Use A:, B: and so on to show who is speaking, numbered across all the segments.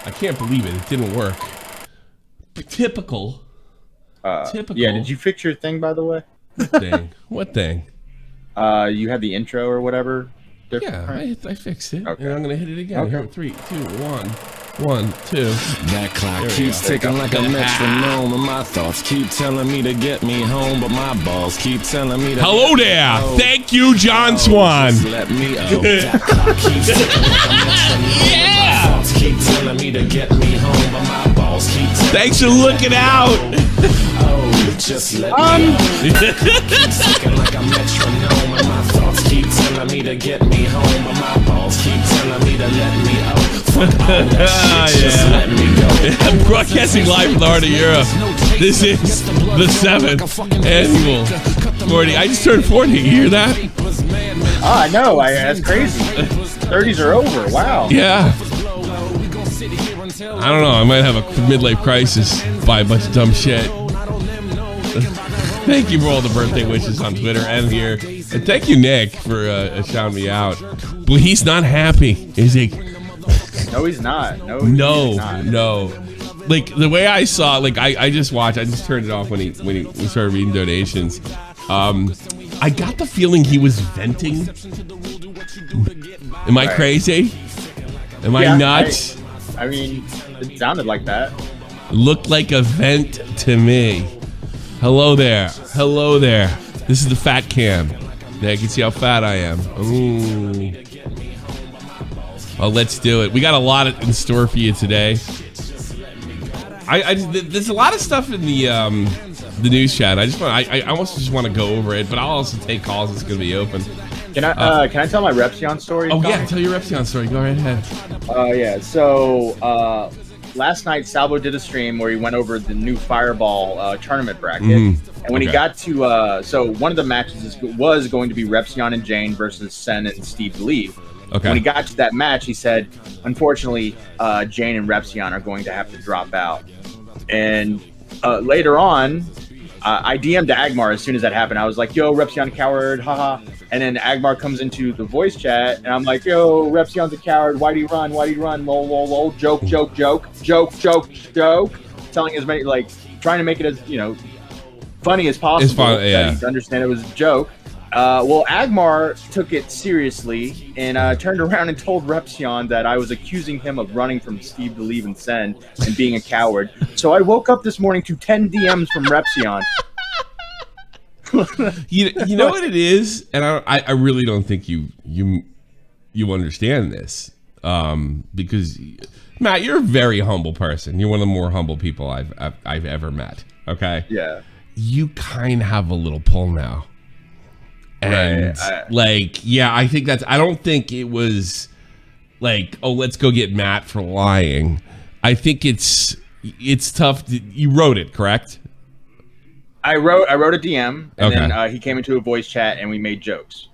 A: I can't believe it. It didn't work. Typical. Typical.
B: Yeah, did you fix your thing, by the way?
A: What thing? What thing?
B: You had the intro or whatever?
A: Yeah, I fixed it.
B: Okay.
A: And I'm going to hit it again.
B: Okay.
A: Here, 3, 2, 1. 1, 2.
C: That clock keeps ticking like a metronome, and my thoughts keep telling me to get me home, but my balls keep telling me to.
A: Hello there. Thank you, John Swan.
C: Just let me out. That clock keeps ticking like a metronome.
A: Yeah.
C: My thoughts keep telling me to get me home, but my balls keep telling
A: Thanks
C: me
A: for looking out.
C: Oh, just let me out. Keeps ticking like a metronome, and my thoughts keep telling me to get me home, but my balls keep telling me to let me out. Fuck all that shit, just let me go.
A: I'm broadcasting live from Florida, Europe. This is the 7th annual 40. I just turned 40. You hear that?
B: Oh, I know. That's crazy. 30s are over. Wow.
A: Yeah. I don't know. I might have a midlife crisis. Buy a bunch of dumb shit. Thank you for all the birthday wishes on Twitter and here. And thank you, Nick, for shouting me out. But he's not happy, is he?
B: No, he's not. No.
A: Like the way I saw, like I just watched. I just turned it off when we started reading donations. I got the feeling he was venting. Am I crazy? Am I nuts?
B: I mean, it sounded like that.
A: Looked like a vent to me. Hello there. Hello there. This is the fat cam. Now you can see how fat I am. Ooh. Oh, let's do it. We got a lot in store for you today. There's a lot of stuff in the news chat. I almost just want to go over it, but I'll also take calls. It's going to be open.
B: Can I tell my Repsion story?
A: Oh, yeah, tell your Repsion story. Go right ahead.
B: Yeah. So last night, Salvo did a stream where he went over the new Fireball tournament bracket. And when he got to, so one of the matches was going to be Repsion and Jane versus Sen and Steve Believe.
A: Okay.
B: When he got to that match, he said, unfortunately, Jane and Repsion are going to have to drop out. And later on, I DM'd Agmar as soon as that happened. I was like, yo, Repsion coward, haha. And then Agmar comes into the voice chat, and I'm like, yo, Repsion's a coward. Why do you run? Why do you run? Lol, lol, lol. Joke, joke, joke. Joke, joke, joke. Telling as many, like, trying to make it as, funny as possible.
A: It's fun, yeah.
B: To understand it was a joke. Well, Agmar took it seriously and turned around and told Repsion that I was accusing him of running from Steve Believe and Sen and being a coward. So I woke up this morning to 10 DMs from Repsion.
A: You know what it is, and I really don't think you understand this, because Matt, you're a very humble person. You're one of the more humble people I've ever met. Okay.
B: Yeah.
A: You kind of have a little pull now. And I think I don't think it was like, oh, let's go get Matt for lying. I think it's tough. You wrote it, correct?
B: I wrote a DM, and then he came into a voice chat, and we made jokes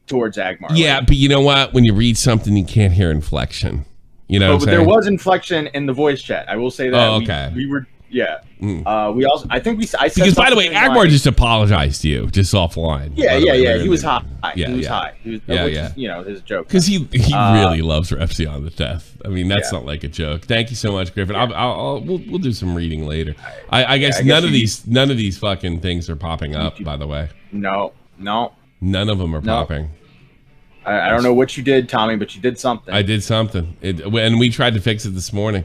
B: towards Agmar.
A: Yeah, but you know what? When you read something, you can't hear inflection. You know,
B: but there was inflection in the voice chat. I will say that.
A: Oh, okay.
B: We were. Yeah. We also. I think we. I said
A: because by the way, Agmar just apologized to you, just offline.
B: Yeah. He was high. He was high. His joke.
A: Because he really loves Repsion to death. I mean, that's not like a joke. Thank you so much, Griffin. We'll do some reading later. I guess none of these fucking things are popping up. By the way.
B: No.
A: None of them are popping.
B: I don't know what you did, Tommy, but you did something.
A: I did something, and we tried to fix it this morning.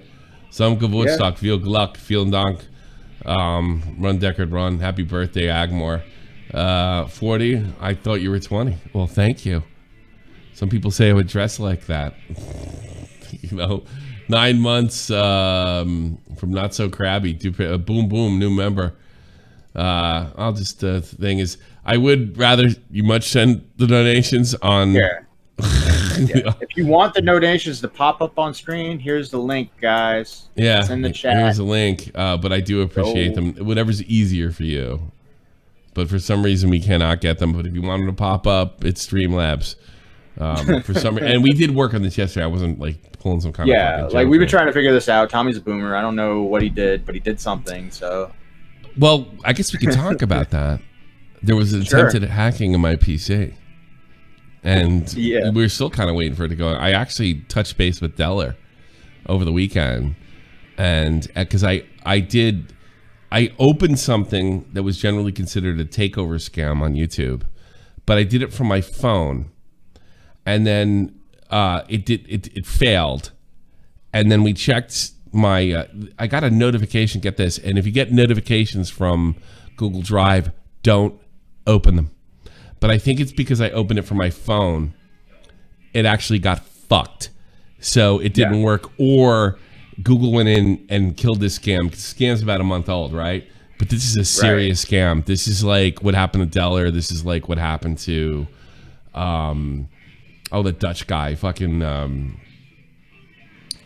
A: Some Geburtstag, viel Glück, vielen Dank. Run Deckard, run. Happy birthday, Agmar. 40. I thought you were 20. Well, thank you. Some people say I would dress like that. 9 months from Not So Crabby to boom boom, new member. I'll just thing is, I would rather you much send the donations on.
B: Yeah. If you want the donations to pop up on screen, here's the link, guys.
A: Yeah,
B: it's in the chat.
A: Here's the link. But I do appreciate them. Whatever's easier for you. But for some reason we cannot get them. But if you want them to pop up, it's Streamlabs. For some and we did work on this yesterday. I wasn't like pulling some kind of
B: like we've been trying to figure this out. Tommy's a boomer. I don't know what he did, but he did something. So.
A: Well, I guess we could talk about that. There was attempted hacking of my PC. And we're still kind of waiting for it to go. I actually touched base with Deller over the weekend, and because I opened something that was generally considered a takeover scam on YouTube, but I did it from my phone, and then it failed, and then we checked my I got a notification. Get this, and if you get notifications from Google Drive, don't open them. But I think it's because I opened it from my phone, it actually got fucked, so it didn't work, or Google went in and killed this scam. Scam's about a month old, right? But this is a serious scam. This is like what happened to Deller. This is like what happened to, the Dutch guy. Fucking,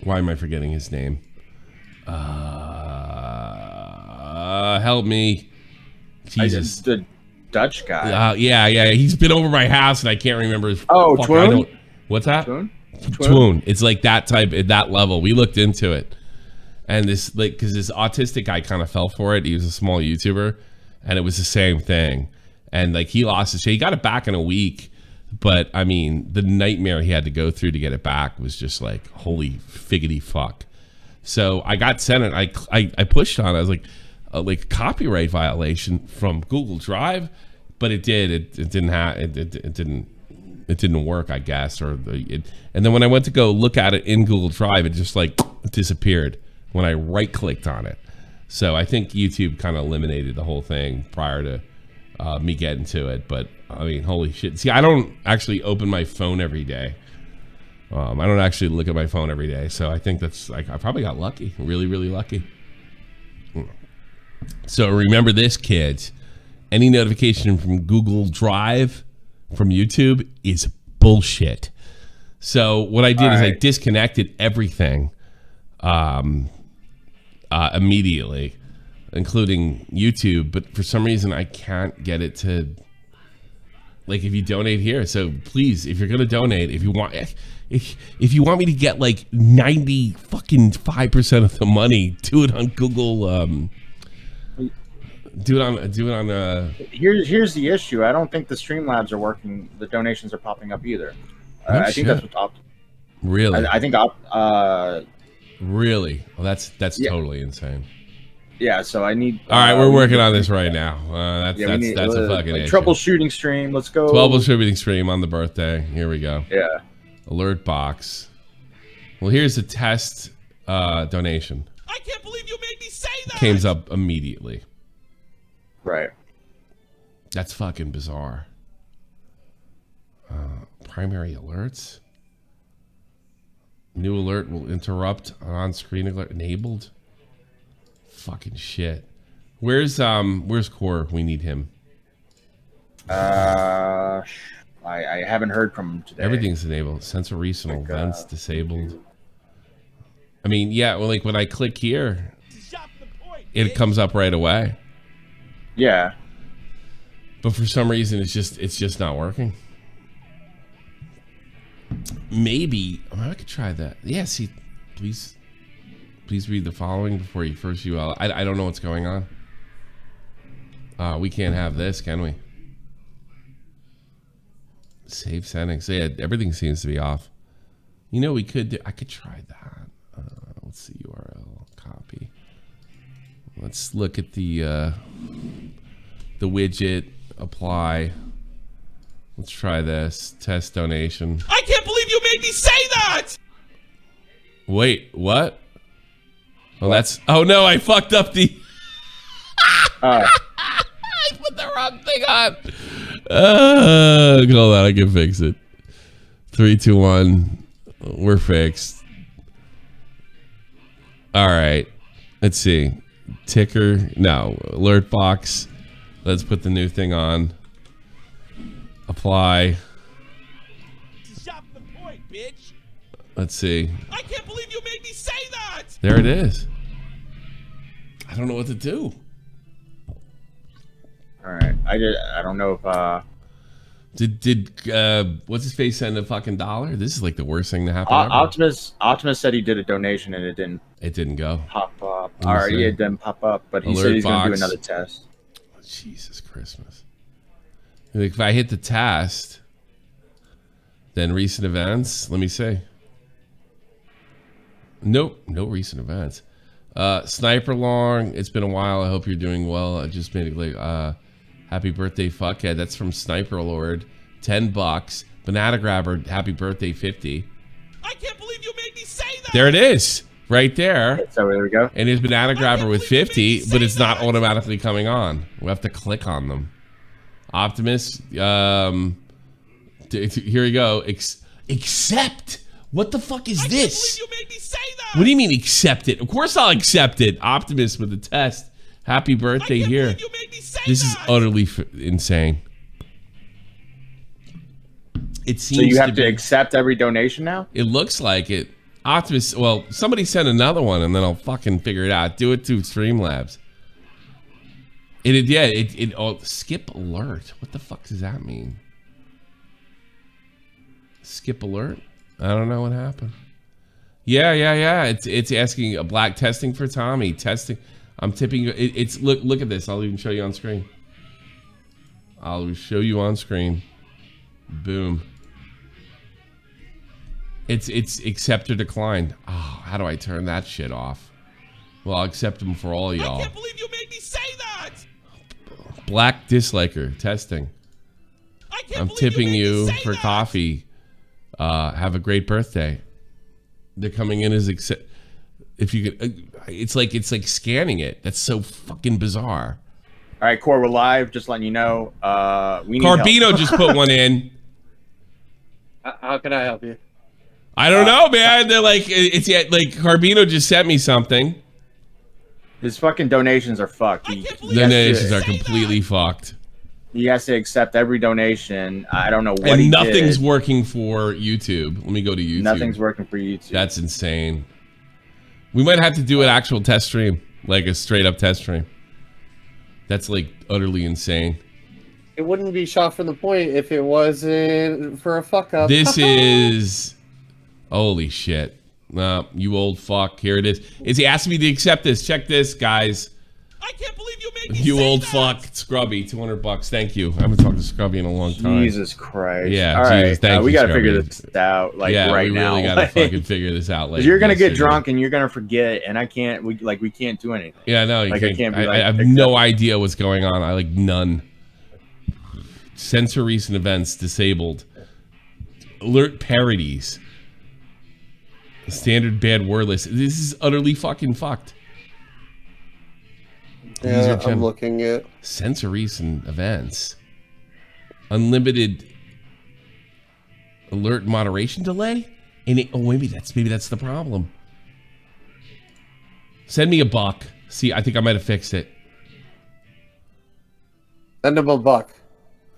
A: why am I forgetting his name? Help me. Jesus.
B: The Dutch guy.
A: Yeah. He's been over my house and I can't remember his.
B: Twoon?
A: What's that?
B: Twoon?
A: It's like that type, at that level. We looked into it, and this, like, because this autistic guy kind of fell for it. He was a small YouTuber, and it was the same thing. And like he lost his shit. He got it back in a week, but I mean, the nightmare he had to go through to get it back was just like, holy figgity fuck. So I got sent it. I pushed on it. I was like copyright violation from Google Drive, but it did. It didn't have. It didn't work, I guess, and then when I went to go look at it in Google Drive, it just like disappeared when I right-clicked on it. So I think YouTube kind of eliminated the whole thing prior to me getting to it. But I mean, holy shit! See, I don't actually open my phone every day. I don't actually look at my phone every day, so I think that's like I probably got lucky, really, really lucky. So remember this, kids: any notification from Google Drive from YouTube is bullshit. So what I did is I disconnected everything immediately, including YouTube. But for some reason, I can't get it to, like, if you donate here. So please, if you're gonna donate, if you want me to get like 95% of the money, do it on Google. Do it on.
B: Here's the issue. I don't think the Streamlabs are working. The donations are popping up either. I think that's what's
A: Really?
B: I think
A: Really? Well, that's totally insane.
B: Yeah. So I need.
A: All right, we're working on this right now. That's a fucking issue.
B: Troubleshooting stream. Let's go.
A: Troubleshooting stream on the birthday. Here we go.
B: Yeah.
A: Alert box. Well, here's a test donation.
D: I can't believe you made me say that.
A: Came up immediately.
B: Right.
A: That's fucking bizarre. Primary alerts. New alert will interrupt on-screen alert enabled. Fucking shit. Where's Core? We need him.
B: I haven't heard from him today.
A: Everything's enabled. Sensor recent events disabled. I mean, yeah. Well, like when I click here, it comes up right away.
B: Yeah.
A: But for some reason, it's just not working. Maybe I could try that. Yeah. See, please read the following before you first UL. I don't know what's going on. We can't have this, can we? Save settings. Yeah, everything seems to be off. You know, we could. I could try that. Let's see, URL copy. Let's look at the widget. Apply. Let's try this. Test donation.
D: I can't believe you made me say that.
A: Wait, what? Oh, that's. Oh no, I fucked up the. I put the wrong thing on. Hold on, I can fix it. 3, 2, 1. We're fixed. All right. Let's see. Ticker. No. Alert box. Let's put the new thing on. Apply.
D: Shop the point, bitch.
A: Let's see.
D: I can't believe you made me say that.
A: There it is. I don't know what to do.
B: All right. I don't know if
A: Did what's his face send a fucking $1? This is like the worst thing to happen ever.
B: Optimus said he did a donation and it didn't
A: go
B: pop up. Already it didn't pop up, but he said he's going to do another test.
A: Jesus Christmas. Like if I hit the test, then recent events, let me see. Nope, no recent events. Sniper Long, it's been a while. I hope you're doing well. I just made it like happy birthday, fuckhead. That's from Sniper Lord. $10. Banana Grabber, happy birthday, 50.
D: I can't believe you made me say that.
A: There it is, right there.
B: So there we go.
A: And his Banana Grabber with 50, but it's not automatically coming on. We have to click on them. Optimus, here we go. Accept. What the fuck is this?
D: I can't believe you made me say that.
A: What do you mean accept it? Of course I'll accept it. Optimus with the test. Happy birthday here.
D: You made me say
A: This is
D: that.
A: utterly insane. It seems
B: So you have to
A: be,
B: accept every donation now?
A: It looks like it. Optimus, well, somebody send another one and then I'll fucking figure it out. Do it to Streamlabs. Skip alert. What the fuck does that mean? Skip alert? I don't know what happened. Yeah. It's asking a black testing for Tommy. Testing. I'm tipping you. It's look at this. I'll even show you on screen. I'll show you on screen. Boom. It's accept or decline. Oh, how do I turn that shit off? Well, I'll accept them for all y'all.
D: I can't believe you made me say that.
A: Black disliker testing. I'm tipping you for coffee. Have a great birthday. They're coming in as accept. If you could, it's like scanning it. That's so fucking bizarre.
B: All right, Core, we're live. Just letting you know. We need
A: Carbino
B: help.
A: just put one in.
E: How can I help you?
A: I don't know, man. They're like, like Carbino just sent me something.
B: His fucking donations are fucked.
A: The donations are completely fucked.
B: He has to accept every donation. I don't know what
A: And
B: he
A: nothing's
B: did.
A: working for YouTube. Let me go to YouTube.
B: Nothing's working for YouTube.
A: That's insane. We might have to do an actual test stream, like a straight up test stream. That's like utterly insane.
E: It wouldn't be shot from the point if it wasn't for a fuck up.
A: This is holy shit. You old fuck. Here it is. He asking me to accept this. Check this, guys.
D: I can't believe you made me
A: You
D: say
A: old
D: that.
A: fuck. Scrubby, $200. Thank you. I haven't talked to Scrubby in a long time.
B: Jesus Christ.
A: Yeah,
B: All right.
A: Jesus, thank
B: we
A: you,
B: got to figure
A: Scrubby.
B: this out, like,
A: Yeah,
B: right
A: we
B: now.
A: really gotta fucking figure this out. Like,
B: you're gonna get
A: yesterday.
B: drunk and you're gonna forget, and I can't. We can't do anything.
A: Yeah, no, you
B: Like,
A: can't.
B: I can't be like,
A: I have no idea what's going on. I like none. Censor recent events disabled. Alert parodies. Standard bad word list. This is utterly fucking fucked.
E: Yeah, I'm looking at
A: Censor recent events. Unlimited alert moderation delay. And maybe that's the problem. Send me $1. See, I think I might have fixed it.
E: send him $1.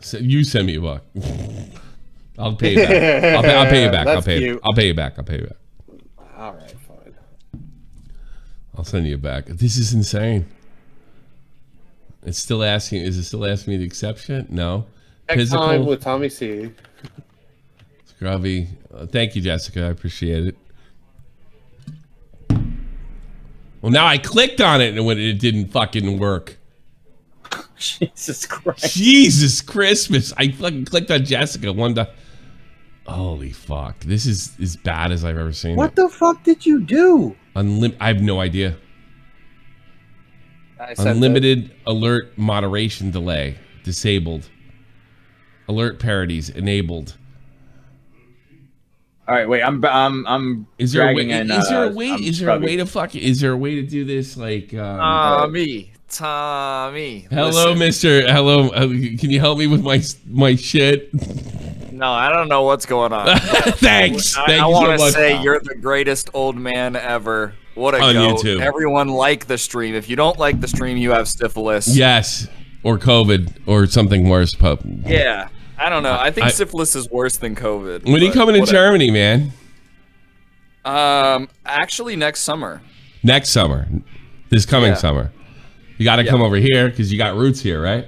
A: So you send me $1. I'll pay you back. I'll pay you back.
E: That's cute.
A: I'll pay you back.
E: All right, fine.
A: I'll send you back. This is insane. It's still asking. Is it still asking me the exception? No.
E: Next time with Tommy C.
A: Scrubby. Thank you, Jessica. I appreciate it. Well, now I clicked on it and when it didn't fucking work.
B: Jesus Christ.
A: Jesus Christmas. I fucking clicked on Jessica one time. Holy fuck. This is as bad as I've ever seen
B: What
A: it.
B: the fuck did you do?
A: I have no idea.
E: I sent
A: Unlimited alert moderation delay disabled. Alert parodies enabled.
B: All right, wait. I'm.
A: Is there a way?
B: dragging in,
A: Is there a way?
B: I'm
A: Is there a
B: scrubbing.
A: way to fuck? Is there a way to do this? Like,
F: Tommy.
A: hello,
F: Listen.
A: Mister. Hello. Can you help me with my shit?
F: No, I don't know what's going on.
A: Thanks.
F: I
A: Thank you
F: want
A: so
F: to
A: much.
F: say you're the greatest old man ever. What a
A: On
F: goat.
A: YouTube.
F: Everyone like the stream. If you don't like the stream, you have syphilis.
A: Yes, or COVID, or something worse, pup.
F: Yeah. I don't know. I think
A: I-
F: syphilis is worse than COVID.
A: When are you
F: but
A: coming to
F: whatever.
A: Germany, man?
F: Actually, next summer.
A: Next summer, this coming
F: Yeah.
A: summer. You got to come over here because you got roots here, right?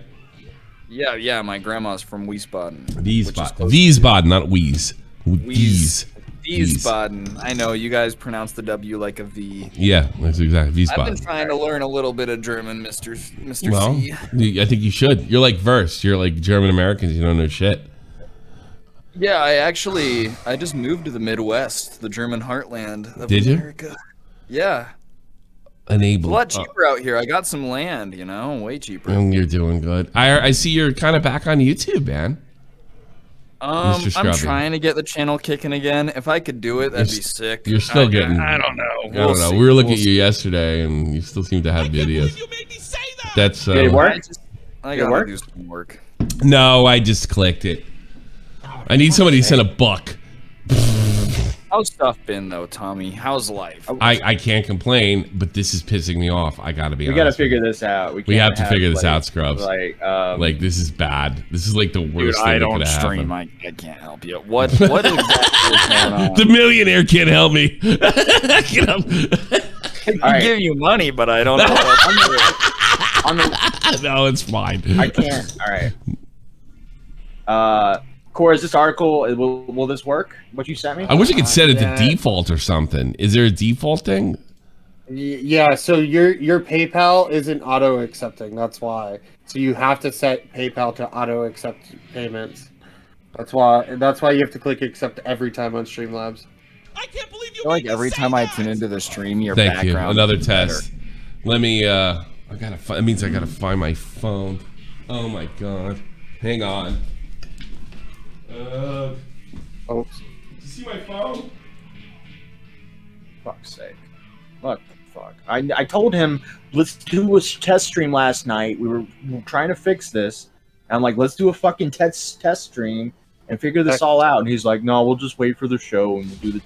F: Yeah. My grandma's from Wiesbaden.
A: Wiesbaden, not Wies. Wies.
F: Wiesbaden. I know you guys pronounce the W like a V.
A: Yeah, that's exactly
F: I've been
A: Wiesbaden.
F: trying to learn a little bit of German, Mr.
A: Well,
F: C.
A: I think you should. You're like Verse. You're like German Americans. You don't know shit.
F: Yeah, I just moved to the Midwest, the German heartland of
A: Did you?
F: America. Yeah.
A: Enable.
F: It's a lot cheaper out here. I got some land, way cheaper.
A: You're doing good. I see you're kind of back on YouTube, man. Mr.
F: I'm
A: Scrubby.
F: trying to get the channel kicking again. If I could do it, that'd be sick.
A: You're still getting.
F: I don't know.
A: I don't know. We were looking at you yesterday, and you still seem to have videos.
D: You made me say that.
A: That's
B: Did it work?
F: I
B: Did it
F: gotta
B: work?
F: do some work.
A: No, I just clicked it. I need somebody to send a buck.
F: How's stuff been though, Tommy? How's life?
A: I can't complain, but this is pissing me off. I gotta be honest.
B: We got to
A: with you.
B: figure this out.
A: We
B: can't
A: have to figure this out, Scrubs.
B: Like,
A: This is bad. This is like the worst thing
F: I
A: that
F: don't
A: could
F: stream.
A: happen.
F: I can't help you. What exactly is going on?
A: The millionaire can't help me. Get up.
F: I give you money, but I don't know.
A: No, it's fine.
B: I can't. All right. Cora, is this article? Will this work? What you sent me?
A: I wish I could set it to
E: Yeah.
A: default or something. Is there a default thing?
E: Yeah, so your PayPal isn't auto accepting. That's why. So you have to set PayPal to auto accept payments. That's why you have to click accept every time on Streamlabs.
D: I can't believe you
F: I feel like
D: made me
F: every
D: say
F: time I
D: that.
F: tune into the stream, your
A: Thank you.
F: background
A: Another
F: is better.
A: test. Let me. I gotta. It means I gotta find my phone. Oh my god. Hang on.
E: Oops.
A: Did you see my phone?
B: Fuck's sake. Fuck. I told him, let's do a test stream last night. We were trying to fix this. And I'm like, let's do a fucking test stream and figure this all out. And he's like, no, we'll just wait for the show and we'll do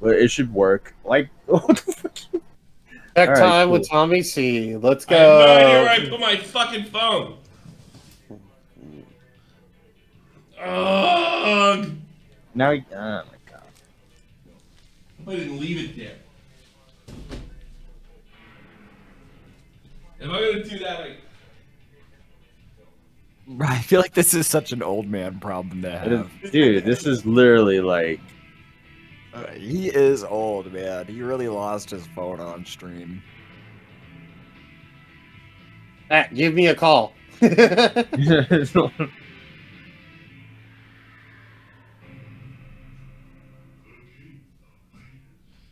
B: it should work. Like, what the fuck?
E: Tech
B: All right,
E: time
B: cool.
E: with Tommy C. Let's
A: I have no idea
E: go.
A: where I put my fucking phone. Ugh.
B: Now he, oh my god.
A: I didn't leave it there. Am I gonna do that?
F: I feel like this is such an old man problem to have.
B: Dude, this is literally like,
F: He is old, man. He really lost his phone on stream.
E: Matt, give me a call.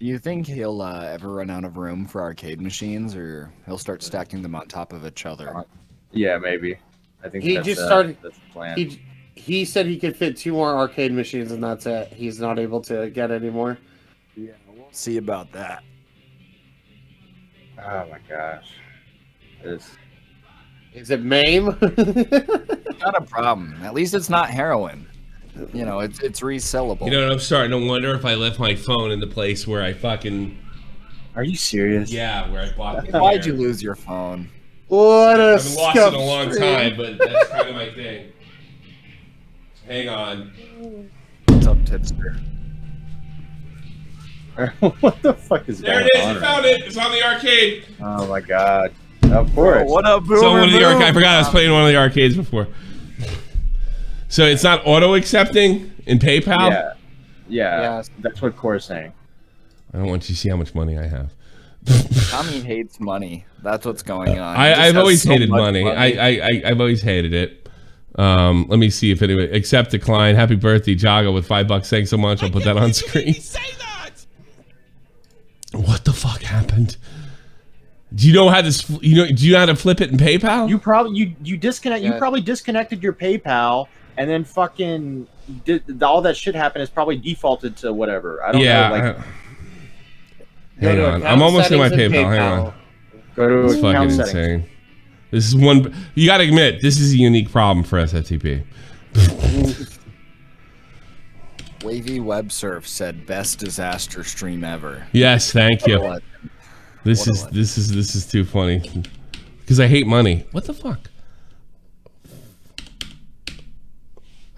F: Do you think he'll ever run out of room for arcade machines, or he'll start stacking them on top of each other?
B: yeah, maybe. I think
E: He
B: that's,
E: just started-
B: that's the plan.
E: He said he could fit 2 more arcade machines and that's it. He's not able to get any more.
F: Yeah, we'll see about that.
B: Oh my gosh. This.
E: Is it MAME?
F: Not a problem. At least it's not heroin. It's resellable.
A: You know what? I'm starting to wonder if I left my phone in the place where I fucking
B: Are you serious?
A: where I bought it.
F: Why'd you lose your phone?
E: What a
A: I've been lost it a long
E: scuff
A: time, but that's kind of my thing. Hang on.
F: What's up, tipster?
B: What the fuck is
A: There
B: going
A: it is.
B: on?
A: I found it. It's on the arcade.
B: Oh my god. Of course.
F: What up, boomer?
A: So one of the
F: boom?
A: I forgot I was playing one of the arcades before. So it's not auto accepting in PayPal.
B: Yeah. Yeah.
E: Yes.
B: That's what Core's saying.
A: I don't want you to see how much money I have.
F: Tommy hates money. That's what's going on. He just
A: I've
F: has
A: always
F: so
A: hated
F: much
A: money. I've always hated it. Let me see if anybody accept decline. Happy birthday, Jago, with $5. Thanks so much. I'll put that on
D: You made
A: screen.
D: me say that.
A: What the fuck happened? Do you know how to? Do you know how to flip it in PayPal?
B: You probably you disconnect. You
E: Yeah.
B: probably disconnected your PayPal and then fucking all that shit happened is probably defaulted to whatever. I don't know. Like
E: Go
A: hang
E: to
A: on.
E: account
A: I'm almost in my
E: settings
A: PayPal.
E: and
A: Hang on.
B: go to
A: It's
B: account
A: fucking
B: settings.
A: insane. This is one. You got to admit, this is a unique problem for SFTP.
F: Wavy Web Surf said best disaster stream ever.
A: Yes, thank you.
F: What?
A: This is too funny because I hate money. What the fuck?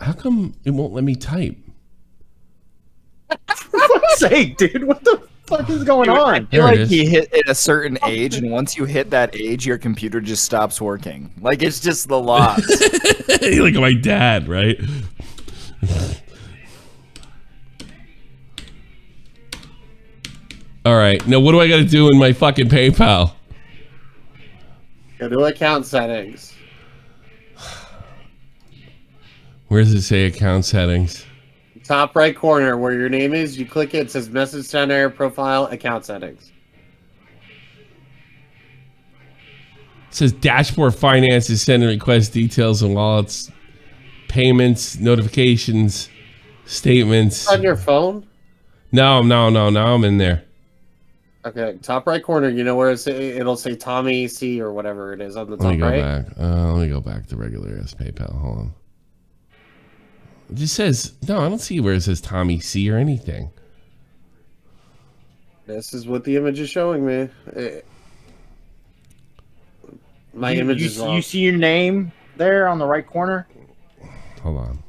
A: How come it won't let me type?
B: For fuck's sake, dude! What the fuck is going on?
F: I feel
A: There it
F: like
A: is.
F: he hit at a certain age, and once you hit that age, your computer just stops working. Like it's just the loss.
A: Like my dad, right? All right. Now, what do I got to do in my fucking PayPal?
E: Go to account settings.
A: Where does it say account settings?
E: top right corner where your name is. You click it. It says Message Center, Profile, Account Settings.
A: It says dashboard finances, send and request details and wallets, payments, notifications, statements.
E: On your phone?
A: No. Now I'm in there.
E: Okay, top right corner. You know where it'll say Tommy C or whatever it is on the top right?
A: Let me go back to regular ass PayPal. Hold on. It just says, no, I don't see where it says Tommy C or anything.
E: This is what the image is showing me. My image is wrong.
B: You see your name there on the right corner?
A: Hold on.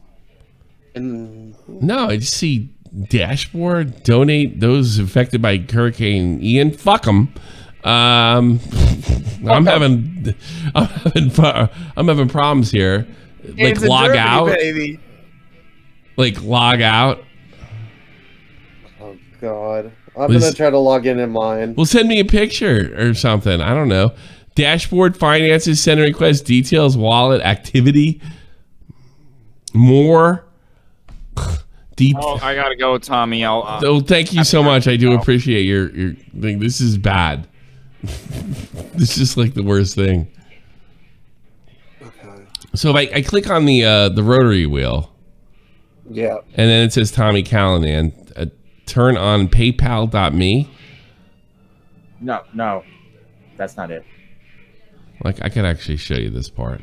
E: And
A: No, I just see dashboard, donate those affected by Hurricane Ian. Fuck them. I'm having problems here. Like
E: It's in
A: log
E: Germany,
A: out.
E: baby.
A: Like log out.
E: Oh God, I'm gonna try to log in mine.
A: Well, send me a picture or something. I don't know. Dashboard, finances, send a request, details, wallet, activity, more. Deep.
G: Oh, I gotta go, Tommy. I'll.
A: Oh, thank you so much. I do appreciate your thing. This is bad. This is like the worst thing.
E: Okay.
A: So if I click on the rotary wheel,
E: Yeah.
A: and then it says Tommy Callanan, turn on PayPal.me.
B: No, that's not it.
A: Like I could actually show you this part.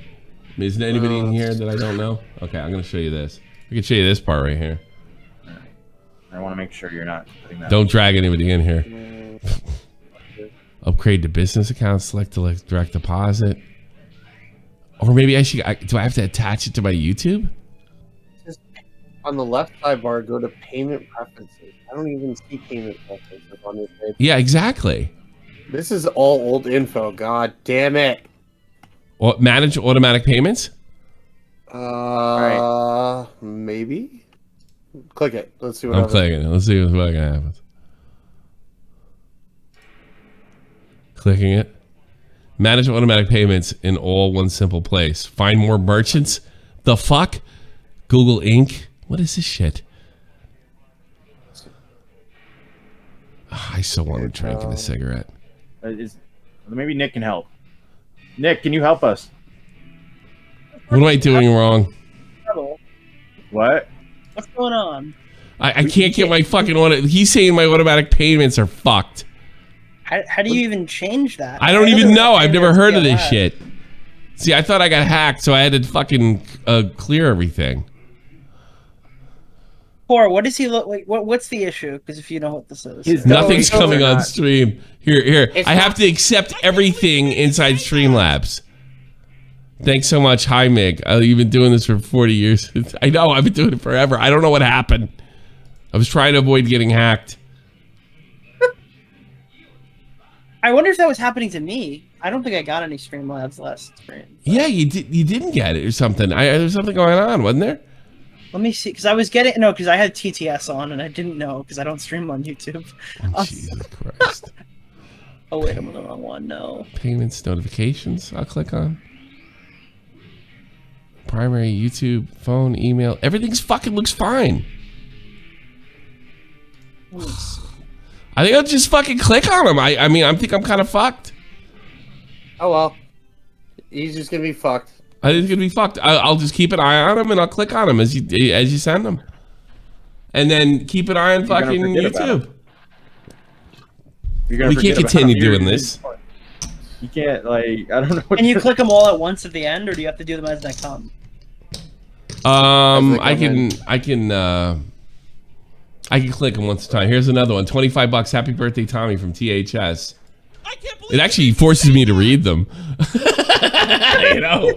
A: Isn't there anybody in here that I don't know? Okay, I'm gonna show you this. I can show you this part right here.
B: I want to make sure you're not putting that.
A: Don't drag anybody in here. Upgrade to business account. Select direct deposit. Or maybe do I have to attach it to my YouTube?
E: Just on the left sidebar, go to payment preferences. I don't even see payment preferences on this page.
A: Yeah, exactly.
E: This is all old info. God damn it.
A: Or manage automatic payments.
E: Maybe. Click it. Let's see what
A: I'm
E: happens.
A: clicking it. Let's see what fucking happens. Clicking it. Manage automatic payments in all one simple place. Find more merchants. The fuck? Google Inc. What is this shit? I so want to drink a cigarette.
B: Maybe Nick can help. Nick, can you help us?
A: What am I doing wrong?
B: What?
H: What's going on?
A: I can't get my fucking He's saying my automatic payments are fucked.
H: How do you even change that?
A: I don't even know. I've never heard of this shit. See, I thought I got hacked, so I had to fucking clear everything.
H: Poor, what does he look like? What's the issue? Because if you know what this is,
A: Nothing's coming on stream. Here. I have to accept everything inside Streamlabs. Thanks so much. Hi, Mig. You've been doing this for 40 years. I know. I've been doing it forever. I don't know what happened. I was trying to avoid getting hacked.
H: I wonder if that was happening to me. I don't think I got any Streamlabs last stream.
A: Yeah, you didn't get it or something. There's something going on, wasn't there?
H: Let me see, because I had TTS on and I didn't know because I don't stream on YouTube.
A: Oh, Jesus Christ.
H: Oh wait, I'm on the wrong one. No.
A: Payments, notifications. I'll click on. Primary, YouTube, phone, email. Everything's fucking looks fine. I think I'll just fucking click on them. I think I'm kind of fucked.
E: Oh well. He's just gonna be fucked.
A: I think it's gonna be fucked. I'll just keep an eye on them and I'll click on them as you send them, and then keep an eye on fucking YouTube. We can't continue doing this.
B: You can't I don't know.
H: Can you click them all at once at the end, or do you have to do them as they come?
A: I can click them once a time. Here's another one. $25. Happy birthday, Tommy from THS.
D: I can't believe
A: It actually forces me to read them. You know,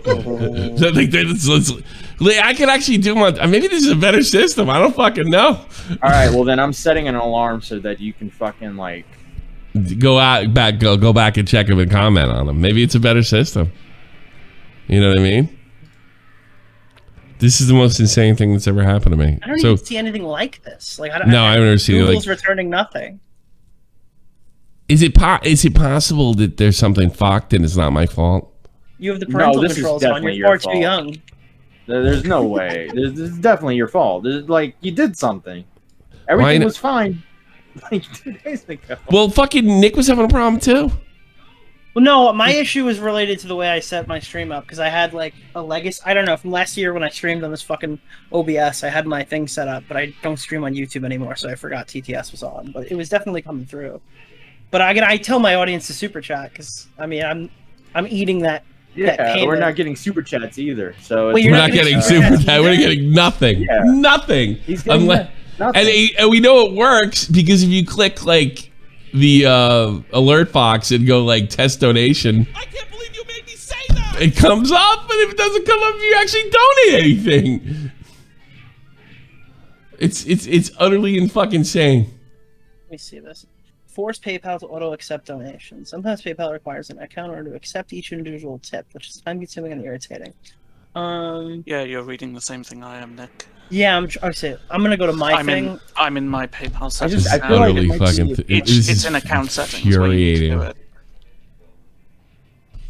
A: I can actually do my. Maybe this is a better system. I don't fucking know.
B: All right, well then I'm setting an alarm so that you can fucking
A: go back and check them and comment on them. Maybe it's a better system. You know what I mean? This is the most insane thing that's ever happened to me.
H: I don't even see anything like this. I've
A: never seen it.
H: Google's returning nothing.
A: Is it possible that there's something fucked and it's not my fault?
H: You have the parental
B: this is
H: controls on.
B: definitely
H: You're far
B: your
H: too young.
B: There's no way. This is definitely your fault. Like, you did something. Everything was fine like 2 days ago.
A: Well, fucking Nick was having a problem too.
H: Well, no, my issue was related to the way I set my stream up because I had like a legacy. I don't know, from last year when I streamed on this fucking OBS, I had my thing set up, but I don't stream on YouTube anymore, so I forgot TTS was on. But it was definitely coming through. But I tell my audience to super chat because I mean I'm eating that.
B: Yeah, we're not getting super chats either. So
H: Wait,
A: We're not getting super chat. We're getting nothing.
B: Yeah.
A: Nothing.
B: He's getting nothing.
A: And we know it works because if you click like the alert box and go like test donation,
D: I can't believe you made me say that.
A: it comes up, and if it doesn't come up, you actually donate anything. It's utterly fucking insane.
H: Let me see this. Force PayPal to auto-accept donations. Sometimes PayPal requires an account in order to accept each individual tip, which is time-consuming and irritating.
I: Yeah, you're reading the same thing I am, Nick.
H: Yeah, I'm gonna go to my thing.
I: I'm in my PayPal settings.
B: I feel like
A: Utterly fucking.
I: It's in account settings.
A: Infuriating.
I: Where you do it.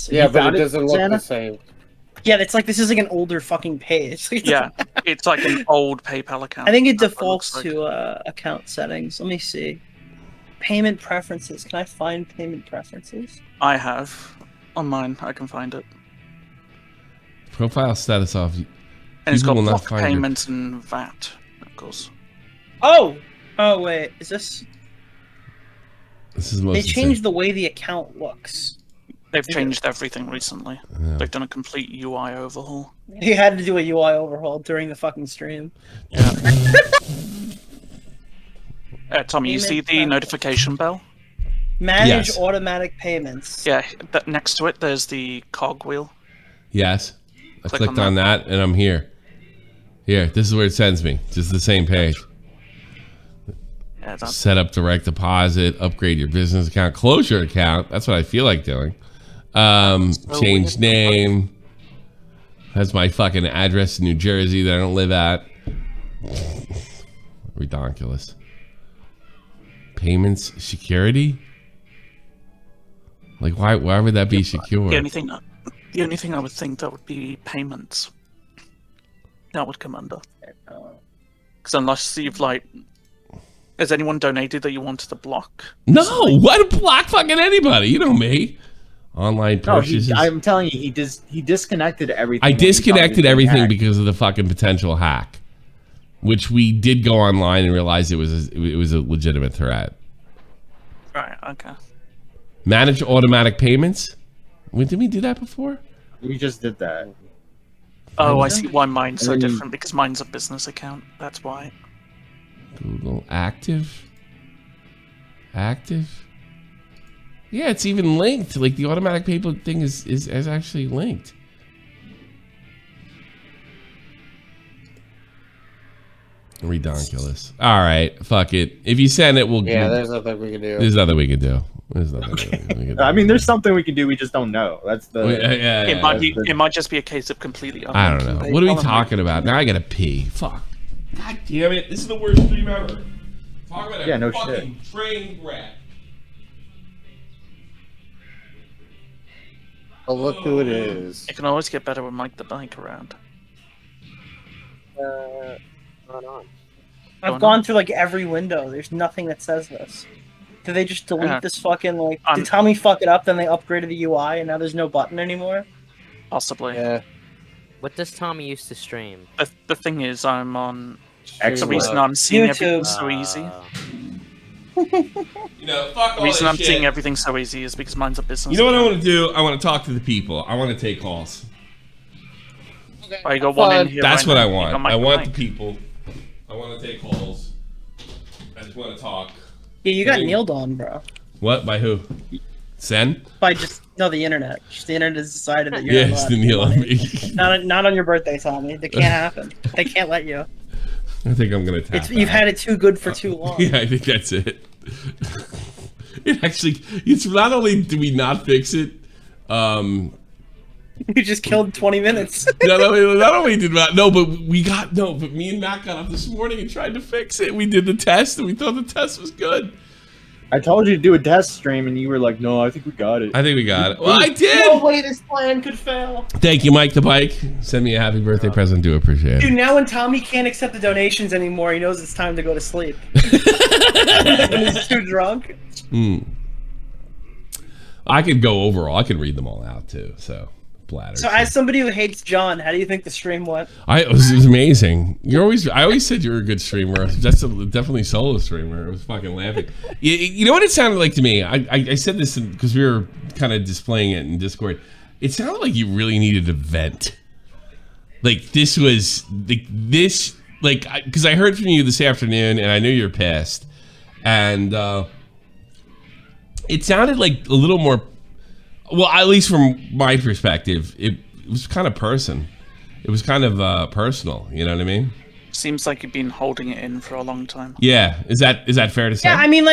E: Yeah, but
B: found
E: it
B: it,
E: doesn't look
B: Santa?
E: the same.
H: Yeah, it's like this is like an older fucking page.
I: Yeah, it's like an old PayPal account.
H: I think it
I: That's what
H: defaults
I: looks like.
H: to account settings. Let me see. Payment preferences. Can I find payment preferences?
I: I have on mine. I can find it,
A: Profile status off.
I: and it's
A: People
I: got
A: will not
I: block
A: find your-
I: payments and VAT. Of course.
H: Oh wait, is this?
A: This is most.
H: They changed the way the account looks.
I: They've changed everything recently.
A: Yeah.
I: They've done a complete UI overhaul.
H: He had to do a UI overhaul during the fucking stream.
I: Tommy, you
H: Payment
I: see the
H: preference.
I: notification bell?
H: Manage
A: Yes.
H: automatic payments.
I: Yeah, next to it, there's the cogwheel.
A: Yes, I
I: Click
A: clicked
I: on
A: on that, and I'm here. Here, this is where it sends me. Just the same page.
I: Yeah, that's
A: Set up direct deposit, upgrade your business account, close your account. That's what I feel like doing. Change name. That's my fucking address in New Jersey that I don't live at. Ridiculous. Payments security? Like why would that be secure?
I: the only thing I would think that would be payments. That would come under. Because unless you've like, has anyone donated that you wanted to block?
A: No, why to block fucking anybody? You know me. Online
B: No,
A: purchases.
B: I'm telling you, he disconnected everything.
A: I
B: when he thought he was
A: disconnected
B: being
A: everything
B: hacked.
A: because of the fucking potential hack, which we did go online and realize it was a legitimate threat.
I: Right. Okay.
A: Manage automatic payments. Did we do that before?
B: We just did that.
I: Oh, I see why mine's so
B: And then-
I: different, because mine's a business account. That's why.
A: Google active. Yeah, it's even linked. Like the automatic payment thing is actually linked. Ridiculous. All right, fuck it. If you send it, we'll.
E: Yeah, there's nothing we can do.
A: There's nothing we can do. There's nothing we can do.
B: I mean, there's something we can do. We just don't know. That's the.
A: Yeah,
I: It might just be a case of completely.
A: I don't know. What are we talking about? Now I gotta pee. Fuck. God damn it. This is the worst stream ever. Talk about
B: Yeah,
A: a
B: no
A: fucking train wreck.
E: Oh, look who it is.
I: It can always get better with Mike the Bike around.
E: Not on.
H: I've gone through like every window. There's nothing that says this. Did they just delete this fucking like? Did Tommy fuck it up? Then they upgraded the UI, and now there's no button anymore.
I: Possibly.
E: Yeah.
J: What does Tommy used to stream?
I: The thing is, I'm on.
B: Excellent.
I: The reason I'm seeing everything
H: YouTube.
I: so easy.
A: You know, fuck
I: The
A: all
I: reason
A: that
I: I'm
A: shit.
I: seeing everything so easy is because mine's a business.
A: You know what I want to do? I want to talk to the people. I want to take calls.
I: Oh, you got one in here.
A: That's
I: right
A: what
I: now.
A: I
I: You got
A: want.
I: Mike
A: I
I: the
A: want
I: Bike.
A: the people. I want to take calls. I just want to talk.
H: Yeah, you got
A: Hey.
H: kneeled on, bro.
A: What? By who? Sen?
H: By just the internet. Just the internet has decided that you're
A: Yeah,
H: not
A: it's
H: allowed
A: the
H: to
A: kneel on
H: do it.
A: me.
H: Not on your birthday, Tommy. That can't happen. They can't let you.
A: I think I'm gonna tap.
H: You've
A: out.
H: had it too good for too long.
A: Yeah, I think that's it. It actually, it's not only do we not fix it,
H: You just killed 20 minutes.
A: not only did not, but me and Matt got up this morning and tried to fix it. We did the test and we thought the test was good.
B: I told you to do a test stream, and you were like, "No, I think we got it."
A: I think we got it. Well, I
H: No
A: did.
H: way this plan could fail.
A: Thank you, Mike the Bike. Send me a happy birthday present. Do appreciate
H: Dude,
A: it.
H: now when Tommy can't accept the donations anymore, he knows it's time to go to sleep. When he's too drunk.
A: I could go overall. I could read them all out too. So bladder.
H: So, as somebody who hates John, how do you think the stream went?
A: It was amazing. I always said you were a good streamer. Definitely solo streamer. I was fucking laughing. You know what it sounded like to me? I said this because we were kind of displaying it in Discord. It sounded like you really needed a vent. Like this was because I heard from you this afternoon and I knew you were pissed, and it sounded like a little more. Well, at least from my perspective, it was kind of It was kind of personal. You know what I mean?
I: Seems like you've been holding it in for a long time.
A: Yeah. Is that fair to say?
H: Yeah, I mean,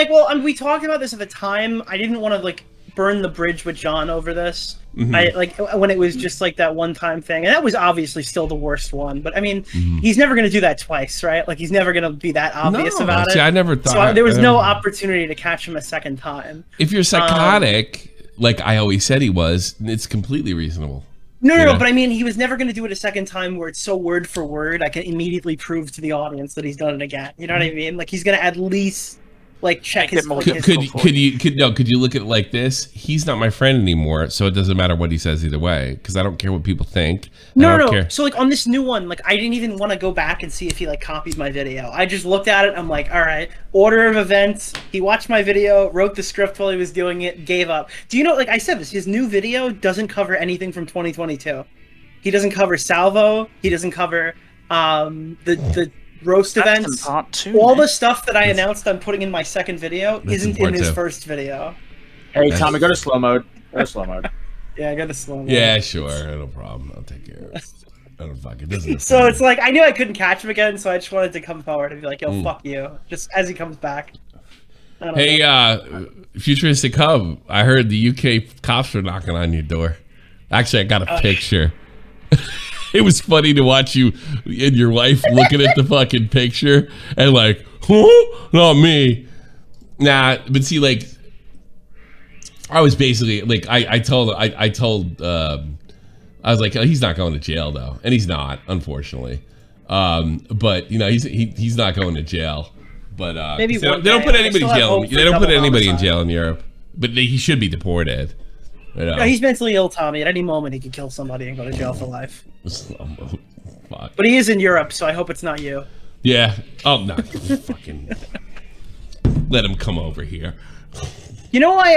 H: we talked about this at the time. I didn't want to burn the bridge with John over this.
A: Mm-hmm.
H: When it was just that one-time thing, and that was obviously still the worst one. But I mean, he's never going to do that twice, right? He's never going to be that obvious about it.
A: I never thought.
H: So there was no opportunity to catch him a second time.
A: If you're psychotic, like I always said he was, it's completely reasonable.
H: No, but I mean, he was never going to do it a second time where it's so word for word. I can immediately prove to the audience that he's done it again. You know what I mean? He's going to at least check his.
A: Could you look at it like this? He's not my friend anymore, so it doesn't matter what he says either way because I don't care what people think.
H: No. So on this new one, I didn't even want to go back and see if he copied my video. I just looked at it. I'm like, all right, order of events. He watched my video, wrote the script while he was doing it, gave up. Do you know? I said this. His new video doesn't cover anything from 2022. He doesn't cover Salvo. He doesn't cover the roast events.
I: Part two,
H: all the stuff that I announced I'm putting in my second video isn't in his first video.
B: Hey, Tommy, go to slow mode. Go to slow mode.
H: Yeah, I got to slow mode.
A: Yeah, sure, no problem. I'll take care of it. I don't fuck it. Doesn't.
H: So it's I knew I couldn't catch him again, so I just wanted to come forward and be like, "Yo, fuck you!" Just as he comes back.
A: Hey, futuristic hub. I heard the UK cops were knocking on your door. Actually, I got a picture. It was funny to watch you and your wife looking at the fucking picture and huh? Not me. Nah, but see, I was basically I was like, oh, he's not going to jail though, and he's not, unfortunately. But he's not going to jail. But
H: maybe
A: they don't put anybody in jail. They don't put anybody in jail in Europe. But he should be deported.
H: No, he's mentally ill, Tommy. At any moment, he could kill somebody and go to jail for life. But he is in Europe, so I hope it's not you.
A: Yeah. Oh, no. Fucking let him come over here.
H: You know why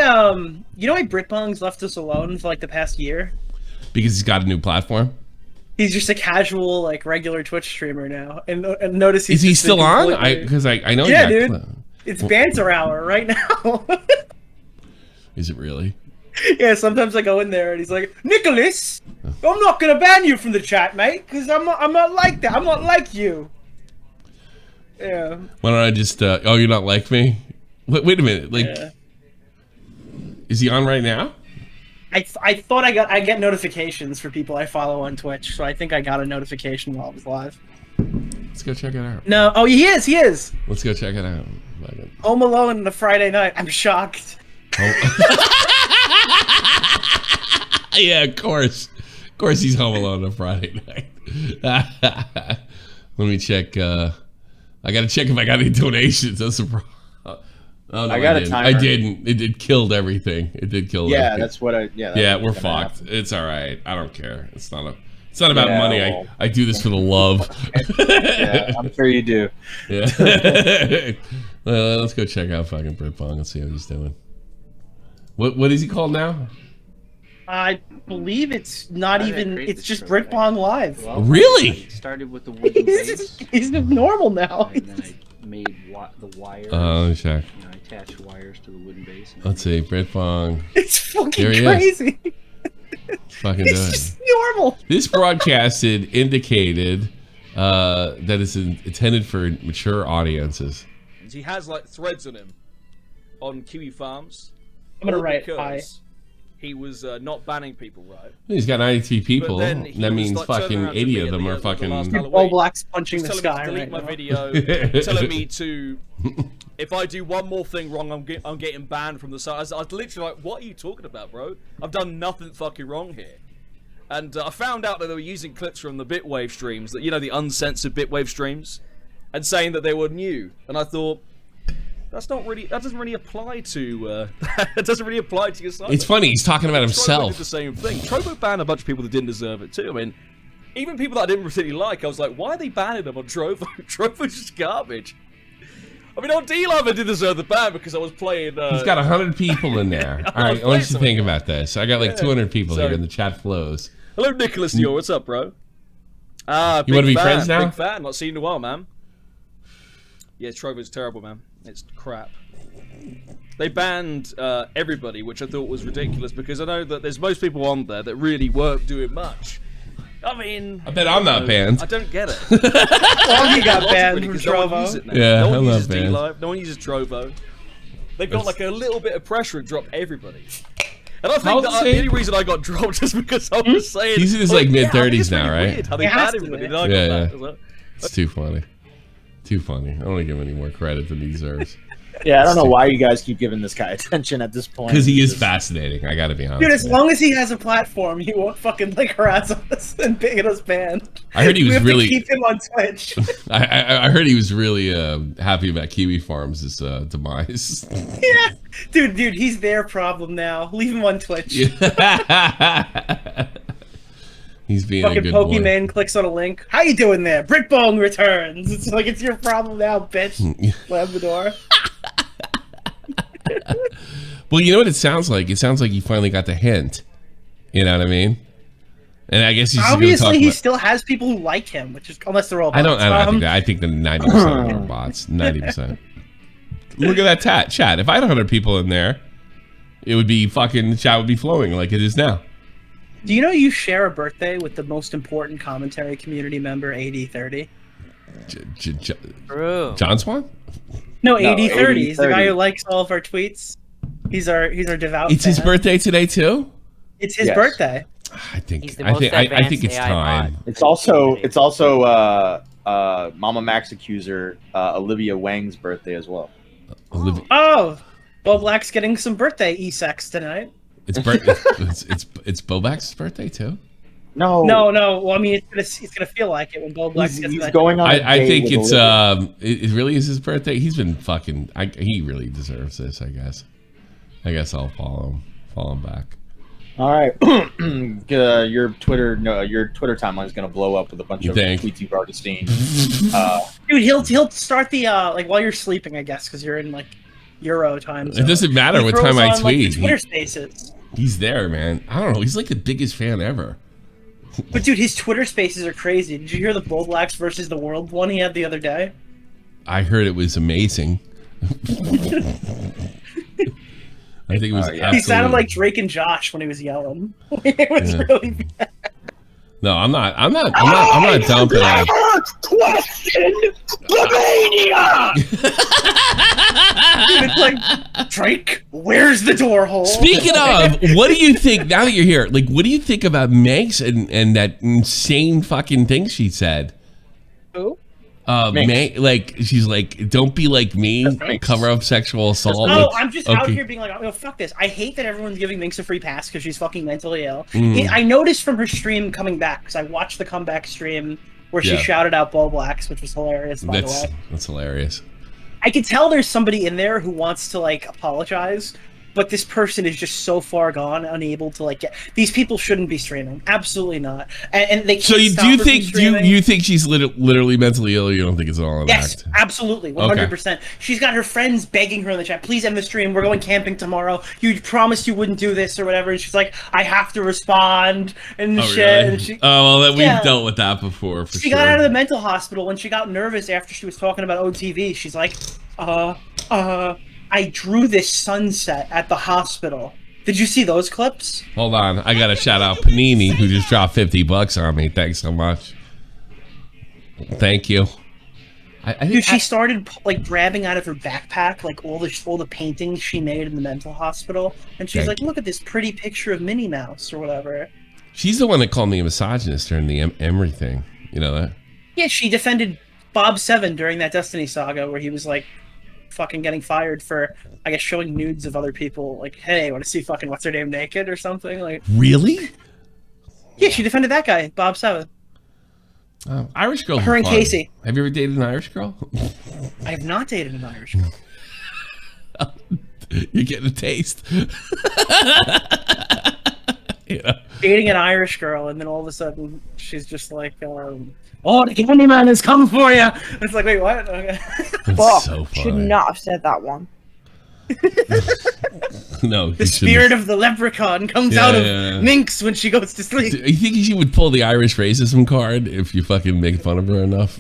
H: Britbong's left us alone for the past year?
A: Because he's got a new platform.
H: He's just a casual, regular Twitch streamer now. And notice he's.
A: Is he still on? Because I know.
H: Yeah, dude. It's banter hour right now.
A: Is it really?
H: Yeah, sometimes I go in there and he's like, Nicholas, I'm not gonna ban you from the chat, mate, because I'm not like that. I'm not like you. Yeah.
A: Why don't I just? Oh, you're not like me. Wait a minute. Is he on right now?
H: I thought I get notifications for people I follow on Twitch, so I think I got a notification while I was live.
A: Let's go check it out.
H: No, oh, he is.
A: Let's go check it out.
H: Home Alone on a Friday night. I'm shocked.
A: Yeah, of course he's home alone on a Friday night. Let me check. I gotta check if I got any donations. That's a problem. Oh, no,
B: I got a timer.
A: I didn't. It killed everything. It did kill everything.
B: That's what I.
A: Yeah, we're fucked.
B: Happen.
A: It's all right. I don't care. It's not about money. Well, I do this for the love.
B: Yeah, I'm sure you do.
A: Yeah. Let's go check out fucking Britbong and see how he's doing. What is he called now?
H: I believe it's not even. It's just Britbong Live.
A: Well, really?
K: I started with the wooden base.
H: He's normal now.
K: And then I made the wires.
A: Let me check.
K: I attached wires to the wooden base.
A: Let's see, Britbong.
H: It's fucking crazy.
A: Fucking
H: it's just normal.
A: This broadcasted indicated that it's intended for mature audiences.
D: He has threads on him on Kiwi Farms.
H: I'm gonna write hi.
D: He was not banning people, right?
A: He's got 93 people. That
D: was,
A: means fucking 80 of them are fucking.
H: All blacks punching the sky
D: delete
H: right
D: my
H: now.
D: video, telling me to if I do one more thing wrong, I'm getting banned from the site. I was literally like, what are you talking about, bro? I've done nothing fucking wrong here. And I found out that they were using clips from the Bitwave streams, that, you know, the uncensored Bitwave streams, and saying that they were new. And I thought, that doesn't really apply to it doesn't really apply to your site.
A: It's funny, he's talking about himself.
D: Trovo did the same thing. Trovo banned a bunch of people that didn't deserve it too. I mean, even people that I didn't particularly like, I was like, why are they banning them on Trovo? Trovo's just garbage. I mean, on D-Love I did deserve the ban because I was playing...
A: He's got 100 people in there. All right, I want you to think about this. I got like 200 people here and the chat flows.
D: Hello, Nicholas Dior. What's up, bro?
A: You want to be friends now?
D: Big fan. Not seen in a while, man. Yeah, Trovo's terrible, man. It's crap. They banned everybody, which I thought was ridiculous because I know that there's most people on there that really weren't doing much. I mean...
A: I bet I'm not banned.
D: I don't get it.
H: Well, you got banned from Trovo.
A: Yeah,
D: no one uses
A: banned.
D: D-Live. No one uses Trovo. They've got like a little bit of pressure and drop everybody. And I think that the only reason I got dropped is because I was saying...
A: He's in his like mid-30s now, right?
D: Weird how they banned everybody.
A: Yeah. It's too funny. Too funny. I don't want to give him any more credit than he deserves.
B: Yeah, I don't know why you guys keep giving this guy attention at this point.
A: Because he is fascinating. I got to be honest.
H: Dude, as long as he has a platform, he won't fucking like harass us and get us banned.
A: I heard he was
H: we have
A: really
H: to keep him on Twitch.
A: I heard he was really happy about Kiwi Farms' demise.
H: Yeah, dude, he's their problem now. Leave him on Twitch.
A: Yeah. He's being
H: fucking
A: a good
H: Pokemon clicks on a link. How you doing there? Brickbone returns. It's like it's your problem now, bitch. Slam the door.
A: Well, you know what it sounds like? It sounds like he finally got the hint. You know what I mean? And I guess he's
H: obviously he still has people who like him, which is unless they're all bots.
A: I don't think that. I think that 90% of them are bots. 90%. Look at that chat. If I had 100 people in there, it would be fucking, the chat would be flowing like it is now.
H: Do you know you share a birthday with the most important commentary community member, AD30?
A: John Swan?
H: No, AD30. He's the guy who likes all of our tweets. He's our devout.
A: It's his birthday today too?
H: It's his birthday.
A: I think it's time.
B: It's also Mama Max accuser Olivia Wang's birthday as well.
H: Oh, Bo Black's getting some birthday e-sex tonight.
A: It's Bobax's birthday too.
B: No.
H: Well, I mean, it's gonna feel like it when Bo Black gets that.
B: Going on.
A: I think it's it really is his birthday. He's been fucking. He really deserves this. I guess I'll follow him back.
B: All right, your Twitter timeline is gonna blow up with a bunch of tweets you've already seen.
H: Dude, he'll start the like while you're sleeping, I guess, because you're in like Euro time zone.
A: It doesn't matter what time I tweet.
H: Like, Twitter Spaces.
A: He's there, man. I don't know. He's like the biggest fan ever.
H: But dude, his Twitter Spaces are crazy. Did you hear the Bull Blacks versus the World one he had the other day?
A: I heard it was amazing. I think it was.
H: He sounded like Drake and Josh when he was yelling. It was really bad.
A: No, I'm not dumping it.
C: Question the mania.
H: Dude, it's like, Drake, where's the door hole?
A: Speaking of, what do you think, now that you're here, like, what do you think about Megs and that insane fucking thing she said?
H: Who?
A: Like, she's like, don't be like me, cover up sexual assault.
H: Oh, I'm just out here being like, oh, fuck this. I hate that everyone's giving Minx a free pass because she's fucking mentally ill. I noticed from her stream coming back, because I watched the comeback stream where she shouted out Bull Blacks, which was hilarious, by the way.
A: That's hilarious.
H: I can tell there's somebody in there who wants to, like, apologize, but this person is just so far gone, unable to, like, get... These people shouldn't be streaming. Absolutely not. And they can't
A: So
H: stop her from streaming.
A: you think she's literally mentally ill, or you don't think it's all an act?
H: Yes, absolutely, 100%. Okay. She's got her friends begging her in the chat, please end the stream, we're going camping tomorrow, you promised you wouldn't do this or whatever, and she's like, I have to respond, and shit.
A: Really?
H: And she,
A: well, we've dealt with that before, for sure.
H: She got out of the mental hospital when she got nervous after she was talking about OTV. She's like, I drew this sunset at the hospital. Did you see those clips?
A: Hold on, I gotta shout out Panini, who just dropped $50 on me. Thanks so much. Thank you.
H: Dude, she started like grabbing out of her backpack like all the paintings she made in the mental hospital, and she's like, "Look at this pretty picture of Minnie Mouse or whatever."
A: She's the one that called me a misogynist during the Emery thing. You know that?
H: Yeah, she defended Bob 7 during that Destiny saga where he was like fucking getting fired for, I guess, showing nudes of other people. Like, hey, want to see fucking what's her name naked or something? Like,
A: Really?
H: yeah, she defended that guy, Bob Seven.
A: Irish girls.
H: Her
A: are
H: and
A: fun.
H: Casey.
A: Have you ever dated an Irish girl?
H: I have not dated an Irish girl.
A: You're getting a taste. Yeah.
H: Dating an Irish girl, and then all of a sudden she's just like, "Oh, the Candyman has come for you." It's like, wait, what? Okay.
A: That's so funny.
L: Should not have said that one.
A: No,
H: The spirit of the leprechaun comes out of Minx when she goes to sleep.
A: You think she would pull the Irish racism card if you fucking make fun of her enough?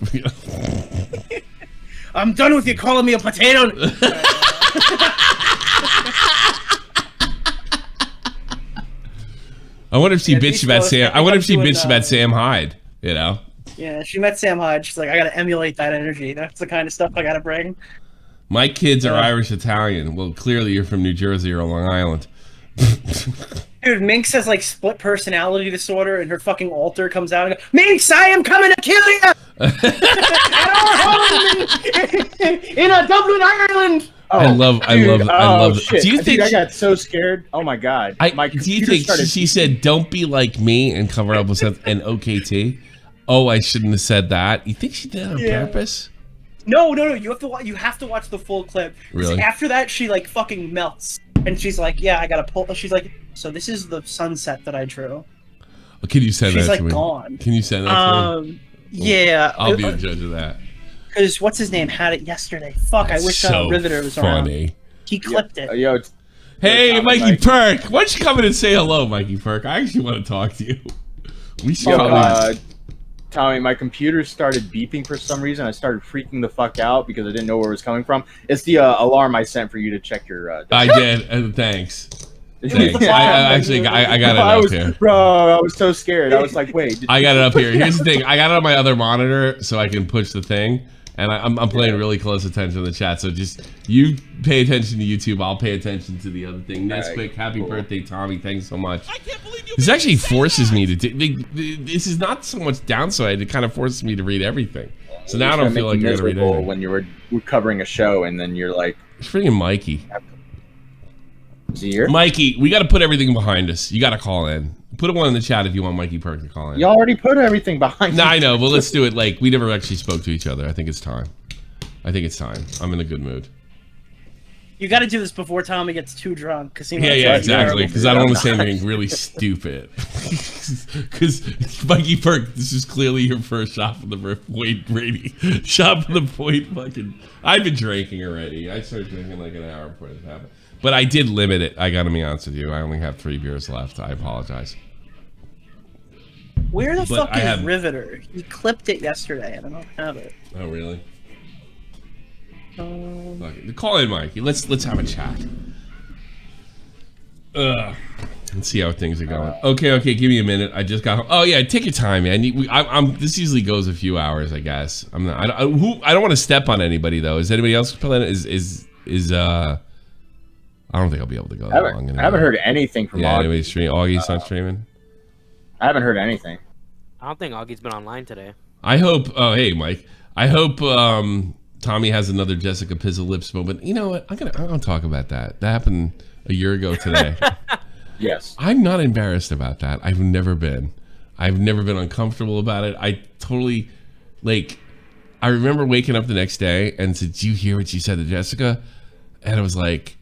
H: I'm done with you calling me a potato.
A: I wonder if she bitched about Sam. I wonder if she bitched
H: doing,
A: about Sam Hyde. You know?
H: Yeah, she met Sam Hyde. She's like, I gotta emulate that energy. That's the kind of stuff I gotta bring.
A: My kids are Irish Italian. Well, clearly you're from New Jersey or Long Island.
H: Dude, Minx has like split personality disorder, and her fucking alter comes out and goes, Minx, I am coming to kill you! At our home in Dublin, Ireland!
A: I love.
B: Shit.
A: Do you think
B: I got so scared? Oh my god!
A: do you think she said, "Don't be like me" and cover up with something and OKT? Oh, I shouldn't have said that. You think she did it on purpose?
H: No. You have to watch the full clip.
A: Really?
H: After that, she like fucking melts, and she's like, "Yeah, I gotta pull." She's like, "So this is the sunset that I drew."
A: Oh, can you send
H: She's
A: that
H: like
A: to me?
H: gone.
A: Can you send that to me?
H: Yeah.
A: I'll be the judge of that.
H: Because what's his name had it yesterday. Fuck, I wish
A: so
H: Riveter was
A: funny.
H: around. He clipped it.
A: Hey, Mikey Perk. Why don't you come in and say hello, Mikey Perk? I actually want to talk to you. We should probably...
B: Tommy, my computer started beeping for some reason. I started freaking the fuck out because I didn't know where it was coming from. It's the alarm I sent for you to check your...
A: I did. Thanks. Thanks. I got it up here.
B: Bro, I was so scared. I was like, wait.
A: I got it up here. Here's the thing. I got it on my other monitor so I can push the thing. And I'm paying really close attention to the chat. So just you pay attention to YouTube. I'll pay attention to the other thing. Nesquik, happy birthday, Tommy. Thanks so much. This actually forces me to this is not so much downside. It kind of forces me to read everything. So now I don't feel like you're going to read anything.
B: When you were covering a show and then you're like...
A: It's freaking Mikey.
B: Is he here?
A: Mikey, we got to put everything behind us. You got to call in. Put a one in the chat if you want Mikey Perk to call in.
B: You already put everything behind.
A: No, I know. Well, let's do it. Like we never actually spoke to each other. I think it's time. I'm in a good mood.
H: You got to do this before Tommy gets too drunk. Cause he
A: yeah, exactly. Because I don't want to say anything really stupid. Because Mikey Perk, this is clearly your first shot from the point, Brady. Shot from the point. Fucking. I've been drinking already. I started drinking like an hour before this happened. But I did limit it. I got to be honest with you. I only have 3 beers left. I apologize.
H: Where the fuck is Riveter? He clipped it yesterday and I don't have it.
A: Oh, really? Call in, Mikey. Let's have a chat. Let's see how things are going. Okay. Give me a minute. I just got home. Oh yeah, take your time, man. This usually goes a few hours, I guess. I don't want to step on anybody though. Is anybody else playing? I don't think I'll be able to go that long.
B: I haven't heard anything from Augie.
A: Anybody stream? Augie's not streaming?
B: I haven't heard anything.
J: I don't think Augie's been online today.
A: I hope... Oh, hey, Mike. I hope Tommy has another Jessica Pizzle Lips moment. You know what? I'm gonna talk about that. That happened a year ago today.
B: Yes.
A: I'm not embarrassed about that. I've never been. I've never been uncomfortable about it. I totally... Like, I remember waking up the next day and said, "Did you hear what she said to Jessica?" And I was like...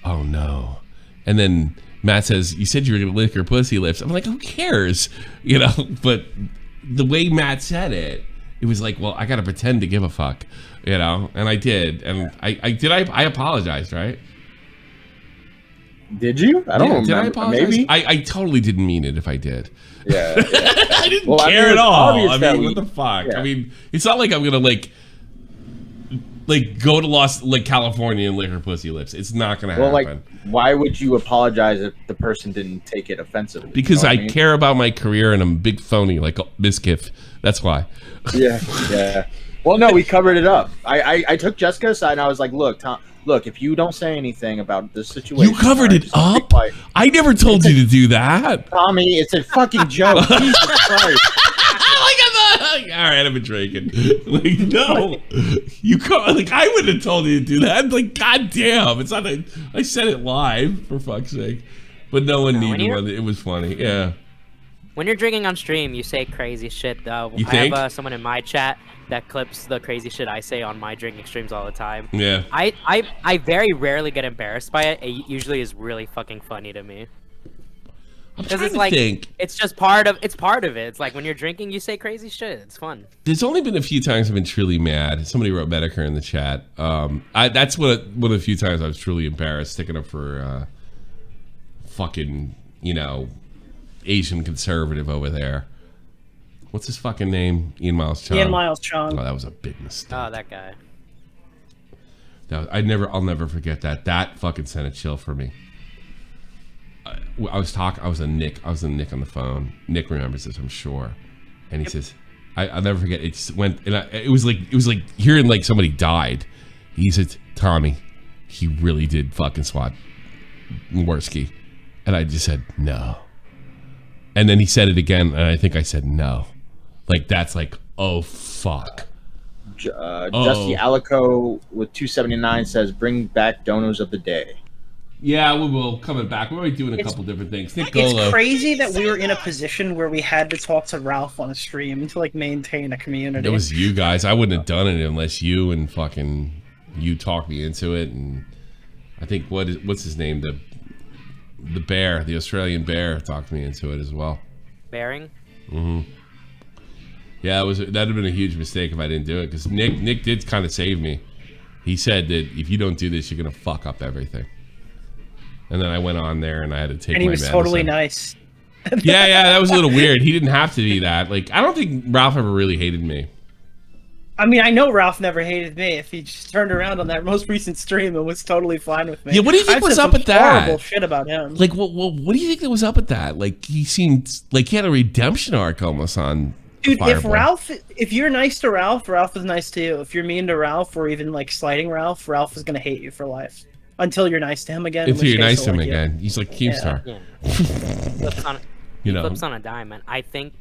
A: Oh no. And then Matt says, "You said you were gonna lick her pussy lips." I'm like, who cares? You know, but the way Matt said it, it was like, well, I gotta pretend to give a fuck. You know, and I did. And I apologized, right?
B: Did you? I don't remember.
A: Did I apologize?
B: Maybe.
A: I totally didn't mean it if I did.
B: Yeah.
A: I didn't care at all. I mean, what the fuck? Yeah. I mean, it's not like I'm gonna like go to California and lick her pussy lips. It's not gonna happen.
B: Well, like, why would you apologize if the person didn't take it offensively?
A: Because I care about my career and I'm a big phony like Miskiff. That's why.
B: Yeah. Well, no, we covered it up. I took Jessica aside and I was like, look, Tom, if you don't say anything about this situation,
A: you covered it up. I never told you to do that,
B: Tommy. It's a fucking joke. Jesus Christ.
A: all right, I've been drinking. Like, no, you can't. Like, I wouldn't have told you to do that. I'm like, God damn, it's not. I said it live for fuck's sake, but no one needed one. It was funny. Yeah.
J: When you're drinking on stream, you say crazy shit.
A: You think?
J: I have someone in my chat that clips the crazy shit I say on my drinking streams all the time.
A: Yeah.
J: I very rarely get embarrassed by it. It usually is really fucking funny to me. Because it's like it's just part of it. It's like when you're drinking, you say crazy shit. It's fun.
A: There's only been a few times I've been truly mad. Somebody wrote Medicare in the chat. That's one of the few times I was truly embarrassed sticking up for fucking, you know, Asian conservative over there. What's his fucking name? Ian Miles Chung.
H: Ian Miles Chung.
A: Oh, that was a big mistake.
J: Oh, that guy.
A: I'll never forget that. That fucking sent a chill for me. I was a Nick on the phone. Nick remembers this, I'm sure. And he says, I'll never forget. It just went, and it was like hearing like somebody died. He said, Tommy, he really did fucking swat Worski. And I just said, no. And then he said it again, and I think I said no. Like, that's like, oh, fuck.
B: Justy Alico with 279 says, bring back donos of the day.
A: Yeah, we will. Coming back. We're already doing a couple different things.
H: It's crazy that we were in a position where we had to talk to Ralph on a stream to, like, maintain a community.
A: It was you guys. I wouldn't have done it unless you and fucking you talked me into it. And I think, what's his name? The bear, the Australian bear, talked me into it as well.
J: Bearing?
A: Mm-hmm. Yeah, that'd have been a huge mistake if I didn't do it, because Nick did kind of save me. He said that if you don't do this, you're gonna fuck up everything. And then I went on there and I had to take.
H: And he was totally nice.
A: Yeah, that was a little weird. He didn't have to be that. Like, I don't think Ralph ever really hated me.
H: I mean, I know Ralph never hated me. If he just turned around on that most recent stream and was totally fine with me.
A: Yeah, what do you think was up with that?
H: Horrible shit about him.
A: Like, what do you think that was up with that? Like, he seemed like he had a redemption arc almost on.
H: Dude, if you're nice to Ralph, Ralph is nice to you. If you're mean to Ralph or even like slighting Ralph, Ralph is gonna hate you for life until you're nice to him again.
A: Until you're nice to him again, he's like Keemstar.
J: Yeah. Flips on a dime, man. I think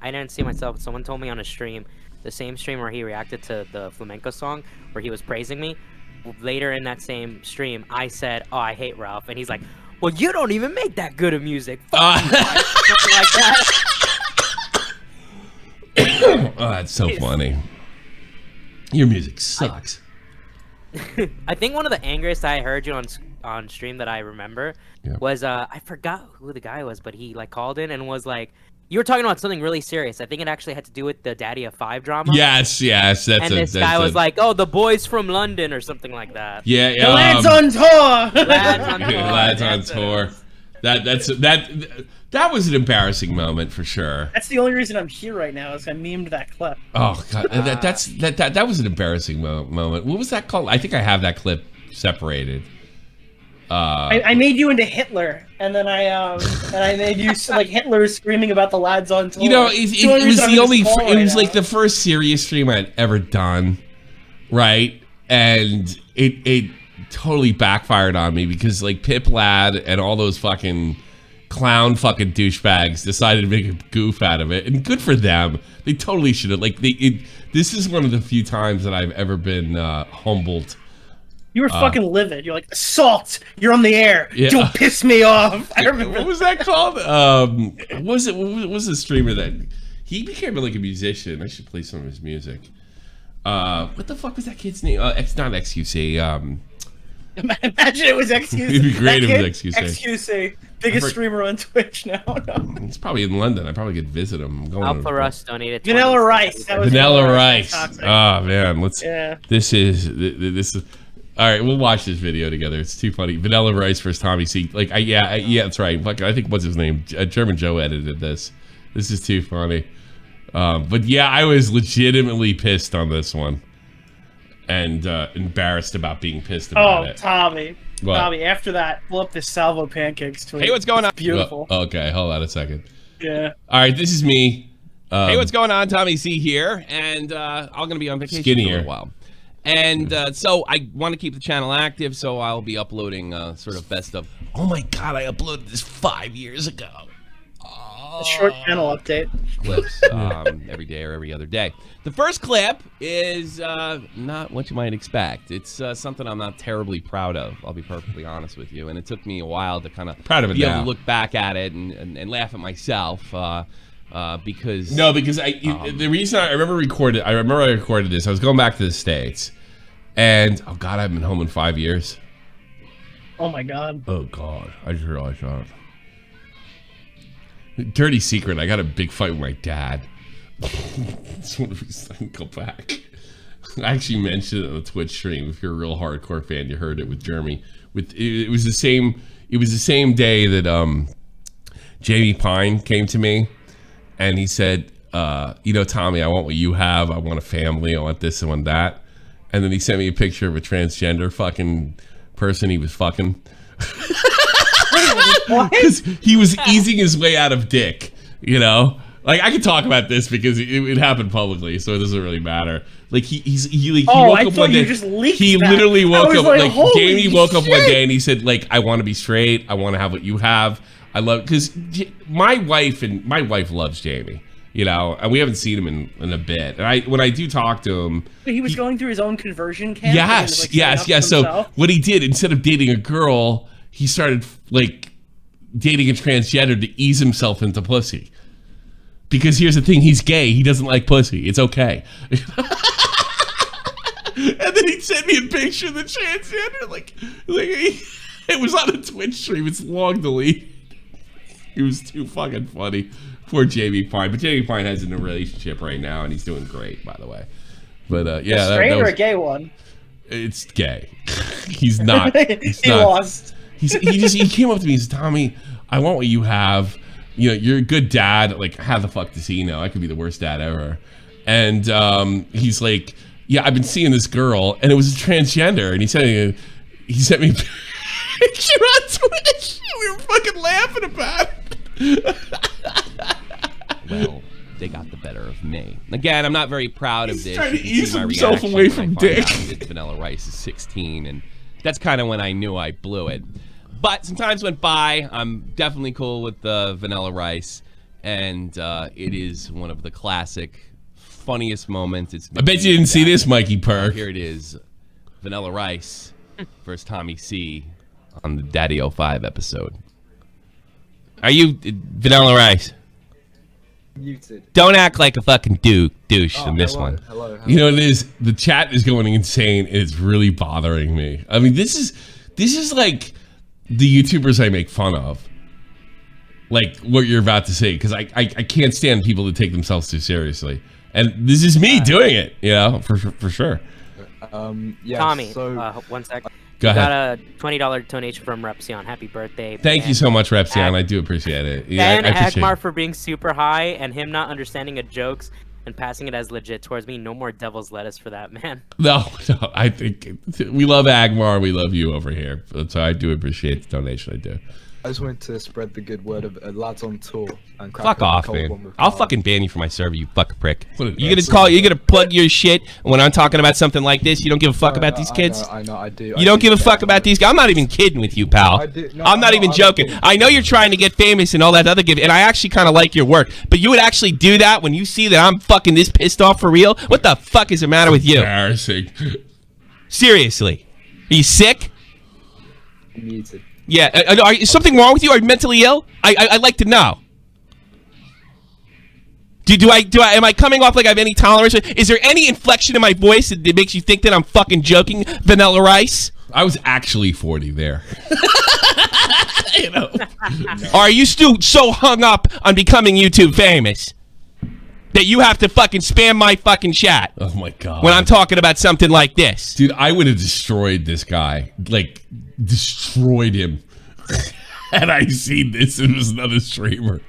J: I didn't see myself. Someone told me on a stream, the same stream where he reacted to the flamenco song, where he was praising me. Later in that same stream, I said, "Oh, I hate Ralph," and he's like, "Well, you don't even make that good of music." Something like that.
A: Oh, that's so funny. Your music sucks.
J: I think one of the angriest I heard you on stream that I remember was I forgot who the guy was, but he like called in and was like, you were talking about something really serious. I think it actually had to do with the Daddy of Five drama.
A: Yes.
J: This guy was like, "Oh, the boys from London" or something like that.
A: Yeah.
H: The lads on tour.
A: Lads on tour. That was an embarrassing moment for sure.
H: That's the only reason I'm here right now is I memed that clip.
A: Oh god, that was an embarrassing moment. What was that called? I think I have that clip separated.
H: I made you into Hitler, and then I made you like Hitler screaming about the lads on tour.
A: You know, it was like the first serious stream I'd ever done, right? And it totally backfired on me because like Pip Lad and all those fucking clown fucking douchebags decided to make a goof out of it, and good for them. They totally should have. Like this is one of the few times that I've ever been humbled.
H: You were fucking livid. You're like, "Assault! You're on the air!
A: Yeah.
H: Don't piss me off!" I remember.
A: What was that called? What was the streamer that he became like a musician? I should play some of his music. What the fuck was that kid's name? Not XQC.
H: Imagine it was XQC.
A: It'd be great if it was XQC.
H: XQC, biggest streamer on Twitch now. No.
A: He's probably in London. I probably could visit him. I'm going
J: Alpha Rust donated.
H: Vanilla Rice. That was
A: Vanilla Rice. Oh man,
H: Yeah.
A: This is. All right, we'll watch this video together. It's too funny. Vanilla Rice versus Tommy C. Like, yeah, that's right. I think what's his name? German Joe edited this. This is too funny. But yeah, I was legitimately pissed on this one, and embarrassed about being pissed about it.
H: Tommy.
A: What?
H: Tommy, after that, pull up this Salvo Pancakes tweet.
L: Hey, what's going on?
H: It's beautiful.
A: Okay, hold on a second.
H: Yeah.
A: All right, this is me.
L: Hey, what's going on? Tommy C here, and I'm going to be on vacation for a little while. And so I want to keep the channel active, so I'll be uploading sort of best of. Oh my god, I uploaded this 5 years ago.
H: A short channel update.
L: Clips every day or every other day. The first clip is not what you might expect. It's something I'm not terribly proud of. I'll be perfectly honest with you. And it took me a while to kind of be able to look back at it and laugh at myself because
A: the reason I remember I recorded this. I was going back to the States, and oh god, I've been home in 5 years.
H: Oh my god.
A: Oh god, I just realized that. Dirty secret, I got a big fight with my dad. That's one of the reasons I didn't go back. I actually mentioned it on the Twitch stream. If you're a real hardcore fan, you heard it with Jeremy. It was the same day that Jamie Pine came to me and he said, Tommy, I want what you have. I want a family. I want this. I want that. And then he sent me a picture of a transgender fucking person he was fucking. Because he was easing his way out of dick, Like, I can talk about this because it happened publicly, so it doesn't really matter. Like, he woke up one day. He literally woke up, like Jamie woke up one day and he said, like, I want to be straight. I want to have what you have. I love, because my wife loves Jamie, and we haven't seen him in a bit. And when I do talk to him,
H: he was going through his own conversion camp.
A: Yes. So what he did, instead of dating a girl, he started like dating a transgender to ease himself into pussy. Because here's the thing, he's gay. He doesn't like pussy. It's okay. And then he sent me a picture of the transgender. Like it was on a Twitch stream. It's long deleted. It was too fucking funny. Poor Jamie Pine. But Jamie Pine has a relationship right now, and he's doing great, by the way. But yeah,
H: a straight or a gay one?
A: It's gay. He's not.
H: He lost.
A: He came up to me and said, Tommy, I want what you have. You're a good dad. Like, how the fuck does he know? I could be the worst dad ever. And he's like, yeah, I've been seeing this girl, and it was a transgender. And he sent me a picture on Twitch. We were fucking laughing about it.
L: Well, they got the better of me. Again, I'm not very proud of this.
A: He's trying to ease himself away from dick.
L: Vanilla Rice is 16, and that's kind of when I knew I blew it. But some times went by. I'm definitely cool with Vanilla Rice, and it is one of the classic, funniest moments.
A: I bet you didn't see this, Mikey Perk.
L: Here it is, Vanilla Rice versus Tommy C on the Daddy 05 episode. Are you Vanilla Rice?
M: Muted.
L: Don't act like a fucking douche in this one.
M: Hello.
A: You know what it is? The chat is going insane. It's really bothering me. I mean, this is like the YouTubers I make fun of. Like what you're about to say, because I can't stand people to take themselves too seriously. And this is me doing it, for sure.
M: Yeah,
J: Tommy,
M: so...
J: 1 sec.
A: Go ahead.
J: Got a $20 donation from Repsion. Happy birthday.
A: Thank you so much, Repsion. I do appreciate it. Yeah, I appreciate
J: Agmar
A: it.
J: for being super high and him not understanding a jokes and passing it as legit towards me. No more devil's lettuce for that, man.
A: No, I think we love Agmar. We love you over here. So I do appreciate the donation. I do.
M: I just wanted to spread the good word of lads on tour. And
L: fuck off, man. I'll fucking ban you from my server, you fuck prick. You gonna plug your shit when I'm talking about something like this? You don't give a fuck about these kids?
M: I know, I do.
L: You don't give a fuck about these guys? I'm not even kidding with you, pal. I'm not even joking. I know you're trying to get famous and all that other give, and I actually kind of like your work. But you would actually do that when you see that I'm fucking this pissed off for real? What the fuck is the matter with you?
A: Embarrassing.
L: Seriously. Are you sick?
M: Muted.
L: Yeah, is something wrong with you? Are you mentally ill? I'd like to know. Am I coming off like I have any tolerance? Is there any inflection in my voice that makes you think that I'm fucking joking, Vanilla Rice?
A: I was actually 40 there.
L: Are you still so hung up on becoming YouTube famous that you have to fucking spam my fucking chat?
A: Oh my god.
L: When I'm talking about something like this.
A: Dude, I would have destroyed this guy. Like, destroyed him. And I seen this, it was another streamer.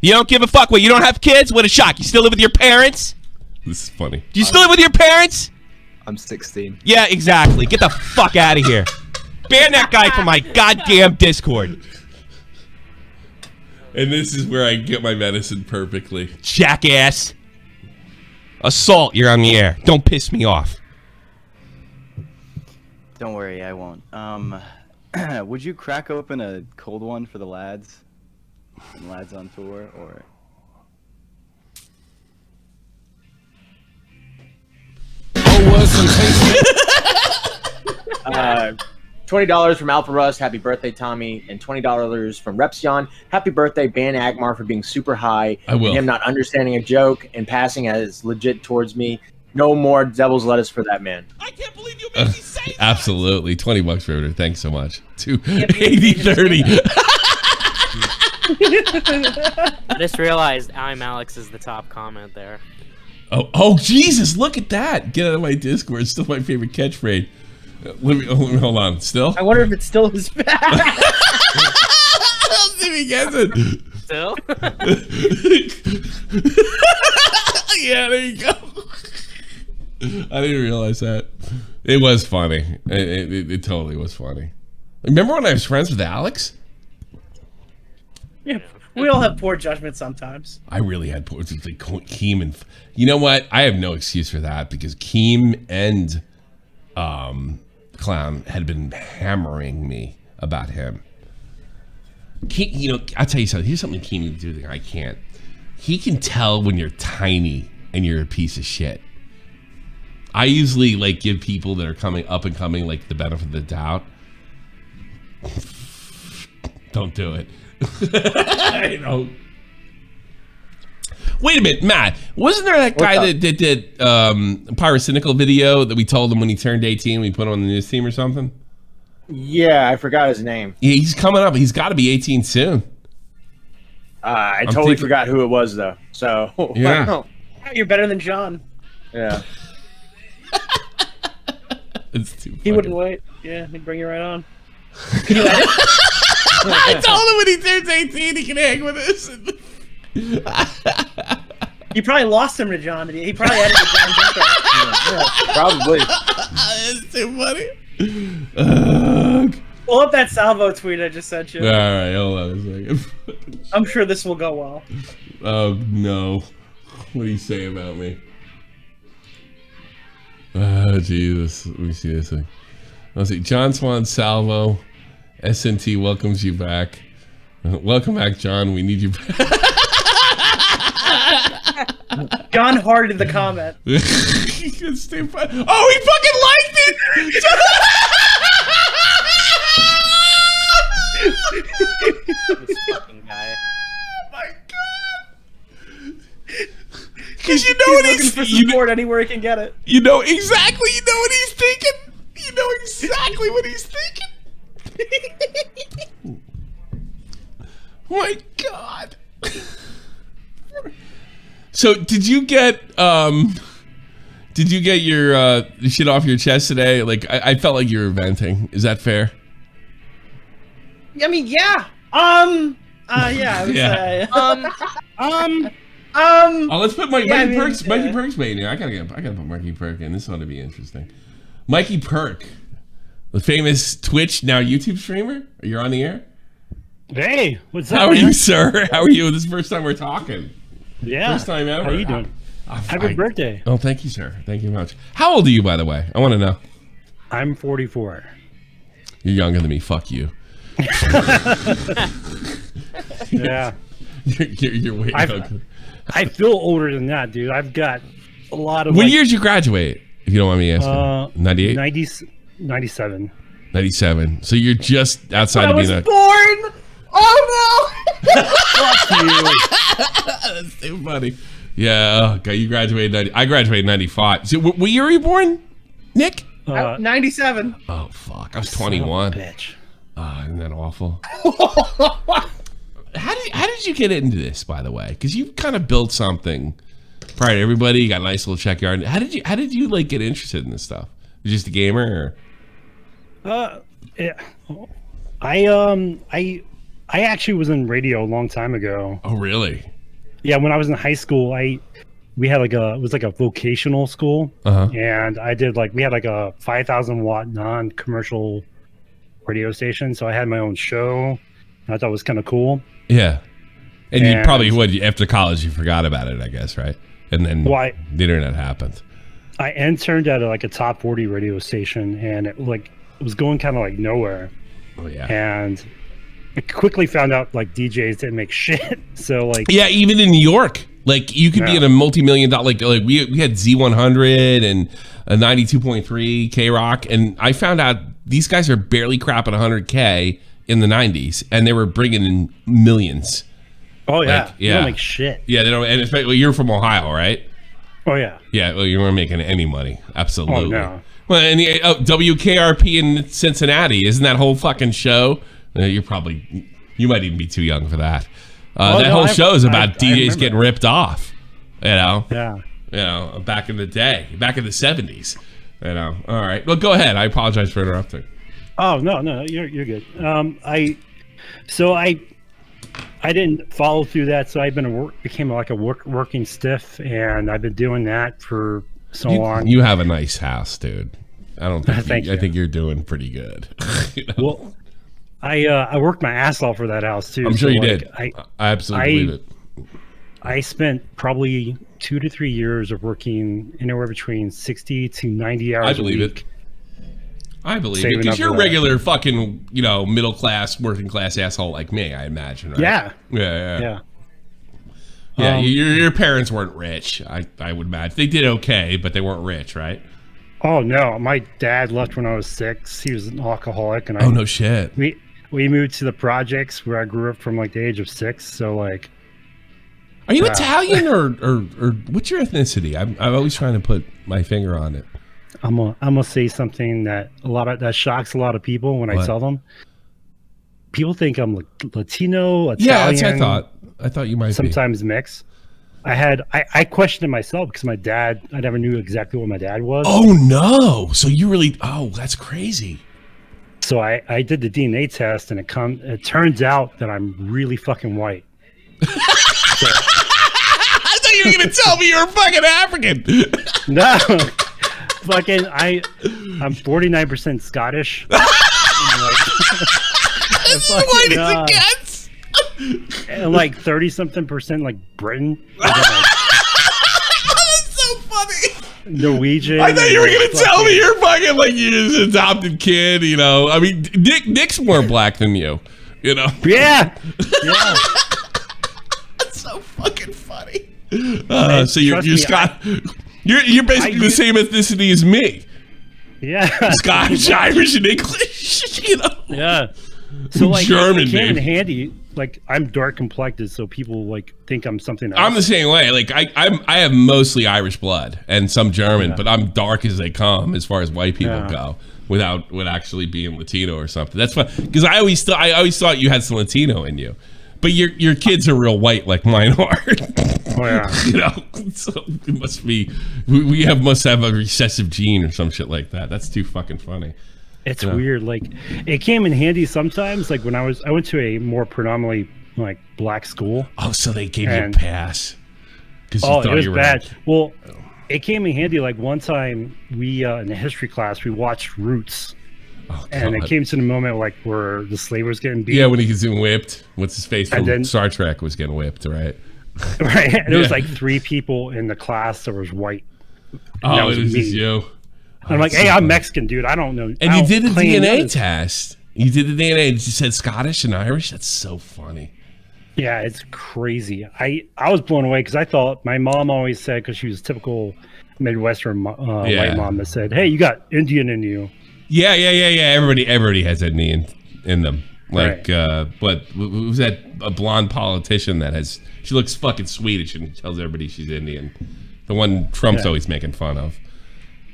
L: You don't give a fuck? What, you don't have kids? What a shock. You still live with your parents?
A: This is funny.
L: Do you still live with your parents?
M: I'm 16.
L: Yeah, exactly. Get the fuck out of here. Ban that guy from my goddamn Discord.
A: And this is where I get my medicine perfectly.
L: Jackass. Assault, you're on the air. Don't piss me off.
N: Don't worry, I won't. Would you crack open a cold one for the lads? Lads on tour or.
B: $20 from Alpha Rust, happy birthday, Tommy, and $20 from Repsion. Happy birthday, ban Agmar for being super high.
A: I will.
B: And him not understanding a joke and passing as legit towards me. No more devil's lettuce for that man.
L: I can't believe you made me say that.
A: Absolutely. $20 for it. Thanks so much. To 80-30.
J: I just realized I'm Alex is the top comment there.
A: Oh, Jesus, look at that. Get out of my Discord. It's still my favorite catchphrase. Let me hold on. Still?
H: I wonder if it's still his back.
A: I'll see if he gets it.
J: Still?
A: Yeah, there you go. I didn't realize that. It was funny. It totally was funny. Remember when I was friends with Alex?
H: Yeah, we all have poor judgment sometimes.
A: I really had poor. It's like Keem and you know what? I have no excuse for that because Keem and Clown had been hammering me about him. Keem, you know, I'll tell you something. Here's something Keem can do that I can't. He can tell when you're tiny and you're a piece of shit. I usually like give people that are coming up and coming like the benefit of the doubt. Don't do it. I know. Wait a minute, Matt. Wasn't there that guy that did Pyrocynical video that we told him when he turned 18 we put him on the news team or something?
B: Yeah, I forgot his name.
A: Yeah, he's coming up. He's got to be 18 soon.
B: I totally forgot who it was though. So
A: yeah,
H: you're better than John.
B: Yeah.
A: It's too funny.
H: He wouldn't wait. Yeah, he'd bring you right on.
A: I told him when he turns 18 he can hang with us.
H: You probably lost him to John. He probably edited John Junker.
B: Probably.
A: That's too funny.
H: Pull up that salvo tweet I just sent you.
A: All right, hold on a second.
H: I'm sure this will go well.
A: Oh no. What do you say about me? Oh Jesus. Let me see this thing. Let's see. John Swan Salvo. SNT welcomes you back. Welcome back, John. We need you back.
H: John hearted the comment.
A: Oh, he fucking liked it!
J: This fucking guy.
A: Oh my god! Because you know what
H: looking for support anywhere he can get it.
A: You know exactly. You know what he's thinking. You know exactly what he's thinking. Oh my god. So did you get your shit off your chest today? Like I felt like you were venting. Is that fair?
H: I mean, yeah. Yeah.
A: Oh, let's put Mikey Perks in here. I gotta put Mikey Perk in. This ought to be interesting. Mikey Perk, the famous Twitch now YouTube streamer. You're on the air.
O: Hey, what's up?
A: How are you, sir? How are you? This is the first time we're talking.
O: Yeah.
A: First time ever.
O: How you doing? Happy birthday.
A: Oh, thank you, sir. Thank you very much. How old are you, by the way? I want to know.
O: I'm 44.
A: You're younger than me. Fuck you.
O: Yeah.
A: You're way younger.
O: I feel older than that, dude. I've got a lot of.
A: What year did you graduate? If you don't mind me asking. 98?
O: 97.
A: 97. So you're just outside of being a.
H: Born. Oh
O: no! Fuck you.
A: That's too funny. Yeah. Okay. You graduated. I graduated in 95. So what year were you born, Nick?
H: 97.
A: Oh fuck! I was 21.
O: Bitch.
A: Isn't that awful? How did you get into this, by the way? Because you kind of built something prior to everybody. You got a nice little check yard. How did you like get interested in this stuff? You just a gamer? Or?
O: Yeah. I actually was in radio a long time ago.
A: Oh really?
O: Yeah, when I was in high school, we had it was like a vocational school, and we had like a 5,000 watt non-commercial radio station. So I had my own show. And I thought it was kind of cool.
A: Yeah, and you probably would after college. You forgot about it, I guess, right? And then the internet happened.
O: I interned at a top 40 radio station, and it was going kind of like nowhere.
A: Oh yeah.
O: And I quickly found out like DJs didn't make shit. So like,
A: yeah, even in New York, like you could be in a multi-million-dollar, like we had Z100 and a 92.3 K-Rock, and I found out these guys are barely crapping 100K in the 90s, and they were bringing in millions.
O: Oh yeah,
A: like,
O: they don't make shit.
A: Yeah, they don't. And especially you're from Ohio, right?
O: Oh yeah.
A: Yeah, well, you weren't making any money. Absolutely.
O: Oh no.
A: Well, and WKRP in Cincinnati, isn't that whole fucking show? You might even be too young for that. Whole show is about DJs getting ripped off. You know.
O: Yeah.
A: You know, back in the day, back in the 70s. You know. All right. Well, go ahead. I apologize for interrupting.
O: Oh no, you're good. I didn't follow through that, so I've became like a working stiff, and I've been doing that for so long.
A: You have a nice house, dude. I don't think
O: I
A: think you're doing pretty good. You know?
O: Well, I worked my ass off for that house too.
A: I'm sure you
O: like,
A: did. I absolutely believe it.
O: I spent probably 2 to 3 years of working anywhere between 60 to 90 hours a week.
A: I believe it, because you're a regular fucking, middle class, working class asshole like me, I imagine, right?
O: Yeah.
A: Yeah, your parents weren't rich, I would imagine. They did okay, but they weren't rich, right?
O: Oh no, my dad left when I was 6. He was an alcoholic, and
A: no shit.
O: We moved to the projects where I grew up from like the age of 6. So like,
A: are you Italian or what's your ethnicity? I'm always trying to put my finger on it.
O: I'm gonna say something that shocks a lot of people when I tell them. People think I'm Latino, Italian.
A: Yeah, that's what I thought. I thought you might
O: sometimes mix. I questioned it myself because my dad, I never knew exactly what my dad was.
A: Oh no! So you really? Oh, that's crazy.
O: So I did the DNA test, and it turns out that I'm really fucking white.
A: I thought you were gonna tell me you're fucking African.
O: No. Fucking I'm 49% Scottish.
A: As white as it gets.
O: And like 30-something% like Britain.
A: That's so funny.
O: Norwegian.
A: I thought you were gonna tell me you're fucking like you're an adopted kid. I mean, Nick's more black than you.
O: Yeah.
A: That's so fucking funny. So you're Scott. You're basically the same ethnicity as me.
O: Yeah.
A: Scottish, Irish, and English.
O: Yeah. So like
A: German,
O: it came in handy. Like I'm dark complected, so people like think I'm something else.
A: I'm the same way. Like I have mostly Irish blood and some German, but I'm dark as they come as far as white people go, without actually being Latino or something. That's fun because I always thought you had some Latino in you. But your kids are real white like mine are.
O: Oh yeah.
A: So it must be we must have a recessive gene or some shit like that. That's too fucking funny.
O: It's weird. Like it came in handy sometimes. Like when I went to a more predominantly like black school.
A: Oh, so they gave you a pass because you thought
O: it was
A: you were
O: bad. Well, it came in handy. Like one time we in the history class we watched Roots.
A: Oh,
O: and it came to the moment like where the slave was getting beat.
A: Yeah, when he was getting whipped. What's his face from Star Trek was getting whipped, right?
O: Right. And there was like 3 people in the class that was white.
A: Oh, it was just you.
O: I'm like, hey, I'm Mexican, dude. I don't know.
A: And you did the DNA test. You did the DNA and you said Scottish and Irish. That's so funny.
O: Yeah, it's crazy. I was blown away because I thought my mom always said, because she was typical Midwestern white mom that said, hey, you got Indian in you.
A: Yeah. Everybody has Indian in them. Like, but who's that? A blonde politician that she looks fucking Swedish and tells everybody she's Indian. The one Trump's always making fun of.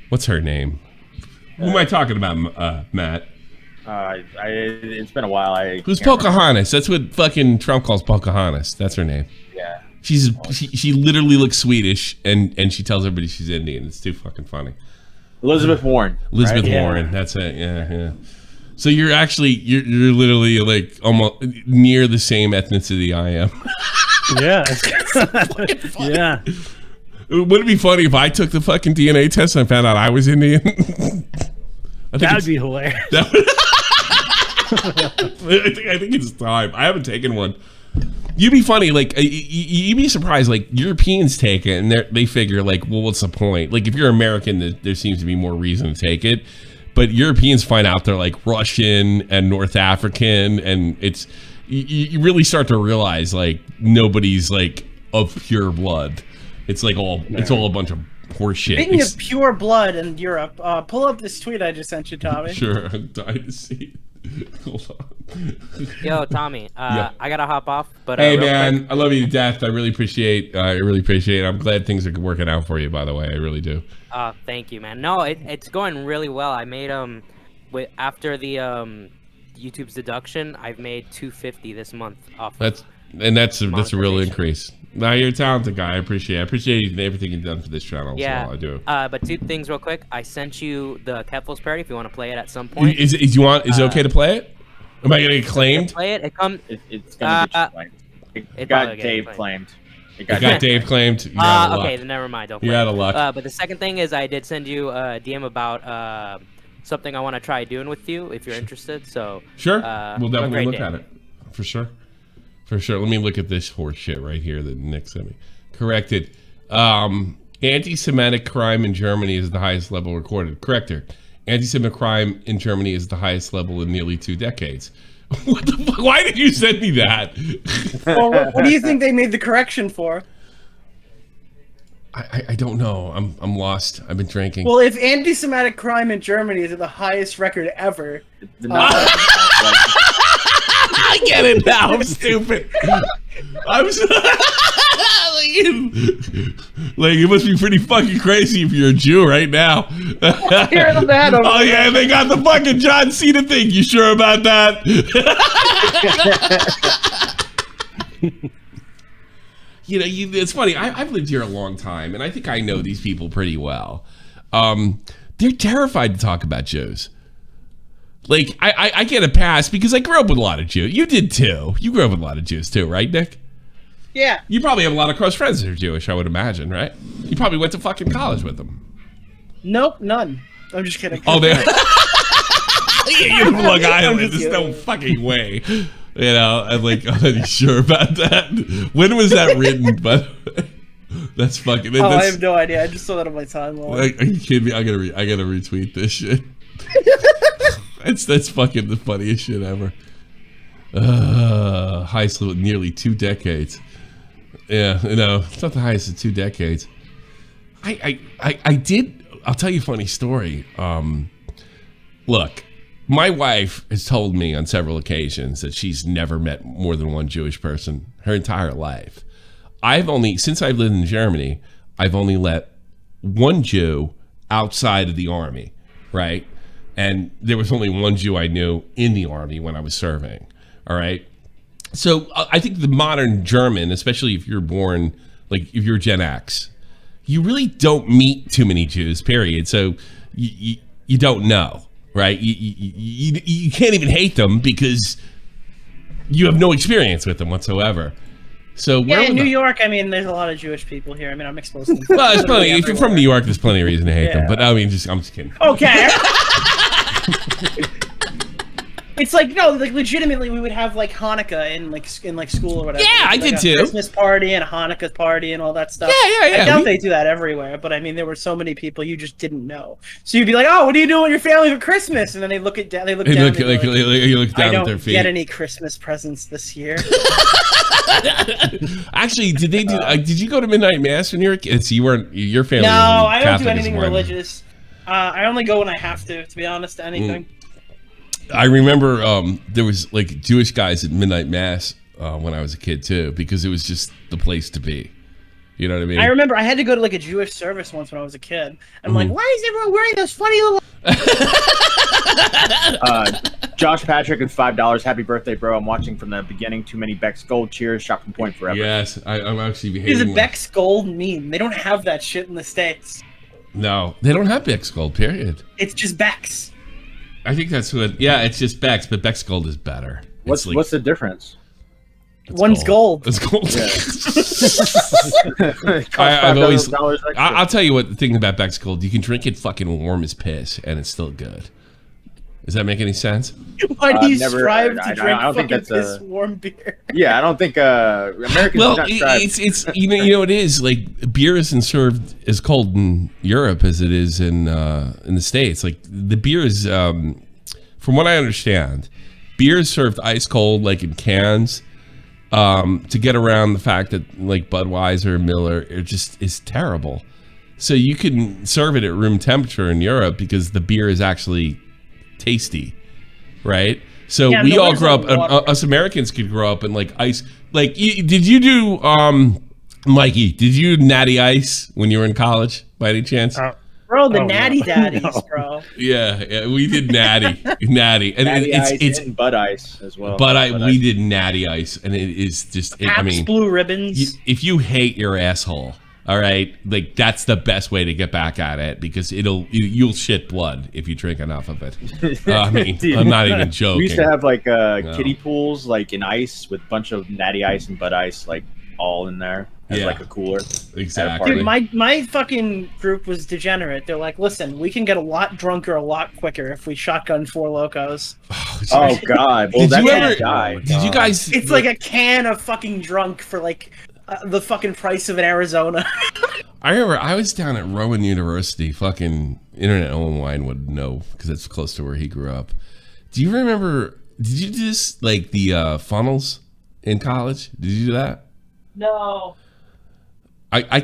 A: What's her name? Who am I talking about, Matt?
B: It's been a while.
A: Who's Pocahontas? That's what fucking Trump calls Pocahontas. That's her name.
B: Yeah.
A: She literally looks Swedish and she tells everybody she's Indian. It's too fucking funny.
B: Elizabeth Warren.
A: Elizabeth Warren. That's it. Yeah. So you're literally like almost near the same ethnicity I am.
O: Yeah. Yeah.
A: Would it be funny if I took the fucking DNA test and I found out I was Indian?
O: That'd be hilarious.
A: I think it's time. I haven't taken one. You'd be funny, like you'd be surprised. Like Europeans take it, and they figure, like, well, what's the point? Like if you're American, there seems to be more reason to take it. but Europeans find out they're like Russian and North African, and it's you really start to realize like nobody's like of pure blood. It's like it's all a bunch of horse shit.
H: Speaking of pure blood in Europe, pull up this tweet I just sent you, Tommy.
A: Sure, I'm dying to see it. Hold on.
J: Yo, Tommy, I gotta hop off. But
A: hey,
J: real
A: man,
J: quick,
A: I love you to death. I really appreciate. I'm glad things are working out for you. By the way, I really do.
J: thank you, man. No, it's going really well. I made after the YouTube's deduction, I've made $250 this month off.
A: That's a real increase. Now you're a talented guy. I appreciate everything you've done for this channel.
J: Yeah,
A: as well. I do.
J: But two things real quick. I sent you the Keffel's parody if you want to play it at some point.
A: Is it okay to play it? Am I gonna get claimed?
J: Play it.
B: It's gonna get claimed. It got Dave claimed.
A: It got Dave claimed.
J: Okay, then never mind. Don't play.
A: You're out of luck.
J: But the second thing is I did send you a DM about something I want to try doing with you if you're interested. So
A: sure, we'll definitely look at it for sure. For sure. Let me look at this horse shit right here that Nick sent me. Corrected. Anti-Semitic crime in Germany is the highest level recorded. Corrector. Anti-Semitic crime in Germany is the highest level in nearly 2 decades. What the fuck? Why did you send me that?
H: Well, what do you think they made the correction for?
A: I don't know. I'm lost. I've been drinking.
H: Well, if anti-Semitic crime in Germany is at the highest record ever,
A: I get it now. I'm stupid. I'm like, it must be pretty fucking crazy if you're a Jew right now.
H: Oh
A: yeah, they got the fucking John Cena thing. You sure about that? It's funny. I've lived here a long time, and I think I know these people pretty well. They're terrified to talk about Jews. Like, I get a pass because I grew up with a lot of Jews. You did too. You grew up with a lot of Jews too, right, Nick?
H: Yeah.
A: You probably have a lot of close friends that are Jewish, I would imagine, right? You probably went to fucking college with them.
H: Nope, none. I'm just kidding.
A: Oh, they yeah, you're from Long Island. There's no fucking way. You know, I'm like, are you sure about that? When was that written? But that's fucking.
H: I have no idea. I just saw that on my timeline.
A: Like, are you kidding me? I gotta retweet this shit. That's fucking the funniest shit ever. Highest level nearly 2 decades. Yeah, it's not the highest in 2 decades. I'll tell you a funny story. Look, my wife has told me on several occasions that she's never met more than one Jewish person her entire life. Since I've lived in Germany, I've only met one Jew outside of the army, right? And there was only one Jew I knew in the army when I was serving, all right? So I think the modern German, especially if you're born, like if you're Gen X, you really don't meet too many Jews, period. So you don't know, right? You can't even hate them because you have no experience with them whatsoever. So
H: yeah, in New York, I mean, there's a lot of Jewish people here. I mean, I'm exposed to them.
A: Well, there's plenty. If you're from New York, there's plenty of reason to hate them. But I mean, I'm just kidding.
H: Okay. It's like, no, like legitimately, we would have like Hanukkah in like school or whatever.
J: Yeah, I did too.
H: Christmas party and a Hanukkah party and all that stuff.
J: Yeah.
H: I doubt they do that everywhere, but I mean, there were so many people you just didn't know. So you'd be like, "Oh, what are you doing with your family for Christmas?" And then they look down. You look down
A: at their feet.
H: I don't get any Christmas presents this year.
A: Actually, did they do? Did you go to midnight mass when you were a kid? So your family?
H: No, I don't do
A: Catholic
H: anything religious. I only go when I have to be honest. Anything.
A: I remember there was like Jewish guys at midnight mass when I was a kid too, because it was just the place to be. You know what I mean?
H: I remember I had to go to like a Jewish service once when I was a kid. I'm like, why is everyone wearing those funny little?
B: Josh Patrick at $5. Happy birthday, bro! I'm watching from the beginning. Too many Beck's Gold. Cheers. Shopping point forever.
A: Yes, I'm actually
H: What
A: behaving.
H: does a Beck's Gold mean? They don't have that shit in the States.
A: No, they don't have Beck's Gold. Period.
H: It's just Beck's.
A: I think that's what. Yeah, it's just Beck's, but Beck's Gold is better.
B: What's the difference?
H: One's gold.
A: It's gold.
B: Yeah.
A: I'll tell you what the thing about Beck's Gold. You can drink it fucking warm as piss, and it's still good. Does that make any sense?
H: Why do you
B: never-
H: strive to
B: I
H: drink
B: don't think
H: fucking
B: that's a-
H: piss warm beer?
B: Yeah, I don't think Americans
A: Well,
B: do not strive.
A: it's you know it is like beer isn't served as cold in Europe as it is in the States. Like the beer is, from what I understand, beer is served ice cold, like in cans, to get around the fact that like Budweiser, Miller, it just is terrible. So you can serve it at room temperature in Europe because the beer is actually tasty, right? So
H: Yeah,
A: we
H: no,
A: all
H: there's
A: grow up,
H: no water.
A: us Americans could grow up in like ice. Like, did you do, Mikey, did you do Natty Ice when you were in college by any chance?
H: Bro, the
O: Oh, no.
H: natty daddies,
O: No.
H: bro.
A: Yeah, we did Natty, Natty, and
B: Natty
A: it's
B: Ice and Bud Ice as well.
A: we did Natty Ice, and it is just, I
H: Pabst
A: mean,
H: Blue Ribbons.
A: if you hate your asshole, all right, like that's the best way to get back at it because you'll shit blood if you drink enough of it. I mean,
B: Dude,
A: I'm not even joking.
B: We used to have like
A: No.
B: kiddie pools, like in ice, with a bunch of Natty Ice and Bud Ice, like all in there as
A: Yeah.
B: like a cooler.
A: Exactly.
H: Dude, my fucking group was degenerate. They're like, listen, we can get a lot drunker a lot quicker if we shotgun Four Locos.
B: Oh God! Well,
A: Did
B: that
A: you
B: guy
A: ever?
B: died.
A: Did you guys?
H: It's like a can of fucking drunk for like the fucking price of an Arizona.
A: I remember I was down at Rowan University. Fucking Internet Owen Wine would know because it's close to where he grew up. Do you remember? Did you do this like the funnels in college? Did you do that?
H: No.
A: I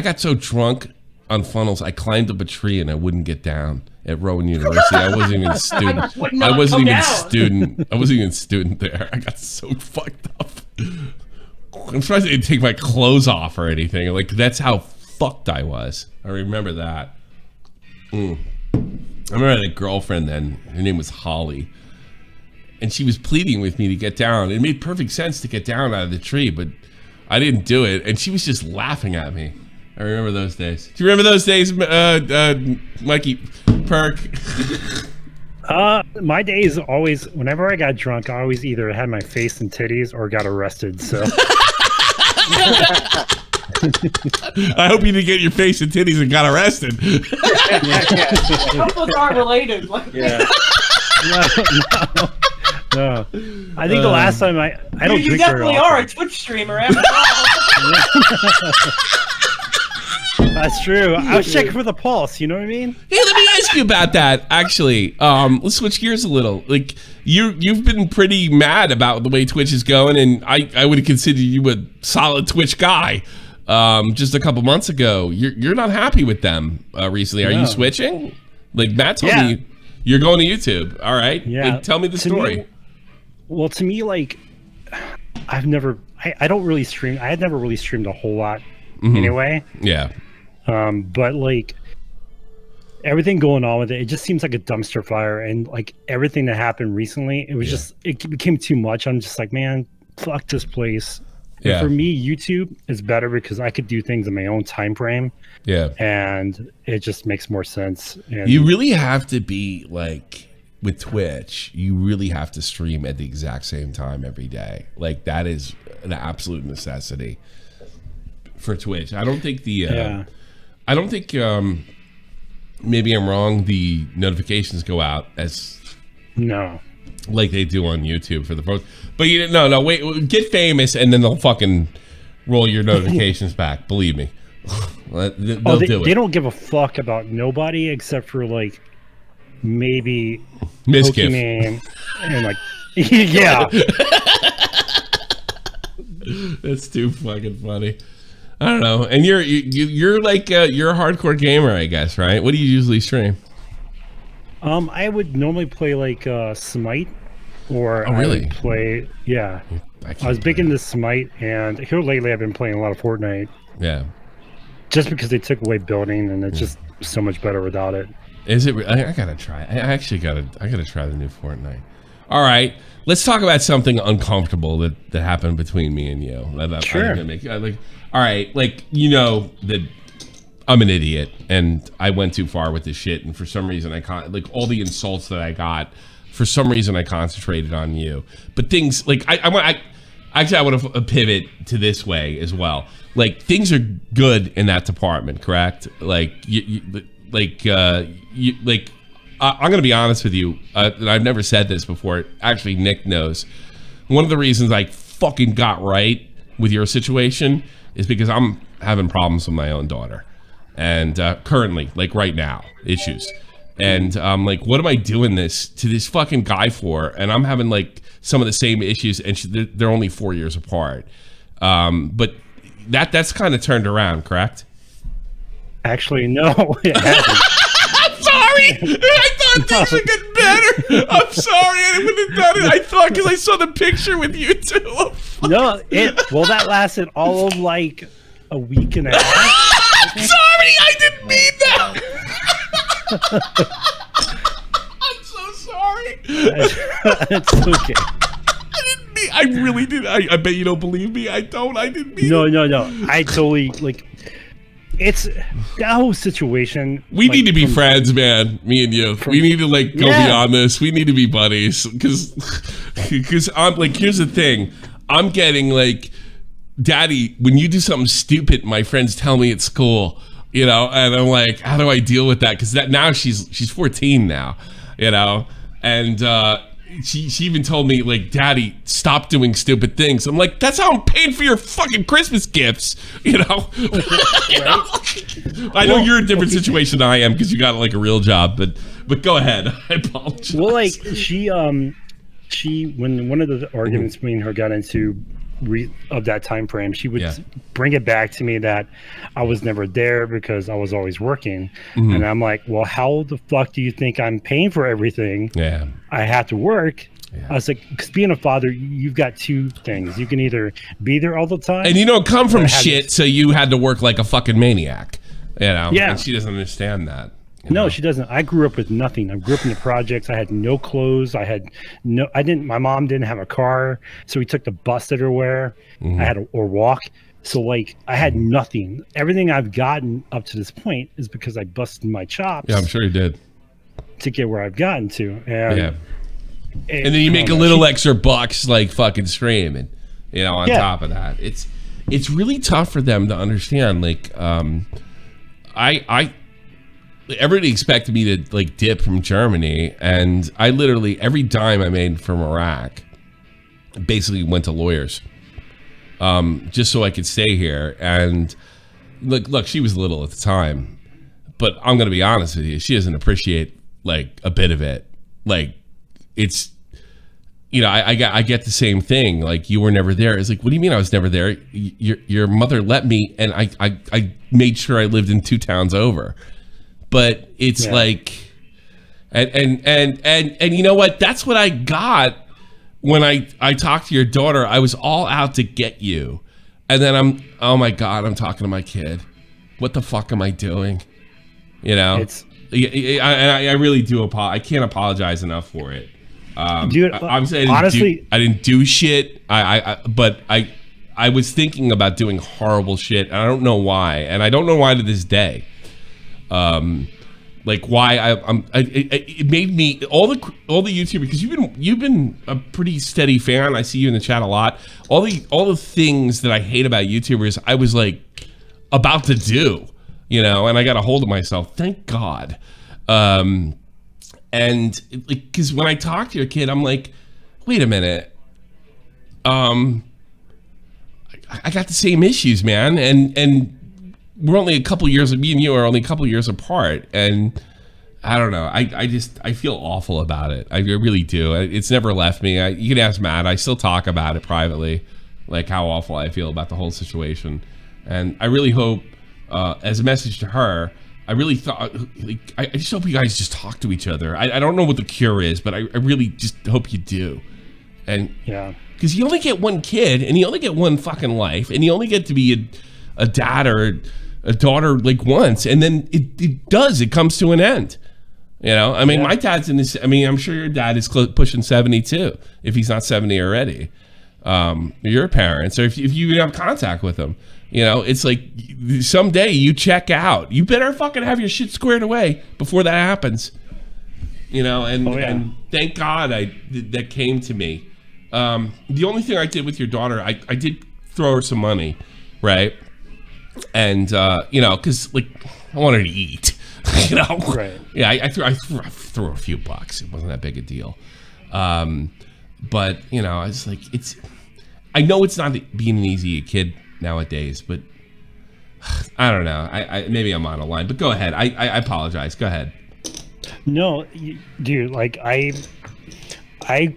A: got so drunk on funnels, I climbed up a tree and I wouldn't get down at Rowan University. I wasn't even a student.
H: Would not come down.
A: I wasn't even a student there. I got so fucked up. I'm surprised they didn't take my clothes off or anything. Like that's how fucked I was. I remember that. I remember I had a girlfriend then. Her name was Holly. And she was pleading with me to get down. It made perfect sense to get down out of the tree, but I didn't do it. And she was just laughing at me. I remember those days. Do you remember those days, Mikey Perk?
O: My days always, whenever I got drunk, I always either had my face in titties or got arrested. So
A: I hope you didn't get your face in titties and got arrested.
H: Those aren't related.
B: Yeah.
O: No. I think the last time I don't
H: You
O: drink
H: definitely
O: very
H: are a
O: often.
H: Twitch streamer after all.
O: That's true. I was checking for the pulse. You know what I mean?
A: Hey, let me ask you about that. Actually, let's switch gears a little. Like you've been pretty mad about the way Twitch is going, and I would consider you a solid Twitch guy. Just a couple months ago, you're not happy with them recently. Are you switching? Like Matt told me, you're going to YouTube. All right.
O: Yeah.
A: Like, tell me the story.
O: Well, to me, like I don't really stream. I had never really streamed a whole lot anyway.
A: Yeah.
O: But like everything going on with it, it just seems like a dumpster fire. And like everything that happened recently, it was just, it became too much. I'm just like, man, fuck this place. And for me, YouTube is better because I could do things in my own time frame.
A: Yeah.
O: And it just makes more sense. And
A: You really have to be like, with Twitch, you really have to stream at the exact same time every day. Like that is an absolute necessity for Twitch. I don't think I don't think maybe I'm wrong, the notifications go out as like they do on YouTube for the post. But wait, get famous and then they'll fucking roll your notifications back. Believe me. They'll do it.
O: They don't give a fuck about nobody except for like maybe
A: Miskiff.
O: Pokemon and like yeah.
A: That's too fucking funny. I don't know. And you're like you're a hardcore gamer, I guess, right? What do you usually stream?
O: I would normally play like Smite, or
A: Oh, really?
O: I would play I was big into Smite, and here lately I've been playing a lot of Fortnite.
A: Yeah.
O: Just because they took away building, and it's just so much better without it.
A: Is it? I gotta try. I gotta try the new Fortnite. All right, let's talk about something uncomfortable that happened between me and you.
O: Sure.
A: I'm gonna make, all right, like you know that I'm an idiot and I went too far with this shit, and for some reason like all the insults that I got, for some reason I concentrated on you. But things like I want to pivot to this way as well. Like things are good in that department, correct? Like I'm going to be honest with you. And I've never said this before. Actually, Nick knows. One of the reasons I fucking got right with your situation is because I'm having problems with my own daughter. And currently, like right now, issues. And I'm like, what am I doing this to this fucking guy for? And I'm having like some of the same issues, and they're only 4 years apart. But that's kind of turned around, correct?
O: Actually, no. It hasn't.
A: I'm sorry. I thought things would get better. I'm sorry. I wouldn't have done it. I thought because I saw the picture with you two.
O: No, that lasted all of like a week and a half.
A: I'm sorry. I didn't mean that. I'm so sorry.
O: It's okay.
A: I really did. I bet you don't believe me. I didn't mean
O: No. I totally like. It's that whole situation.
A: We need to be friends, man. Me and you. We need to like go beyond this. We need to be buddies because I'm like, here's the thing. I'm getting like, Daddy, when you do something stupid, my friends tell me at school, you know, and I'm like, how do I deal with that? Because that now she's 14 now, you know, and she even told me like, Daddy, stop doing stupid things. I'm like, that's how I'm paying for your fucking Christmas gifts, you know. I know you're in a different situation than I am because you got like a real job, but go ahead. I apologize.
O: Well, like she when one of the arguments me and her got into of that time frame, she would bring it back to me that I was never there because I was always working. And I'm like, well, how the fuck do you think I'm paying for everything? I have to work. I was like, because being a father, you've got two things. You can either be there all the time,
A: and you don't come from shit, so you had to work like a fucking maniac, you know. And she doesn't understand that.
O: No, she doesn't. I grew up with nothing. I grew up in the projects. I had no clothes. My mom didn't have a car, so we took the bus everywhere. I had or walk. So like I had nothing. Everything I've gotten up to this point is because I busted my chops.
A: Yeah, I'm sure you did.
O: To get where I've gotten to. And
A: and then you make a little extra bucks like fucking streaming, you know, on top of that. It's really tough for them to understand. Like everybody expected me to like dip from Germany, and I literally every dime I made from Iraq basically went to lawyers, just so I could stay here. And look, she was little at the time, but I'm gonna be honest with you, she doesn't appreciate like a bit of it. Like it's, you know, I get the same thing. Like, you were never there. It's like, what do you mean I was never there? Your mother let me, and I made sure I lived in 2 towns over. But it's like, and you know what? That's what I got when I talked to your daughter. I was all out to get you, and then oh my God, I'm talking to my kid. What the fuck am I doing? You know, I really do I can't apologize enough for it.
O: Dude,
A: I'm saying
O: honestly,
A: I didn't do shit. But I was thinking about doing horrible shit, and I don't know why, and I don't know why to this day. Like why it made me all the YouTubers, because you've been a pretty steady fan. I see you in the chat a lot. All the things that I hate about YouTubers, I was like about to do, you know, and I got a hold of myself. Thank God. And like, because when I talk to your kid, I'm like, wait a minute. I got the same issues, man, and we're only a couple years. Me and you are only a couple years apart, and I don't know. I feel awful about it. I really do. It's never left me. You can ask Matt. I still talk about it privately, like how awful I feel about the whole situation. And I really hope, as a message to her, I really thought, like, I just hope you guys just talk to each other. I don't know what the cure is, but I really just hope you do. And because you only get one kid, and you only get one fucking life, and you only get to be a dad or a daughter like once, and then it comes to an end. You know, I mean, my dad's in this. I mean, I'm sure your dad is pushing 72, if he's not 70 already. Your parents, or if you have contact with them, you know, it's like someday you check out. You better fucking have your shit squared away before that happens. You know, and thank God that came to me. The only thing I did with your daughter, I did throw her some money, right? And you know, because like I want her to eat. You know,
O: Right.
A: Yeah, I threw a few bucks. It wasn't that big a deal. But you know, it's like I know it's not being an easy kid nowadays, but I don't know. I maybe I'm on a line, but go ahead. I apologize. Go ahead.
O: No, dude. Like I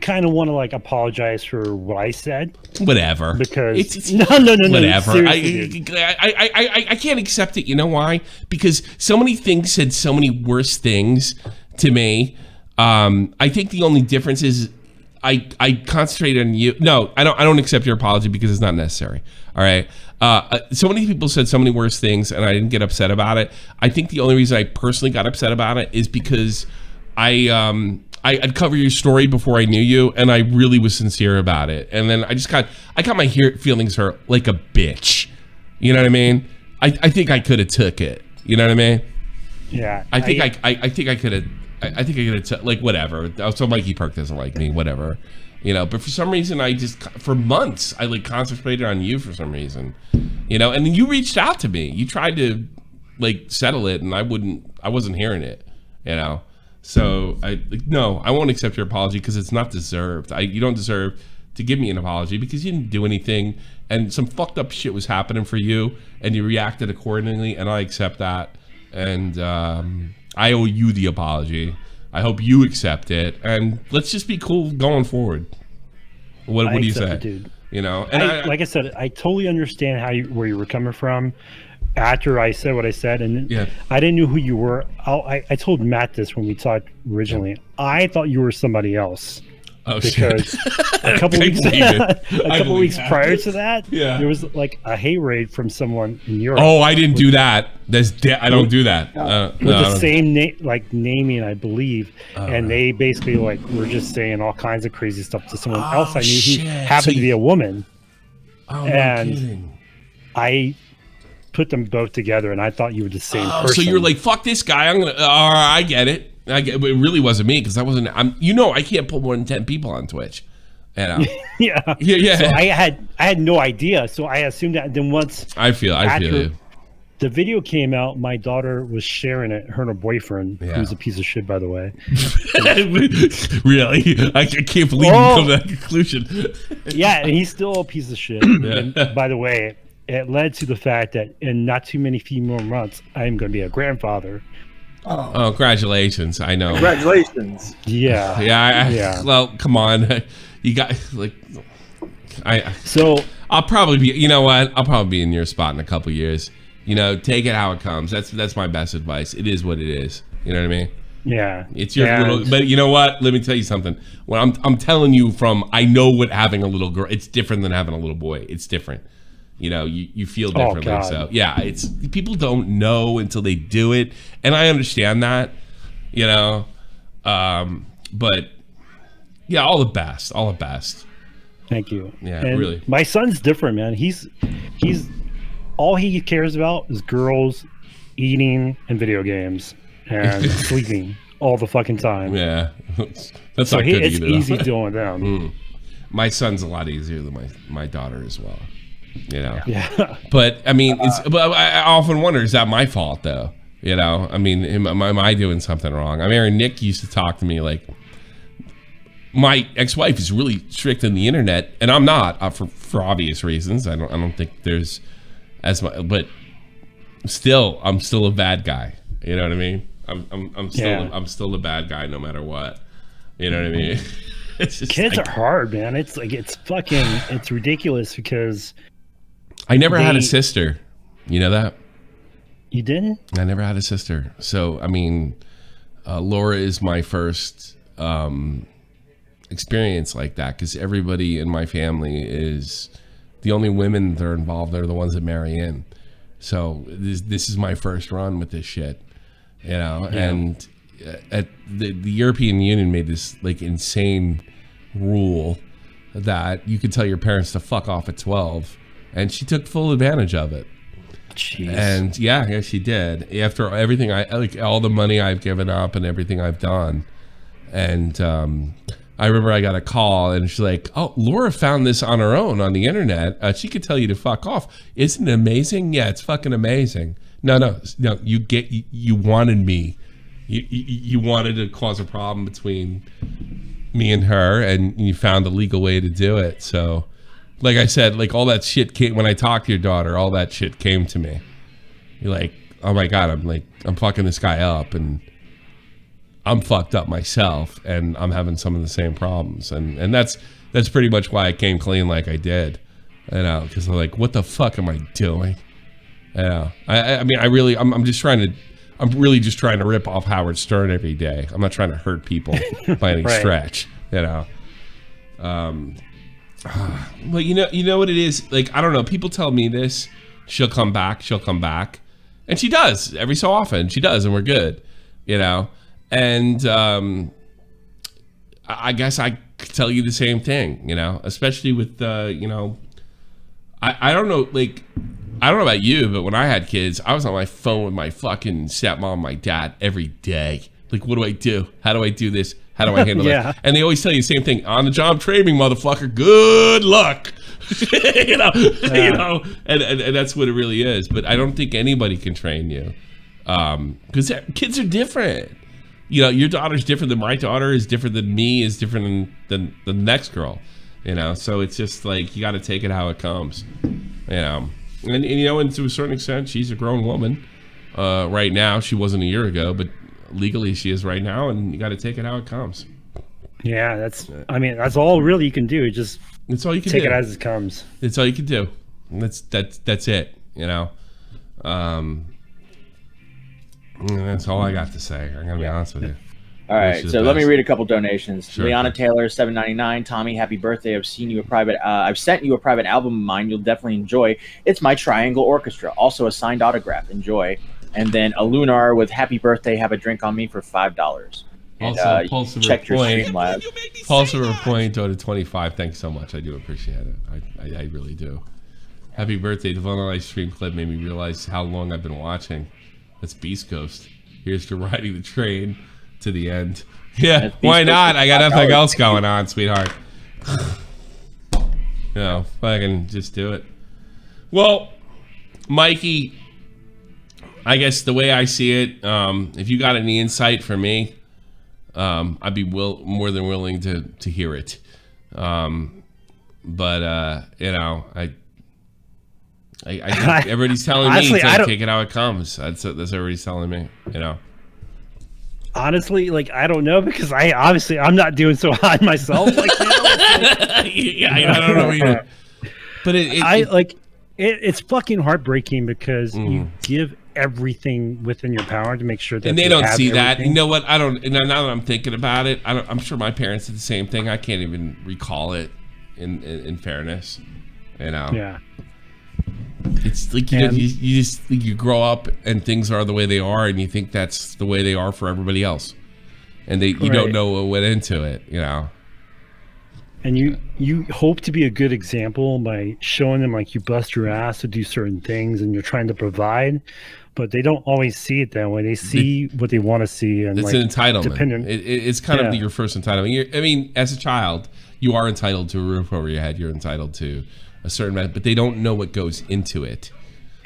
O: kind of want to like apologize for what I said.
A: Whatever.
O: Because
A: it's
O: no.
A: Whatever.
O: I
A: can't accept it. You know why? Because so many things said so many worse things to me. I think the only difference is I concentrate on you. No, I don't accept your apology because it's not necessary. All right. So many people said so many worse things, and I didn't get upset about it. I think the only reason I personally got upset about it is because I'd cover your story before I knew you, and I really was sincere about it. And then I got my feelings hurt like a bitch. You know what I mean? I think I could have took it. You know what I mean?
O: Yeah.
A: I think I could have. I think I could have like whatever. So Mikey Perk doesn't like me, whatever. You know, but for some reason for months I like concentrated on you for some reason. You know, and then you reached out to me. You tried to like settle it, and I wasn't hearing it. You know, so I won't accept your apology because it's not deserved. You don't deserve to give me an apology because you didn't do anything, and some fucked up shit was happening for you, and you reacted accordingly, and I accept that. And I owe you the apology. I hope you accept it, and let's just be cool going forward. What do you say,
O: it, dude?
A: You know, and
O: like I said, I totally understand where you were coming from. After I said what I said, and I didn't know who you were. I told Matt this when we talked originally. I thought you were somebody else.
A: Oh,
O: because a couple weeks prior to that, there was like a hate raid from someone in Europe.
A: Oh, I didn't do that. I don't do that.
O: With the same naming, I believe, and they basically like were just saying all kinds of crazy stuff to someone else I knew who happened to be a woman.
A: Oh,
O: and
A: no kidding.
O: I put them both together, and I thought you were the same person.
A: So you're like, fuck this guy. I'm gonna. I get it. But it really wasn't me because I wasn't. I can't put more than 10 people on Twitch. You know?
O: yeah. So I had no idea. So I assumed that. Then once
A: I feel you.
O: The video came out. My daughter was sharing it. Her and her boyfriend, who's a piece of shit, by the way.
A: Really? I can't believe you come to that conclusion.
O: Yeah, and he's still a piece of shit. And by the way, it led to the fact that in not too many few more months, I'm going to be a grandfather.
A: Oh, congratulations! I know.
B: Congratulations.
O: Yeah.
A: Yeah. Well, come on. You got like.
O: So
A: I'll probably be. You know what? I'll probably be in your spot in a couple years. You know, take it how it comes. That's my best advice. It is what it is. You know what I mean?
O: Yeah.
A: It's your little. But you know what? Let me tell you something. When I'm telling you I know what having a little girl. It's different than having a little boy. It's different. You know, you feel differently. So yeah, it's people don't know until they do it, and I understand that. You know, but yeah, all the best.
O: Thank you.
A: Yeah,
O: and
A: really.
O: My son's different, man. He's all he cares about is girls, eating, and video games, and sleeping all the fucking time.
A: Yeah, that's not good
O: it's
A: either.
O: Easy dealing with them.
A: My son's a lot easier than my daughter as well. You know,
O: but
A: I mean, but I often wonder, is that my fault though? You know, I mean, am I doing something wrong? I mean, Nick used to talk to me like, my ex-wife is really strict on the internet, and I'm not for obvious reasons. I don't think there's as much, but still, I'm still a bad guy. You know what I mean? I'm still a bad guy no matter what. You know what I mean? It's just
O: kids are hard, man. It's like it's ridiculous because.
A: I never had a sister. You know that?
O: You didn't?
A: I never had a sister. So, I mean, Laura is my first experience like that because everybody in my family is the only women that are involved are the ones that marry in. So, this is my first run with this shit. You know? And at the European Union made this like insane rule that you could tell your parents to fuck off at 12. And she took full advantage of it.
O: Jeez.
A: And yeah, she did. After everything all the money I've given up and everything I've done, and I remember I got a call and she's like, "Oh, Laura found this on her own on the internet. She could tell you to fuck off. Isn't it amazing? Yeah, it's fucking amazing. No. You wanted me. You wanted to cause a problem between me and her, and you found a legal way to do it. So, like I said, like all that shit came when I talked to your daughter. All that shit came to me. You're like, oh my God, I'm fucking this guy up, and I'm fucked up myself, and I'm having some of the same problems, and that's pretty much why I came clean like I did, you know, because I'm like, what the fuck am I doing? You know, I mean, I'm really just trying to rip off Howard Stern every day. I'm not trying to hurt people by any stretch, you know. But you know what it is? Like, I don't know. People tell me this. She'll come back, and she does every so often. She does, and we're good, you know. And I guess I could tell you the same thing, you know, especially with you know, I don't know, like, I don't know about you, but when I had kids, I was on my phone with my fucking stepmom, my dad every day. Like, what do I do? How do I do this? How do I handle this? And they always tell you the same thing: on the job training, motherfucker. Good luck. you know, and that's what it really is. But I don't think anybody can train you, because kids are different. You know, your daughter's different than my daughter, is different than me, is different than the next girl. You know, so it's just like you got to take it how it comes. You know, and you know, and to a certain extent, she's a grown woman right now. She wasn't a year ago, but legally she is right now, and you got to take it how it comes.
O: Yeah, that's. I mean, that's all really you can do. Just
A: it's all you can
O: take
A: do.
O: It as it comes.
A: It's all you can do. That's it. You know. That's all I got to say. I'm gonna be honest with you.
B: All right, so let me read a couple donations.
A: Sure.
B: Liana Taylor, $7.99. Tommy, happy birthday! I've sent you a private album of mine. You'll definitely enjoy. It's my Triangle Orchestra. Also a signed autograph. Enjoy. And then a Lunar with happy birthday. Have a drink on me for $5. And,
A: also, Pulse
B: check your
A: Point.
B: Streamlabs.
A: Pulse Point to 25. Thanks so much. I do appreciate it. I really do. Happy birthday! The Vanilla Stream clip made me realize how long I've been watching. That's Beast Coast. Here's to riding the train to the end. Yeah, why not? I got nothing else going on, sweetheart. You know, fucking just do it. Well, Mikey, I guess the way I see it, if you got any insight for me, I'd be more than willing to hear it. But you know, I think everybody's telling me to take it how it comes. That's everybody's telling me, you know.
O: Honestly, like, I don't know, because I'm not doing so hot myself. Like,
A: yeah, I don't know either. But
O: it's fucking heartbreaking, because you give everything within your power to make sure that
A: and they don't see that. You know what? I don't. Now that I'm thinking about it, I'm sure my parents did the same thing. I can't even recall it. In fairness, you know.
O: Yeah.
A: It's like you just think you grow up and things are the way they are, and you think that's the way they are for everybody else, and you don't know what went into it, you know.
O: And you hope to be a good example by showing them, like, you bust your ass to do certain things and you're trying to provide, but they don't always see it that way. They see what they want to see, and
A: it's
O: like,
A: an entitlement. It's kind of your first entitlement. I mean, as a child, you are entitled to a roof over your head. You're entitled to a certain amount, but they don't know what goes into it,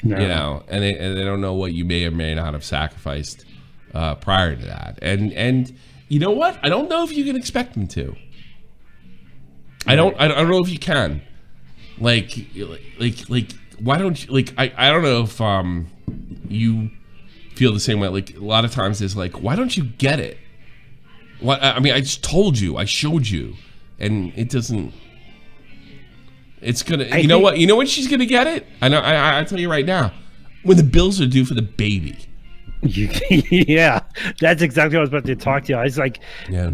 A: you know, and they don't know what you may or may not have sacrificed prior to that. And you know what? I don't know if you can expect them to. I don't know if you can. Like why don't you, like, I don't know if you feel the same way. Like, a lot of times it's like, why don't you get it? What I mean, I just told you, I showed you, and it doesn't. It's gonna. You know what? You know when she's gonna get it? I know. I tell you right now, when the bills are due for the baby.
O: Yeah, that's exactly what I was about to talk to you. I was like,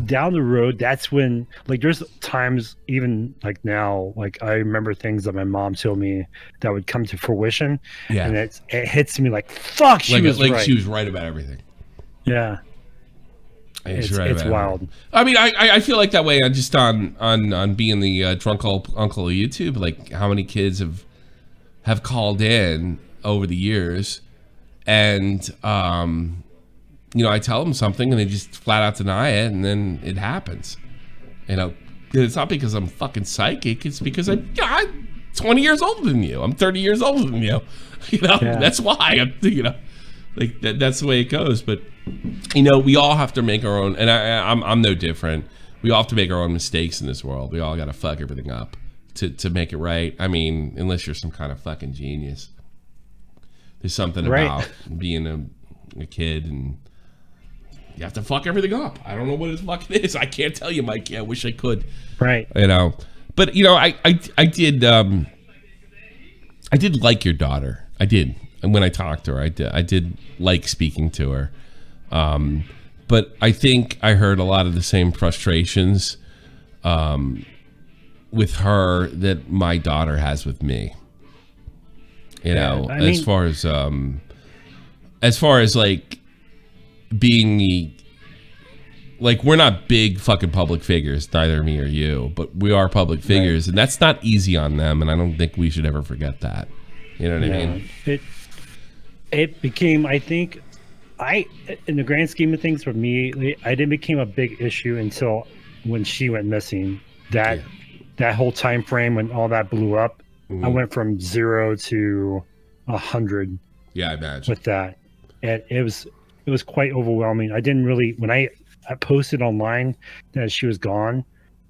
O: down the road, that's when, like, there's times, even like now, like, I remember things that my mom told me that would come to fruition. Yeah, and it hits me like, fuck, she was right.
A: She was right about everything.
O: Yeah. It's wild.
A: I mean, I feel like that way on being the drunk uncle of YouTube. Like, how many kids have called in over the years, and you know, I tell them something and they just flat out deny it, and then it happens. You know, it's not because I'm fucking psychic. It's because I'm 20 years older than you. I'm 30 years older than you. You know, that's why I'm, you know, like that's the way it goes. But you know, we all have to make our own, and I'm no different. We all have to make our own mistakes in this world. We all got to fuck everything up to make it right. I mean, unless you're some kind of fucking genius. There's something about being a kid and you have to fuck everything up. I don't know what it fucking is. I can't tell you, Mikey. I wish I could.
O: Right.
A: You know, but you know, I did like your daughter. I did. And when I talked to her, I did like speaking to her. But I think I heard a lot of the same frustrations with her that my daughter has with me. You know, I mean, as far as like being like, we're not big fucking public figures, neither me or you, but we are public figures, and that's not easy on them, and I don't think we should ever forget that. You know what I mean?
O: It became, I think, in the grand scheme of things for me, it didn't become a big issue until when she went missing. That whole time frame when all that blew up, I went from 0 to 100.
A: Yeah, I imagine.
O: With that, and it was quite overwhelming. I didn't really, when I posted online that she was gone,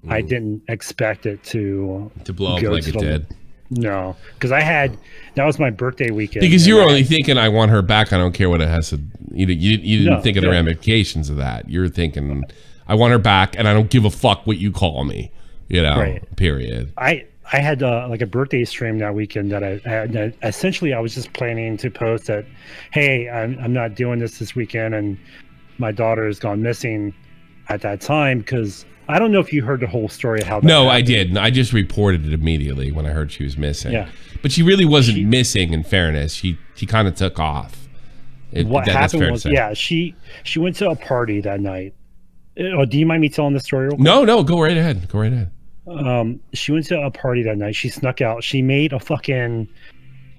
O: I didn't expect it to
A: blow up like it did.
O: No, because that was my birthday weekend.
A: Because you were only thinking, I want her back. I don't care what it has to. You didn't think of the ramifications of that. You were thinking, I want her back, and I don't give a fuck what you call me. You know, period.
O: I had like a birthday stream that weekend that essentially I was just planning to post that, hey, I'm not doing this weekend, and my daughter has gone missing at that time, because I don't know if you heard the whole story of how that happened.
A: I did. I just reported it immediately when I heard she was missing.
O: Yeah.
A: But she really wasn't missing, in fairness. She kind of took off.
O: What happened was, she went to a party that night. Oh, do you mind me telling the story real quick?
A: No, go right ahead. Go right ahead.
O: She went to a party that night. She snuck out. She made a fucking,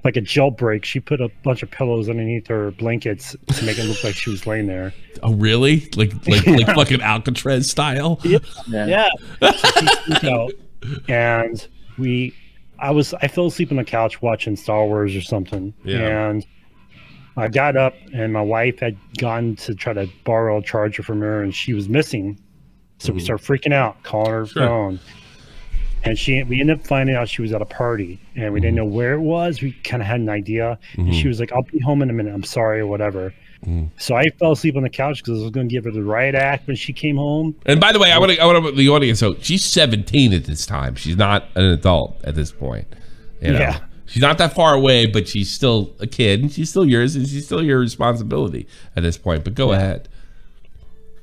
O: like a jailbreak. She put a bunch of pillows underneath her blankets to make it look like she was laying there.
A: Oh, really? Like fucking Alcatraz style?
O: Yeah. So she snuck out, and I fell asleep on the couch watching Star Wars or something.
A: Yeah.
O: And I got up, and my wife had gone to try to borrow a charger from her, and she was missing. So we started freaking out, calling her phone. And we ended up finding out she was at a party, and we didn't know where it was. We kind of had an idea. And she was like, I'll be home in a minute. I'm sorry, or whatever. So I fell asleep on the couch because I was going to give her the riot act when she came home.
A: And by the way, I want to the audience. So she's 17 at this time. She's not an adult at this point. You know? Yeah. She's not that far away, but she's still a kid, and she's still yours, and she's still your responsibility at this point. But go ahead.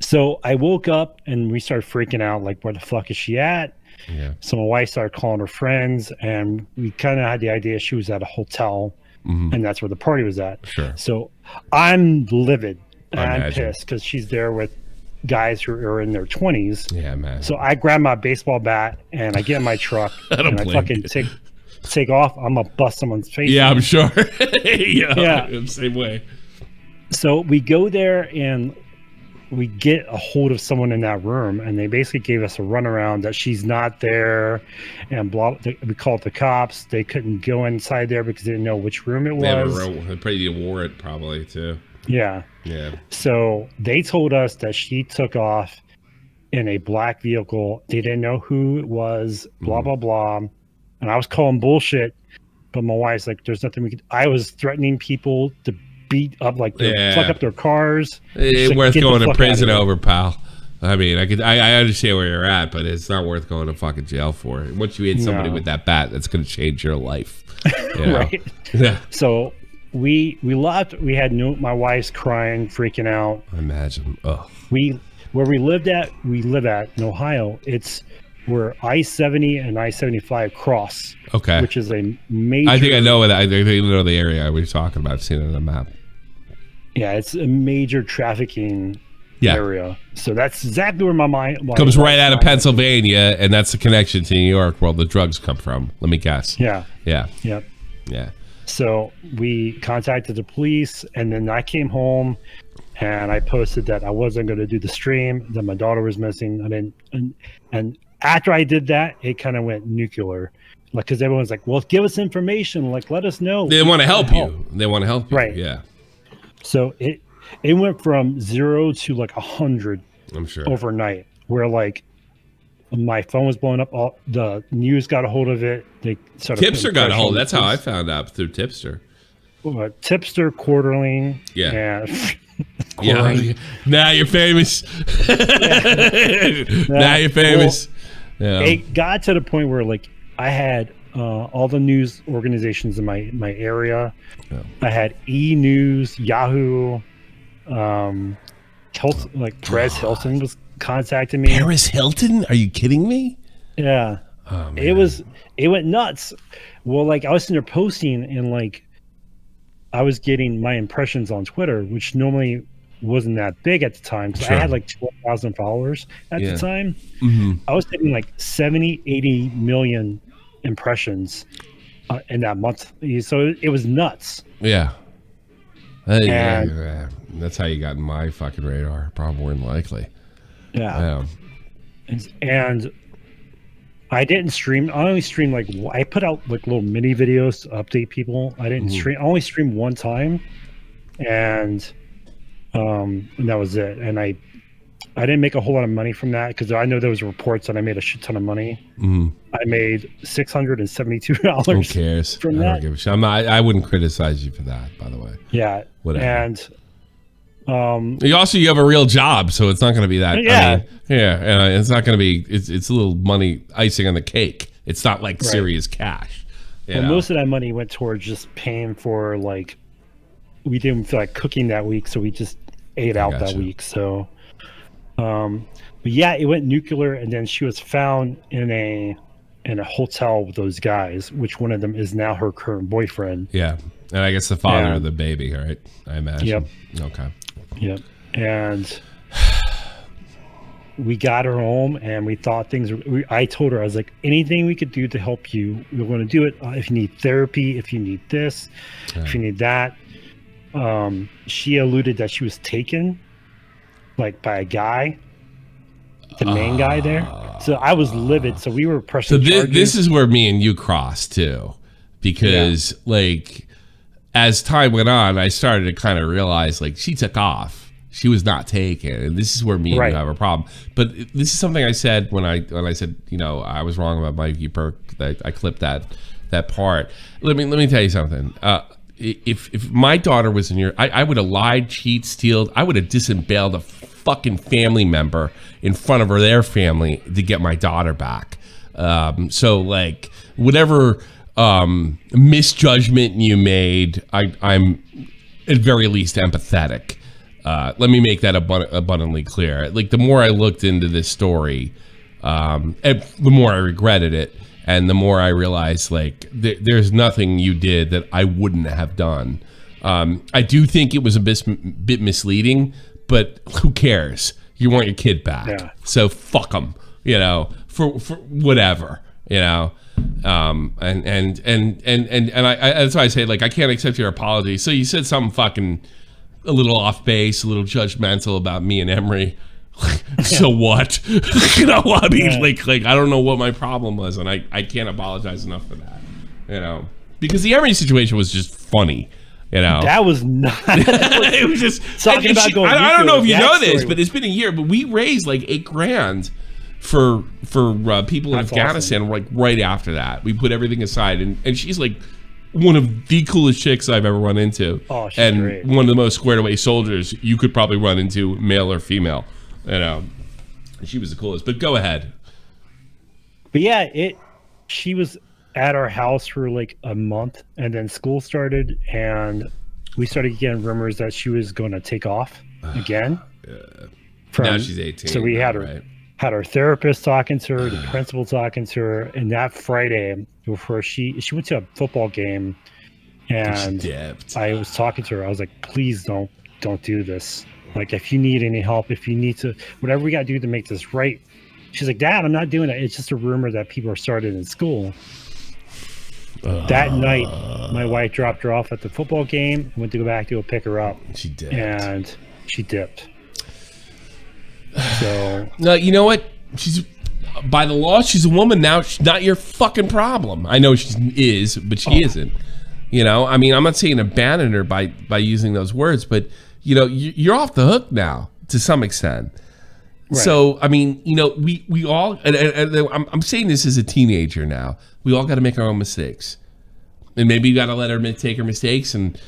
O: So I woke up, and we started freaking out, like, where the fuck is she at?
A: Yeah.
O: So my wife started calling her friends, and we kind of had the idea she was at a hotel, and that's where the party was at.
A: Sure.
O: So I'm livid, and I'm
A: Imagine.
O: pissed because she's there with guys who are in their 20s.
A: Yeah, man.
O: So I grab my baseball bat, and I get in my truck, and I fucking take off. I'm gonna bust someone's face.
A: Yeah, I'm sure.
O: Yeah.
A: Same way.
O: So we go there, and we get a hold of someone in that room, and they basically gave us a runaround that she's not there, and we called the cops. They couldn't go inside there because they didn't know which room it was.
A: They probably wore it probably too.
O: Yeah. So they told us that she took off in a black vehicle. They didn't know who it was, blah, blah, blah. And I was calling bullshit, but my wife's like, there's nothing we could. I was threatening people to beat up, like, fuck up their cars.
A: It's
O: like,
A: worth going to prison
O: over,
A: pal. I mean, I understand where you're at, but it's not worth going to fucking jail for it. Once you hit somebody with that bat, that's going to change your life. You know?
O: Right.
A: Yeah.
O: So we left. We had my wife's crying, freaking out.
A: I imagine. Oh.
O: Where we live at in Ohio, it's where I-70 and I-75 cross.
A: Okay.
O: Which is a major.
A: I think I know it. I think I know the area we're talking about. I've seen it on the map.
O: Yeah, it's a major trafficking area. So that's exactly where my mind
A: comes right out of Pennsylvania, and that's the connection to New York, where the drugs come from. Let me guess.
O: Yeah.
A: Yeah.
O: Yep.
A: Yeah.
O: So we contacted the police, and then I came home, and I posted that I wasn't going to do the stream, that my daughter was missing. And after I did that, it kind of went nuclear. Like, because everyone's like, well, give us information. Like, let us know.
A: They want to help you. They want to help you.
O: Right.
A: Yeah.
O: So it went from 0 to like 100.
A: I'm sure.
O: Overnight, where like my phone was blowing up. All the news got a hold of it. They started.
A: Tipster got a hold. That's how I found out, through Tipster.
O: Tipster, Quarterling.
A: Yeah.
O: And
A: yeah. Now you're famous. Now you're famous.
O: Well, it got to the point where like I had all the news organizations in my area. Yeah. I had E! News, Yahoo, like Perez Hilton was contacting me.
A: Paris Hilton? Are you kidding me?
O: Yeah.
A: Oh, man.
O: It went nuts. Well, like I was sitting there posting and like I was getting my impressions on Twitter, which normally wasn't that big at the time because I had like 12,000 followers at the time.
A: Mm-hmm.
O: I was getting like 70, 80 million impressions in that month. So it was nuts.
A: Yeah. Yeah. That's how you got in my fucking radar. Probably more than likely.
O: Yeah. And I didn't stream. I only streamed like I put out like little mini videos to update people. I didn't stream. I only streamed one time, and that was it. And I didn't make a whole lot of money from that because I know there was reports that I made a shit ton of money.
A: Mm-hmm.
O: I made $672.
A: Who cares?
O: From
A: I
O: that?
A: don't give a shit. I wouldn't criticize you for that, by the way.
O: Yeah.
A: Whatever.
O: And
A: you have a real job, so it's not going to be that.
O: Yeah.
A: It's not going to be. It's a little money icing on the cake. It's not like serious cash.
O: Well, most of that money went towards just paying for like we didn't feel like cooking that week, so we just ate out that week. So, but yeah, it went nuclear, and then she was found in a hotel with those guys, which one of them is now her current boyfriend.
A: Yeah, and I guess the father of the baby, right? I imagine.
O: Yep.
A: Okay.
O: Yep. And we got her home, and we thought things. I told her, I was like, anything we could do to help you, we're going to do it. If you need therapy, if you need this, if you need that. She alluded that she was taken, like by a guy, the main guy there. So I was livid. So we were pressing.
A: So this is where me and you crossed too, because like as time went on, I started to kind of realize like she took off. She was not taken, and this is where me and you have a problem. But this is something I said when I said, you know, I was wrong about Mikey Burke. That I clipped that part. Let me tell you something. If my daughter was in your, I would have lied, cheat, stealed. I would have disemboweled a fucking family member in front of their family to get my daughter back. So like whatever misjudgment you made, I'm at very least empathetic. Let me make that abundantly clear. Like the more I looked into this story, the more I regretted it. And the more I realized, like, there's nothing you did that I wouldn't have done. I do think it was a bit misleading, but who cares? You want your kid back, so fuck them, you know, for whatever, you know. And that's why I say, like, I can't accept your apology. So you said something fucking a little off base, a little judgmental about me and Emery. So what? You know, I mean, like I don't know what my problem was, and I can't apologize enough for that, you know, because the Emery situation was just funny, you know.
O: That was not.
A: It was just
O: talking about going.
A: I don't know if you know this, but it's been a year. But we raised like $8,000 for people in Afghanistan. Awesome. Like right after that, we put everything aside, and she's like one of the coolest chicks I've ever run into, and
O: great.
A: One of the most squared away soldiers you could probably run into, male or female. You know, she was the coolest. But go ahead.
O: But yeah, she was at our house for like a month, and then school started, and we started getting rumors that she was going to take off again.
A: Now she's 18.
O: So we had our therapist talking to her, the principal talking to her, and that Friday before she went to a football game, and I was talking to her. I was like, please don't do this. Like, if you need any help, if you need to, whatever we got to do to make this right. She's like, Dad, I'm not doing it. It's just a rumor that people are started in school. That night, my wife dropped her off at the football game and went to go back to go pick her up.
A: She dipped.
O: And she dipped. So.
A: No, you know what? by the law, she's a woman now. She's not your fucking problem. I know she is, but she isn't. You know, I mean, I'm not saying abandon her by using those words, but you know, you're off the hook now to some extent. Right. So, I mean, you know, we all, and I'm saying this as a teenager now. We all got to make our own mistakes, and maybe you got to let her take her mistakes, and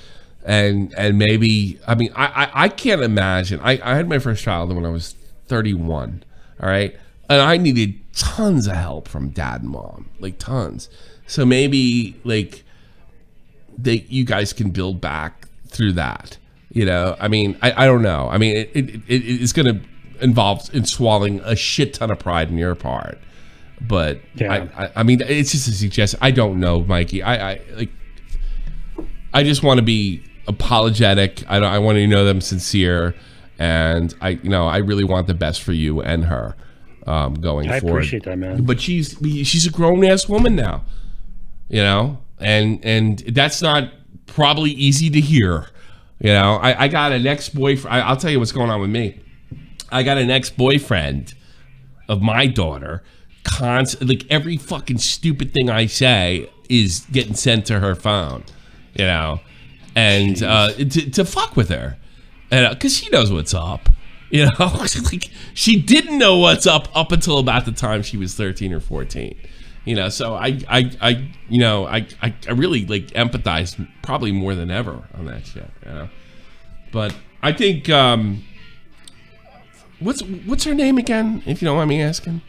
A: maybe, I mean, I can't imagine. I had my first child when I was 31. All right, and I needed tons of help from dad and mom, like tons. So maybe like you guys can build back through that. You know, I mean, I don't know. I mean, it's going to involve in swallowing a shit ton of pride in your part, but yeah. I mean, it's just a suggestion. I don't know, Mikey. I just want to be apologetic. I want to know that I'm sincere, and I really want the best for you and her going forward. I
O: appreciate that, man.
A: But she's a grown ass woman now, you know, and that's not probably easy to hear. You know, I got an ex-boyfriend. I'll tell you what's going on with me. I got an ex-boyfriend of my daughter. Like every fucking stupid thing I say is getting sent to her phone, you know, and to fuck with her, and because she knows what's up, you know. Like she didn't know what's up until about the time she was 13 or 14, you know. So I really like empathize probably more than ever on that shit, you know. But I think what's her name again, if you don't mind me asking?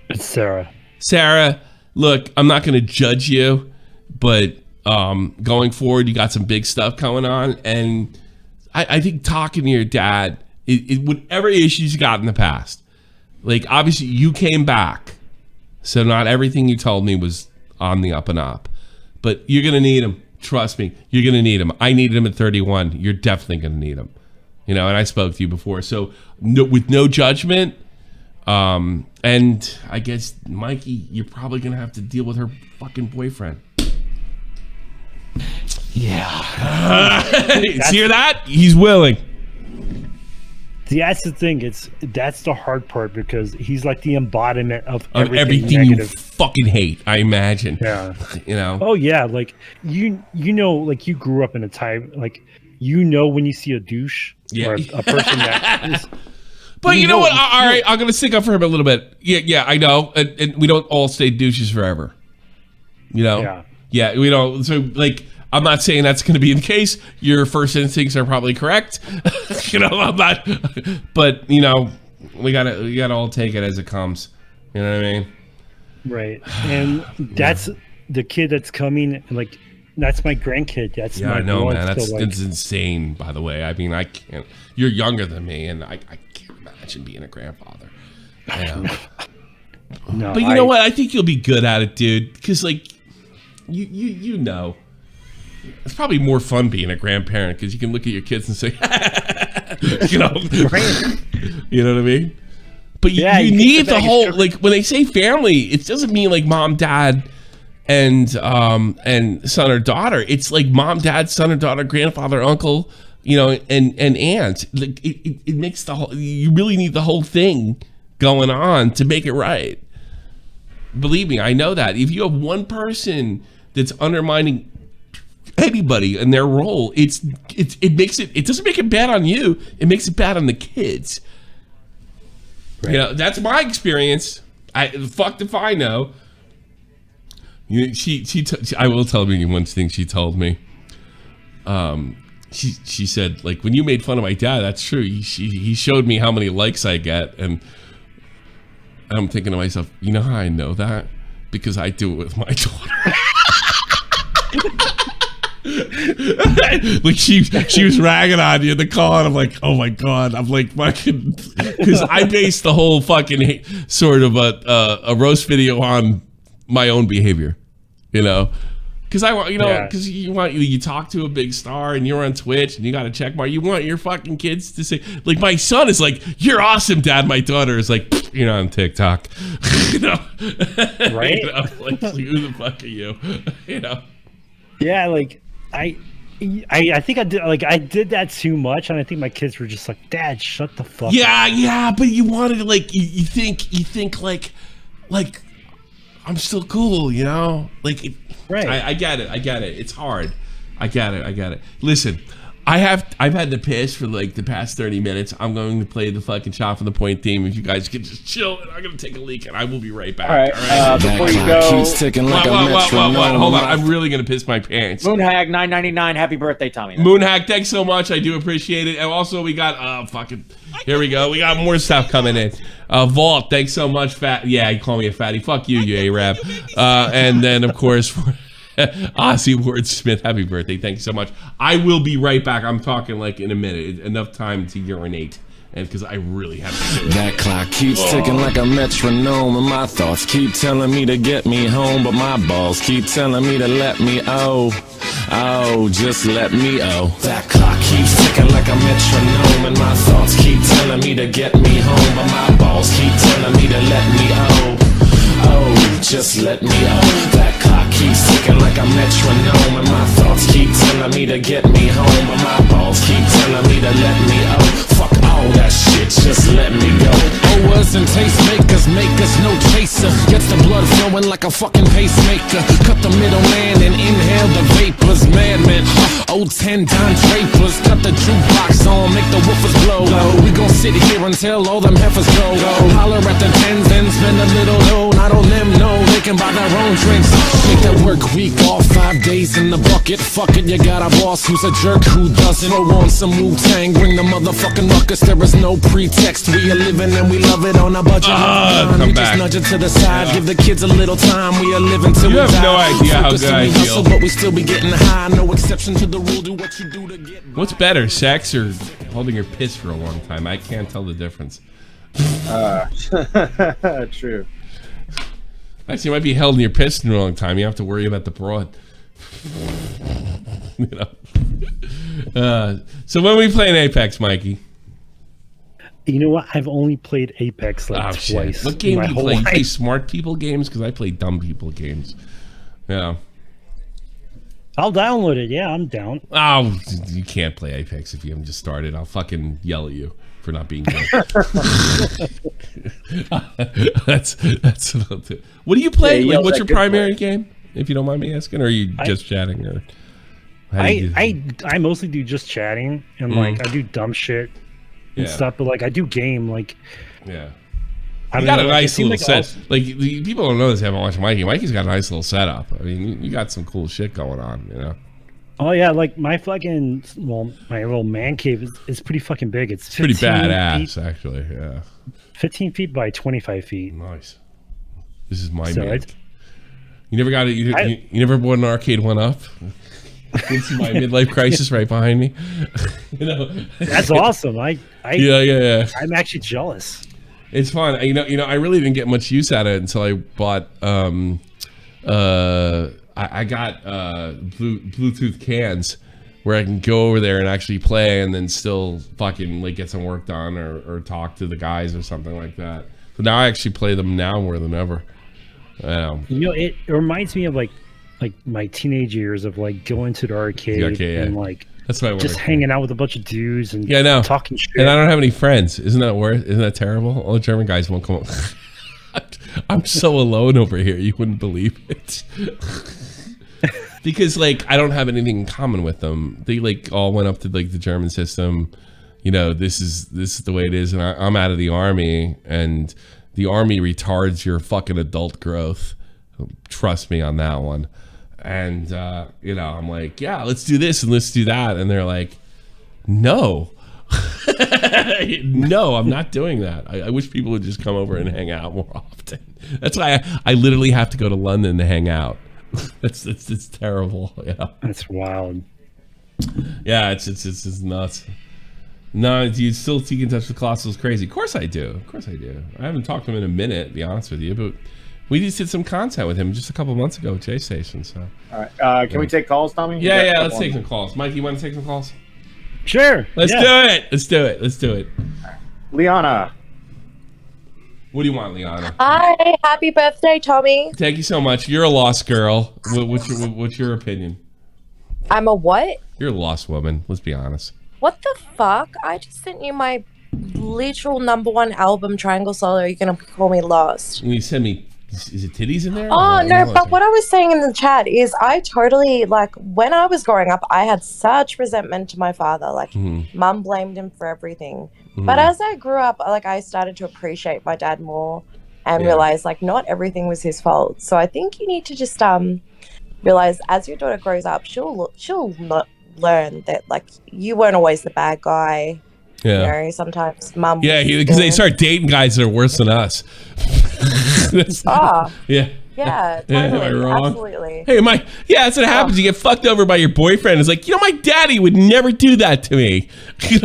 O: It's Sarah.
A: Sarah, look, I'm not going to judge you, but going forward, you got some big stuff going on, and I think talking to your dad, whatever issues you got in the past, like obviously you came back, so not everything you told me was on the up and up, but you're going to need him. Trust me, you're going to need him. I needed him at 31. You're definitely going to need him. You know, and I spoke to you before, so with no judgment. And I guess, Mikey, you're probably going to have to deal with her fucking boyfriend.
O: Yeah.
A: Hear that? He's willing.
O: See, that's the thing. That's the hard part, because he's like the embodiment of
A: everything you fucking hate, I imagine.
O: Yeah.
A: You know?
O: Oh, yeah. Like, you know, like you grew up in a time, like, you know when you see a douche or a person that is...
A: But you know what? All right, I'm going to stick up for him a little bit. Yeah, I know. And we don't all stay douches forever. You know? Yeah, we don't. So, like, I'm not saying that's going to be the case. Your first instincts are probably correct. You know, I'm not. But, you know, we gotta all take it as it comes. You know what I mean?
O: Right. And that's the kid that's coming, like, that's my grandkid. That's my
A: I know,
O: boy.
A: man. That's
O: so, like,
A: it's insane, by the way. I mean, I can't. You're younger than me, and I can't imagine being a grandfather. You know?
O: No,
A: but you know what? I think you'll be good at it, dude. Because, like, you know, it's probably more fun being a grandparent because you can look at your kids and say, you know, you know what I mean? But you need the whole, like, when they say family, it doesn't mean like mom, dad, and son or daughter. It's like mom, dad, son or daughter, grandfather, uncle, you know, and aunt. Like it makes the whole. You really need the whole thing going on to make it right. Believe me, I know that. If you have one person that's undermining anybody in their role, it makes it. It doesn't make it bad on you. It makes it bad on the kids. Right. You know, that's my experience. Fucked if I know. You know, I will tell you one thing she told me. She said, like, when you made fun of my dad, that's true. He showed me how many likes I get, and I'm thinking to myself, you know how I know that? Because I do it with my daughter. Like she was ragging on you in the car, and I'm like, oh my god, I'm like fucking, because I based the whole fucking sort of a roast video on my own behavior, you know, because I want, you know, because you talk to a big star and you're on Twitch and you got a check mark. You want your fucking kids to say, like, my son is like, you're awesome, Dad. My daughter is like, you're not on TikTok, you know,
O: right?
A: You know, like, who the fuck are you, you know?
O: Yeah, like I think I did that too much, and I think my kids were just like, Dad, shut the fuck up.
A: Yeah, but you wanted to, like, you think like, like, I'm still cool, you know? Like,
O: right.
A: I get it. It's hard. I get it. Listen, I've had to piss for like the past 30 minutes. I'm going to play the fucking shot from the point theme. If you guys can just chill, I'm going to take a leak and I will be right back.
B: All right. Before you go,
A: what? Hold on. I'm really going to piss my pants.
B: Moonhag 999. Happy birthday, Tommy.
A: Moonhag, thanks so much. I do appreciate it. And also we got here we go. We got more stuff coming in. Vault, thanks so much, fat. Yeah, you call me a fatty. Fuck you, you A-Rab. And then of course Ozzy Wordsmith, happy birthday. Thank you so much. I will be right back. I'm talking like in a minute. Enough time to urinate. And because I really have to do it.
C: That clock keeps ticking like a metronome, and my thoughts keep telling me to get me home, but my balls keep telling me to let me just let me That clock keeps ticking like a metronome, and my thoughts keep telling me to get me home, but my balls keep telling me to let me just let me That clock keeps ticking like a metronome, and my thoughts keep telling me to get me home, but my balls keep telling me to let me fuck all that shit, just let me go. Owers and tastemakers make us no chaser. Gets the blood flowing like a fucking pacemaker. Cut the middleman and inhale the vapors. Madman, old 10 Don Drapers. Cut the jukebox on, make the woofers blow. We gon' sit here until all them heifers go. Holler at the tens and spend a little dough. Not on them, no, they can buy their own drinks. Take that work week off, 5 days in the bucket. Fuck it, you got a boss who's a jerk who doesn't. Throw on some Wu-Tang, bring the motherfucking ruckus. There is no pretext. We are living and we love it on a budget.
A: Come back.
C: Just nudge it to the side, give the kids a little time. We are living till we die.
A: You have no idea how good I feel.
C: But we still be getting high. No exception to the rule. Do what you do to get.
A: What's better, sex or holding your piss for a long time? I can't tell the difference.
B: True.
A: Actually, you might be held in your piss for a long time. You have to worry about the broad. You know. So when we play in Apex, Mikey?
O: You know what? I've only played Apex like twice.
A: What game do you play?
O: Life.
A: You play smart people games? Because I play dumb people games. Yeah.
O: I'll download it. Yeah, I'm down.
A: Oh, you can't play Apex if you haven't just started. I'll fucking yell at you for not being good. That's what I'll do. What do you play?
B: Yeah,
A: like, what's your primary game? If you don't mind me asking, or are you just chatting? Or
O: I mostly do just chatting and like I do dumb shit and stuff, but like I do game like
A: You got a nice little set. Like people don't know this. Haven't watched Mikey. Mikey's got a nice little setup. I mean, you got some cool shit going on. You know.
O: Oh yeah, like my fucking my little man cave is pretty fucking big. It's
A: pretty badass, actually. Yeah.
O: 15 feet by 25 feet.
A: Nice. This is my man. You never got it. You never bought an arcade one up. It's my midlife crisis right behind me. You know.
O: That's awesome.
A: Yeah.
O: I'm actually jealous.
A: It's fun. You know, I really didn't get much use out of it until I bought I got Bluetooth cans where I can go over there and actually play and then still fucking like get some work done or talk to the guys or something like that. So now I actually play them now more than ever.
O: You know, it reminds me of like my teenage years of like going to the arcade and like
A: that's my
O: just hanging out with a bunch of dudes and talking shit.
A: And I don't have any friends. Isn't that terrible? All the German guys won't come. I'm so alone over here. You wouldn't believe it. Because like I don't have anything in common with them. They like all went up to like the German system. You know, this is the way it is, and I'm out of the army, and the army retards your fucking adult growth. Trust me on that one. And you know, I'm like, yeah, let's do this and let's do that, and they're like, no. No, I'm not doing that. I wish people would just come over and hang out more often. That's why I literally have to go to London to hang out. It's terrible. Yeah,
O: that's wild.
A: Yeah, it's nuts. No, do you still keep in touch with Colossal? Crazy? Of course I do. I haven't talked to him in a minute, to be honest with you, but we just did some content with him just a couple months ago at J Station. So,
B: all right, can we take calls, Tommy?
A: Yeah. Let's take some calls. Mike, you want to take some calls?
O: Sure.
A: Let's do it.
B: Liana.
A: What do you want, Liana?
P: Hi, happy birthday, Tommy.
A: Thank you so much. You're a lost girl. What's your opinion?
P: I'm a what?
A: You're a lost woman. Let's be honest.
P: What the fuck? I just sent you my literal #1 album, Triangle Solo. You're gonna call me lost?
A: And you send me Is it titties in there?
P: Oh no, but what I was saying in the chat is I totally like when I was growing up, I had such resentment to my father. Like, mum blamed him for everything. But as I grew up, like I started to appreciate my dad more and realize like not everything was his fault. So I think you need to just realize as your daughter grows up, she'll learn that like you weren't always the bad guy.
A: Yeah.
P: You know, sometimes mum.
A: Yeah, because they start dating guys that are worse than us. Yeah.
P: Yeah, totally,
A: Am I wrong?
P: absolutely.
A: Hey, that's what happens. You get fucked over by your boyfriend. It's like, my daddy would never do that to me. And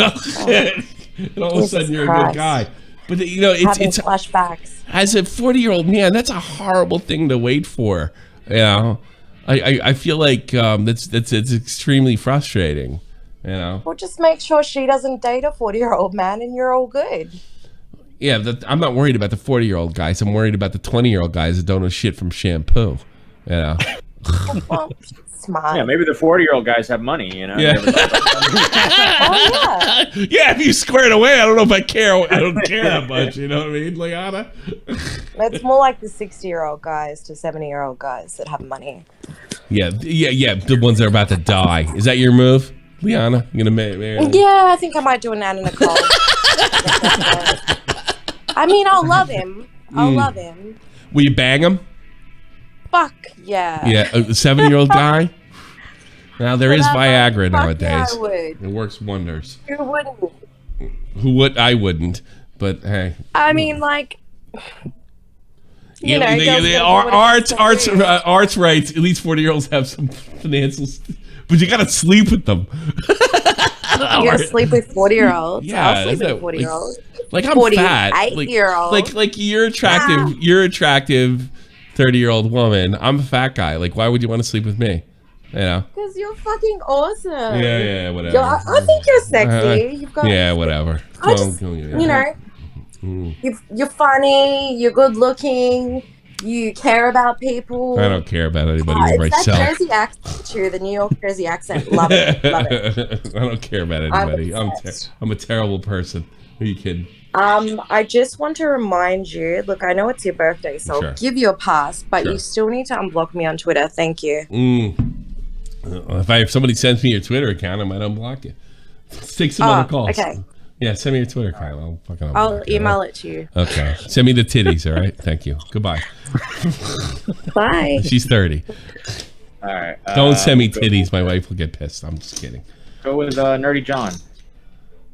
A: all of a sudden you're a good guy. But it's
P: flashbacks.
A: As a 40-year-old man, that's a horrible thing to wait for. I feel like it's extremely frustrating.
P: Well, just make sure she doesn't date a 40-year-old man, and you're all good.
A: Yeah, I'm not worried about the 40-year-old guys. I'm worried about the 20-year-old guys that don't know shit from shampoo.
P: Well, smart.
B: Yeah, maybe the 40-year-old guys have money.
A: Yeah.
P: Yeah,
A: if you square it away, I don't know if I care. I don't care that much. You know what I mean, Liana?
P: It's more like the 60-year-old guys to 70-year-old guys that have money.
A: Yeah. The ones that are about to die. Is that your move, Liana? You gonna marry?
P: Yeah, I think I might do an Anna Nicole. I mean, I'll love him.
A: Will you bang him?
P: Fuck yeah.
A: Yeah, a 70-year-old guy. Now there is Viagra nowadays.
P: Yeah, I would.
A: It works wonders.
P: Who wouldn't?
A: Who would? I wouldn't. But hey.
P: I mean, like.
A: Arts rights. At least 40-year-olds have some financial, but you gotta sleep with them.
P: You gotta sleep with 40-year-olds.
A: Yeah,
P: I'll sleep with a 40-year-old.
A: Like I'm fat.
P: 48-year-old.
A: Like you're attractive. Yeah. You're attractive. 30-year-old woman. I'm a fat guy. Like, why would you want to sleep with me?
P: Because you're fucking awesome.
A: Yeah, whatever.
P: I think you're sexy. You've got.
A: Yeah, whatever.
P: You're funny. You're good looking. You care about people.
A: I don't care about anybody but myself.
P: That Jersey accent too. The New York Jersey accent. Love it. Love it.
A: I don't care about anybody. I'm a terrible person. Who are you kidding?
P: I just want to remind you, look, I know it's your birthday, so I'll give you a pass, but you still need to unblock me on Twitter. Thank you.
A: If somebody sends me your Twitter account, I might unblock you. Let's take some other calls.
P: Okay.
A: Yeah, send me your Twitter account.
P: I'll email it to you.
A: Okay. Send me the titties, all right? Thank you. Goodbye.
P: Bye.
A: She's 30.
B: All right.
A: Don't send me titties. My wife will get pissed. I'm just kidding.
B: Go with Nerdy John.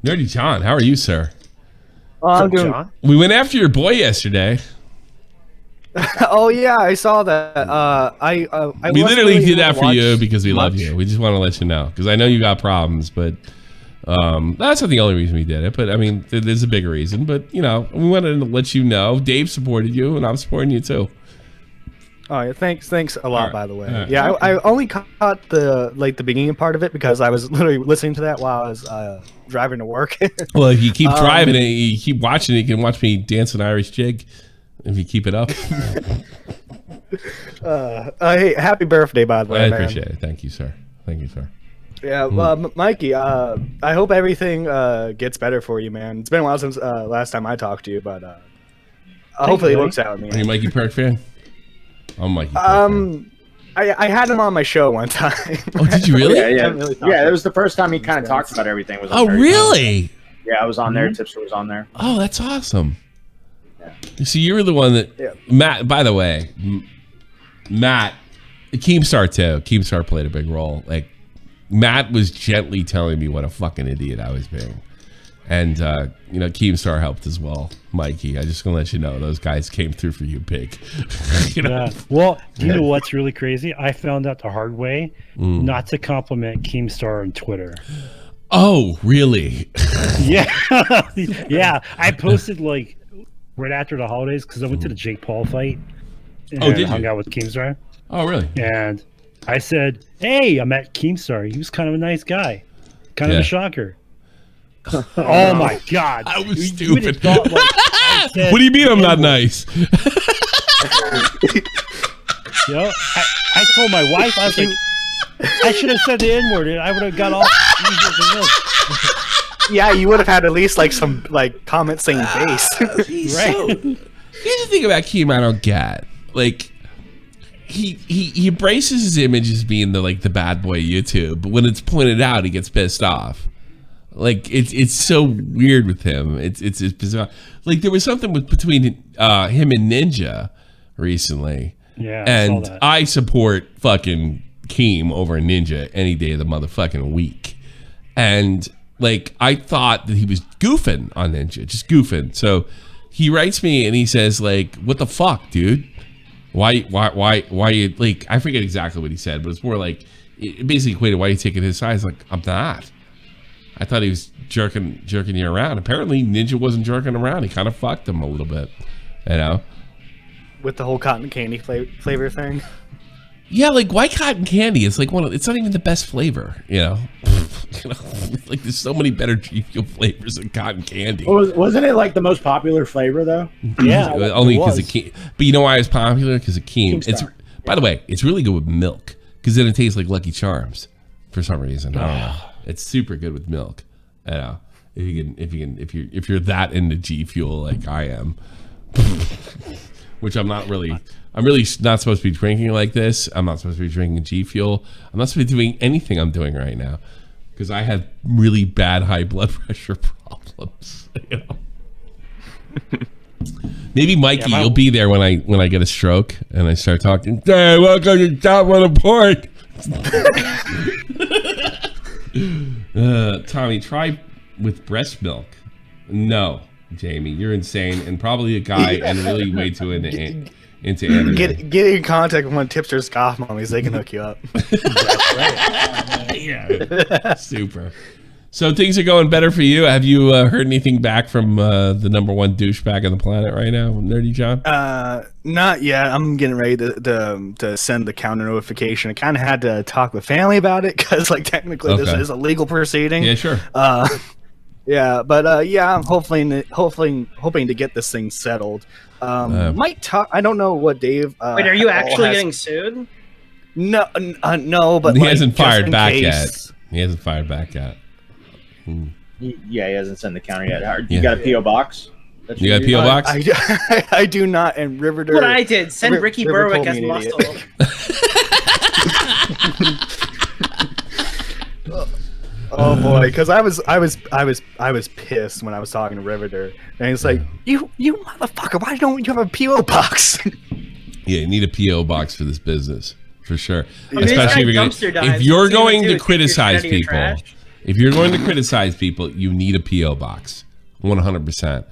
A: Nerdy John, how are you, sir?
Q: I'm doing.
A: We went after your boy yesterday.
Q: Oh yeah, I saw that.
A: We literally did that for you because we love you. We just want to let you know because I know you got problems, but that's not the only reason we did it. But I mean, there's a bigger reason. But we wanted to let you know. Dave supported you, and I'm supporting you too.
Q: Oh yeah, thanks a lot, by the way. Yeah, I only caught the beginning part of it because I was literally listening to that while I was driving to work.
A: Well, if you keep driving it, you keep watching it, you can watch me dance an Irish jig if you keep it up.
Q: Hey, happy birthday, by the way.
A: I appreciate it. Thank you, sir.
Q: Yeah, Mikey, I hope everything gets better for you, man. It's been a while since last time I talked to you, but hopefully it works out.
A: Are you a Mikey Perk fan? I'm Mikey.
Q: I had him on my show one time.
A: Oh, did you really?
B: Yeah, it was the first time he kind of talked about everything. Was
A: oh, really?
B: Yeah, I was on there. Tipster was on there.
A: Oh, that's awesome. Yeah. So you were the one that Matt. By the way, Matt, Keemstar too. Keemstar played a big role. Like Matt was gently telling me what a fucking idiot I was being. And, Keemstar helped as well. Mikey, I just gonna let you know, those guys came through for you big.
O: Yeah. Well, do you know what's really crazy? I found out the hard way not to compliment Keemstar on Twitter.
A: Oh, really?
O: Yeah. Yeah. I posted, right after the holidays, because I went to the Jake Paul fight. And hung out with Keemstar.
A: Oh, really?
O: And I said, hey, I met Keemstar. He was kind of a nice guy. Kind of a shocker. Oh my God!
A: I was stupid. What do you mean I'm not nice?
O: I told my wife, I was like, I should have said the N-word and I would have got off easier than this.
Q: Yeah, you would have had at least some comments saying base.
A: Right. Here's the thing about Keem I don't get. like he embraces his image as being the bad boy YouTube, but when it's pointed out, he gets pissed off. Like it's so weird with him. It's bizarre. Like there was something between him and Ninja recently.
O: Yeah,
A: and
O: I saw that.
A: I support fucking Keem over Ninja any day of the motherfucking week. And like I thought that he was goofing on Ninja, just goofing. So he writes me and he says like, "What the fuck, dude? Why you like?" I forget exactly what he said, but it's more like it basically equated why you taking his side. Like I'm not. I thought he was jerking you around. Apparently, Ninja wasn't jerking around. He kind of fucked him a little bit, you know.
Q: With the whole cotton candy flavor thing.
A: Yeah, like why cotton candy? It's like it's not even the best flavor, you know. Like there's so many better G Fuel flavors than cotton candy.
R: Wasn't it like the most popular flavor though?
A: Yeah, only because of Keem. But you know why it's popular? Because of Keem. It's by the way, it's really good with milk because then it tastes like Lucky Charms for some reason. I don't know. It's super good with milk. You know, if you're that into G Fuel like I am, which I'm not really. I'm really not supposed to be drinking like this. I'm not supposed to be drinking G Fuel. I'm not supposed to be doing anything I'm doing right now because I have really bad high blood pressure problems. You know? Maybe Mikey, you'll be there when I get a stroke and I start talking. Hey, welcome to Top on the Port. Tommy, try with breast milk. No, Jamie, you're insane and probably a guy and really way too into anime.
Q: Get in contact with one tipster scoff mommies. They can hook you up.
A: That's right. Yeah, super. So things are going better for you. Have you heard anything back from the #1 douchebag on the planet right now, Nerdy John?
Q: Not yet. I'm getting ready to send the counter notification. I kind of had to talk with family about it because, like, technically this is a legal proceeding.
A: Yeah, sure.
Q: Yeah, but yeah, I'm hoping to get this thing settled. Might talk. I don't know what Dave.
H: Wait, are you actually getting sued?
Q: No, no, but
A: he
Q: like,
A: hasn't fired back
Q: case.
A: yet. He hasn't fired back yet.
B: Yeah, he hasn't sent the counter yet. You got a PO box?
A: You got a PO box?
Q: I do not. And Riverdale.
H: What I did, send Ricky Berwick as muscle.
Q: Oh boy, because I was pissed when I was talking to Riveter, and he's like, "You motherfucker, why don't you have a PO box?"
A: Yeah, you need a PO box for this business for sure.
H: I mean,
A: Especially if you're going to criticize people. If you're going to criticize people, you need a PO box, 100%.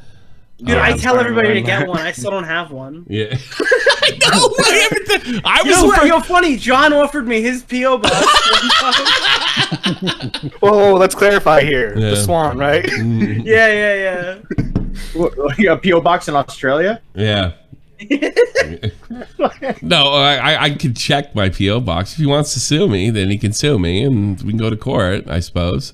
H: Dude, I tell everybody to get one. I still don't have one.
A: Yeah. I know. I was
H: you know, funny. John offered me his PO box.
Q: Whoa, let's clarify here. The Swan, right?
H: Yeah.
B: You got a PO box in Australia?
A: Yeah. No, I can check my PO box. If he wants to sue me, then he can sue me, and we can go to court, I suppose.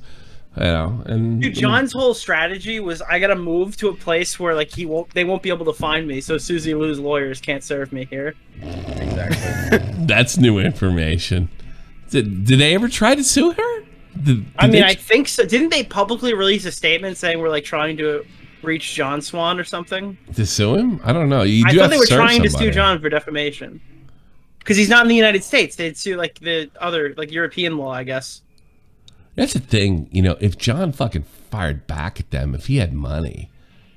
A: You know, and
H: dude, John's whole strategy was I gotta move to a place where like they won't be able to find me, so Susie Lou's lawyers can't serve me here.
B: Exactly.
A: That's new information. Did they ever try to sue her?
H: I think so. Didn't they publicly release a statement saying we're like trying to reach John Swan or something?
A: To sue him? I don't know.
H: I thought they were trying to sue John for defamation because he's not in the United States. They'd sue like the other like European law, I guess.
A: That's the thing, you know, if John fucking fired back at them, if he had money,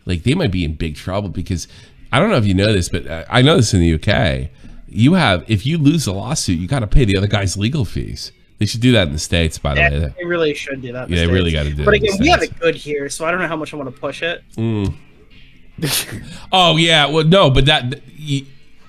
A: like they might be in big trouble because I don't know if you know this, but I know this in the UK. If you lose a lawsuit, you got to pay the other guy's legal fees. They should do that in the States, by the way.
H: They really should do that.
A: Yeah, they really got to do it.
H: But again, we have it good here, so I don't know how much I want to push it.
A: Oh, yeah. Well, no, but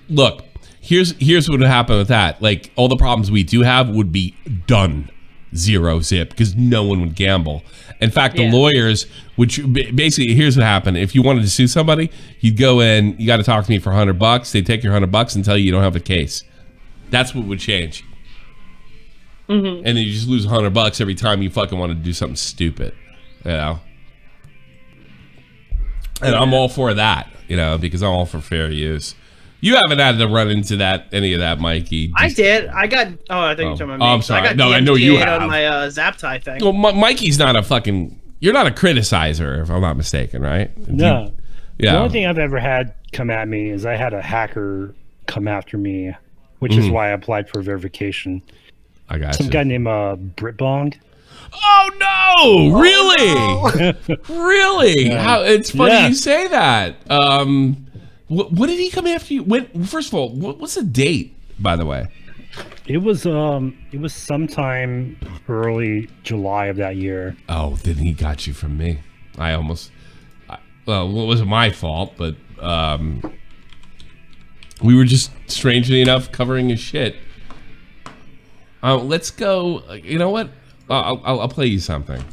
A: look, here's what would happen with that. Like, all the problems we do have would be done. Zero zip because no one would gamble. In fact, the lawyers, which basically here's what happened. If you wanted to sue somebody, you'd go in, you got to talk to me for $100. They take your $100 and tell you don't have a case. That's what would change. And then you just lose $100 every time you fucking want to do something stupid, you know. And I'm all for that, you know, because I'm all for fair use. You haven't had to run into any of that, Mikey.
H: I did. I got. Oh, I think you're talking about me.
A: I'm sorry.
H: I got
A: I know you have.
H: on my Zap tie thing.
A: Well, Mikey's not a fucking. You're not a criticizer, if I'm not mistaken, right?
O: No.
A: Yeah.
O: The only thing I've ever had come at me is I had a hacker come after me, which is why I applied for verification.
A: I got
O: some
A: you.
O: guy named Britbong.
A: Oh no! Really? Really?
O: Yeah.
A: How? It's funny
O: Yeah.
A: you say that. What did he come after you? When? First of all, what's the date? By the way,
O: It was sometime early July of that year.
A: oh, then he got you from me. Well, it wasn't my fault, but we were just strangely enough covering his shit. Let's go. You know what? I'll play you something.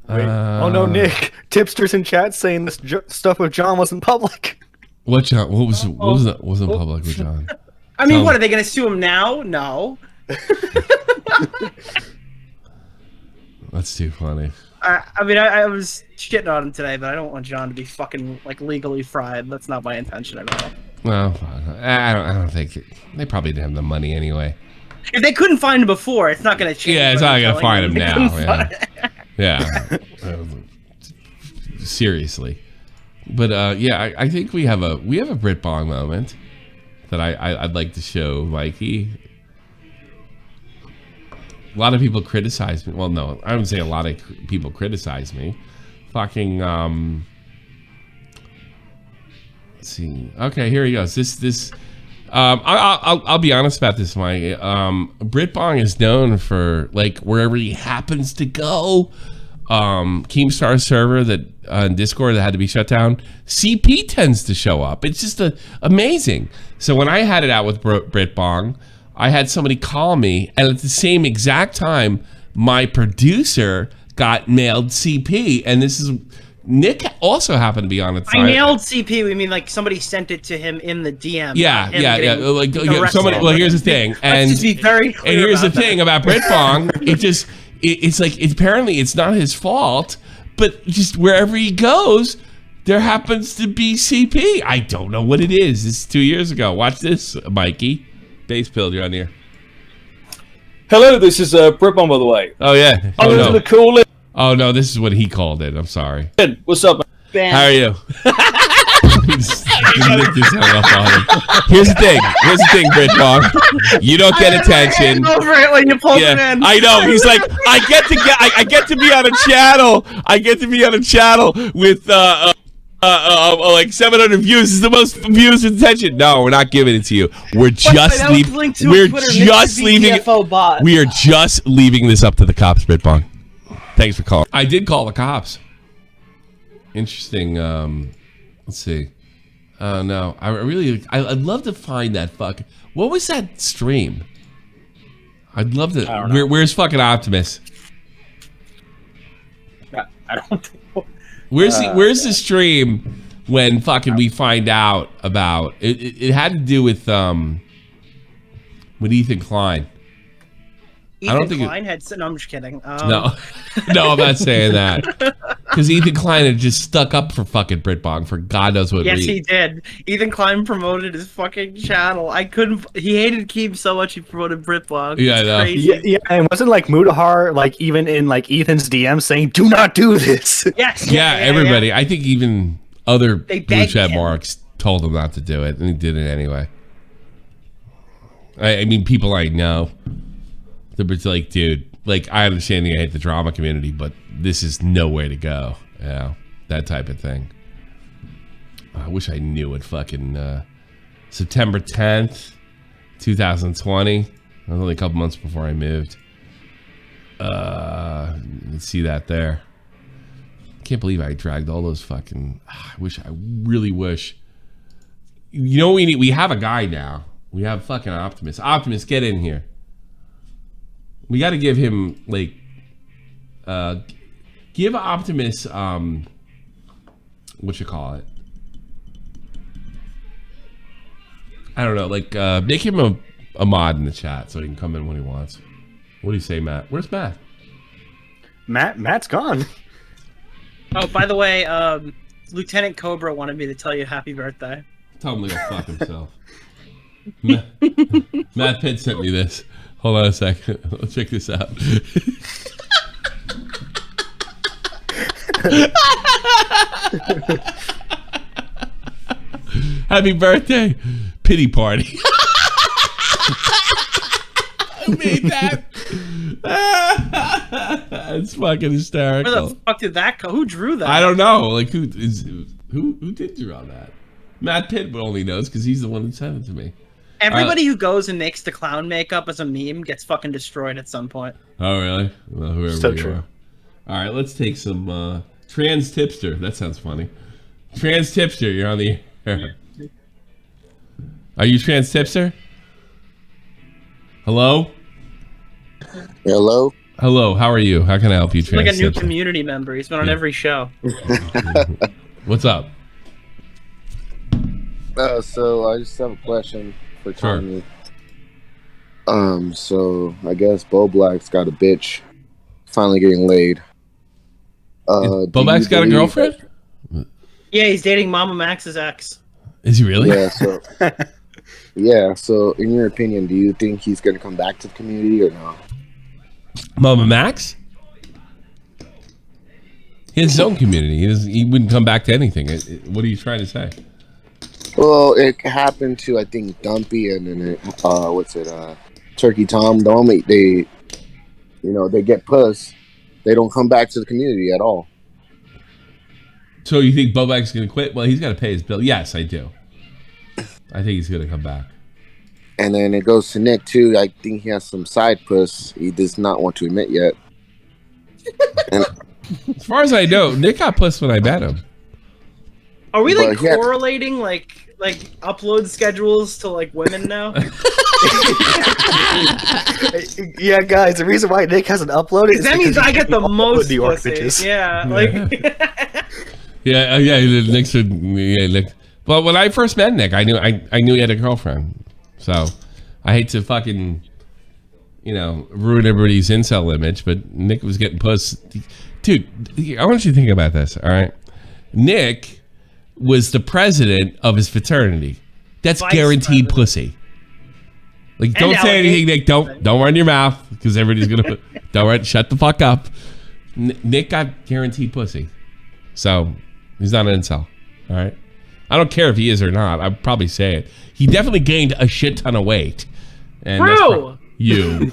Q: Wait. Oh no, Nick! Tipsters in chat saying this stuff with John wasn't public.
A: What John? What was that? Wasn't public with John?
H: I mean, what are they going to sue him now? No.
A: That's too funny.
H: I mean, I was shitting on him today, but I don't want John to be fucking like legally fried. That's not my intention at all.
A: Well, I don't think they probably didn't have the money anyway.
H: If they couldn't find him before, it's not going to change.
A: Yeah, it's not gonna find him now. Yeah. Seriously, but yeah, I think we have a Britbong moment that I'd like to show Mikey. A lot of people criticize me. Well, no, I wouldn't say a lot of people criticize me. Fucking let's see. Okay, here he goes. I'll be honest about this, Mike. Britbong is known for, like, wherever he happens to go. Keemstar server that on Discord that had to be shut down, CP tends to show up. It's just amazing. So when I had it out with Britbong, I had somebody call me, and at the same exact time, my producer got mailed CP, and this is Nick also happened to be on the time.
H: I nailed CP. We mean like somebody sent it to him in the DM.
A: Yeah. Like somebody. Well, here's the thing, and
H: let's just be very clear.
A: And here's the
H: about
A: thing about Britbong. It's like apparently it's not his fault, but just wherever he goes, there happens to be CP. I don't know what it is. This is 2 years ago. Watch this, Mikey. Base build, you're on here.
S: Hello, this is Britbong, by the way.
A: Oh yeah.
S: Oh no. The coolest.
A: Oh no, this is what he called it. I'm sorry.
S: What's up,
H: man?
A: How are you? Here's the thing, Britbong. You don't get attention.
H: Over it when you pull it in.
A: I know. He's like, I get to be on a channel. I get to be on a channel with like 700 views. This is the most views and attention. No, we're not giving it to you. We're just leaving. We're just leaving. We are just leaving this up to the cops, Britbong. Thanks for calling. I did call the cops. Interesting. Let's see. Oh no, I'd love to find that fuck. What was that stream? I'd love to. Where's fucking Optimus?
B: I don't know.
A: Where's the stream when fucking we find out about it? It had to do with Ethan Klein.
H: Ethan Klein had. No, I'm just kidding.
A: No, I'm not saying that. Because Ethan Klein had just stuck up for fucking Britbong for God knows what reason.
H: Yes, he did. Ethan Klein promoted his fucking channel. He hated Keem so much he promoted Britbong.
A: Yeah, I know.
H: Crazy.
Q: Yeah, and wasn't like Mudahar like even in like Ethan's DM saying, "Do not do this."
H: Yes.
A: Yeah, everybody. Yeah. I think even other blue chat
H: him.
A: marks told him not to do it, and he did it anyway. I mean, people I know. They're like, dude, like, I understand you hate the drama community, but this is no way to go. Yeah, that type of thing. I wish I knew it. Fucking September 10th, 2020. That was only a couple months before I moved. You can see that there. Can't believe I dragged all those fucking. I really wish. You know what we need? We have a guy now. We have fucking Optimus. Optimus, get in here. We got to give him like, give Optimus, what you call it? I don't know, like, make him a mod in the chat so he can come in when he wants. What do you say, Matt? Where's Matt?
Q: Matt's gone.
H: Oh, by the way, Lieutenant Cobra wanted me to tell you happy birthday.
A: Tell him to go fuck himself. Matt Pitt sent me this. Hold on a second. Let's check this out. Happy birthday. Pity party. I made that. It's fucking hysterical.
H: Where the fuck did that go? Who drew that?
A: I don't know. Like who did draw that? Matt Pitt only knows because he's the one who sent it to me.
H: Everybody who goes and makes the clown makeup as a meme gets fucking destroyed at some point.
A: Oh really? Well, whoever
Q: So
A: you
Q: true.
A: are. All right, let's take some trans tipster. That sounds funny. Trans tipster, you're on the air. Are you trans tipster? Hello?
T: Hello?
A: Hello, how are you? How can I help you,
H: He's like
A: trans
H: a new
A: tipster?
H: community member. He's been on every show.
A: What's up?
T: So I just have a question for
A: Sure.
T: Tommy. So I guess Bo Black's got a bitch finally getting laid.
A: Bo
T: do
A: Black's
T: you
A: got a
T: believe
A: girlfriend?
H: Yeah, he's dating Mama Max's ex.
A: Is he really?
T: Yeah, so yeah, so in your opinion, do you think he's gonna come back to the community or no?
A: Mama Max? He has his own community. He wouldn't come back to anything. What are you trying to say?
T: Well, it happened to I think Dumpy and then Turkey Tom. The moment they get puss, they don't come back to the community at all.
A: So you think Bo Black's going to quit? Well, he's got to pay his bill. Yes, I do. I think he's going to come back.
T: And then it goes to Nick too. I think he has some side puss he does not want to admit yet. And
A: as far as I know, Nick got puss when I met him.
H: Are we like
T: But yeah.
H: correlating like upload schedules to like women now?
Q: Yeah, guys, the reason why Nick hasn't uploaded is
H: That means
Q: because
H: I get the
Q: he
H: most
Q: the orc
H: pussy.
Q: bitches.
H: Yeah, like
A: Yeah, Nick's Nick. Well, when I first met Nick, I knew he had a girlfriend. So I hate to fucking ruin everybody's incel image, but Nick was getting puss. Dude, I want you to think about this. All right, Nick was the president of his fraternity. That's
H: Vice
A: guaranteed pussy. Like, don't say anything, Nick. Don't run your mouth because everybody's gonna shut the fuck up. Nick got guaranteed pussy, so he's not an incel. All right, I don't care if he is or not. I'd probably say it. He definitely gained a shit ton of weight. And that's you.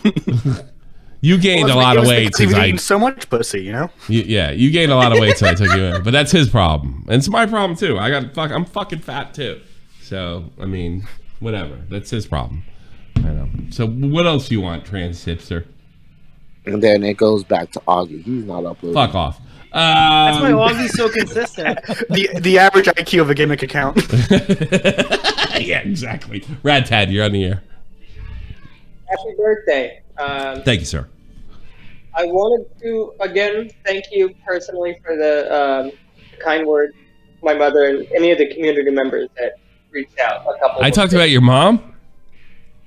A: You gained a lot of weight
Q: He
A: since
Q: was
A: I
Q: eating so much pussy, you know.
A: you gained a lot of weight since I took you in, but that's his problem, and it's my problem too. I'm fucking fat too, so I mean, whatever. That's his problem. I know. So what else do you want, trans hipster?
T: And then it goes back to Augie. He's not uploading.
A: Fuck off.
H: that's why Augie's so consistent.
Q: The average IQ of a gimmick account.
A: Yeah, exactly. Tad, you're on the air.
U: Happy birthday.
A: Thank you, sir.
U: I wanted to, again, thank you personally for the kind words, my mother and any of the community members that reached out.
A: I talked about your mom?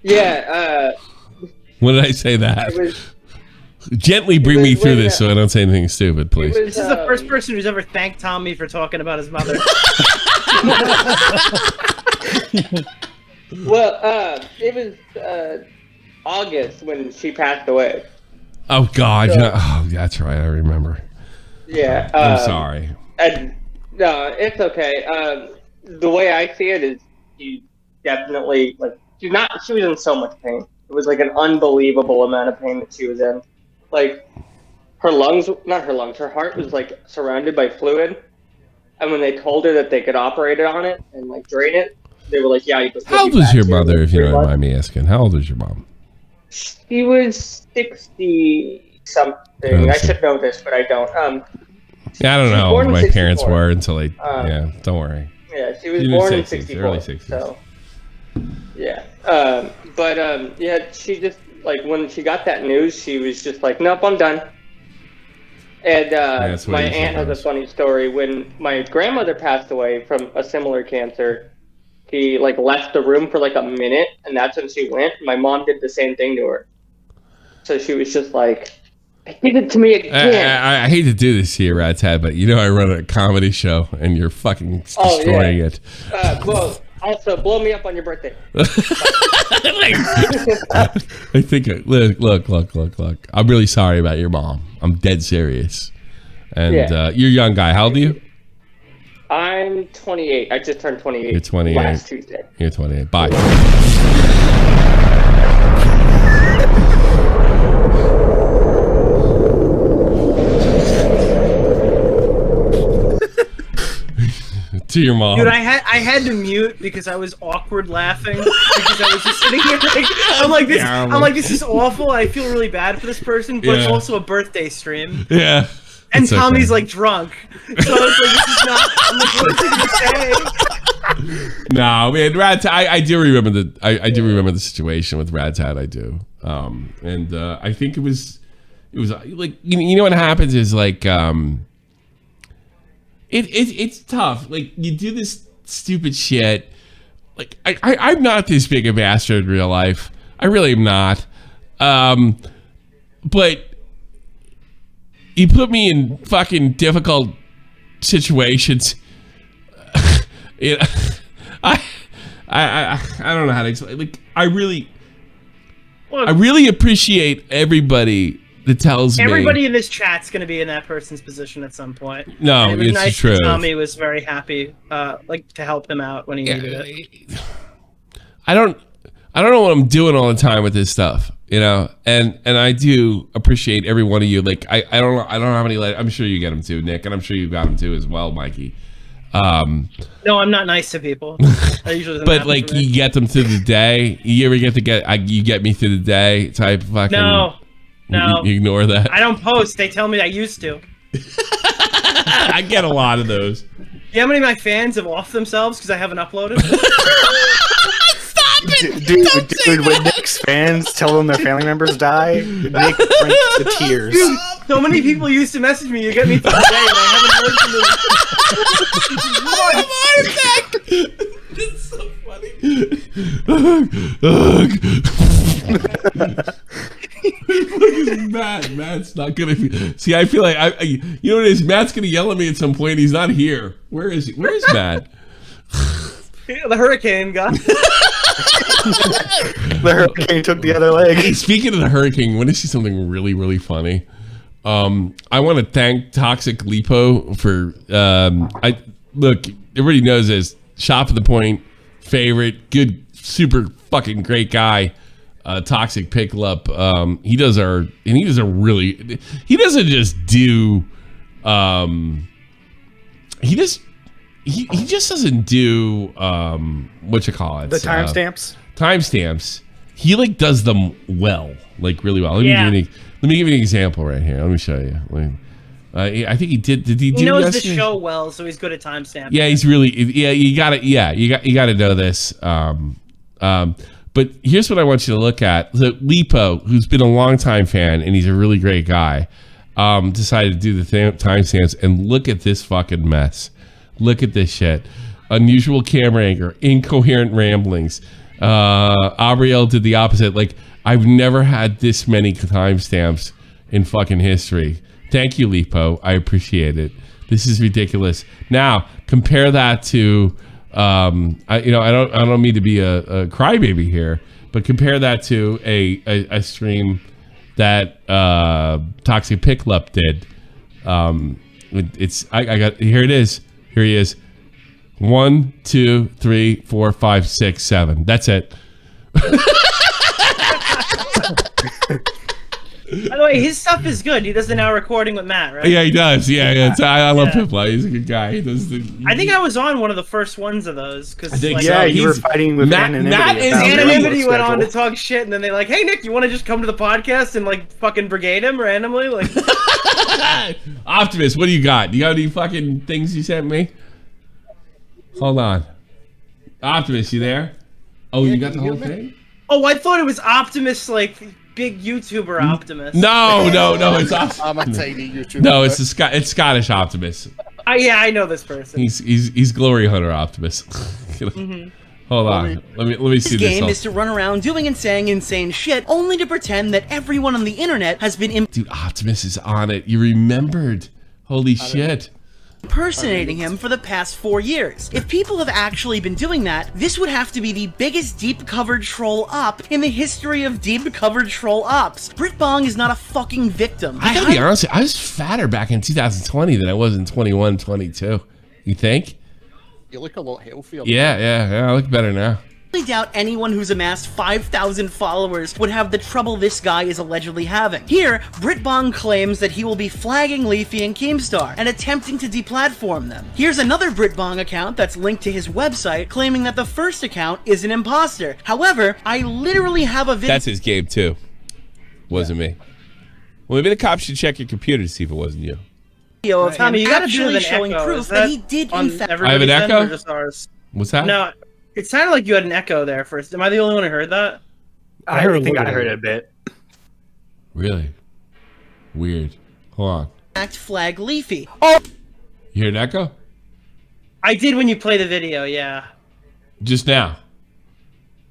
U: Yeah.
A: When did I say that?
U: It was,
A: Gently bring me through
U: when,
A: this so I don't say anything stupid, please.
H: This is the first person who's ever thanked Tommy for talking about his mother.
U: well, it was August when she passed away.
A: Oh, God.
U: So-
A: Oh, that's right. I remember.
U: Yeah.
A: I'm sorry.
U: And, no, it's okay. The way I see it is she definitely, she was in so much pain. It was like an unbelievable amount of pain that she was in. Like, her heart was like surrounded by fluid. And when they told her that they could operate on it and like drain it, they were like, yeah, you can.
A: How old was your mother, if you don't mind me asking? How old was your mom?
U: She was 60-something. I should know this, but I don't.
A: Yeah, I don't know how old my parents were until they... yeah, don't worry.
U: Yeah, she was
A: In the
U: born in
A: 60s,
U: 64.
A: early 60s.
U: So, yeah. Yeah, she just, like, when she got that news, she was just like, nope, I'm done. And
A: that's what
U: my
A: he
U: aunt has a funny story. When my grandmother passed away from a similar cancer, she, like, left the room for, like, a minute, and that's when she went. My mom did the same thing to her. So she was just like, give it to me again.
A: I hate to do this to you, Tad, but you know I run a comedy show, and you're fucking destroying it.
U: Well, also, blow me up on your birthday.
A: I think, look. I'm really sorry about your mom. I'm dead serious. And
U: Yeah.
A: you're a young guy. How old are you?
U: I'm 28. I just turned 28.
A: You're 28.
U: Last Tuesday.
A: You're 28. Bye. To your mom.
H: Dude, I had to mute because I was awkward laughing because I was just sitting here like I'm like this is awful. I feel really bad for this person, but it's also a birthday stream.
A: Yeah.
H: And
A: It's
H: Tommy's
A: okay.
H: like drunk, so I was like, this is not. I'm like, what's he gonna say?
A: No, man, Rad. I do remember the. I do remember the situation with Rad's hat. I do. And I think it was like you know what happens is like it's tough. Like you do this stupid shit. Like I'm not this big a bastard in real life. I really am not. But you put me in fucking difficult situations. You know, I don't know how to explain. Like I really appreciate everybody that tells
H: Everybody
A: me.
H: in this chat's gonna be in that person's position at some point.
A: No,
H: And it was
A: it's
H: nice
A: true.
H: that Tommy was very happy, like to help him out when he needed it.
A: I don't know what I'm doing all the time with this stuff, you know, and I do appreciate every one of you. Like I don't know how many. I'm sure you get them too, Nick, and I'm sure you got them too as well, Mikey.
H: No, I'm not nice to people. I usually doesn't
A: But
H: happen
A: like
H: to me.
A: you get them through the day. You ever get you get me through the day type fucking.
H: No.
A: You ignore that.
H: I don't post. They tell me I used to.
A: I get a lot of those.
H: You know how many of my fans have offed themselves because I haven't uploaded?
Q: Dude, when Nick's fans tell them their family members die, Nick brings the tears.
H: Dude, so many people used to message me, you get me through the day, and I haven't heard from them.
A: It's so funny. Matt's not gonna be. See, I feel like you know what it is. Matt's gonna yell at me at some point. He's not here. Where is he? Where is Matt?
H: The hurricane got.
Q: The hurricane took the other leg.
A: Hey, speaking of the hurricane, want to see something really, really funny? I want to thank Toxic Lipo for. Look, everybody knows this. Shop at the Point, favorite, good, super fucking great guy. Toxic Pickup. He doesn't just do. He just doesn't do what you call it,
Q: The timestamps.
A: Timestamps. He like does them well, like really well. Let me give you an example right here. Let me show you. I think he did. Did he do?
H: He knows the
A: yesterday?
H: show well, so he's good at timestamps.
A: Yeah, he's really. Yeah, you got to. Yeah, you got to know this. But here's what I want you to look at. So Lipo, who's been a longtime fan and he's a really great guy, decided to do the timestamps, and look at this fucking mess. Look at this shit. Unusual camera angle, incoherent ramblings. Abriel did the opposite. Like, I've never had this many timestamps in fucking history. Thank you, Lipo. I appreciate it. This is ridiculous. Now, compare that to, I don't mean to be a crybaby here, but compare that to a stream that Toxic Pickup did. Here it is. Here he is. 1, 2, 3, 4, 5, 6, 7. That's it.
H: By the way, his stuff is good. He does the now recording with Matt, right?
A: Yeah, he does. Yeah. I love Pipla. He's a good guy. He does the.
H: I think I was on one of the first ones of those.
A: I think
H: like,
A: so.
Q: Yeah, you were fighting with
A: Anonymity.
Q: Matt
A: is
H: Anonymity went on to talk shit, and then they're like, "Hey, Nick, you want to just come to the podcast and like fucking brigade him randomly?" Like,
A: Optimus, what do you got? You got any fucking things you sent me? Hold on, Optimus, you there? Oh, you got the whole thing?
H: oh, I thought it was Optimus, like big YouTuber Optimus.
A: No, it's Optimus.
E: I'm a tiny YouTuber.
A: No, it's Scottish Optimus.
H: Yeah, I know this person.
A: He's Glory Hunter Optimus. Hold on, let me see this.
F: This game is to run around doing and saying insane shit, only to pretend that everyone on the internet has been
A: Dude, Optimus is on it. You remembered? Holy shit!
F: impersonating him for the past 4 years. If people have actually been doing that, this would have to be the biggest deep covered troll up in the history of deep covered troll ups. Britbong is not a fucking victim.
A: I gotta be honest, I was fatter back in 2020 than I was in 21, 22. You think?
G: You look a lot healthier.
A: Yeah, I look better now.
F: I doubt anyone who's amassed 5,000 followers would have the trouble this guy is allegedly having. Here, Britbong claims that he will be flagging Leafy and Keemstar and attempting to deplatform them. Here's another Britbong account that's linked to his website claiming that the first account is an imposter. However, I literally have a video—
L: That's his game too. Wasn't me. Well, maybe the cops should check your computer to see if it wasn't you.
F: Of
H: Tommy, you gotta do
F: actually
H: an
F: showing
H: echo.
F: proof
H: Is
F: that he did in fact—
A: I have an echo?
H: Just ours?
A: What's that?
H: No, it sounded like you had an echo there first. Am I the only one who heard that?
Q: I think I heard it a bit.
A: Really? Weird. Hold on.
F: Act flag Leafy.
H: Oh!
A: You hear an echo?
H: I did when you play the video, yeah.
A: Just now.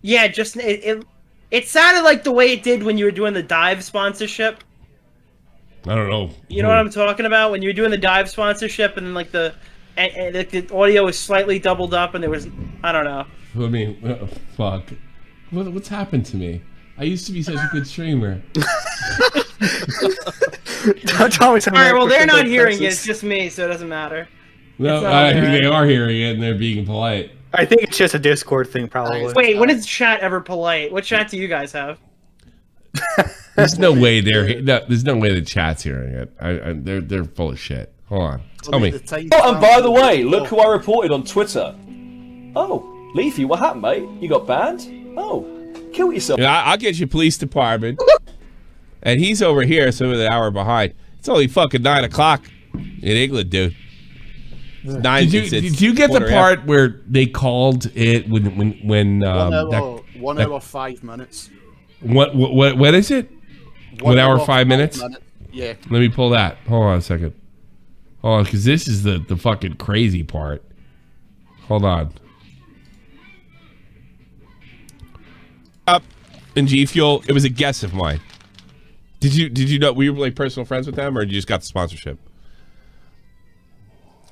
H: Yeah, just it sounded like the way it did when you were doing the dive sponsorship.
A: I don't know.
H: You know what I'm talking about? When you were doing the dive sponsorship and then like the audio was slightly doubled up and there was, I don't know.
A: I mean, fuck. What's happened to me? I used to be such a good streamer.
H: Alright, well they're not hearing it, it's just me, so it doesn't matter.
A: No, I think they are hearing it and they're being polite.
Q: I think it's just a Discord thing, probably.
H: Wait, when is chat ever polite? What chat do you guys have?
A: There's no way there's no way the chat's hearing it. They're full of shit. Hold on. Tell me.
S: Oh, and by the way, look who I reported on Twitter. Oh, Leafy, what happened, mate? You got banned? Oh, kill yourself.
L: Yeah, I'll get you police department. And he's over here, so we're an hour behind. It's only fucking 9 o'clock in England, dude. It's 9.
A: Did you get the part where they called it when
G: 1 hour 5 minutes.
A: What is it? 1 hour 5 minutes?
G: Yeah.
A: Let me pull that. Hold on a second. Hold on, because this is the fucking crazy part. Hold on.
L: Up in G Fuel, it was a guess of mine. Did you know, were you like personal friends with them, or you just got the sponsorship?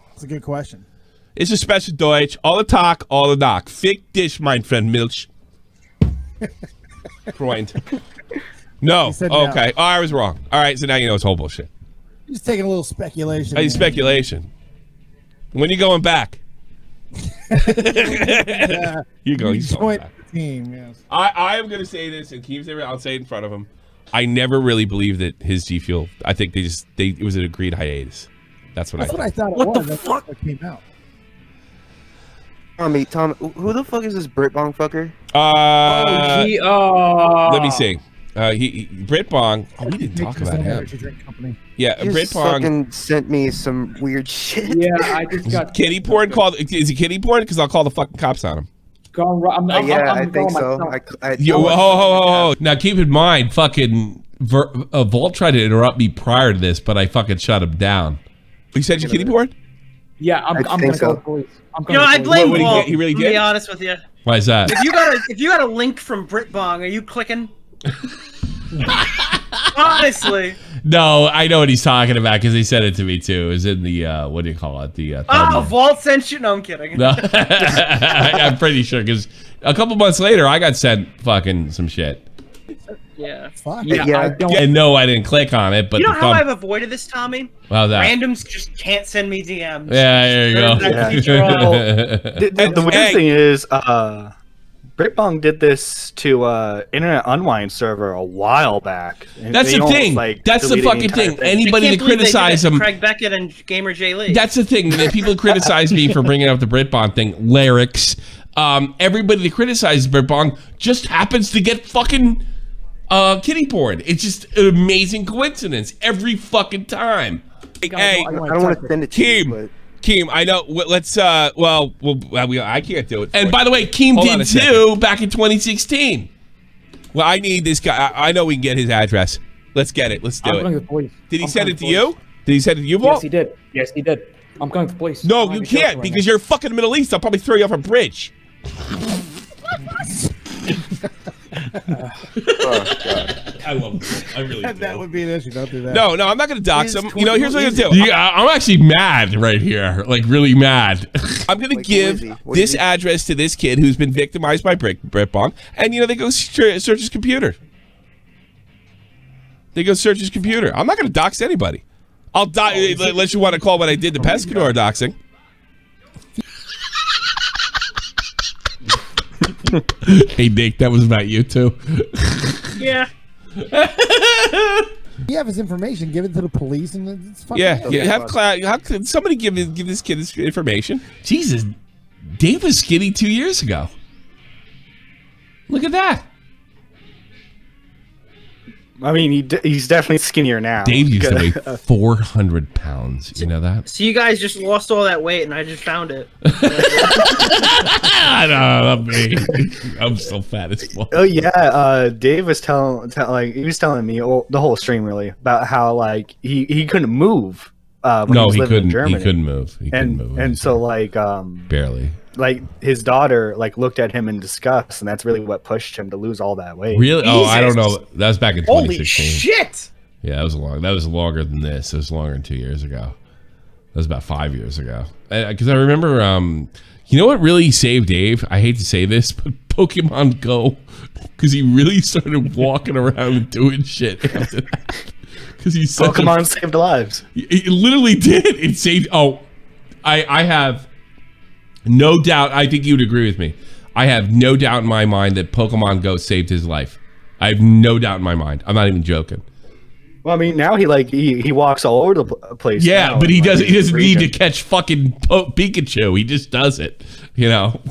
V: That's a good question.
L: It's a special Deutsch. All the talk, all the knock. Fick dich, mein friend Milch. Freund. No.
V: No.
L: Okay. Oh, I was wrong. All right, so now you know it's whole bullshit.
V: Just taking a little speculation.
L: Hey, speculation. When you going back?
V: Yeah.
L: You go. He's going
V: Join
L: back.
V: the team. Yes.
L: I am going to say this, and Keem's there. I'll say it in front of him. I never really believed that his G Fuel. I think it was an agreed hiatus. That's what I thought.
V: I thought.
I: What the
V: That's
I: fuck?
V: What came out.
W: Tom, who the fuck is this Britbong fucker?
L: Let me see. Britbong. Oh, we didn't talk about him. Yeah,
W: You just
L: Britbong
W: fucking sent me some weird shit.
K: Yeah, I just got
L: kitty porn. Is it kitty porn? Because I'll call the fucking cops on him.
W: I think so.
A: Ho. Now keep in mind, fucking Volt tried to interrupt me prior to this, but I fucking shut him down.
L: You said you kitty porn?
K: Yeah, I'm gonna call the police.
H: I blame Walt.
L: He really
H: To
L: did?
H: be honest with you,
A: Why is that?
H: if you got a link from Britbong, are you clicking? Honestly.
A: No, I know what he's talking about because he said it to me too. It was in the what do you call it? The thumbnail.
H: Vault sent you. No, I'm kidding.
A: No, I'm pretty sure because a couple months later I got sent fucking some shit.
H: Yeah.
V: Fuck.
A: Yeah. And no, I didn't click on it. But
H: you know how I've avoided this, Tommy?
A: How's that?
H: Randoms just can't send me DMs.
A: Yeah, there you go.
Q: The weird thing is, Britbong did this to Internet Unwind server a while back.
A: That's the thing. That's the fucking thing. Anybody that criticize him,
H: Craig Beckett and Gamer J Lee.
A: That's the thing. That people criticize me for bringing up the Britbong thing, lyrics. Everybody that criticizes Britbong just happens to get fucking kitty porn. It's just an amazing coincidence every fucking time. Hey,
W: I don't want to send it to you, but
L: Keem, I know. Let's. I can't do it.
A: And by the way, Keem did too back in 2016.
L: Well, I need this guy. I know we can get his address. Let's get it. Let's do
K: I'm going to
L: it.
K: the police.
L: Did he send it to you? Did he send it to you, Paul?
K: Yes, he did. Yes, he did. I'm going to the police.
L: No, you can't because you're fucking Middle East. I'll probably throw you off a bridge.
W: oh god,
A: I love it. I really do.
V: That would be an issue. Don't do that.
L: No, I'm not going to dox him. You know, here's what I'm going to do.
A: Yeah, I'm actually mad right here. Like, really mad.
L: I'm going to give this address to this kid who's been victimized by Britbong. And, you know, they go search his computer. They go search his computer. I'm not going to dox anybody. Unless you want to call what I did to Pescador doxing.
A: Hey, Nick, that was about you too.
H: Yeah.
V: You have his information. Give it to the police, and it's fucking.
A: Yeah. How could somebody give this kid his information? Jesus, Dave was skinny 2 years ago. Look at that.
Q: I mean, he's definitely skinnier now.
A: Dave used to weigh 400 pounds. You know that?
H: So you guys just lost all that weight, and I just found it.
A: I know, not me. I'm so fat as fuck.
Q: Oh yeah, Dave was telling me the whole stream really about how like he couldn't move. When he was living in Germany.
A: He couldn't move.
Q: And so like
A: barely.
Q: Like his daughter like looked at him in disgust, and that's really what pushed him to lose all that weight.
A: Really? Oh, I don't know. That was back in 2016.
H: Holy shit!
A: Yeah, that was long. That was longer than this. It was longer than 2 years ago. That was about 5 years ago. Because I remember, you know what really saved Dave? I hate to say this, but Pokemon Go, because he really started walking around and doing shit after that. Because he's
Q: Pokemon saved lives.
A: It literally did. It saved. Oh, I have no doubt. I think you would agree with me. I have no doubt in my mind that Pokemon Go saved his life. I have no doubt in my mind. I'm not even joking.
Q: Well, I mean, now he walks all over the place.
A: Yeah,
Q: now,
A: but he doesn't need to
Q: region.
A: catch fucking Pikachu. He just does it. You know.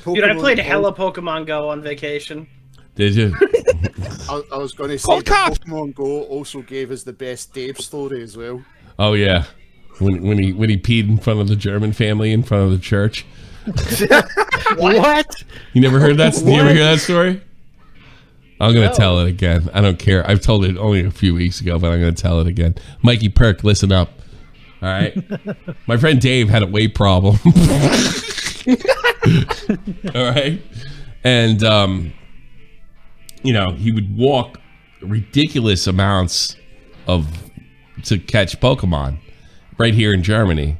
H: Dude, I played hella Pokemon Go on vacation.
A: Did you?
G: I was going to say that Pokemon Go also gave us the best Dave story as well.
A: Oh yeah, when he peed in front of the German family in front of the church.
H: What?
A: You never heard that? Did you ever hear that story? I'm gonna tell it again. I don't care. I've told it only a few weeks ago, but I'm gonna tell it again. Mikey Perk, listen up. All right. My friend Dave had a weight problem. All right, and you know, he would walk ridiculous amounts to catch Pokemon right here in Germany.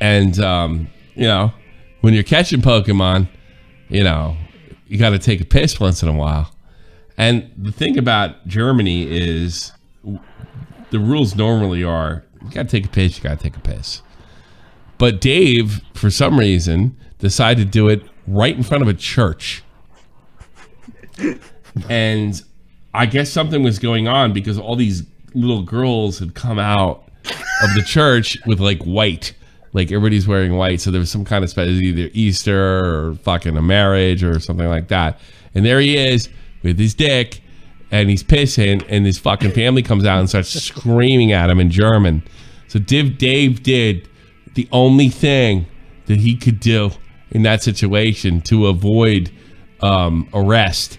A: And, you know, when you're catching Pokemon, you know, you got to take a piss once in a while. And the thing about Germany is the rules normally are, you got to take a piss, you got to take a piss. But Dave, for some reason, decided to do it right in front of a church. And I guess something was going on because all these little girls had come out of the church with like white, like everybody's wearing white. So there was some kind of special, either Easter or fucking a marriage or something like that. And there he is with his dick and he's pissing, and his fucking family comes out and starts screaming at him in German. So Dave did the only thing that he could do in that situation to avoid arrest.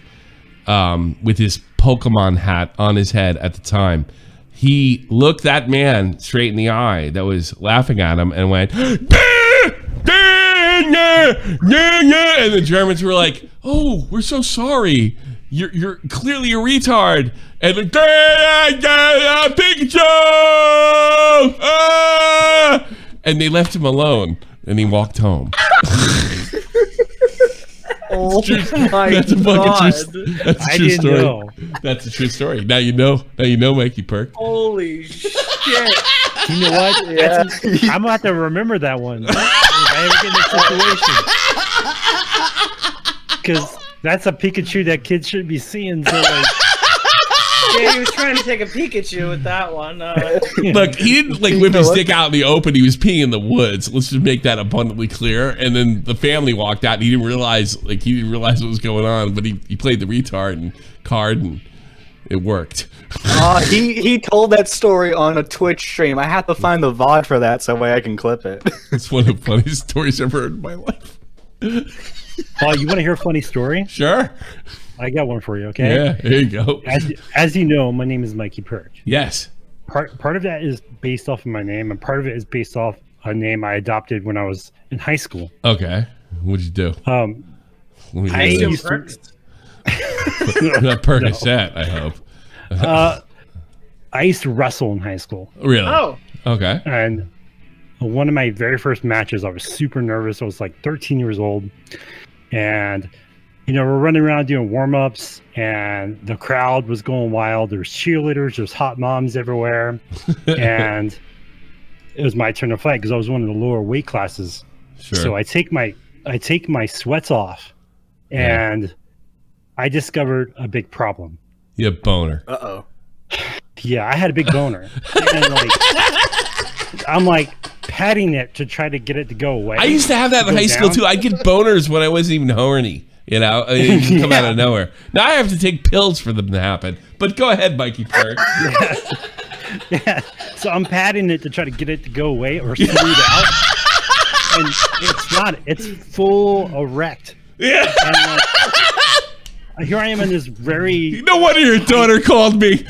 A: With his Pokemon hat on his head at the time. He looked that man straight in the eye that was laughing at him and went, and the Germans were like, oh, we're so sorry. You're clearly a retard. And the Pikachu! And they left him alone and he walked home.
H: Oh my
A: that's a
H: God.
A: That's a true story. Know. That's a true story. Now you know. Now you know, Mikey Perk.
H: Holy shit.
O: You know what?
Q: Yeah.
O: I'm gonna have to remember that one. If I ever get in a situation. Because that's a Pikachu that kids shouldn't be seeing. So like,
H: yeah, he was trying to take a Pikachu with that one.
A: Look, he didn't like whip his dick out in the open. He was peeing in the woods. Let's just make that abundantly clear. And then the family walked out and he didn't realize what was going on, but he played the retard card and it worked.
Q: He told that story on a Twitch stream. I have to find the VOD for that so way I can clip it.
A: It's one of the funniest stories I've ever heard in my life.
O: Oh, you want to hear a funny story?
A: Sure.
O: I got one for you, okay?
A: Yeah, there you go.
O: As you know, my name is Mikey Perk.
A: Yes.
O: Part of that is based off of my name, and part of it is based off a name I adopted when I was in high school.
A: Okay. What'd you do?
H: I used to...
A: Not Percocet, no. I hope.
O: I used to wrestle in high school.
A: Really?
H: Oh.
A: Okay.
O: And one of my very first matches, I was super nervous. I was like 13 years old. And... you know, we're running around doing warm-ups, and the crowd was going wild. There's cheerleaders, there's hot moms everywhere, and it was my turn to fight because I was one of the lower weight classes.
A: Sure.
O: So I take my sweats off, and I discovered a big problem.
A: You have boner.
Q: Uh-oh.
O: Yeah, I had a big boner. And like, I'm like patting it to try to get it to go away.
A: I used to have that in high school too. I'd get boners when I wasn't even horny. You know, it come out of nowhere. Now I have to take pills for them to happen. But go ahead, Mikey Perk.
O: Yeah. So I'm patting it to try to get it to go away or smooth out. And it's not. It's full erect.
A: Yeah.
O: And, here I am in this very...
A: No wonder your daughter called me.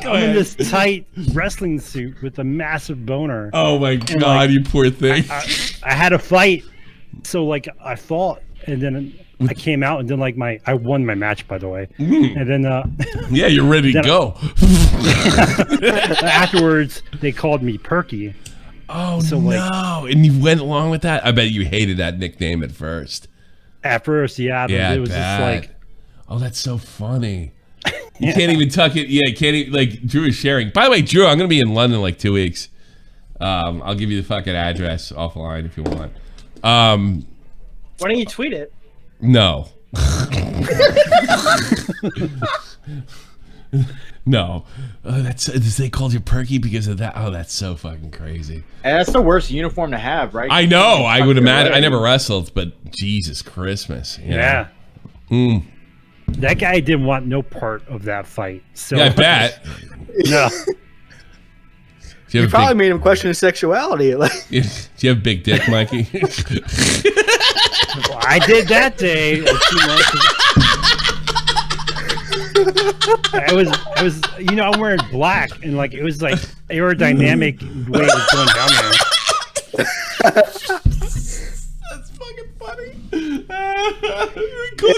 O: I'm in this tight wrestling suit with a massive boner.
A: Oh my God, you poor thing.
O: I had a fight. So like I fought and then I came out and then like I won my match, by the way. And then
A: yeah, you're ready to go.
O: Afterwards they called me Perky.
A: Oh so, no. And you went along with that? I bet you hated that nickname at first.
O: At first, yeah.
A: Yeah,
O: it was just like,
A: oh, that's so funny. You can't even tuck it. Yeah, you can't even, like, Drew is sharing. By the way, Drew, I'm going to be in London in like 2 weeks. I'll give you the fucking address offline if you want.
H: Why don't you tweet it?
A: No. No. They called you Perky because of that? Oh, that's so fucking crazy.
B: And that's the worst uniform to have, right?
A: I know. I would imagine. I never wrestled, but Jesus Christmas.
O: Yeah. That guy didn't want no part of that fight. So
A: yeah, I bet.
O: No.
Q: You probably made him question his sexuality. Like,
A: do you have a big dick, Mikey?
O: Well, I did that day. I was, you know, I'm wearing black, and like it was like aerodynamic way it was going down there.
A: That's fucking funny.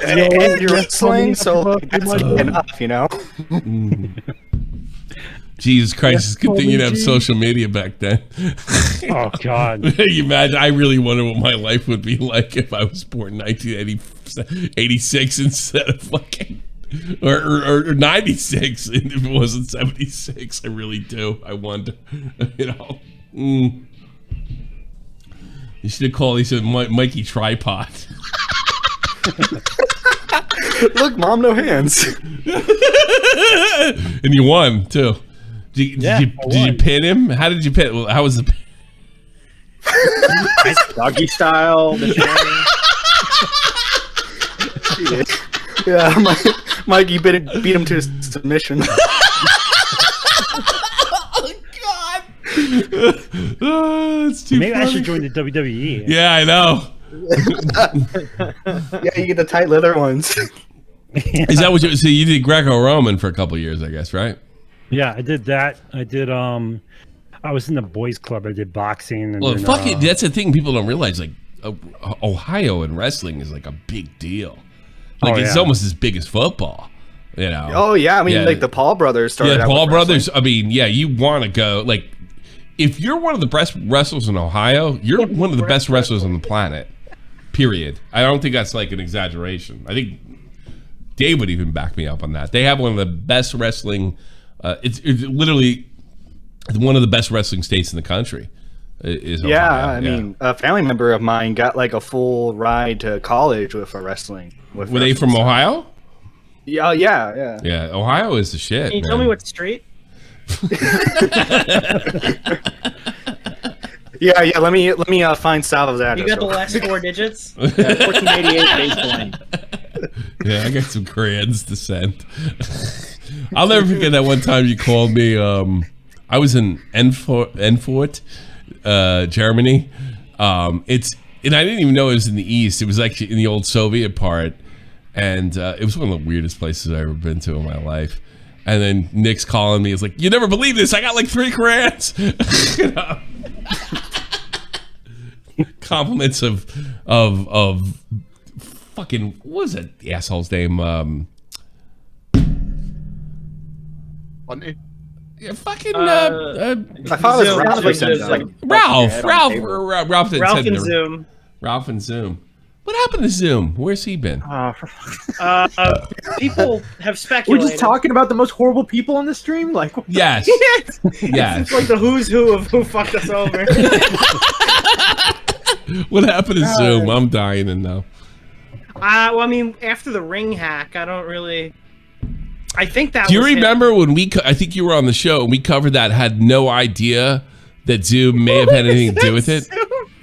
Q: and you're wrestling, so that's enough, you know.
A: Jesus Christ, just continue to have social media back then.
O: Oh God!
A: You imagine? I really wonder what my life would be like if I was born in 1986 instead of fucking or 96. If it wasn't 76, I really do. I wonder. You know. You should have called. He said, "Mikey Tripod."
Q: Look, Mom, no hands.
A: And you won too. Did you pin him? How did you pin? Well, how was the
B: doggy style?
Q: Yeah, Mikey beat him to his submission.
A: Oh God! It's too
O: Maybe
A: funny.
O: I should join the WWE.
A: Yeah, I know.
Q: Yeah, you get the tight leather ones.
A: Is that what you? So you did Greco-Roman for a couple of years, I guess, right?
O: Yeah, I did that. I did. I was in the boys' club. I did boxing. And
A: Well,
O: then,
A: fuck it. That's the thing people don't realize. Like, Ohio and wrestling is like a big deal. Like, it's almost as big as football. You know.
Q: Oh yeah, I mean, like the Paul brothers started.
A: Yeah,
Q: out
A: Paul
Q: with
A: brothers. I mean, yeah, you want to go. Like, if you're one of the best wrestlers in Ohio, you're one of the best wrestlers on the planet. Period. I don't think that's like an exaggeration. I think Dave would even back me up on that. They have one of the best wrestling. It's literally one of the best wrestling states in the country. Is
Q: Yeah,
A: Ohio.
Q: I mean, a family member of mine got like a full ride to college with wrestling.
A: Were they from Ohio?
Q: Yeah, yeah.
A: Yeah, Ohio is the shit.
H: Can you tell me what street?
Q: Yeah. Let me find Salvo's address.
H: You got the last 4 digits?
B: 1488 baseline.
A: Yeah, I got some crayons to send. I'll never forget that one time you called me. I was in Enfort, Germany. And I didn't even know it was in the East. It was actually in the old Soviet part. And it was one of the weirdest places I've ever been to in my life. And then Nick's calling me. He's like, "You never believe this. I got like 3 crayons." You know? Compliments of fucking, what was that the asshole's name?
G: Bunty?
A: Yeah, fucking
Q: I thought it was Ralph.
A: Ralph
H: and Zoom.
A: Ralph and Zoom. What happened to Zoom? Where's he been?
H: People have speculated.
V: We're just talking about the most horrible people on the stream? Like, what the-
A: Yes.
V: Yes.
H: It's like the who's who of who fucked us over.
A: What happened to Zoom? I'm dying to know.
H: Well, I mean, after the ring hack, I don't really. I think that.
A: Do you
H: was
A: remember when we? I think you were on the show and we covered that. Had no idea that Zoom may have had anything to do with it.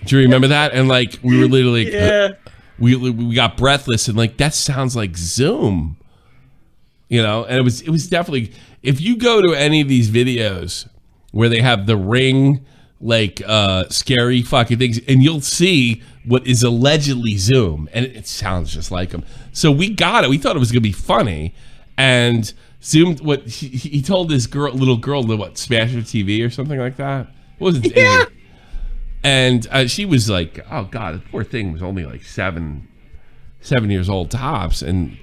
A: Do you remember that? And like we were literally, we got breathless and like that sounds like Zoom. You know, and it was definitely. If you go to any of these videos where they have the ring, like scary fucking things, and you'll see what is allegedly Zoom, and it sounds just like them. So we got it. We thought it was gonna be funny, and Zoom. What he told this little girl to what, smash her TV or something like that. It wasn't anything. And she was like, "Oh God, the poor thing was only like 7 years old tops," and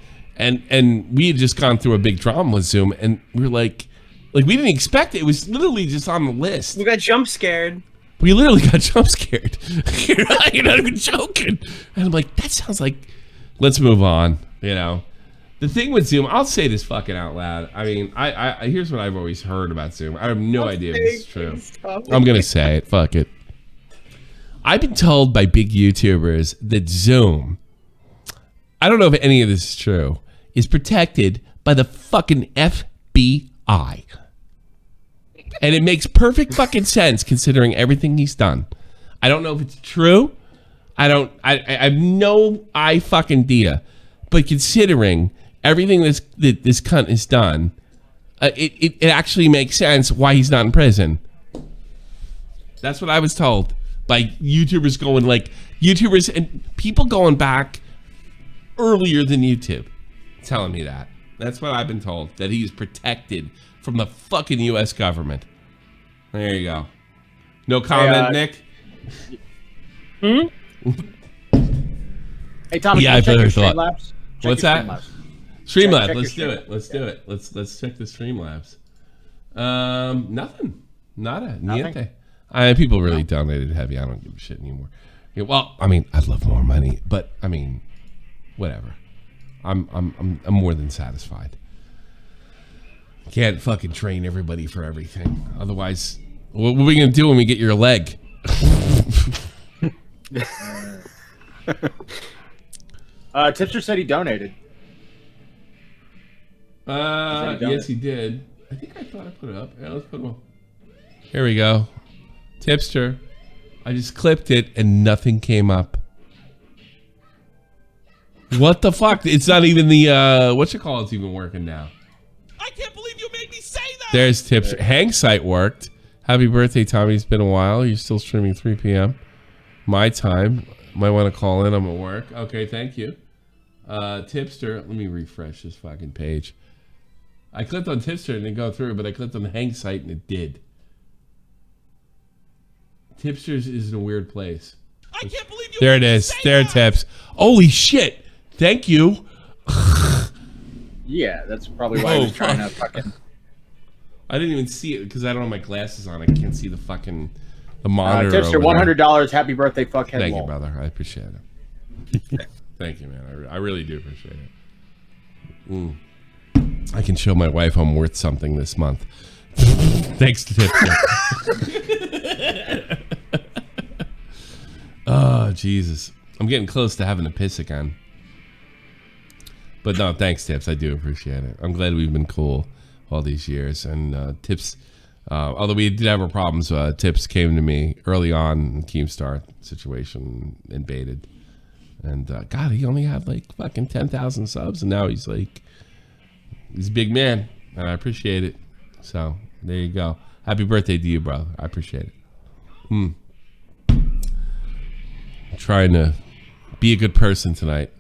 A: we had just gone through a big drama with Zoom, and we were like we didn't expect it. It was literally just on the list.
H: We got jump scared.
A: We literally got jump scared. You're not even joking. And I'm like, that sounds like. Let's move on. You know, the thing with Zoom. I'll say this fucking out loud. I mean, I here's what I've always heard about Zoom. I have no idea if this is true. I'm gonna say it. Fuck it. I've been told by big YouTubers that Zoom, I don't know if any of this is true, is protected by the fucking FBI. And it makes perfect fucking sense considering everything he's done. I don't know if it's true. I have no fucking idea. But considering everything that this cunt has done, it actually makes sense why he's not in prison. That's what I was told by YouTubers YouTubers and people going back earlier than YouTube telling me that. That's what I've been told, that he's protected from the fucking U.S. government. There you go. No comment, Nick?
B: Hey, Tommy,
A: yeah,
B: can you check your
A: thought.
B: Streamlabs?
A: What's
B: your
A: that?
B: Streamlabs.
A: Streamlabs.
B: Check
A: Let's do
B: your
A: it. Let's do it. Let's check the Streamlabs. Nothing. Nada. Niente. People really donated heavy. I don't give a shit anymore. Yeah, well, I mean, I'd love more money, but I mean, whatever. I'm more than satisfied. Can't fucking train everybody for everything. Otherwise, what are we gonna do when we get your leg?
B: Tipster said he donated.
A: Yes, he did. I think I thought I put it up. Yeah, let's put it up. Here we go. Tipster. I just clipped it and nothing came up. What the fuck? It's not even the it's even working now. I can't believe you made me say that. There's Tipster. Hang site worked. Happy birthday, Tommy. It's been a while. You're still streaming 3 p.m. my time. Might want to call in. I'm at work. Okay, thank you. Tipster. Let me refresh this fucking page. I clicked on Tipster and it didn't go through, but I clicked on the hang site and it did. Tipsters is in a weird place. I can't believe you. There it is. There it tips. Holy shit. Thank you.
B: Yeah, that's probably why I was trying to fucking.
A: I didn't even see it because I don't have my glasses on. I can't see the monitor.
B: Tipster, $100. Happy birthday, fuckhead.
A: Thank you, brother. I appreciate it. Thank you, man. I really do appreciate it. I can show my wife I'm worth something this month. Thanks to Tipster. Oh, Jesus. I'm getting close to having to piss again. But no, thanks, Tips. I do appreciate it. I'm glad we've been cool all these years. And Tips, although we did have our problems, Tips came to me early on in the Keemstar situation and baited. And God, he only had like fucking 10,000 subs. And now he's like, he's a big man. And I appreciate it. So there you go. Happy birthday to you, brother. I appreciate it. I'm trying to be a good person tonight.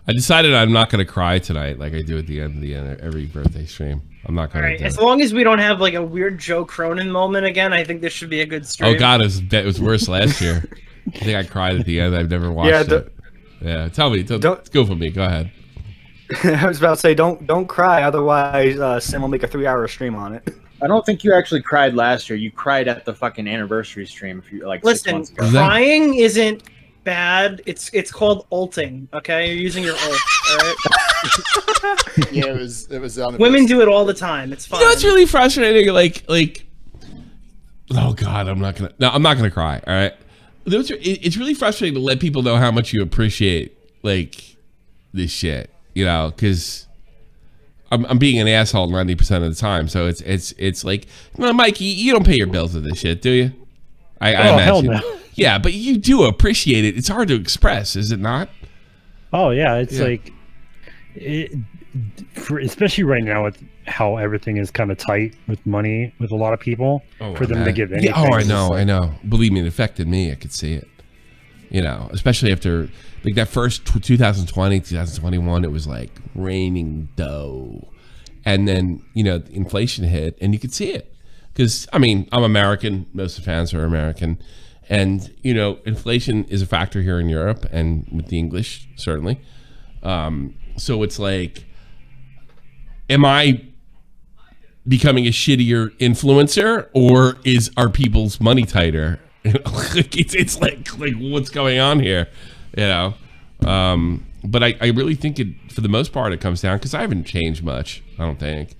A: I decided I'm not going to cry tonight like I do at the end of every birthday stream. I'm not going to do it.
H: As long as we don't have like a weird Joe Cronin moment again, I think this should be a good stream.
A: Oh God, it was worse last year. I think I cried at the end. I've never watched it. Yeah, tell me. Don't go for me. Go ahead.
Q: I was about to say, don't cry, otherwise Sim will make a 3-hour stream on it.
B: I don't think you actually cried last year. You cried at the fucking anniversary stream. If you like, 6 months ago.
H: Crying isn't bad. It's called ulting. Okay, you're using your ult. All right.
G: Yeah, it was.
H: Women do it all the time. It's fine.
A: You know, it's really frustrating. Like, oh God, I'm not gonna cry. All right. it's really frustrating to let people know how much you appreciate like this shit, you know, because I'm being an asshole 90% of the time. So it's like, well, Mikey, you don't pay your bills with this shit, do you? I
O: hell
A: imagine.
O: no.
A: Yeah, but you do appreciate it. It's hard to express, is it not?
O: Oh yeah, it's like, especially right now with how everything is kind of tight with money with a lot of people, for them to give anything.
A: Yeah, I know. Believe me, it affected me. I could see it. You know, especially after like that first 2020, 2021, it was like raining dough, and then you know inflation hit, and you could see it. Because I mean, I'm American. Most of the fans are American, and you know, inflation is a factor here in Europe and with the English certainly. So it's like, am I becoming a shittier influencer, or are people's money tighter? It's like what's going on here, you know? But I really think it, for the most part, it comes down, because I haven't changed much, I don't think.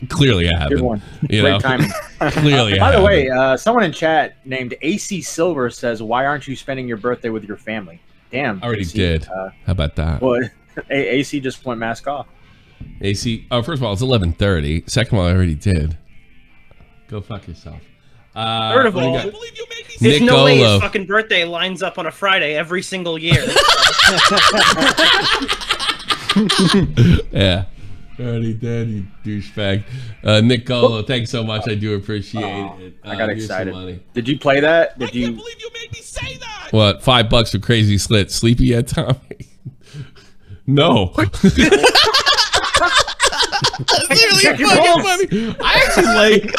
A: Clearly I haven't.
B: Good one.
A: You
B: Great
A: know?
B: timing.
A: Clearly I
B: By the
A: haven't.
B: way, someone in chat named AC Silver says, "Why aren't you spending your birthday with your family?" Damn.
A: I already
B: AC,
A: did. How about that?
B: Well, AC just went mask off.
A: AC, first of all, it's 11:30. Second of all, I already did. Go fuck yourself.
H: Third of
A: what do you
H: all,
A: got?
H: there's no way
A: Nicolo.
H: his fucking birthday lines up on a Friday every single year.
A: Yeah. Already did, you douchebag. Nick Golo, thanks so much. I do appreciate it.
B: I got
A: here's some
B: excited.
A: money.
B: Did you play that? Did you?
A: What, $5 for Crazy Slit? Sleepy yet, Tommy? No. That's really fucking funny.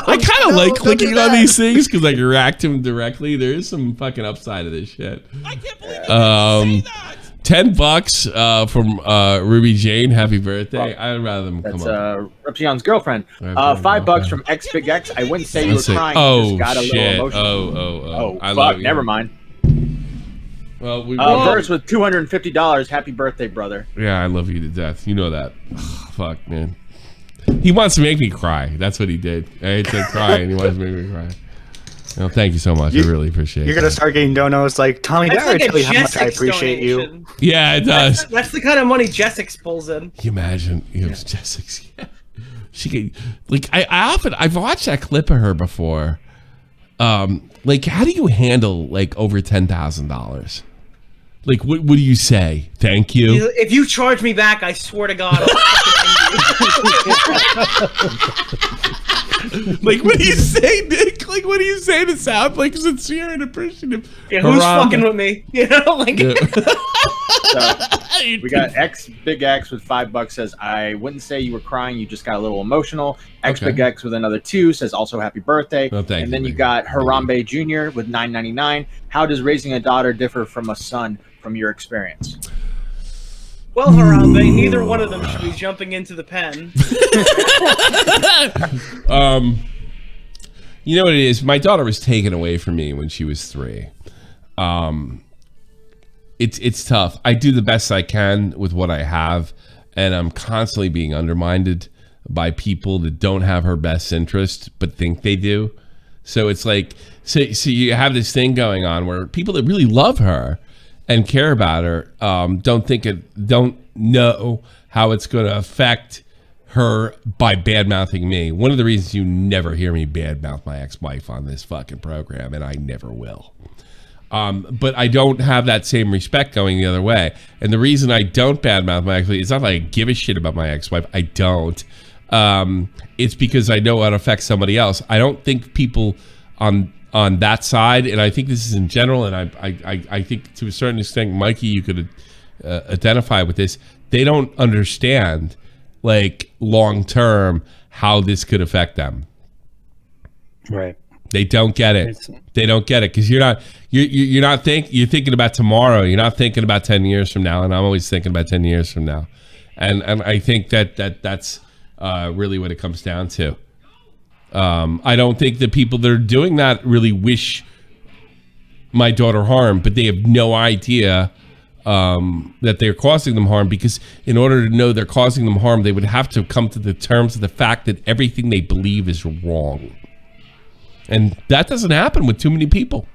A: I kind of like clicking on these things because I can react to them directly. There is some fucking upside of this shit. I can't believe $10 from Ruby Jane. Happy birthday. I'd rather them come
B: That's
A: up.
B: Reption's girlfriend. $5 from X Big X. I wouldn't say you were
A: Let's see.
B: crying.
A: Oh,
B: you just got a
A: shit.
B: little emotional.
A: Oh, I
B: fuck,
A: love you.
B: never mind.
A: Well, we
B: Verse with $250. Happy birthday, brother.
A: Yeah, I love you to death. You know that. Fuck, man. He wants to make me cry. That's what he did. I said cry, and he wants to make me cry. Well, thank you so much. I really appreciate it.
Q: You're gonna start getting donos like Tommy. Did I ever tell you how much I appreciate you?
A: Yeah, it does.
H: That's the kind of money Jessix pulls in.
A: Can you imagine? You know, Jessica. Yeah. She could, like, I've watched that clip of her before. Like, how do you handle like over $10,000? Like, what do you say? Thank you.
H: If you charge me back, I swear to God, I'll fucking
A: Like, what do you say, Nick? Like, what do you say to sound like sincere and appreciative?
H: Yeah, who's fucking with me? You know, like.
A: Yeah.
B: So, we got X Big X with $5 says, I wouldn't say you were crying, you just got a little emotional. X
A: Okay.
B: Big X with another 2 says also happy birthday.
A: Oh, thank
B: and then
A: you,
B: you got Harambe Jr. with $9.99. How does raising a daughter differ from a son from your experience?
H: Well, Harambe, neither one of them should be jumping into the pen.
A: You know what it is? My daughter was taken away from me when she was 3. It's tough. I do the best I can with what I have, and I'm constantly being undermined by people that don't have her best interest but think they do. So it's like, so you have this thing going on where people that really love her and care about her don't know how it's going to affect her by bad-mouthing me. One of the reasons you never hear me bad-mouth my ex-wife on this fucking program, and I never will. But I don't have that same respect going the other way. And the reason I don't badmouth my ex-wife, it's not like I give a shit about my ex-wife. I don't. It's because I know it affects somebody else. I don't think people on that side, and I think this is in general, and I think to a certain extent, Mikey, you could identify with this. They don't understand, like, long-term how this could affect them.
O: Right.
A: They don't get it. They don't get it because you're thinking about tomorrow. You're not thinking about 10 years from now, and I'm always thinking about 10 years from now, and I think that's really what it comes down to. I don't think the people that are doing that really wish my daughter harm, but they have no idea that they're causing them harm, because in order to know they're causing them harm, they would have to come to the terms of the fact that everything they believe is wrong. And that doesn't happen with too many people.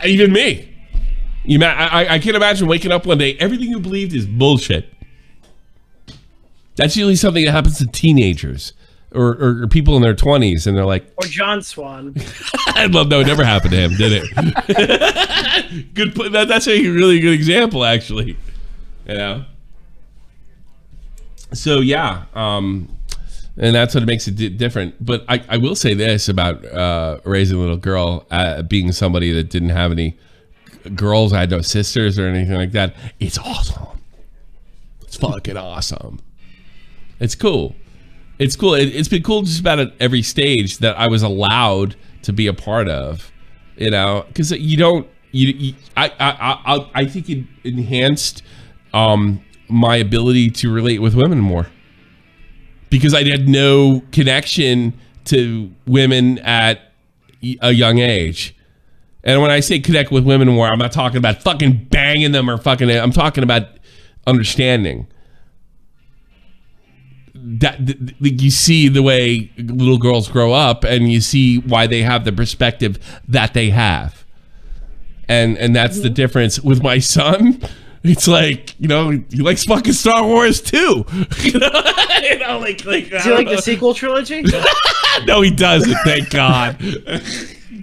A: Even me. I can't imagine waking up one day, everything you believed is bullshit. That's usually something that happens to teenagers or people in their 20s, and they're like...
H: Or John Swan.
A: No, it never happened to him, did it? Good. That's a really good example, actually. You know? So, yeah. And that's what makes it different. But I will say this about raising a little girl, being somebody that didn't have any girls, I had no sisters or anything like that. It's awesome. It's fucking awesome. It's cool. It's cool. It's been cool just about at every stage that I was allowed to be a part of, you know, because you don't. I think it enhanced my ability to relate with women more because I had no connection to women at a young age. And when I say connect with women more, I'm not talking about fucking banging them or fucking. I'm talking about understanding. That you see the way little girls grow up, and you see why they have the perspective that they have, and that's the difference with my son. It's like, you know, he likes fucking Star Wars too. you know, like
H: Does he like the sequel trilogy?
A: No, he doesn't. Thank God.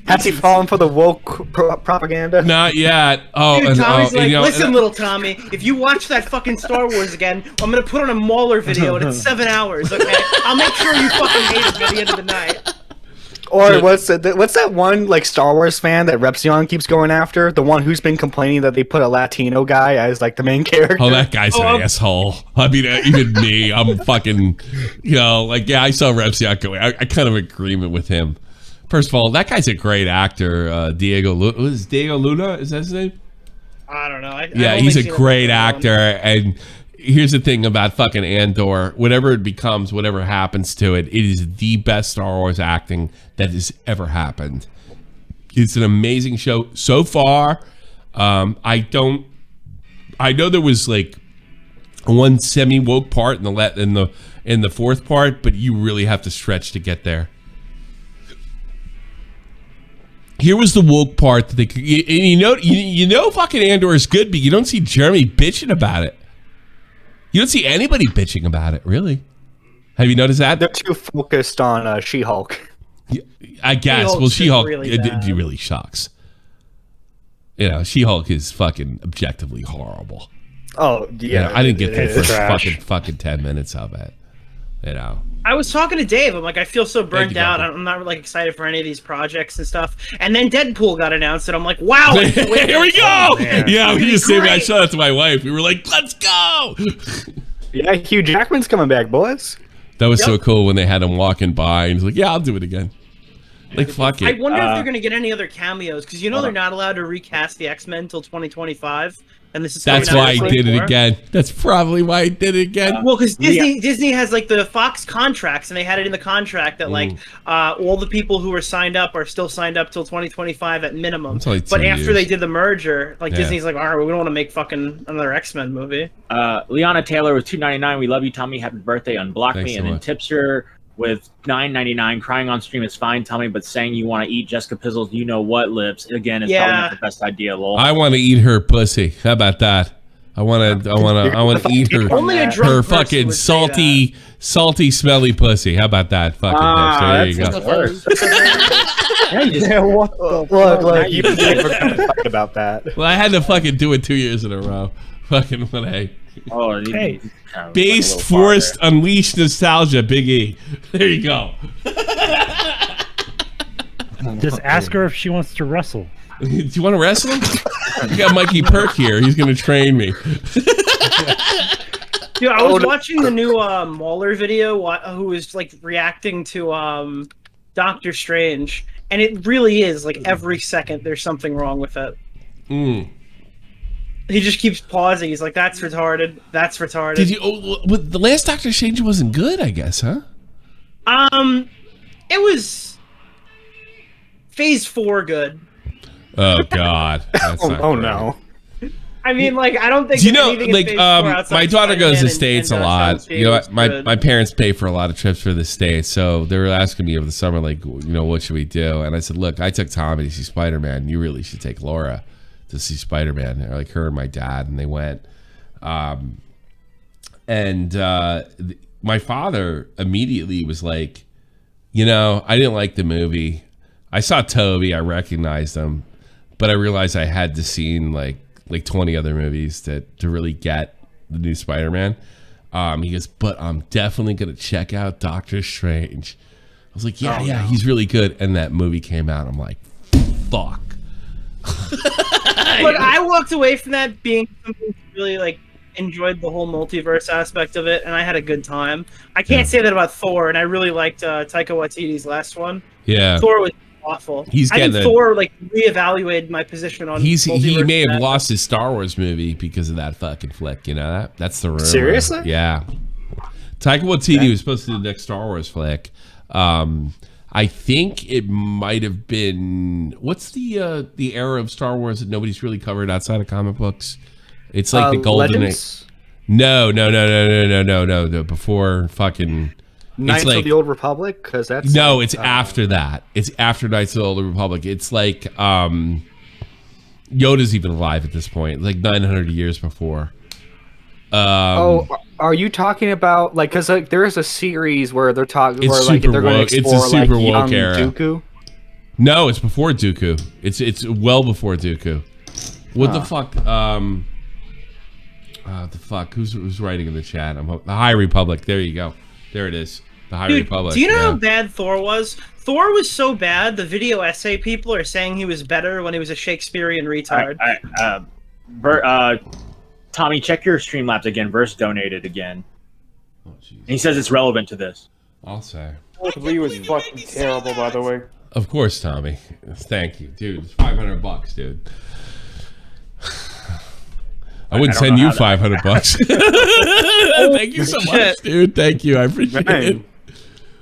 Q: Has he fallen for the woke propaganda?
A: Not yet. Oh,
H: Dude,
A: and,
H: Tommy's like,
A: you know,
H: listen, little Tommy, if you watch that fucking Star Wars again, I'm gonna put on a Mauler video and it's 7 hours, okay? I'll make sure you fucking hate it by the end of the night.
Q: Or what's that one like Star Wars fan that Repsion keeps going after? The one who's been complaining that they put a Latino guy as like the main character.
A: Oh, that guy's an asshole. I mean, even me, I'm fucking, you know, like, yeah, I saw Repsion going. I kind of agreement with him. First of all, that guy's a great actor. Diego Luna? Is that his name?
H: I don't know.
A: Yeah, he's a great actor. And here's the thing about fucking Andor. Whatever it becomes, whatever happens to it, it is the best Star Wars acting that has ever happened. It's an amazing show so far. I know there was like one semi-woke part in the fourth part, but you really have to stretch to get there. Here was the woke part that they could, you know, fucking Andor is good, but you don't see Jeremy bitching about it. You don't see anybody bitching about it, really. Have you noticed that?
Q: They're too focused on She-Hulk.
A: I guess. Well, She-Hulk it really sucks. You know, She-Hulk is fucking objectively horrible.
Q: Oh yeah,
A: you know, I didn't get the first fucking 10 minutes of it. You know.
H: I was talking to Dave. I'm like, I feel so burnt out. I'm not like excited for any of these projects and stuff. And then Deadpool got announced, and I'm like, wow!
A: Here we go! Yeah, we just say I showed that to my wife. We were like, let's go!
Q: Yeah, Hugh Jackman's coming back, boys.
A: That was so cool when they had him walking by, and he's like, yeah, I'll do it again. Like, fuck it.
H: I wonder if they're going to get any other cameos, because you know they're not allowed to recast the X-Men until 2025. And this is
A: that's why I did it again. That's probably why I did it again.
H: Well, because Disney has like the Fox contracts, and they had it in the contract that like all the people who were signed up are still signed up till 2025 at minimum. But after they did the merger, like Disney's like, all right, we don't want to make fucking another X-Men movie.
D: Liana Taylor with $2.99. We love you, Tommy. Happy birthday. Unblock me, and then Tipster with $9.99. Crying on stream is fine, Tommy, but saying you want to eat Jessica Pizzle's you know what lips again is probably not the best idea, lol.
A: I want to eat her pussy. How about that? I want to eat her fucking salty, smelly pussy. How about that? Fucking there you go.
Q: Look, you forgot about that.
A: Well, I had to fucking do it 2 years in a row. Fucking when I.
D: Oh,
A: hey. Based Forest Unleashed Nostalgia, Big E. There you go.
O: Just ask her if she wants to wrestle.
A: Do you want to wrestle? I got Mikey Perk here. He's going to train me.
H: Dude, I was watching the new Mauler video who was like reacting to Doctor Strange, and it really is like every second there's something wrong with it. He just keeps pausing. He's like, that's retarded. That's retarded.
A: Did you? The last Doctor Strange wasn't good, I guess, huh?
H: It was Phase 4 good.
A: Oh God.
Q: Oh no.
H: I mean, like, I don't think
A: Do you know,
H: anything
A: like,
H: is paid for outside
A: my daughter goes to
H: Spider-Man
A: the States
H: and
A: a lot.
H: Shaun
A: You know,
H: Tatum's
A: my
H: good.
A: parents pay for a lot of trips for the States, so they were asking me over the summer, like, you know, what should we do? And I said, look, I took Tommy to see Spider-Man. You really should take Laura to see Spider-Man. Or, like, her and my dad, and they went. My father immediately was like, you know, I didn't like the movie. I saw Toby, I recognized him, but I realized I had to see like 20 other movies to really get the new Spider-Man. He goes, but I'm definitely gonna check out Doctor Strange. I was like, yeah, he's really good. And that movie came out. I'm like, fuck.
H: Look, I walked away from that being something really like enjoyed the whole multiverse aspect of it, and I had a good time. I can't say that about Thor, and I really liked Taika Waititi's last one.
A: Yeah,
H: Thor was awful.
A: He's
H: I think
A: getting
H: Thor like reevaluated my position on.
A: He
H: multiverse
A: may have
H: and
A: lost his Star Wars movie because of that fucking flick. You know that? That's the rumor.
Q: Seriously?
A: Yeah. Taika Waititi was supposed to do the next Star Wars flick. I think it might have been, what's the era of Star Wars that nobody's really covered outside of comic books? It's like the golden age. No. Before fucking
Q: Knights
A: like,
Q: of the Old Republic, because that's
A: no, it's after that. It's after Knights of the Old Republic. It's like Yoda's even alive at this point, like 900 years before.
Q: Are you talking about like because like there is a series where they're talking
A: it's
Q: where like
A: super
Q: they're going to
A: woke.
Q: explore
A: It's a super
Q: like
A: woke
Q: young
A: era.
Q: Dooku?
A: No, it's before Dooku. It's well before Dooku. What the fuck? The fuck? Who's writing in the chat? The High Republic. There you go. There it is. The High Republic.
H: Do you know how bad Thor was? Thor was so bad, the video essay people are saying he was better when he was a Shakespearean retard.
D: Tommy, check your Streamlabs again. Verse donated again. And he says it's relevant to this.
A: I'll say.
J: Lee was fucking terrible, by the way.
A: Of course, Tommy. Thank you, dude. It's $500, dude. I wouldn't send you $500. Thank you so much, dude. Thank you. I appreciate it.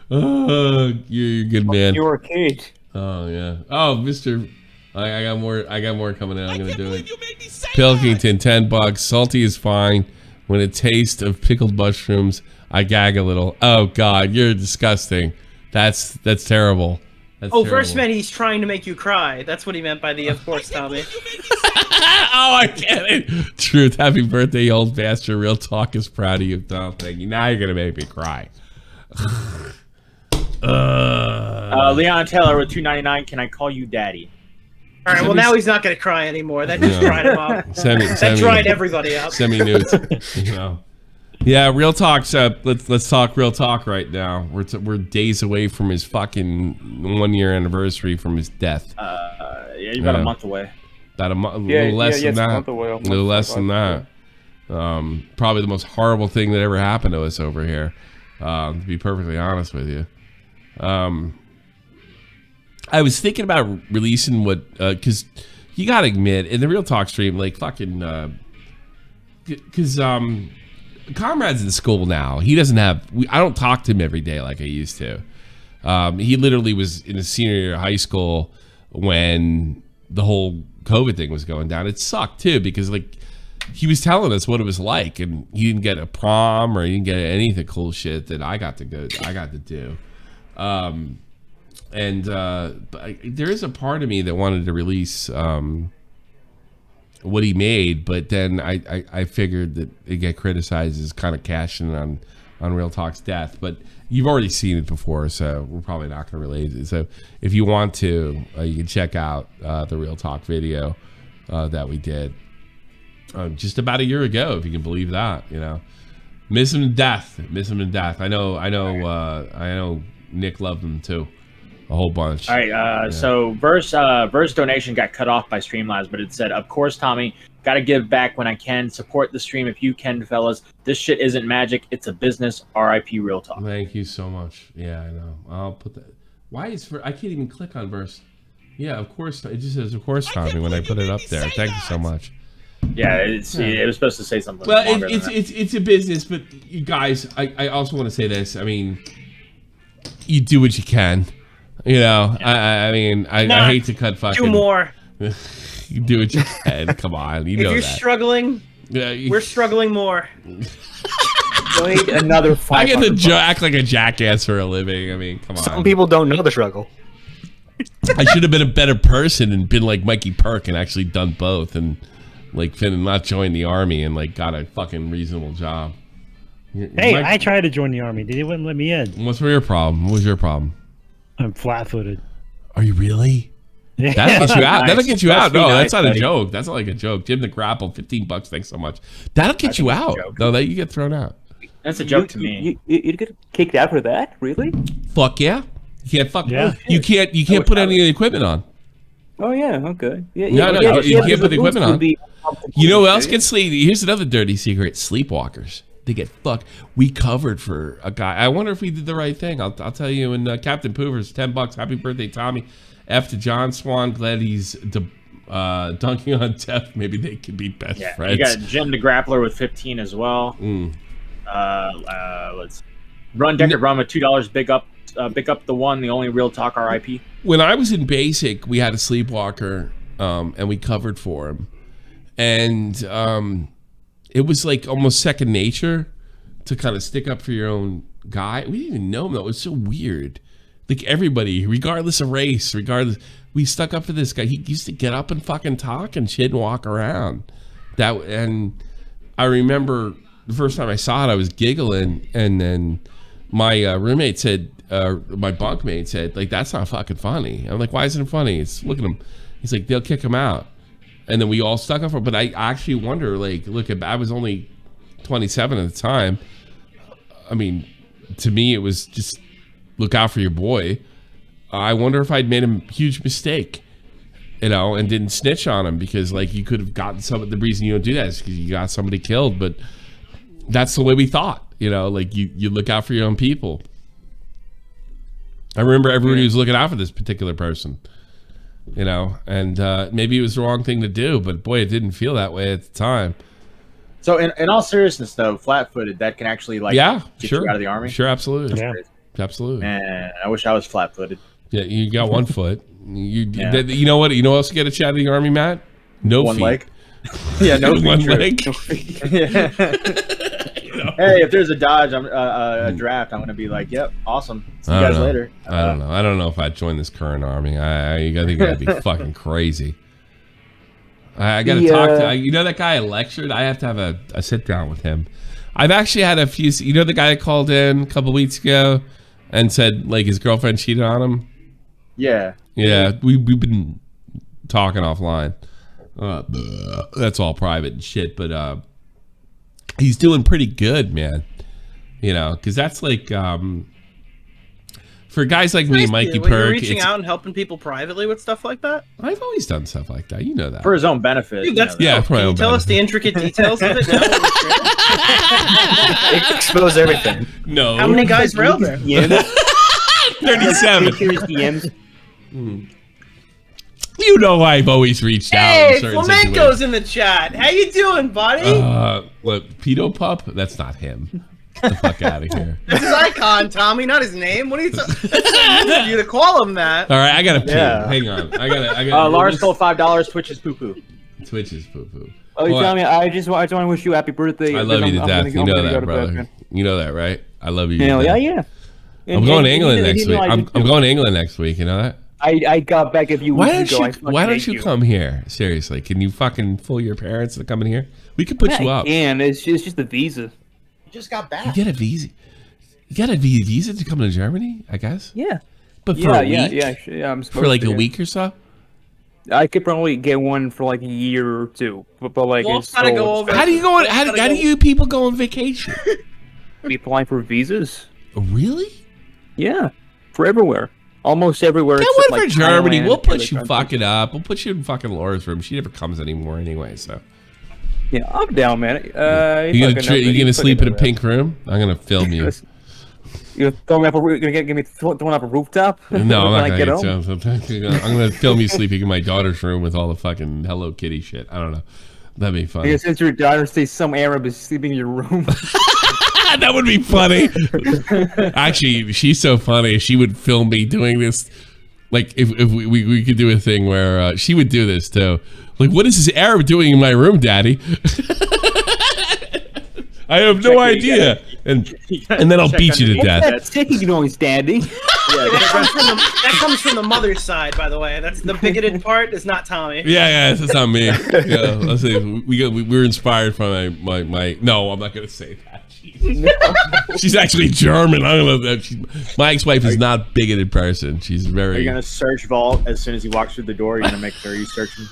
A: Oh, you're a good man.
J: You were a kid.
A: Oh yeah. Oh, Mr. I got more coming in. I'm gonna do it. Pilkington, $10. Salty is fine. When a taste of pickled mushrooms, I gag a little. Oh God, you're disgusting. That's terrible. That's terrible.
H: First meant he's trying to make you cry. That's what he meant by the of course, Tommy.
A: Oh, I get it. Truth. Happy birthday, you old bastard. Real talk is proud of you. Oh, thank you. Now you're gonna make me cry.
D: Leon Taylor with $2.99. Can I call you daddy?
H: All right. Well, now he's not going to cry anymore. That just dried him up. That dried everybody up.
A: Send me nudes. You know. Yeah, real talk's up. Let's talk real talk right now. We're days away from his fucking 1-year anniversary from his death.
D: Yeah, you're about a month away.
A: About a little less than that. A little less than that. Probably the most horrible thing that ever happened to us over here. To be perfectly honest with you. I was thinking about releasing because you gotta admit in the Real Talk stream, like fucking, because Comrade's in school now. He doesn't have. I don't talk to him every day like I used to. He literally was in his senior year of high school when the whole COVID thing was going down. It sucked too because like he was telling us what it was like, and he didn't get a prom or he didn't get any of the cool shit that I got to do. But there is a part of me that wanted to release what he made, but then I figured that it get criticized as kind of cashing on Real Talk's death. But you've already seen it before, so we're probably not going to relate it. So if you want to, you can check out the Real Talk video that we did just about a year ago, if you can believe that. You know, miss him to death. I know Nick loved him too. A whole bunch.
D: All right, so Verse donation got cut off by Streamlabs, but it said, of course, Tommy, gotta give back when I can. Support the stream if you can, fellas. This shit isn't magic. It's a business. R.I.P. Real Talk.
A: Thank you so much. Yeah, I know. I'll put that. Why is I can't even click on Verse. Yeah, of course. It just says, of course, Tommy, when I put it up there. Thank you so much.
D: Yeah, it was supposed to say something.
A: Well, it's a business, but you guys, I also want to say this. I mean, you do what you can. You know, I mean, I hate to cut fucking...
H: Do more.
A: You do what you can. Come on, you know
H: if you're
A: that.
H: struggling, we're struggling more.
K: Need another
A: I get
K: $500.
A: to act like a jackass for a living. I mean, come on.
Q: Some people don't know the struggle.
A: I should have been a better person and been like Mikey Perk and actually done both and like not joined the army and like got a fucking reasonable job.
O: Hey, I tried to join the army. They wouldn't let me in.
A: What's your problem? What was your problem?
O: I'm flat-footed.
A: Are you really?
O: Yeah.
A: That'll get you out. That'll get you out. No, that's not a
O: buddy.
A: joke. That's not like a joke. Jim the Grapple, $15. Thanks so much. That'll get you out. No, that you get thrown out.
D: That's a joke to me.
K: You get kicked out for that? Really?
A: Fuck yeah. You can't fuck.
K: Yeah.
A: You can't put any of the equipment on.
K: Oh yeah. Okay. Yeah.
A: No, you can't put the equipment on.
K: Be
A: You know who else can sleep? Here's another dirty secret: sleepwalkers. They get fucked. We covered for a guy. I wonder if we did the right thing. I'll tell you. And Captain Poover's $10. Happy birthday, Tommy. F to John Swan. Glad he's dunking on Tef. Maybe they could be best friends.
D: You got Jim the Grappler with 15 as well. Let's Run Deckard Run with $2. Big up the one, the only real talk RIP.
A: When I was in basic, we had a sleepwalker, and we covered for him, and it was like almost second nature to kind of stick up for your own guy. We didn't even know him though. It was so weird. Like everybody, regardless of race, we stuck up for this guy. He used to get up and fucking talk and shit and walk around. And I remember the first time I saw it, I was giggling, and then my roommate said, my bunkmate said, like, that's not fucking funny. I'm like, why isn't it funny? It's look at him. He's like, they'll kick him out. And then we all stuck up for it. But I actually wonder, like, I was only 27 at the time. I mean, to me, it was just look out for your boy. I wonder if I'd made a huge mistake, and didn't snitch on him, because like you could have gotten the reason you don't do that is because you got somebody killed. But that's the way we thought, like you look out for your own people. I remember everybody was looking out for this particular person, and maybe it was the wrong thing to do, but boy, it didn't feel that way at the time.
B: So in all seriousness though, flat-footed, that can actually get
A: sure.
B: you out of the army?
A: Sure, absolutely.
B: That's crazy.
A: Absolutely.
B: Man, I wish I was flat-footed.
A: Yeah, you got one foot. You know what? You know what else to get a chat out of the army, Matt? No
B: one
A: feet.
B: leg. Yeah, no
A: one
B: feet,
A: leg.
B: Yeah. Hey, if there's a Dodge, a draft, I'm gonna be like, yep, awesome. See you guys later.
A: I don't know. I don't know if I'd join this current army. I think that'd be fucking crazy. I got to talk to that guy I lectured. I have to have a sit down with him. I've actually had a few. The guy that called in a couple weeks ago and said like his girlfriend cheated on him.
B: Yeah.
A: Yeah, we've been talking offline. That's all private and shit, but he's doing pretty good, man. Because that's like for guys like me, Mikey
H: When you're
A: Perk.
H: reaching out and helping people privately with stuff like that.
A: I've always done stuff like that. You know that
B: for his own benefit.
H: Dude, that's
A: yeah. For my
H: Can
A: own
H: you tell us
A: benefit.
H: the intricate details of it now?
Q: Expose everything.
A: No.
H: How many guys were out there?
A: 37.
K: DMs.
A: You know I've always reached out.
H: Hey,
A: in certain
H: Flamenco's in the chat. How you doing, buddy?
A: What, Pedo Pup? That's not him. Get the fuck out of here.
H: That's his icon, Tommy, not his name. What are you talking? That's you to call him that.
A: All right, I gotta pee. Hang on. I gotta.
B: Lars called $5. Twitch is poo poo.
A: Twitch is poo poo.
K: Oh, you tell me. I just want to wish you happy birthday.
A: I love you to death. You know that, brother.
K: Bed,
A: you know that, right? I love you.
K: Yeah.
A: I'm going to England next week. I'm going to England next week. You know that?
K: I got back a few weeks ago.
A: Why don't you come here? Seriously, can you fucking fool your parents into coming here? We could put you up.
K: And it's just a visa.
H: You just got back.
A: You get a visa. You got a visa to come to Germany, I guess.
K: Yeah.
A: But for a week?
K: Yeah. I'm
A: for like a week or so.
K: I could probably get one for like a year or two, but like it's
H: gotta go over.
A: How do you go? How do you people go on vacation?
K: We apply for visas.
A: Really?
K: Yeah, for everywhere. Almost everywhere.
A: Get
K: except,
A: one
K: like,
A: for Germany.
K: Thailand,
A: We'll put
K: other
A: you
K: countries.
A: fucking up. We'll put you in fucking Laura's room. She never comes anymore anyway. So.
K: Yeah, I'm down, man.
A: You gonna sleep in a pink room? I'm gonna film you.
K: You throwing up throwing up a rooftop?
A: No, I'm not
K: when I get home?
A: I'm gonna film you sleeping in my daughter's room with all the fucking Hello Kitty shit. I don't know. That'd be fun.
K: Because since your daughter says some Arab is sleeping in your room.
A: That would be funny. Actually, she's so funny. She would film me doing this Like if we could do a thing where she would do this too. Like, what is this Arab doing in my room, Daddy? I have no idea. And then I'll beat you to death.
K: That's taking you going standing.
H: That comes from the mother's side, by the way. That's the bigoted part. Is not Tommy.
A: Yeah, that's not me. Yeah, let's say we were inspired from my. No, I'm not gonna say that. She's actually German. I don't know that. My ex-wife is not a bigoted person. She's very.
D: Are you gonna search Vault as soon as he walks through the door? You're gonna make sure you search him.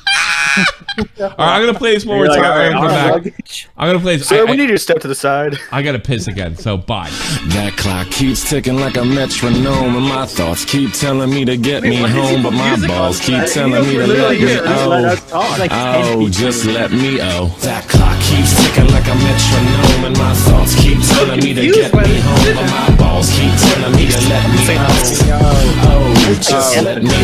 A: All right, I'm gonna play this one more time. I'm gonna play this.
Q: Sir, we need you to step to the side.
A: I gotta piss again, so bye.
C: That clock keeps ticking like a metronome, and my thoughts keep telling me to get me home, but my balls keep telling me to let me oh, just let me That clock keeps ticking like a metronome, and my thoughts keep telling me to get me home, but my balls keep telling me to let me oh, just let me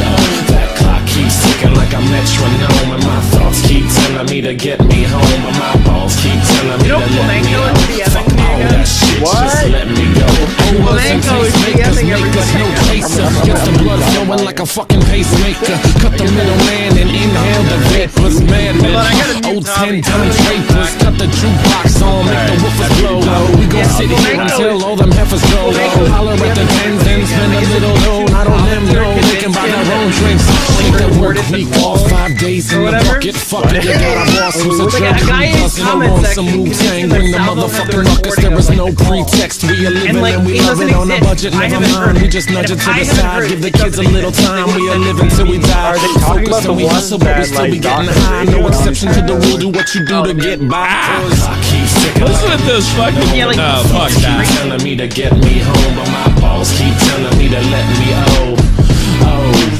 C: That clock keeps ticking like a metronome, and my thoughts keep telling me to get me home, but my balls keep telling me to let me fuck all that shit, just let me go.
H: Flamenco is DMing everybody.
C: No chaser, gets the blood flowing like a fucking pacemaker. Cut the middleman and inhale the vapors. Madman, old 10-ton drapers. Cut the jukebox on, make the woofers blow. We gon' sit here until all them heifers go. Holler at the tens and spend a little dough. Not on them, no, they can buy their own drinks. Ain't that work week off 5 days in the bucket. Fuck it, you got a boss who's a jerk who doesn't want some Wu-Tang. Bring the motherfucking ruckus, there is no pretext. We are living and we love it on a budget. Never mind, we just nudge it to the side. Give the kids a little time. We are living till we die. Focus and we hustle, but we still be getting high. No exception to the rule. Do what you do to get by.
A: Listen to those fucking. Oh, fuck that.
C: Telling me to get me home, but my balls keep telling me to let me oh,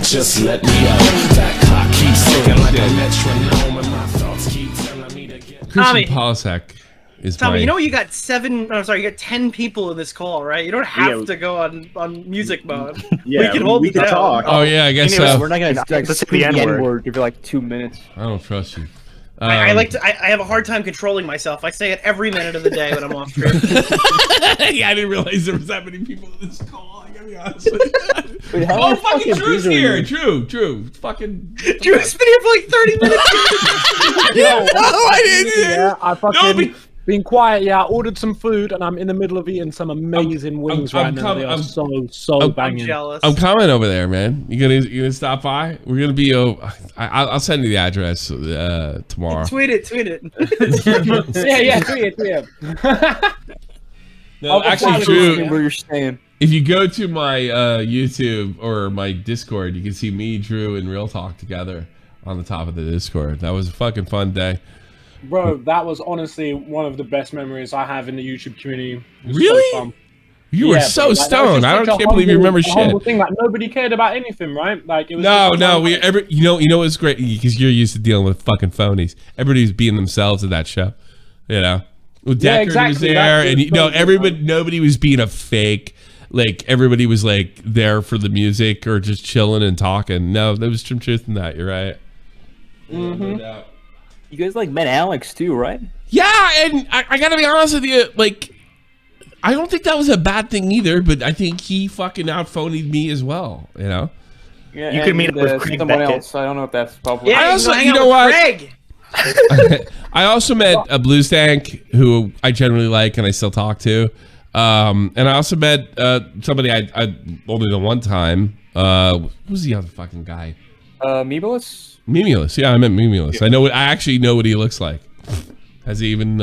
C: just let me That clock keeps ticking like a metronome, and my thoughts keep telling me to get.
A: Christian Polasek is
H: Tommy,
A: my.
H: you know you got 10 people in this call, right? You don't have to go on music mode.
D: Yeah,
H: we can hold it down.
D: talk.
A: Oh yeah, I guess so.
K: We're not gonna like
Q: Let's say the N-word.
K: Give you like 2 minutes.
A: I don't trust you.
H: I like to. I have a hard time controlling myself. I say it every minute of the day when I'm off stream.
A: Yeah, I didn't realize there was that many people in this call. I gotta be honest with you.
K: Wait,
A: Oh, fucking Drew's here. Drew. Fucking.
H: Drew's been here for like 30 minutes.
A: Yeah, no, I didn't.
J: Yeah, I fucking been quiet. Yeah, I ordered some food and I'm in the middle of eating some amazing wings right now. They are so banging.
H: I'm jealous.
A: I'm coming over there, man. You gonna stop by? We're gonna be. I'll send you the address tomorrow.
H: Tweet it.
J: yeah, tweet it.
A: No, actually, Drew.
K: Where you're staying.
A: If you go to my YouTube or my Discord, you can see me, Drew, and Real-talk together on the top of the Discord. That was a fucking fun day.
J: Bro, that was honestly one of the best memories I have in the YouTube community.
A: Really?
J: So fun.
A: You were so stoned. I can't believe you remember shit.
J: Thing, like, nobody cared about anything, right? Like it was.
A: You know what's great because you're used to dealing with fucking phonies. Everybody was being themselves at that show. You know, Deckard was there, and nobody was being a fake. Like everybody was like there for the music or just chilling and talking. No, there was some truth in that. You're right.
K: Mm-hmm. No, you guys like met Alex too, right?
A: Yeah, and I gotta be honest with you, like, I don't think that was a bad thing either, but I think he fucking out-phonied me as well, you know?
K: Yeah, you could meet up with someone else. I don't know if that's public.
A: Yeah, I also, you know what? I also met a Blue Stank who I generally like and I still talk to. And I also met somebody I only know one time. Who's the other fucking guy?
K: Mimulus?
A: Mimulus, yeah, I met Mimulus. Yeah. I actually know what he looks like. Has he even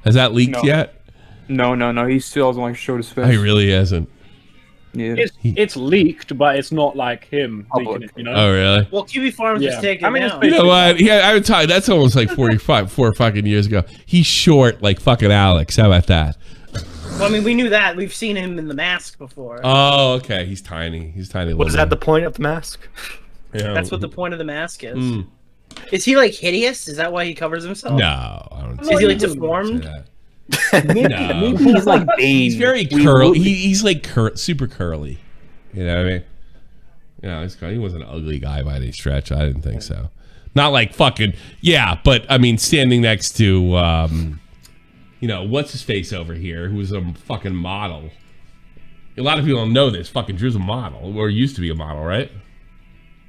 A: has that leaked yet?
K: No. He still hasn't like showed his face.
A: Oh, he really hasn't.
J: Yeah. It's leaked, but it's not like him leaking it, you know?
A: Oh, really?
H: Well, QB Farms is taking it down.
A: You know what? Yeah, I would tell you, that's almost like 4 fucking years ago. He's short like fucking Alex. How about that?
H: Well, I mean, we knew that. We've seen him in the mask before.
A: Oh, okay. He's tiny. He's tiny.
Q: Was that the point of the mask?
A: Yeah.
H: That's what the point of the mask is. Mm. Is he like hideous? Is that why he covers himself?
A: No, I don't.
H: Is he like deformed?
A: No.
K: He's like Bane.
A: He's very curly. He's like super curly. You know what I mean? Yeah, he wasn't an ugly guy by any stretch. I didn't think so. Not like fucking but I mean, standing next to what's his face over here, who was a fucking model. A lot of people don't know this. Fucking Drew's a model, or used to be a model, right?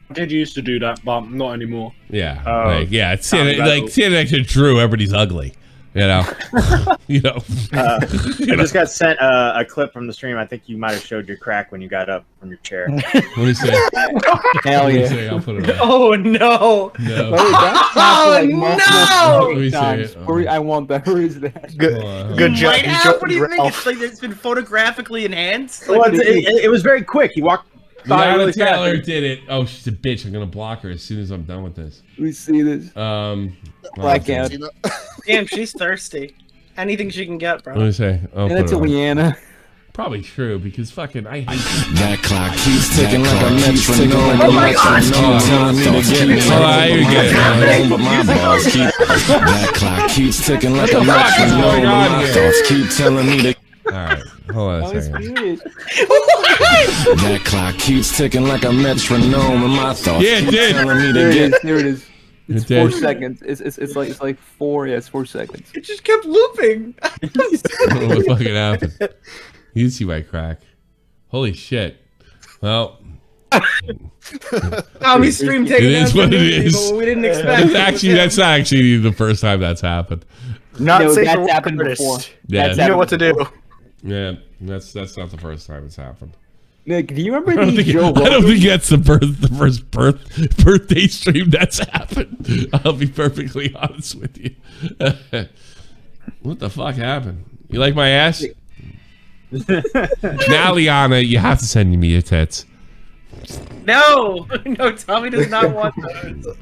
J: I did used to do that, but not anymore.
A: Yeah, it's standing next to Drew, everybody's ugly. You know,
D: I just got sent a clip from the stream. I think you might have showed your crack when you got up from your chair.
A: Let me see.
K: Hell
A: Let me
K: yeah.
A: see. I'll put it on.
H: Oh no!
A: No.
H: Oh no!
A: Let me see it.
K: I want that. Where is that?
H: Good job. What do you think? It's like it's been photographically enhanced.
D: Well, it was very quick. He walked.
A: Liana Taylor did it. Oh, she's a bitch. I'm gonna block her as soon as I'm done with this.
K: We see this.
A: Blackout.
H: Damn, she's thirsty. Anything she can get, bro.
A: Let me say.
K: And it's a Leanna.
A: Probably true because fucking I hate
C: that clock keeps ticking like a metronome.
H: Oh my God!
C: That clock keeps ticking like a metronome. My thoughts keep telling me to.
A: All right, hold on a second.
C: That clock keeps ticking like a metronome, and my thoughts keep telling me to get.
K: There it is. It's
A: It
K: 4
A: did.
K: seconds. It's like 4. Yeah, it's 4 seconds.
H: It just kept looping.
A: What fucking happened? You see my crack. Holy shit. Well.
H: Tommy's stream
A: It
H: taking down
A: is what
H: some
A: it
H: new
A: is.
H: people we didn't expect.
A: That's not actually the first time that's happened.
Q: Not safe
K: that's
Q: for
K: happened
Q: artists.
K: before.
A: Yeah.
Q: You know what to do.
A: Yeah, that's not the first time it's happened.
K: Nick, do you remember
A: I don't think that's the first birthday stream that's happened. I'll be perfectly honest with you. What the fuck happened? You like my ass? Now, Liana, you have to send me your tits.
H: No, Tommy does not want those.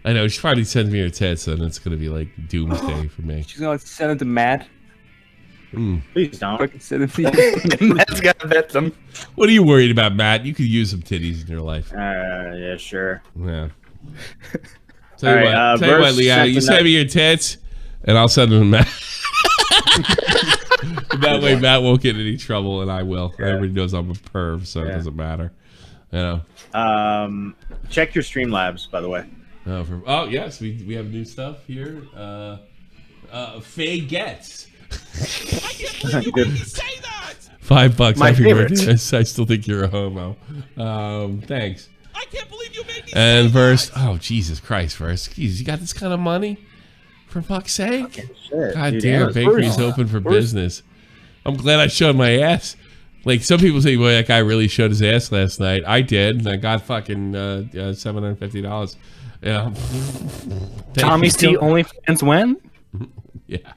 A: I know, she probably sends me her tits, and it's gonna be like doomsday for me.
K: She's gonna send it to Matt.
D: Please don't.
K: Fucking send it to
Q: Matt's gotta vet them.
A: What are you worried about, Matt? You could use some titties in your life.
D: Yeah, sure.
A: Yeah. Tell you what, Liana, you send me your tits, and I'll send them to Matt. That way, Matt won't get in any trouble, and I will. Yeah. Everybody knows I'm a perv, so it doesn't matter. You know.
D: Check your Streamlabs, by the way.
A: Oh yes, we have new stuff here. Faye Gets. I can't believe you say that. $5.
Q: My
A: happy
Q: favorite.
A: birthday. I still think you're a homo. Thanks. I can't believe you made me. And verse. Oh Jesus Christ, verse. Jeez, you got this kind of money? For fuck's sake.
D: Shit,
A: God
D: dude,
A: damn, bakery's open for business. I'm glad I showed my ass. Like some people say, well, that guy really showed his ass last night. I did, and I got fucking $750. Yeah.
Q: Tommy C OnlyFans when?
A: Yeah.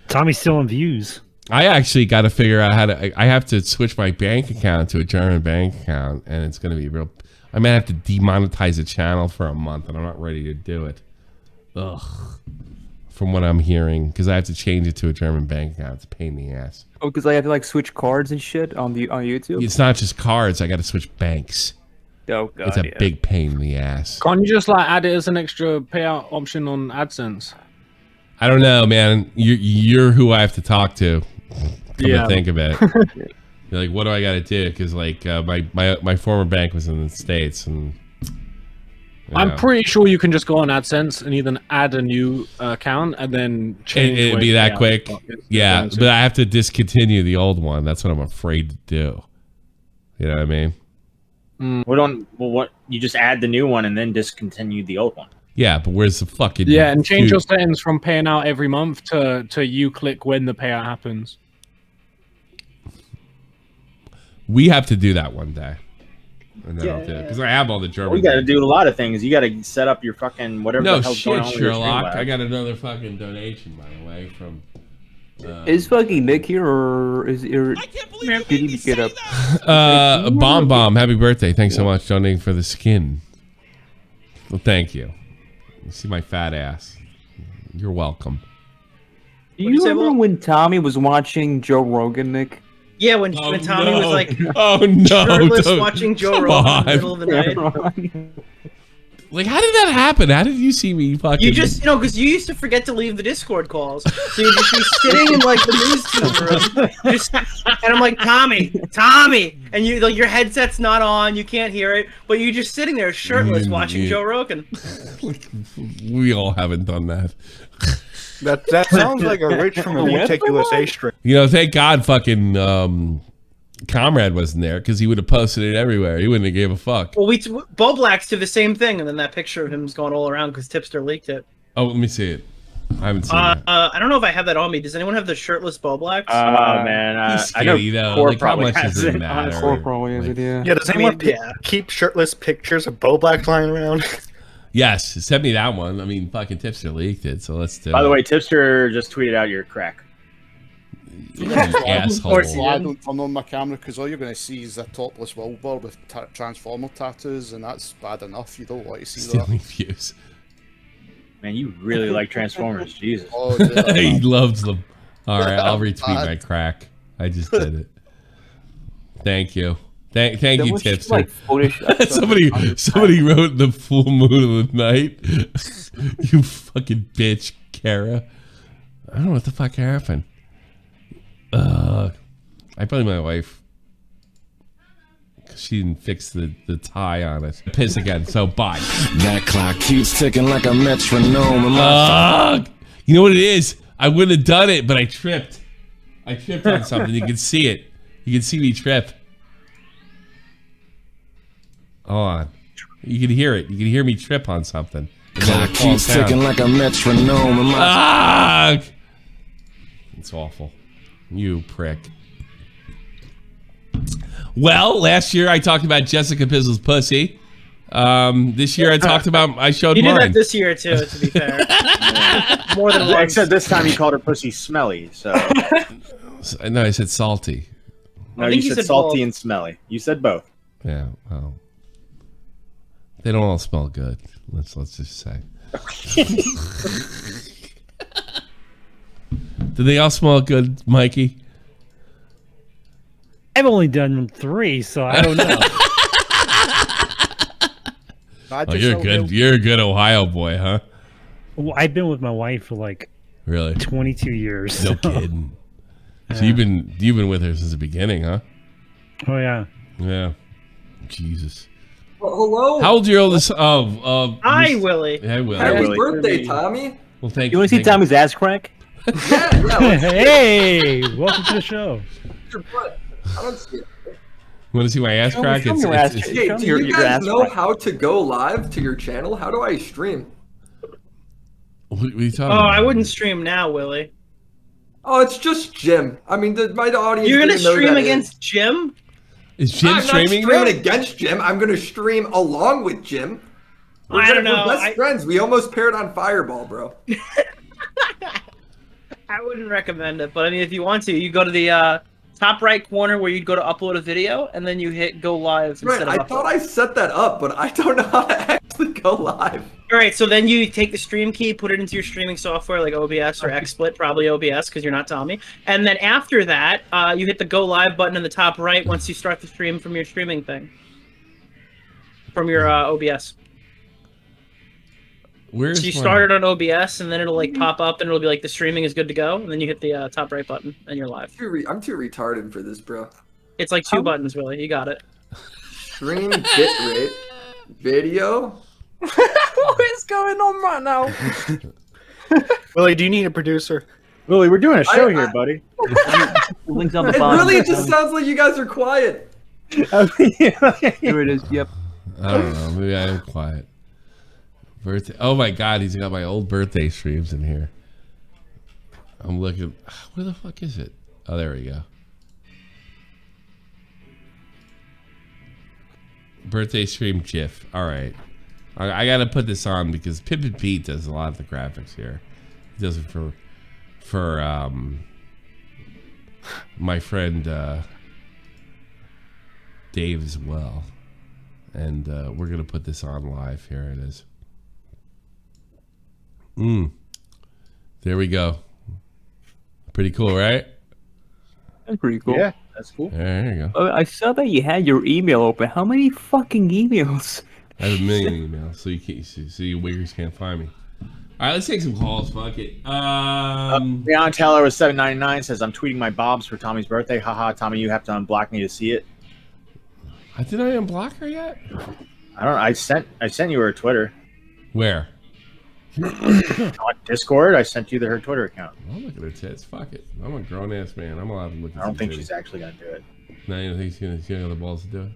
O: Tommy's still in views.
A: I actually got to figure out how to. I have to switch my bank account to a German bank account, and it's going to be real. I might have to demonetize a channel for a month, and I'm not ready to do it. Ugh. From what I'm hearing, because I have to change it to a German bank account. It's a pain in the ass.
K: Oh, because I have to like switch cards and shit on YouTube.
A: It's not just cards. I got to switch banks.
K: Oh god,
A: it's a big pain in the ass.
J: Can't you just like add it as an extra payout option on AdSense?
A: I don't know, man. You're who I have to talk to. Come to think of it. You're like, what do I got to do? Because like my former bank was in the States, and
J: I'm pretty sure you can just go on AdSense and either add a new account and then change.
A: It'd be that quick. Yeah, but I have to discontinue the old one. That's what I'm afraid to do. You know what I mean?
D: What you just add the new one and then discontinue the old one.
A: Yeah, but where's the fucking
J: and change your settings from paying out every month to you click when the payout happens.
A: We have to do that one day. And then I'll do it because I have all the German.
D: You got to do a lot of things. You got to set up your fucking whatever.
A: No
D: the hell's going on
A: shit,
D: with your
A: Sherlock.
D: Streamlabs.
A: I got another fucking donation, by the way, from.
K: Is fucking Nick here, or is did he get up?
A: Bomb, happy birthday! Thanks so much, donating for the skin. Well, thank you. You see my fat ass. You're welcome.
K: Do you remember when Tommy was watching Joe Rogan, Nick?
H: Yeah, when Tommy was like,
A: shirtless
H: watching Joe Rogan in the middle of the night.
A: Like, how did that happen? How did you see me fucking?
H: You just, because you used to forget to leave the Discord calls, so you'd just be sitting in like the news room, and I'm like, Tommy, and you like your headset's not on, you can't hear it, but you're just sitting there shirtless watching Joe Rogan.
A: We all haven't done that.
Q: That sounds like a rich from a ridiculous A string.
A: You know, thank God, fucking Comrade wasn't there because he would have posted it everywhere. He wouldn't have gave a fuck.
H: Well, Bo Blacks did the same thing, and then that picture of him's going all around because Tipster leaked it.
A: Oh, let me see it. I haven't seen that.
H: I don't know if I have that on me. Does anyone have the shirtless Bo Blacks?
B: Man,
A: He's skinny, though.
B: Core
A: Like, how
B: probably
A: much does
B: has
A: it
B: it,
A: matter?
B: honestly.
W: Core probably has it, yeah.
Q: Yeah, does anyone keep shirtless pictures of Bo Black flying around?
A: Yes, send me that one. I mean, fucking Tipster leaked it, so let's do it.
B: By the way, Tipster just tweeted out your crack.
A: Asshole.
G: I don't turn on my camera because all you're going to see is a topless Wilbur with Transformer tattoos, and that's bad enough. You don't want to see
A: Stealing
G: that.
A: views.
B: Man, you really like Transformers, Jesus.
G: Oh, yeah.
A: He loves them. All right, I'll retweet my crack. I just did it. Thank you. Thank you, Tipster.
K: Like,
A: somebody wrote the full moon of the night. You fucking bitch, Kara. I don't know what the fuck happened. I blame my wife. She didn't fix the tie on it. Piss again, so bye.
C: That clock keeps ticking like a metronome.
A: You know what it is? I wouldn't have done it, but I tripped. I tripped on something. You can see it. You can see me trip. Hold on. You can hear it. You can hear me trip on something.
C: Clock keeps ticking like a metronome.
A: It's awful. You prick. Well, last year I talked about Jessica Pizzle's pussy. This year I showed
H: You
A: mine.
H: did that this year too, to be fair. More than once.
B: Except this time you called her pussy smelly, so.
A: No, I said salty.
B: No, you said salty and smelly. You said both.
A: Yeah, well. They don't all smell good. Let's just say. Do they all smell good, Mikey?
O: I've only done 3, so I don't know.
A: Oh, you're a good Ohio boy, huh?
O: Well, I've been with my wife for like
A: really
O: 22 years.
A: No kidding. So you've been with her since the beginning, huh?
O: Oh yeah.
A: Yeah. Jesus.
M: Well, hello.
A: How old's your oldest?
H: Hi, Willie.
A: Hey, Willie.
M: Happy birthday, Tommy.
A: Well, thank
K: you. Want to see Tommy's ass crack?
O: Hey, welcome to the show.
M: I don't see it.
A: Want to see my ass crack?
M: Hey, do you guys know how to go live to your channel? How do I stream?
A: What are you talking
H: Oh,
A: about?
H: I wouldn't stream now, Willie.
M: Oh, it's just Jim. I mean, my audience.
H: You're gonna
M: didn't know
H: stream
M: that
H: against Jim?
A: Is Jim
M: I'm
A: streaming?
M: not streaming against Jim. I'm gonna stream along with Jim.
H: I don't know.
M: We're best friends. We almost paired on Fireball, bro.
H: I wouldn't recommend it, but I mean, if you want to, you go to the top right corner where you'd go to upload a video, and then you hit go live
M: Right,
H: instead of
M: I thought I set that up, but I don't know how to actually go live.
H: All right, so then you take the stream key, put it into your streaming software like OBS or XSplit, probably OBS because you're not Tommy. And then after that, you hit the go live button in the top right once you start the stream from your streaming thing. From your OBS.
A: Where's
H: so you
A: my-
H: start it on OBS, and then it'll like pop up, and it'll be like the streaming is good to go, and then you hit the top right button, and you're live.
M: I'm too retarded for this, bro.
H: It's like 2 buttons, really. You got it.
M: Stream bitrate, video.
V: What is going on right now?
Q: Willie, do you need a producer?
V: Willie, we're doing a show here, buddy.
K: Links on the
M: It
K: bottom.
M: really just sounds like you guys are quiet.
K: Here it is. Yep.
A: I don't know. Maybe I am quiet. Birthday. Oh my God, he's got my old birthday streams in here. I'm looking. Where the fuck is it? Oh, there we go. Birthday stream GIF. All right. I got to put this on because Pippin Pete does a lot of the graphics here. He does it for my friend Dave as well. And we're going to put this on live. Here it is. There we go. Pretty cool, right?
K: That's pretty cool.
V: Yeah, that's cool.
A: There you go.
K: Oh, I saw that you had your email open. How many fucking emails?
A: I have a million emails, so you can't, so you wiggers can't find me. All right, let's take some calls. Fuck it.
B: Leon Taylor with 799 says, "I'm tweeting my bobs for Tommy's birthday. Haha, Tommy, you have to unblock me to see it."
A: Did I unblock her yet?
B: I don't know. I sent you her Twitter.
A: Where?
B: God
D: Discord. I sent you her Twitter account.
A: I'll look at her tits. Fuck it. I'm a grown ass man. I'm allowed to look at
D: I don't think
A: titties.
D: she's actually gonna do it.
A: No, you don't think she's gonna have the balls to do it?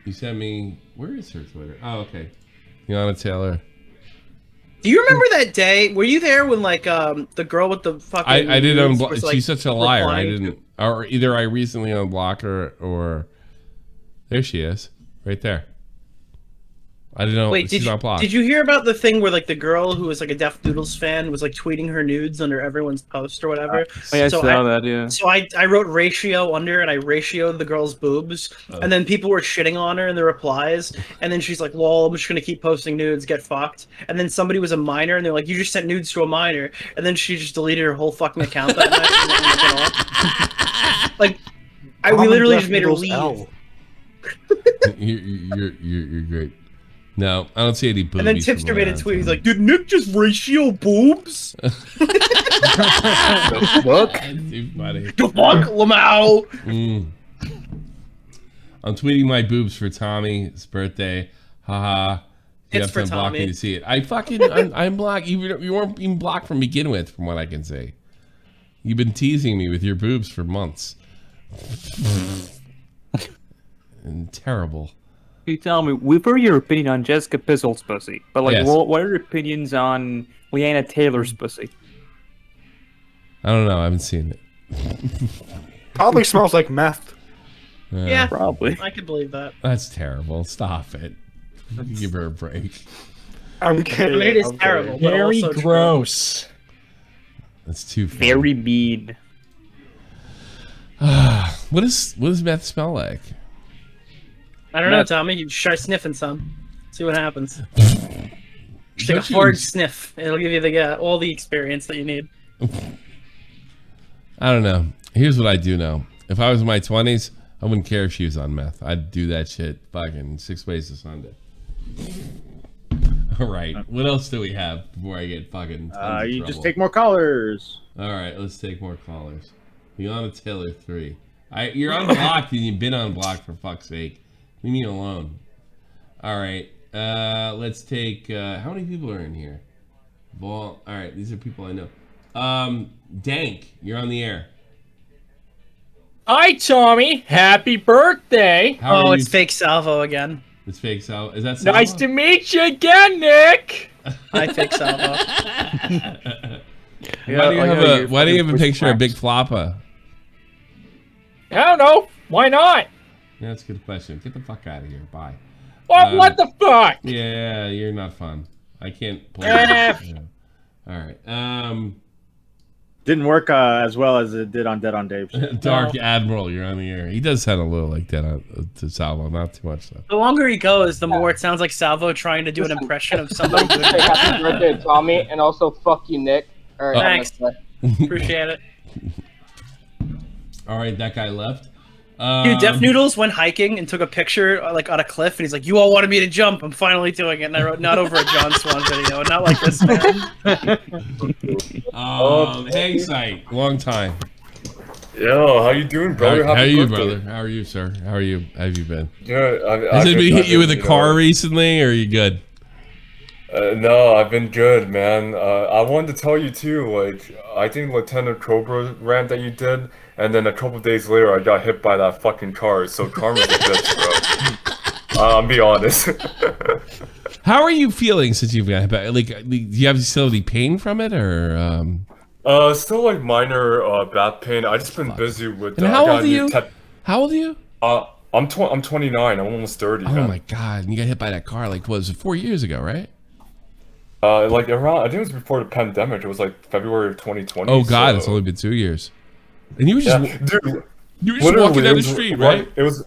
A: You sent me. Where is her Twitter? Oh, okay. Yana Taylor.
H: Do you remember that day? Were you there when like the girl with the fucking?
A: I did unblock.
H: was, like,
A: She's such a liar. I
H: replying
A: didn't. Or either I recently unblocked her, or there she is, right there. I didn't know.
H: Wait,
A: she's not blocked.
H: did you hear about the thing where like the girl who was like a Deaf Noodles fan was like tweeting her nudes under everyone's post or whatever?
K: Oh, yeah, I saw that, yeah.
H: So I wrote ratio under and I ratioed the girl's boobs, and then people were shitting on her in the replies, and then she's like, "Lol, I'm just gonna keep posting nudes, get fucked." And then somebody was a minor, and they're like, "You just sent nudes to a minor," and then she just deleted her whole fucking account that night. Like, we literally just made her leave.
A: You're great. No, I don't see any boobies.
H: And then Tipster made a tweet. He's like, "Did Nick just ratio boobs?"
A: Look. Too funny.
H: The fuck, Lamau.
A: I'm tweeting my boobs for Tommy's birthday. Haha. You
H: It's
A: have to
H: for
A: unblock me
H: Tommy.
A: to see it. I'm blocked. You weren't even blocked from begin with, from what I can see. You've been teasing me with your boobs for months. And terrible.
K: You tell me, we've heard your opinion on Jessica Pizzle's pussy, but like,
A: Yes.
K: what are your opinions on Leanna Taylor's pussy?
A: I don't know. I haven't seen it.
Q: Probably smells like meth.
H: Yeah,
K: probably.
H: I could believe that.
A: That's terrible. Stop it. Give her a break.
Q: I'm kidding.
H: I mean, it is
Q: I'm
H: terrible,
Q: kidding.
H: but
J: Very
H: also
J: gross.
A: That's too funny.
K: Very mean.
A: What does meth smell like?
H: I don't know, Tommy. You try sniffing some. See what happens. Just take a
A: Don't you-
H: hard sniff. It'll give you the all the experience that you need.
A: I don't know. Here's what I do know. If I was in my 20s, I wouldn't care if she was on meth. I'd do that shit fucking 6 ways to Sunday. All right. What else do we have before I get fucking tons of
D: You
A: trouble?
D: just take more callers.
A: All right, let's take more callers. Yana Taylor 3. You're unblocked and you've been unblocked, for fuck's sake. Leave me alone. All right. Let's take. How many people are in here? All right. These are people I know. Dank, you're on the air.
J: Hi, Tommy. Happy birthday.
H: Oh, it's fake Salvo again.
A: It's fake Salvo. Is that Salvo?
J: Nice to meet you again, Nick.
H: Hi, fake Salvo.
A: Why do you have a picture of Big Floppa?
J: I don't know. Why not?
A: Yeah, that's a good question. Get the fuck out of here. Bye.
J: What the fuck?
A: Yeah, you're not fun. I can't play.
J: Yeah.
A: All right.
D: Didn't work as well as it did on Dead on Dave.
A: Dark Admiral, you're on the air. He does sound a little like that to Salvo, not too much though.
H: The longer he goes, the more it sounds like Salvo trying to do an impression of somebody.
N: Say happy birthday, Tommy, and also fuck you, Nick. All right,
H: Thanks. Appreciate it.
A: All right, that guy left.
H: Dude, Deaf Noodles went hiking and took a picture like on a cliff, and he's like, "You all wanted me to jump. I'm finally doing it." And I wrote, "Not over a John Swan video, not like this, man."
A: Hang site, long time.
P: Yo, how you doing, brother?
A: How are
P: Happy
A: you,
P: birthday.
A: brother? How are you, sir? How are you? How have you been?
P: Yeah,
A: Has anybody hit you with a car recently, or are you good?
P: No, I've been good, man. I wanted to tell you too, like, I think Lieutenant Cobra rant that you did, and then a couple days later I got hit by that fucking car, so karma's a bitch, bro. I'll be honest.
A: How are you feeling since you've got hit by? Like, do you have still any pain from it, or?
P: Still like minor back pain. I just been busy with.
A: And how old are you? How old are you?
P: I'm 29. I'm almost 30.
A: Oh
P: man.
A: my god! And you got hit by that car like what was it 4 years ago, right?
P: Like around, I think it was before the pandemic. It was like February of 2020.
A: Oh god,
P: so-
A: it's only been 2 years. And you were just
P: dude,
A: you were just walking
P: literally,
A: down
P: it
A: the
P: was
A: street, right?
P: It was.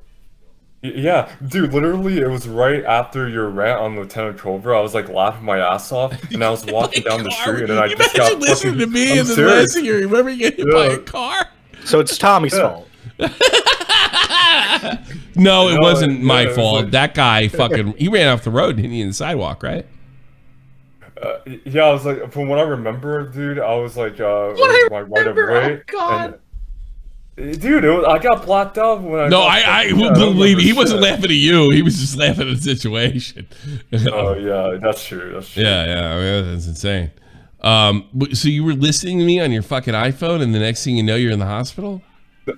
P: Yeah, dude, literally, it was right after your rant on Lieutenant Cobra. I was like laughing my ass off, and I was walking down the street, and then I just got fucking.
A: Listen to me
P: I'm
A: and then
P: serious.
A: last year. Remember you get hit by a car?
Q: So it's Tommy's fault.
A: No, it wasn't my
P: it was
A: fault.
P: like-
A: That guy fucking he ran off the road and hit me in the sidewalk, right?
P: Yeah, I was like, from what I remember, dude, I was like, my right of way.
H: God.
P: Dude, I got blacked out when I.
A: No, I believe he wasn't laughing at you. He was just laughing at the situation.
P: Oh yeah, that's true. That's true.
A: Yeah. I mean, that's insane. So you were listening to me on your fucking iPhone, and the next thing you know, you're in the hospital?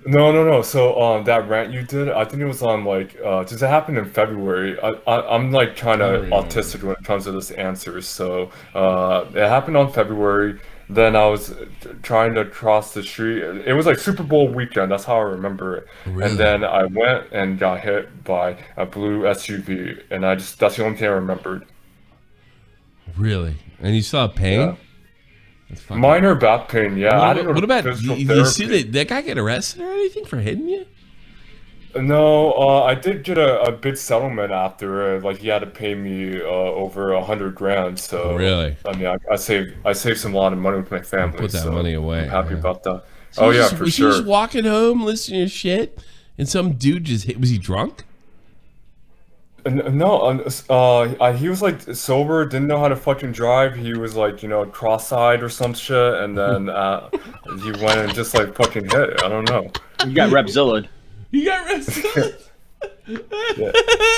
P: No. So that rant you did, I think it was on like does it happen in February? I'm like kind of autistic when it comes to this answer. So it happened on February. Then I was trying to cross the street. It was like Super Bowl weekend. That's how I remember it.
A: Really?
P: And then I went and got hit by a blue SUV, and that's the only thing I remembered.
A: Really? And you saw pain?
P: Yeah. Minor back pain. Yeah.
A: What about you see that guy get arrested or anything for hitting you?
P: No, I did get a big settlement after. Like he had to pay me over $100,000. So
A: really,
P: I mean, I saved some lot of money with my family.
A: Put that money away.
P: I'm happy about that.
A: So
P: for sure.
A: Was he just walking home, listening to shit, and some dude just hit? Was he drunk?
P: No, he was like sober, didn't know how to fucking drive. He was like, cross-eyed or some shit, and then he went and just like fucking hit. I don't know.
B: You got Repzilla.
A: You got Repzilla.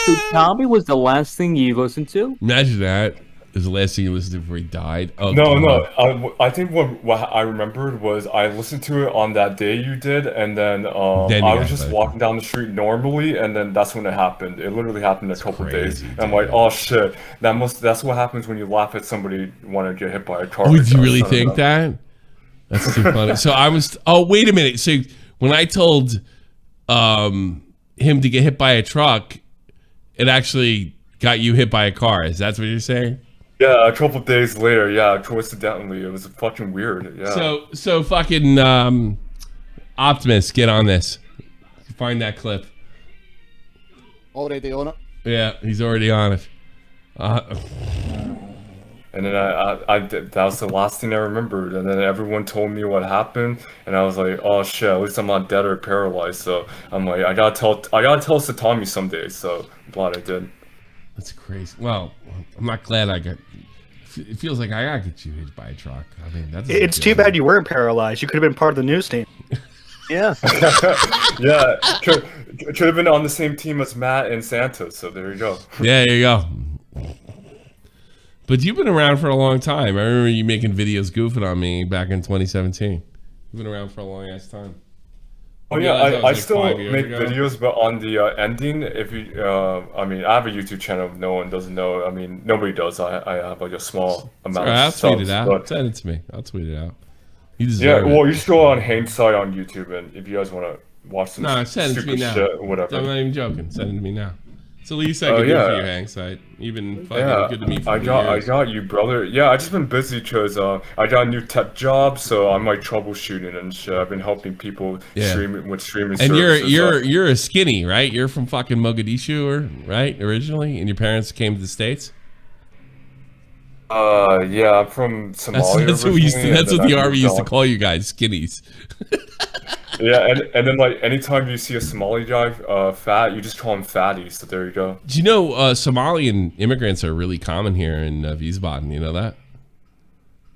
K: So Tommy was the last thing you listened to?
A: Imagine that. Is the last thing you listened to before he died? Oh,
P: no. I think what I remembered was I listened to it on that day you did, and then I was just walking down the street normally, and then that's when it happened. It literally happened a couple days. And I'm like, oh shit, that's what happens when you laugh at somebody want to get hit by a car.
A: Would you really think that? That's too funny. So I was. Oh, wait a minute. So when I told him to get hit by a truck, it actually got you hit by a car. Is that what you're saying?
P: Yeah, a couple days later, coincidentally, it was fucking weird. Yeah.
A: So fucking Optimus, get on this. Find that clip.
G: Already on it.
A: Yeah, he's already on it.
P: And then I that was the last thing I remembered. And then everyone told me what happened, and I was like, oh shit, at least I'm not dead or paralyzed. So I'm like, I gotta tell Satami someday. So I'm glad I did.
A: That's crazy. Well, I'm not glad I got. It feels like I gotta get you hit by a truck. I mean,
Q: it's too bad you weren't paralyzed. You could have been part of the news team.
K: Yeah.
P: Yeah. Could have been on the same team as Matt and Santos. So there you go.
A: Yeah, there you go. But you've been around for a long time. I remember you making videos goofing on me back in 2017. You've been around for a long ass time.
P: Oh yeah, I still make videos, but on the ending, if you, I mean, I have a YouTube channel. No one doesn't know. I mean, nobody does. I have like a small amount.
A: I'll
P: of subs,
A: tweet it out.
P: but...
A: Send it to me. I'll tweet it out.
P: Well, you should go on Hainside on YouTube, and if you guys want to watch some
A: send it to me now.
P: Shit or whatever.
A: I'm not even joking. Send it to me now. It's the least I can do for you, Hainside. Even fucking good to me for
P: I got you, brother. Yeah, I just been busy because I got a new tech job, so I'm like troubleshooting and shit. I've been helping people streaming with streaming.
A: And
P: services.
A: you're a skinny, right? You're from fucking Mogadishu, right? Originally, and your parents came to the States.
P: Yeah, I'm from Somalia.
A: That's what the army used to call you guys, skinnies.
P: Yeah, and then like anytime you see a Somali guy fat, you just call him fatty. So there you go.
A: Do you know Somalian immigrants are really common here in Wiesbaden? You know that?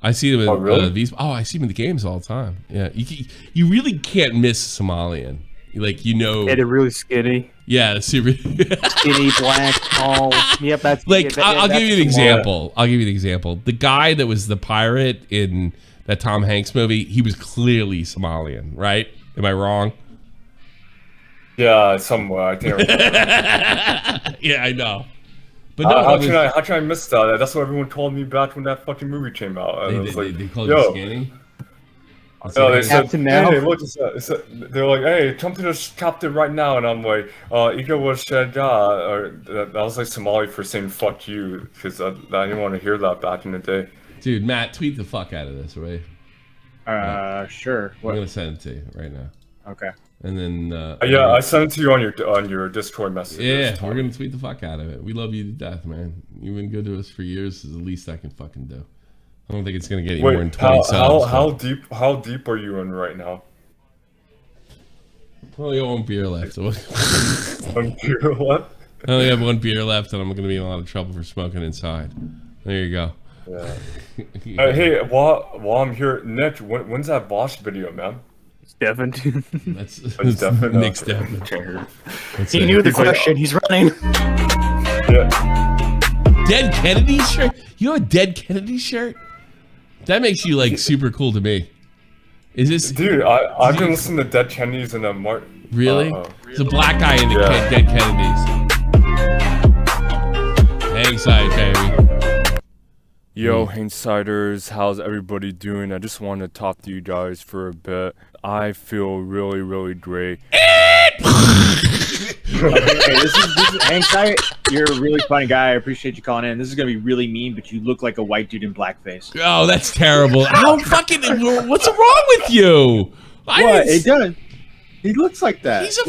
A: I see them in Wiesbaden. Oh, I see them in the games all the time. Yeah, you really can't miss Somalian. Like
K: Yeah, they're really skinny.
A: Yeah, super
K: skinny, black, tall. Yep, that's
A: like I'll give you an example. I'll give you an example. The guy that was the pirate in that Tom Hanks movie, he was clearly Somalian, right? Am I wrong?
P: Yeah, somewhere. I can't remember.
A: Yeah, I know. But
P: how can I miss that? That's what everyone called me back when that fucking movie came out.
A: They called you skinny?
P: No, they said, hey, look, they're like, hey, come to the captain right now. And I'm like, Ika was Shada. Or that was like Somali for saying fuck you, because I didn't want to hear that back in the day.
A: Dude, Matt, tweet the fuck out of this, right?
B: Sure.
A: I'm gonna send it to you right now.
B: Okay.
A: And then
P: I sent it to you on your Discord message.
A: Yeah, we're gonna tweet the fuck out of it. We love you to death, man. You've been good to us for years. Is the least I can fucking do. I don't think it's gonna get any more than 20 subs.
P: How deep are you in right now?
A: I only got one beer left.
P: One beer left?
A: I only have one beer left, and I'm gonna be in a lot of trouble for smoking inside. There you go.
P: Yeah. Hey, while I'm here, Nick, when's that Bosch video, man?
K: Stefan.
A: That's Nick Stefan.
Q: He knew the question. He's running.
A: Dead Kennedy shirt? You have a Dead Kennedy shirt? That makes you like super cool to me. Is this
P: dude? I've been listening to Dead Kennedys and Mark.
A: Really? It's a black guy in the Dead Kennedys. Hang side, baby.
P: Yo, Hangsiders, how's everybody doing? I just want to talk to you guys for a bit. I feel really, really great.
B: Okay, this is Hank. You're a really funny guy. I appreciate you calling in. This is gonna be really mean, but you look like a white dude in blackface.
A: Oh, that's terrible. How fucking? What's wrong with you?
B: It does. He looks like that.
A: He's a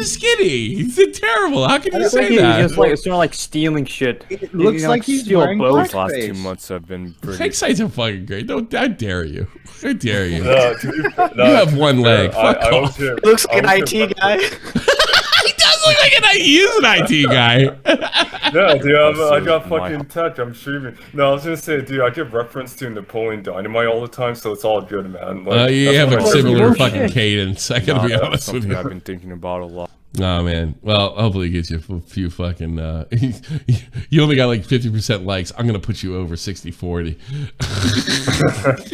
A: skinny. He's terrible. How can you say that?
K: It's sort of like stealing shit.
B: It looks like he's wearing
P: Those
B: blackface.
P: last 2 months have been pretty.
A: Hangsides are fucking great. I dare you. I dare you.
P: No,
A: you have one leg. Fuck off.
Q: He looks like an IT guy.
A: He does look like he is an IT guy.
P: Yeah, dude, I got fucking tech. I'm streaming. No, I was gonna say, dude, I give reference to Napoleon Dynamite all the time, so it's all good, man. Like,
A: you have a similar fucking cadence. I gotta be honest with you.
P: I've been thinking about a lot.
A: Oh man, well, hopefully it gets you a few fucking. You only got like 50% likes. I'm gonna put you over 60-40.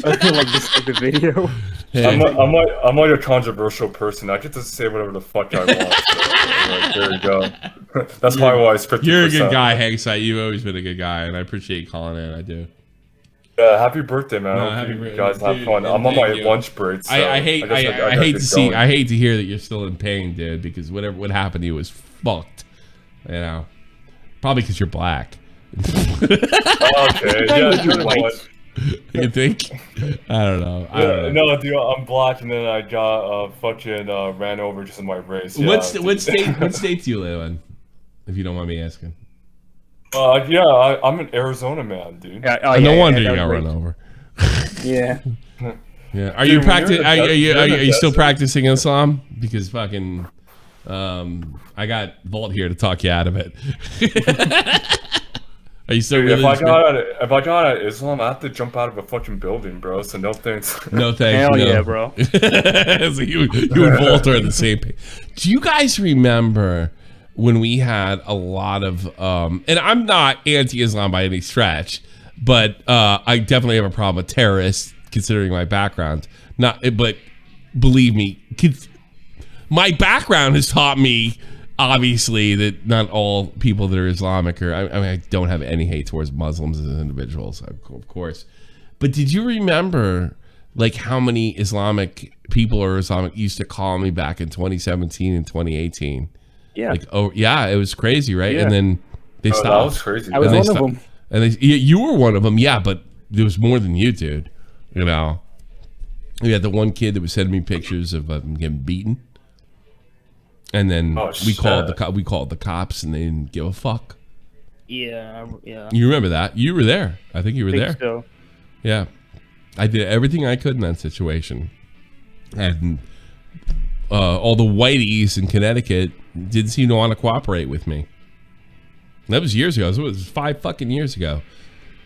K: I feel like this is the video.
A: Hey.
P: I'm like a controversial person. I get to say whatever the fuck I want. So, like, there you go. That's probably why it's 50%.
A: You're a good guy, Hangside. You've always been a good guy, and I appreciate you calling in. I do.
P: Yeah, happy birthday, man.
A: No,
P: I hope
A: happy
P: you
A: birthday.
P: guys have
A: Dude,
P: fun. I'm on my
A: you.
P: lunch break. So
A: I hate
P: going.
A: I hate to hear that you're still in pain, dude, because what happened to you was fucked. You know, probably because you're black.
P: Okay, yeah,
A: you think? I don't know.
P: No, dude, I'm black, and then I got fucking ran over just in my race. Yeah,
A: What state do you live in? If you don't mind me asking.
P: I'm an Arizona man, dude.
A: No wonder you got run over.
K: Yeah.
A: Yeah. Are you still practicing Islam? Because fucking, I got Volt here to talk you out of it. Are you still
P: Dude,
A: religious?
P: if I got out of Islam, I have to jump out of a fucking building, bro. So no thanks.
A: No thanks.
K: Hell
A: no.
K: yeah, bro.
A: So you and Volt are on the same page. Do you guys remember when we had a lot of and I'm not anti-Islam by any stretch, but I definitely have a problem with terrorists considering my background. But believe me, my background has taught me obviously that not all people that are Islamic are. I mean, I don't have any hate towards Muslims as individuals, of course. But did you remember like how many Islamic people or Islamic used to call me back in 2017 and 2018?
K: Yeah.
A: Like, oh yeah, it was crazy, right?
K: Yeah.
A: And then they stopped.
P: That was crazy.
K: I was one of them.
A: And you were one of them, yeah, but there was more than you, dude. You know, we had the one kid that was sending me pictures of him getting beaten, and then we called the cops, and they didn't give a fuck.
K: Yeah.
A: You remember that? You were there. I think you were there.
K: So.
A: Yeah, I did everything I could in that situation, and all the whiteys in Connecticut didn't seem to want to cooperate with me. That was years ago. It was 5 fucking years ago.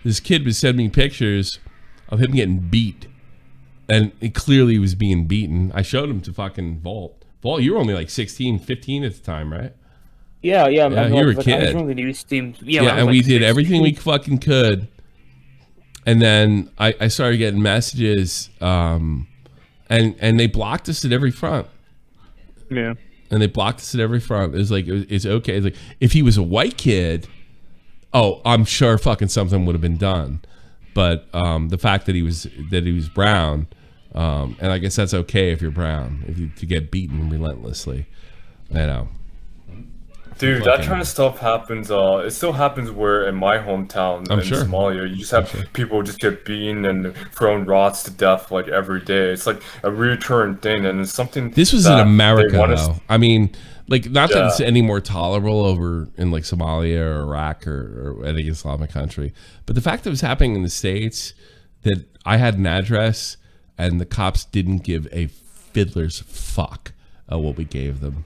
A: This kid was sending me pictures of him getting beat, and it clearly was being beaten. I showed him to fucking Volt. Volt, you were only like 16, 15 at the time, right?
K: Yeah.
A: You were a kid.
K: I was on the news team.
A: And we did everything we fucking could. And then I started getting messages, and they blocked us at every front.
K: Yeah.
A: And they blocked us at every front. It was like, it's okay. It's like, if he was a white kid, I'm sure fucking something would have been done. But the fact that he was brown, and I guess that's okay if you're brown, to get beaten relentlessly, you know.
P: Dude, that kind of stuff happens. It still happens where in my hometown in Somalia, you just have people just get beaten and thrown rods to death like every day. It's like a recurring thing, and it's something.
A: This was in America, though. I mean, like, not that it's any more tolerable over in like Somalia or Iraq or any Islamic country, but the fact that it was happening in the States, that I had an address and the cops didn't give a fiddler's fuck of what we gave them.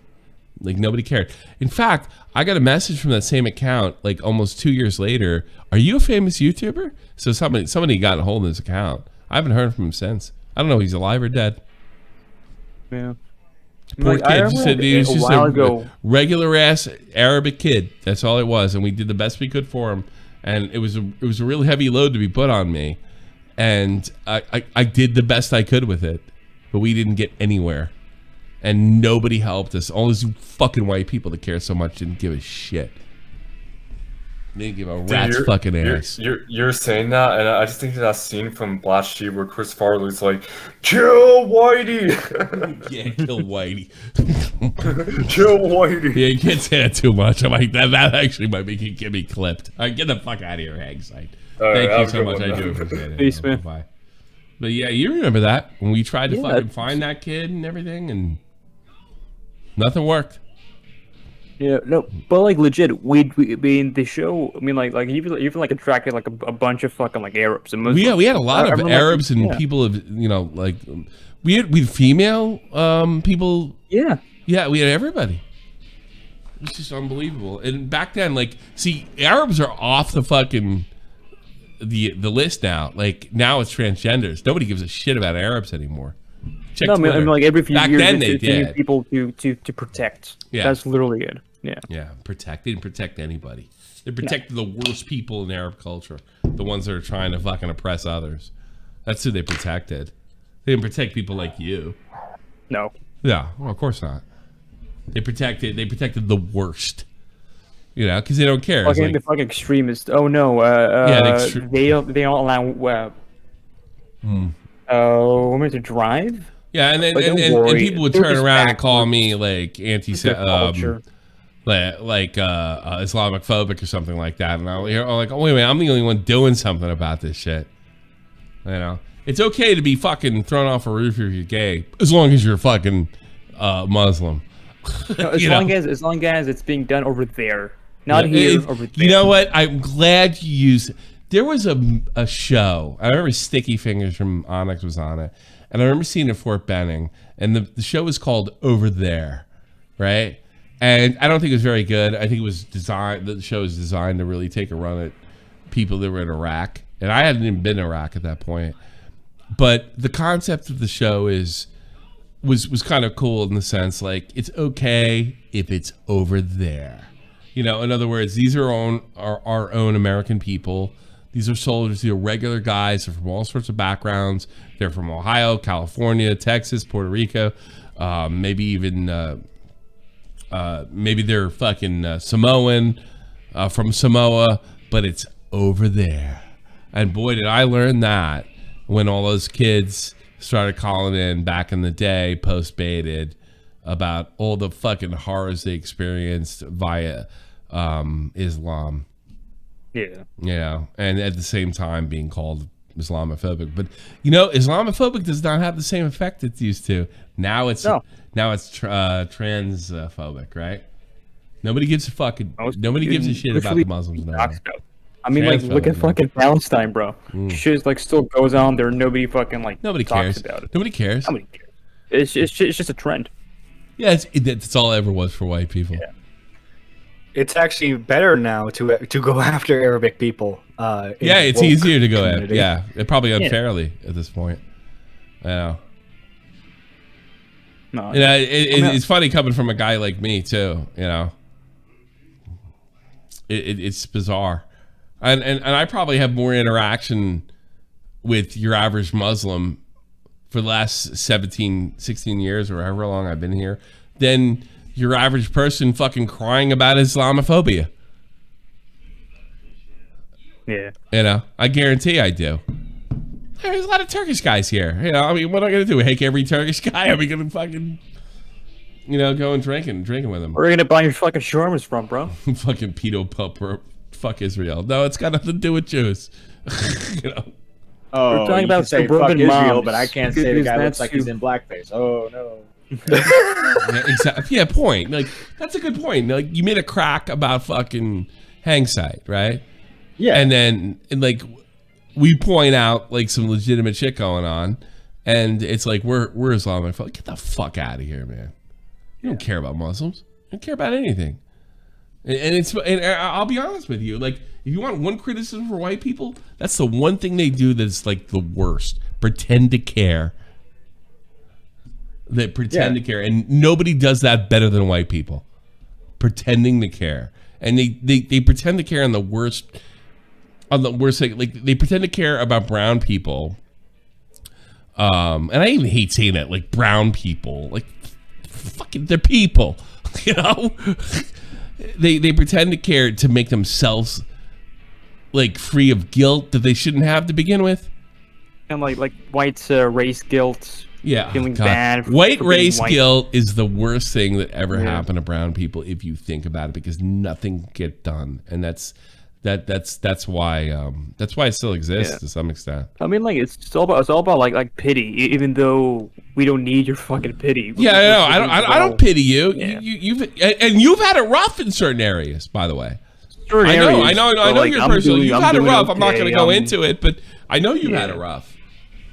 A: Like, nobody cared. In fact, I got a message from that same account like almost 2 years later. Are you a famous YouTuber? So somebody got a hold of his account. I haven't heard from him since. I don't know if he's alive or dead.
K: Yeah.
A: Poor
K: Like, I
A: kid. Just
K: remember
A: he was
K: a
A: just
K: while
A: a
K: ago.
A: regular ass Arabic kid. That's all it was, and we did the best we could for him. And it was a really heavy load to be put on me, and I did the best I could with it, but we didn't get anywhere, and nobody helped us. All these fucking white people that care so much didn't give a shit. They didn't give a rat's fucking ass.
P: You're saying that, and I just think of that scene from Black Sheep where Chris Farley's like, "Kill Whitey."
A: Yeah, kill Whitey.
P: Kill Whitey.
A: Yeah, you can't say that too much. I'm like, that actually might get me clipped. All right, get the fuck out of here, Hagside. Thank you so much. I do appreciate it.
K: Peace, man.
A: Bye. But yeah, you remember that when we tried to fucking find that kid and everything, and nothing worked.
K: Yeah, no, but like legit, we in the show. I mean, like even like attracted like a bunch of fucking like Arabs and Muslims.
A: Yeah, we had a lot of Arabs and people of like we had female people.
K: Yeah,
A: we had everybody. It's just unbelievable. And back then, like, see, Arabs are off the fucking the list now. Like now it's transgenders. Nobody gives a shit about Arabs anymore. Check
K: no, I mean like every few
A: back
K: years,
A: then they did.
K: People to protect.
A: Yeah,
K: that's literally it. Yeah.
A: Yeah, protect. They didn't protect anybody. They protected the worst people in Arab culture. The ones that are trying to fucking oppress others. That's who they protected. They didn't protect people like you.
K: No.
A: Yeah, well, of course not. They protected the worst. You know, because they don't care.
K: Okay, like, the fucking extremists. Oh no. They don't allow women to drive.
A: Yeah, and people would turn around and call me like Islamophobic or something like that, and I'm like, oh wait a minute, I'm the only one doing something about this shit. You know, it's okay to be fucking thrown off a roof if you're gay, as long as you're fucking Muslim.
K: No, as long as it's being done over there, not here. Over there.
A: You know what? I'm glad you used. There was a show. I remember Sticky Fingers from Onyx was on it, and I remember seeing it at Fort Benning, and the show was called Over There, right? And I don't think it was very good. I think it was designed. The show was designed to really take a run at people that were in Iraq, and I hadn't even been to Iraq at that point. But the concept of the show was kind of cool in the sense like it's okay if it's over there. You know, in other words, these are our own American people. These are soldiers. These are regular guys. They're from all sorts of backgrounds. They're from Ohio, California, Texas, Puerto Rico, maybe even. Maybe they're fucking Samoan from Samoa, but it's over there. And boy, did I learn that when all those kids started calling in back in the day, post-baited, about all the fucking horrors they experienced via Islam.
K: Yeah.
A: Yeah, and at the same time being called Islamophobic. But, you know, Islamophobic does not have the same effect it used to. Now it's transphobic, right? Nobody gives a fucking nobody gives a shit about the Muslims now.
K: I mean, like, look at fucking Palestine, bro. Shit like still goes on there. Nobody fucking like
A: nobody
K: talks
A: cares
K: about it.
A: Nobody cares.
K: Nobody cares. It's just a trend.
A: Yeah, that's all it ever was for white people.
Q: Yeah. It's actually better now to go after Arabic people.
A: Yeah, it's easier to go after. Yeah, probably unfairly at this point. I know.
K: No,
A: you know, it's funny coming from a guy like me too. You know, it's bizarre, and I probably have more interaction with your average Muslim for the last 16 years or however long I've been here than your average person fucking crying about Islamophobia.
K: Yeah,
A: you know, I guarantee I do. There's a lot of Turkish guys here. You know, I mean, what am I gonna do? Hate every Turkish guy? Are we gonna fucking, you know, go and drinking with them?
K: Where are you gonna buy your fucking shawarmas from, bro?
A: Fucking pedo pup or fuck Israel. No, it's got nothing to do with Jews. You know.
B: Oh,
K: we're talking about
B: say
K: suburban
B: fuck Israel,
K: moms.
B: but I can't say the guy looks like he's in blackface. Oh no.
A: Yeah, exactly. Yeah, point. Like that's a good point. Like you made a crack about fucking hang site, right?
B: Yeah.
A: And then like we point out like some legitimate shit going on, and it's like we're Islamic. Get the fuck out of here, man. You don't care about Muslims. You don't care about anything. And I'll be honest with you. Like if you want one criticism for white people, that's the one thing they do that's like the worst. Pretend to care. that pretend to care, and nobody does that better than white people. Pretending to care, and they pretend to care on the worst thing. Like they pretend to care about brown people, and I even hate saying that. Like brown people, like fucking they're people, you know. They pretend to care to make themselves like free of guilt that they shouldn't have to begin with.
K: And like white race guilt.
A: Yeah,
K: feeling bad.
A: White race guilt is the worst thing that ever happened to brown people if you think about it, because nothing gets done, and that's why it still exists to some extent.
K: I mean, like it's all about like pity, even though we don't need your fucking pity.
A: Yeah, I don't pity you. Yeah. You've had it rough in certain areas, by the way. I know like, you're personal. You've had it rough. I'm not going to go into it, but I know you've had it rough.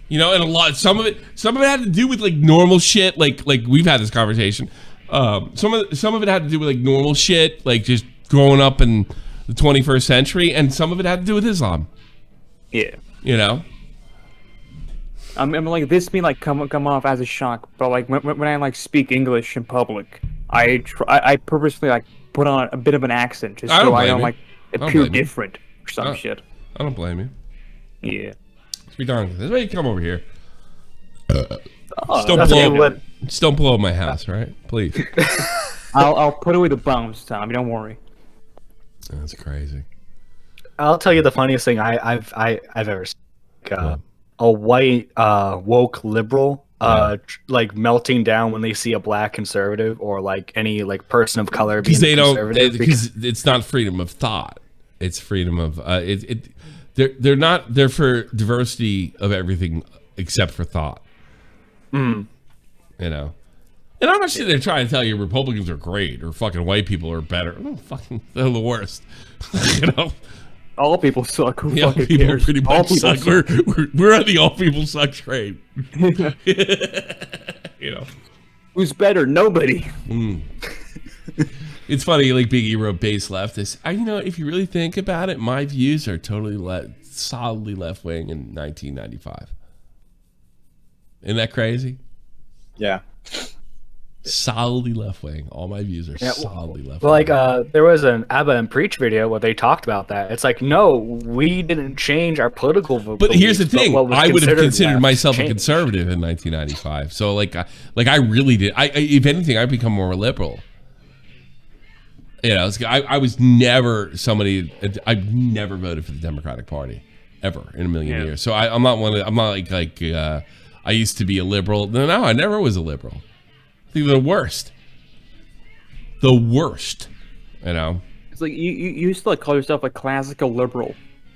A: You know, and some of it had to do with like normal shit. Like we've had this conversation. Some of it had to do with like normal shit, like just growing up in the 21st century, and some of it had to do with Islam.
K: Yeah.
A: You know.
K: I mean, like this may like come off as a shock, but like when I like speak English in public, I purposely like put on a bit of an accent just so I don't like appear different or some shit.
A: I don't blame you.
K: Yeah.
A: Be darned. That's why you come over here.
K: Oh,
A: just don't blow up my house, right? Please.
K: I'll put away the bombs, Tommy. Don't worry.
A: That's crazy.
Q: I'll tell you the funniest thing I've ever seen. A white woke liberal like melting down when they see a black conservative or like any like person of color being conservative
A: because it's not freedom of thought. It's freedom of They're for diversity of everything except for thought.
Q: Mm.
A: You know, and I'm not sure they're trying to tell you Republicans are great or fucking white people are better. Oh, fucking, they're the worst. You know,
K: all people suck. Who
A: all people
K: cares?
A: pretty much suck. We're on the all people suck train. You know,
K: who's better? Nobody.
A: Mm. It's funny, like Biggie wrote base leftist. You know, if you really think about it, my views are totally solidly left wing in 1995. Isn't that crazy?
B: Yeah.
A: Solidly left wing. All my views are solidly left
Q: wing.
A: Well,
Q: like there was an ABBA and Preach video where they talked about that. It's like, no, we didn't change our political beliefs.
A: But here's the thing: I would have considered myself a conservative in 1995. So, like I really did. If anything, I've become more liberal. You know, I was never somebody. I've never voted for the Democratic Party ever in a million years. So I'm not one. I'm not like I used to be a liberal. No, I never was a liberal. I think they're the worst. The worst. You know.
K: It's like you used to like call yourself a classical liberal.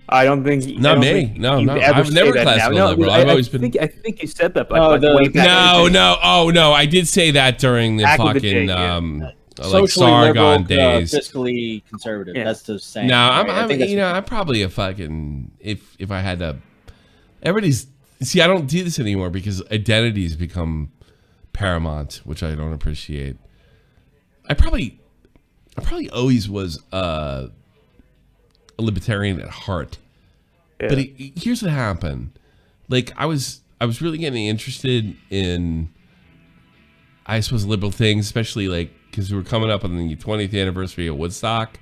K: I don't think.
A: Not me. No. I've never classical liberal. I've always been.
K: I think you said that.
A: No. Oh no. I did say that during the fucking. Like Sargon days,
B: fiscally conservative. Yeah. That's the same.
A: No, I'm probably a fucking if I had to. Everybody's see. I don't do this anymore because identities become paramount, which I don't appreciate. I probably always was a libertarian at heart, but here's what happened. Like I was really getting interested in, I suppose, liberal things, especially like. Because we were coming up on the 20th anniversary of Woodstock,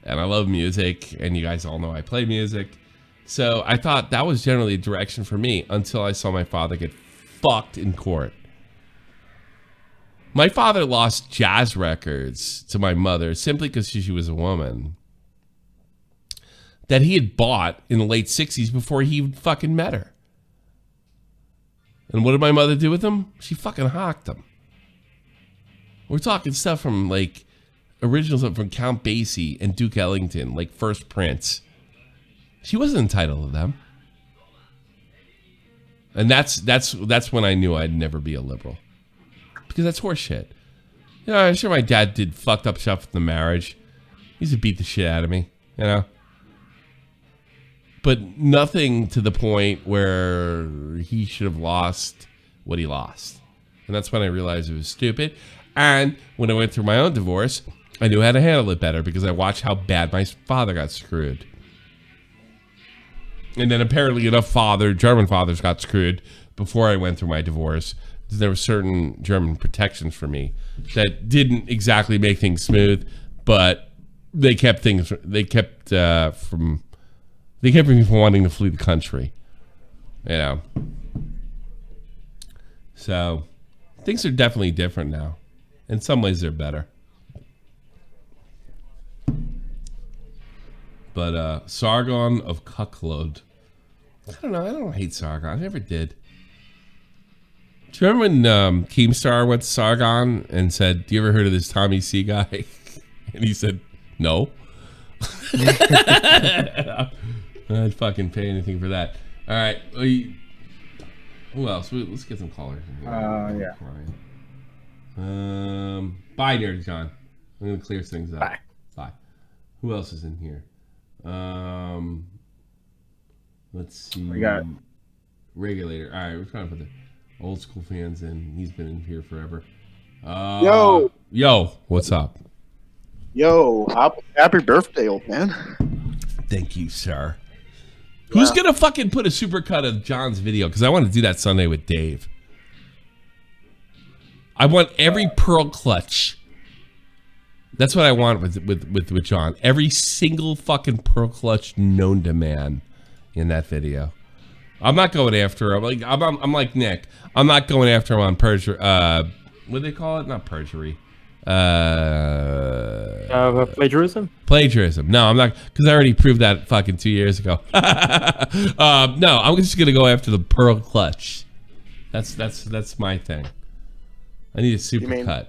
A: and I love music, and you guys all know I play music. So I thought that was generally a direction for me until I saw my father get fucked in court. My father lost jazz records to my mother simply because she was a woman that he had bought in the late 60s before he fucking met her. And what did my mother do with them? She fucking hocked them. We're talking stuff from like original stuff from Count Basie and Duke Ellington, like First Prince. She wasn't entitled to them. And that's when I knew I'd never be a liberal. Because that's horseshit. You know, I'm sure my dad did fucked up stuff in the marriage. He used to beat the shit out of me, you know. But nothing to the point where he should have lost what he lost. And that's when I realized it was stupid. And when I went through my own divorce, I knew how to handle it better because I watched how bad my father got screwed. And then apparently enough German fathers got screwed before I went through my divorce There were certain German protections for me that didn't exactly make things smooth, but they kept me from wanting to flee the country. You know. So things are definitely different now. In some ways, they're better. But Sargon of Cucklode. I don't know. I don't hate Sargon. I never did. Do you remember when Keemstar went to Sargon and said, "Do you ever heard of this Tommy C guy?" And he said, "No." I'd fucking pay anything for that. All right. Who else? Let's get some callers.
B: Yeah.
A: Bye, Nerd John. I'm gonna clear things up.
B: Bye.
A: Bye. Who else is in here? Let's see.
B: We got
A: Regulator. All right, we're trying to put the old school fans in. He's been in here forever. Yo, what's up?
R: Yo, happy birthday, old man.
A: Thank you, sir. Yeah. Who's gonna fucking put a supercut of John's video? Because I want to do that Sunday with Dave. I want every pearl clutch. That's what I want with John. Every single fucking pearl clutch known to man in that video. I'm not going after him. Like I'm like Nick. I'm not going after him on perjury. What do they call it? Not perjury.
K: Plagiarism?
A: Plagiarism. No, I'm not, because I already proved that fucking 2 years ago. No, I'm just gonna go after the pearl clutch. That's my thing. I need a super cut.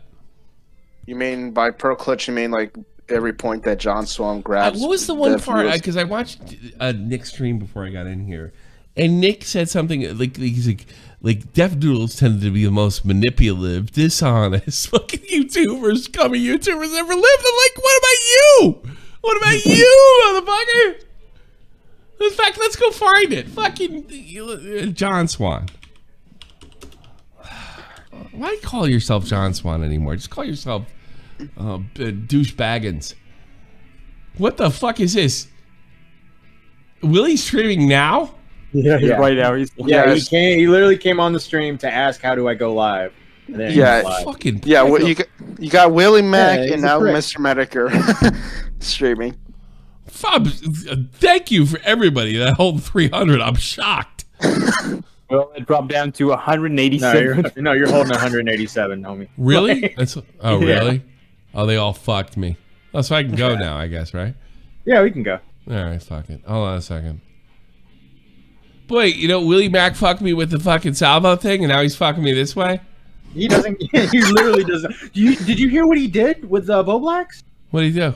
R: You mean by pearl clutch? You mean like every point that John Swan grabs?
A: What was the one part? Because I watched Nick's stream before I got in here, and Nick said something like he's like deaf noodles tended to be the most manipulative, dishonest fucking YouTubers, scummy YouTubers ever lived. I'm like, what about you? What about you, motherfucker? In fact, let's go find it. Fucking John Swan. Why call yourself John Swan anymore? Just call yourself Douche Baggins. What the fuck is this? Willie's streaming now?
K: Yeah, right now.
B: He literally came on the stream to ask, "How do I go live?" And then
A: fucking
R: well, you got Willie Mac and now Mr. Medicare streaming.
A: Thank you for everybody. That whole 300. I'm shocked.
K: Well, it dropped down to 187.
B: No, you're holding 187, homie.
A: Really? Really? Oh, they all fucked me. Oh, so I can go now, I guess, right?
B: Yeah, we can go.
A: All right, fuck it. Hold on a second. Boy, Willie Mac fucked me with the fucking salvo thing, and now he's fucking me this way?
B: He doesn't. He literally doesn't. Did you hear what he did with Boblax?
A: What did he do?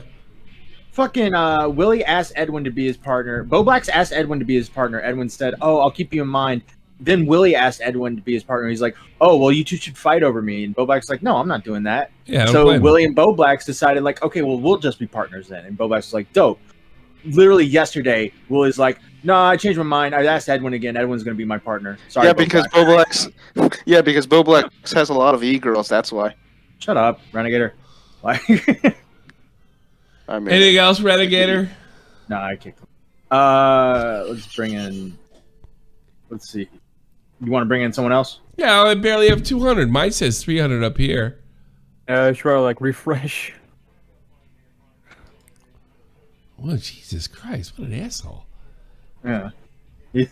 B: Fucking Willie asked Edwin to be his partner. Boblax asked Edwin to be his partner. Edwin said, "Oh, I'll keep you in mind." Then Willie asked Edwin to be his partner. He's like, "Oh, well, you two should fight over me." And Boblax's like, "No, I'm not doing that."
A: Yeah.
B: So Willie and Boblax decided, like, "Okay, well, we'll just be partners then." And Boblax was like, "Dope." Literally yesterday, Willie's like, "No, I changed my mind. I asked Edwin again. Edwin's going to be my partner." Sorry.
R: Yeah, because Boblax. Yeah, because Boblax has a lot of e-girls. That's why.
B: Shut up, Renegator. Like,
A: anything else, Renegator?
B: No, I kicked him. Let's bring in. Let's see. You want to bring in someone else?
A: Yeah, I barely have 200. Mine says 300 up here.
K: Sure, like refresh.
A: Oh, Jesus Christ! What an asshole.
B: Yeah. He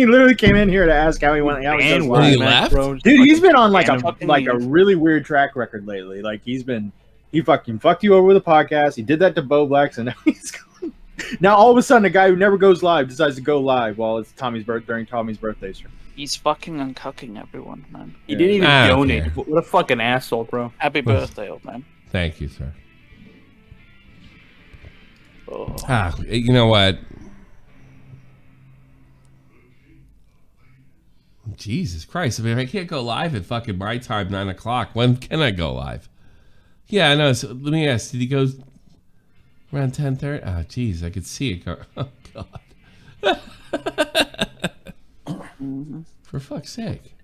B: literally came in here to ask how he went. How he does live.
A: He left?
B: Dude, he's been on like a really weird track record lately. Like he fucking fucked you over with a podcast. He did that to Boblax, and now he's going. Now all of a sudden, a guy who never goes live decides to go live while it's during Tommy's birthday stream.
I: He's fucking and cucking everyone, man.
K: He didn't even donate. Okay. What a fucking asshole, bro.
I: Happy birthday, old man.
A: Thank you, sir.
I: Oh.
A: You know what? Jesus Christ! I mean, I can't go live at fucking my time, 9 o'clock. When can I go live? Yeah, I know. So let me ask. Did he go around 10:30? Oh, jeez, I could see it go. Oh God! For fuck's sake!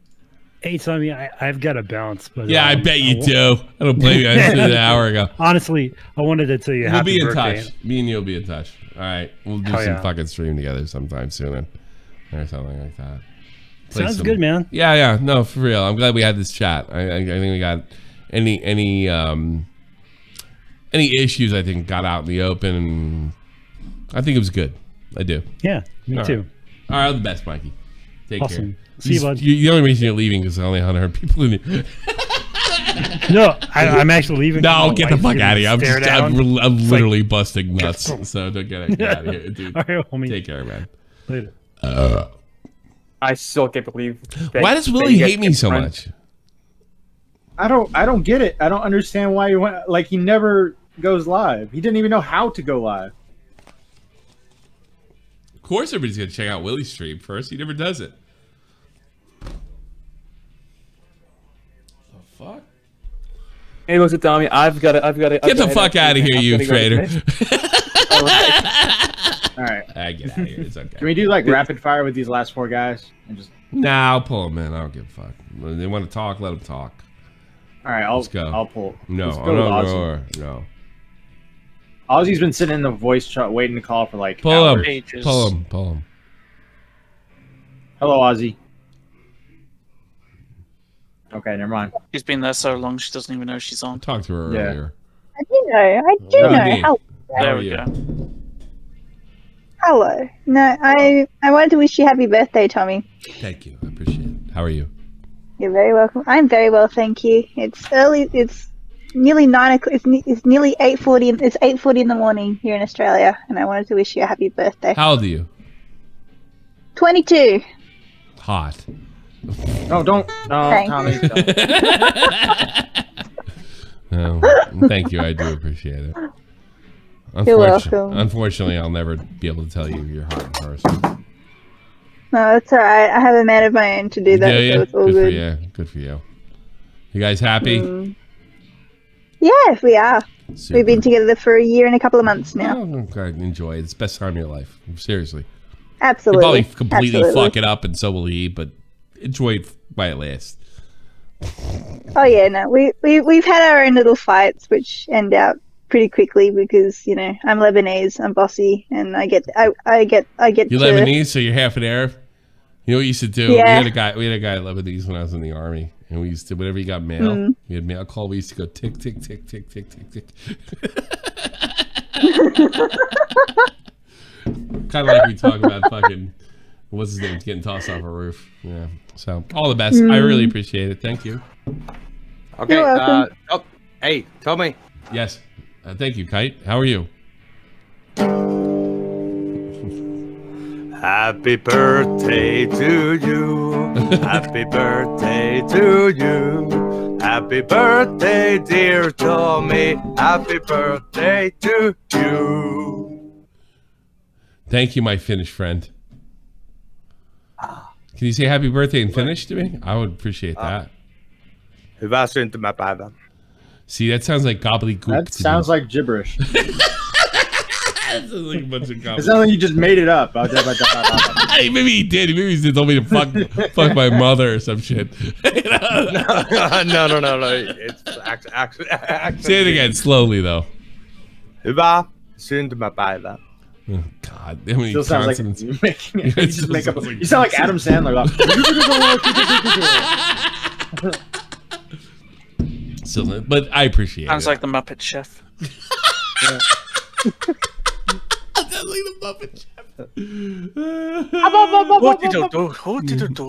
O: Hey, Tommy, I've got to bounce, but
A: yeah, I bet you do. I don't blame you. I just did it an hour ago.
O: Honestly, I wanted to tell you happy birthday.
A: We'll be in touch. Me and you'll be in touch. All right, we'll do some fucking stream together sometime soon, or something like that.
O: Sounds good, man.
A: Yeah. No, for real. I'm glad we had this chat. I think we got any issues. I think got out in the open, and I think it was good. I do.
O: Yeah, me too.
A: All right, all the best, Mikey. Take
O: Awesome.
A: care.
O: See you, bud.
A: The only reason you're leaving is only 100 people in here.
O: No, I'm actually leaving.
A: No, get the fuck out of here. I'm literally
O: like,
A: busting nuts. So don't get out of here, dude.
O: All right, homie.
A: Take care, man.
O: Later.
K: I still can't believe.
A: Why does Willie hate me so much?
D: I don't get it. I don't understand why he went. Like, he never goes live. He didn't even know how to go live.
A: Of course, everybody's gonna check out Willie's stream first. He never does it. The fuck?
K: Hey, looks at Tommy. I've got to.
A: Get the fuck out of here, you traitor.
D: All right.
A: I get out of here. It's okay.
D: Can we do like rapid fire with these last 4 guys and just?
A: Nah, I'll pull them in. I don't give a fuck. They want to talk, let them talk.
D: All right,
A: Let's go.
D: I'll pull.
A: No,
D: Let's go with Ozzy.
A: no.
D: Ozzy's been sitting in the voice chat waiting to call for like
A: Pull
D: hours.
A: him. Pull him. Pull him.
D: Hello, Ozzy. Okay, never mind.
I: She's been there so long she doesn't even know she's on.
A: Talk to her earlier.
E: I do know. Hello.
A: How are you?
E: Hello. No, I wanted to wish you happy birthday, Tommy.
A: Thank you. I appreciate it. How are you?
E: You're very welcome. I'm very well, thank you. It's early. It's nearly 9 o'clock. It's nearly 8:40. It's 8:40 in the morning here in Australia, and I wanted to wish you a happy birthday.
A: How old are you?
E: 22.
A: Hot.
D: No, don't. No,
E: Thanks.
D: Tommy.
A: No, thank you. I do appreciate it.
E: You're welcome.
A: Unfortunately, I'll never be able to tell you you're hot in person.
E: No, that's all right. I have a man of my own to do that, so it's all
A: good.
E: good.
A: For you. Good for you. You guys happy?
E: Yes, we are.
A: Super.
E: We've been together for a year and a couple of months now.
A: Oh, okay. Enjoy it. It's the best time of your life. Seriously.
E: Absolutely.
A: You'll probably completely
E: Absolutely.
A: fuck it up, and so will he. But enjoy it while it lasts.
E: Oh yeah, no, we've had our own little fights, which end out pretty quickly because I'm Lebanese, I'm bossy, and I get.
A: You're
E: to,
A: Lebanese, so you're half an Arab. You know what we used to do?
E: Yeah.
A: We had a guy Lebanese when I was in the army, and we used to whenever he got mail, we had mail call. We used to go tick tick tick tick tick tick tick. Kind of like we talk about fucking what's his name getting tossed off a roof. Yeah. So all the best. I really appreciate it. Thank you.
T: Okay. Hey, Tommy.
A: Yes. Thank you, Kite. How are you?
T: Happy birthday to you. Happy birthday to you. Happy birthday, dear Tommy. Happy birthday to you.
A: Thank you, my Finnish friend. Can you say happy birthday in Finnish to me? I would appreciate that.
T: Hyvää syntymäpäivää.
A: See, that sounds like gobbledygook.
D: That sounds like gibberish.
A: That sounds like a bunch of gobbledygook.
D: It sounds like you just made it up.
A: Hey, maybe he did. Maybe he told me to fuck my mother or some shit.
T: No. It's actually.
A: Say it again, slowly though.
T: Hyvää syntymäpäivää.
A: Oh, God, how many
D: Still sounds like
A: consonants?
D: you just make up. You sound like Adam Sandler.
A: Still, but I appreciate
I: Sounds
A: it.
I: like the Muppet Chef.
A: Sounds like the Muppet Chef.
I: What did you do? What did you do?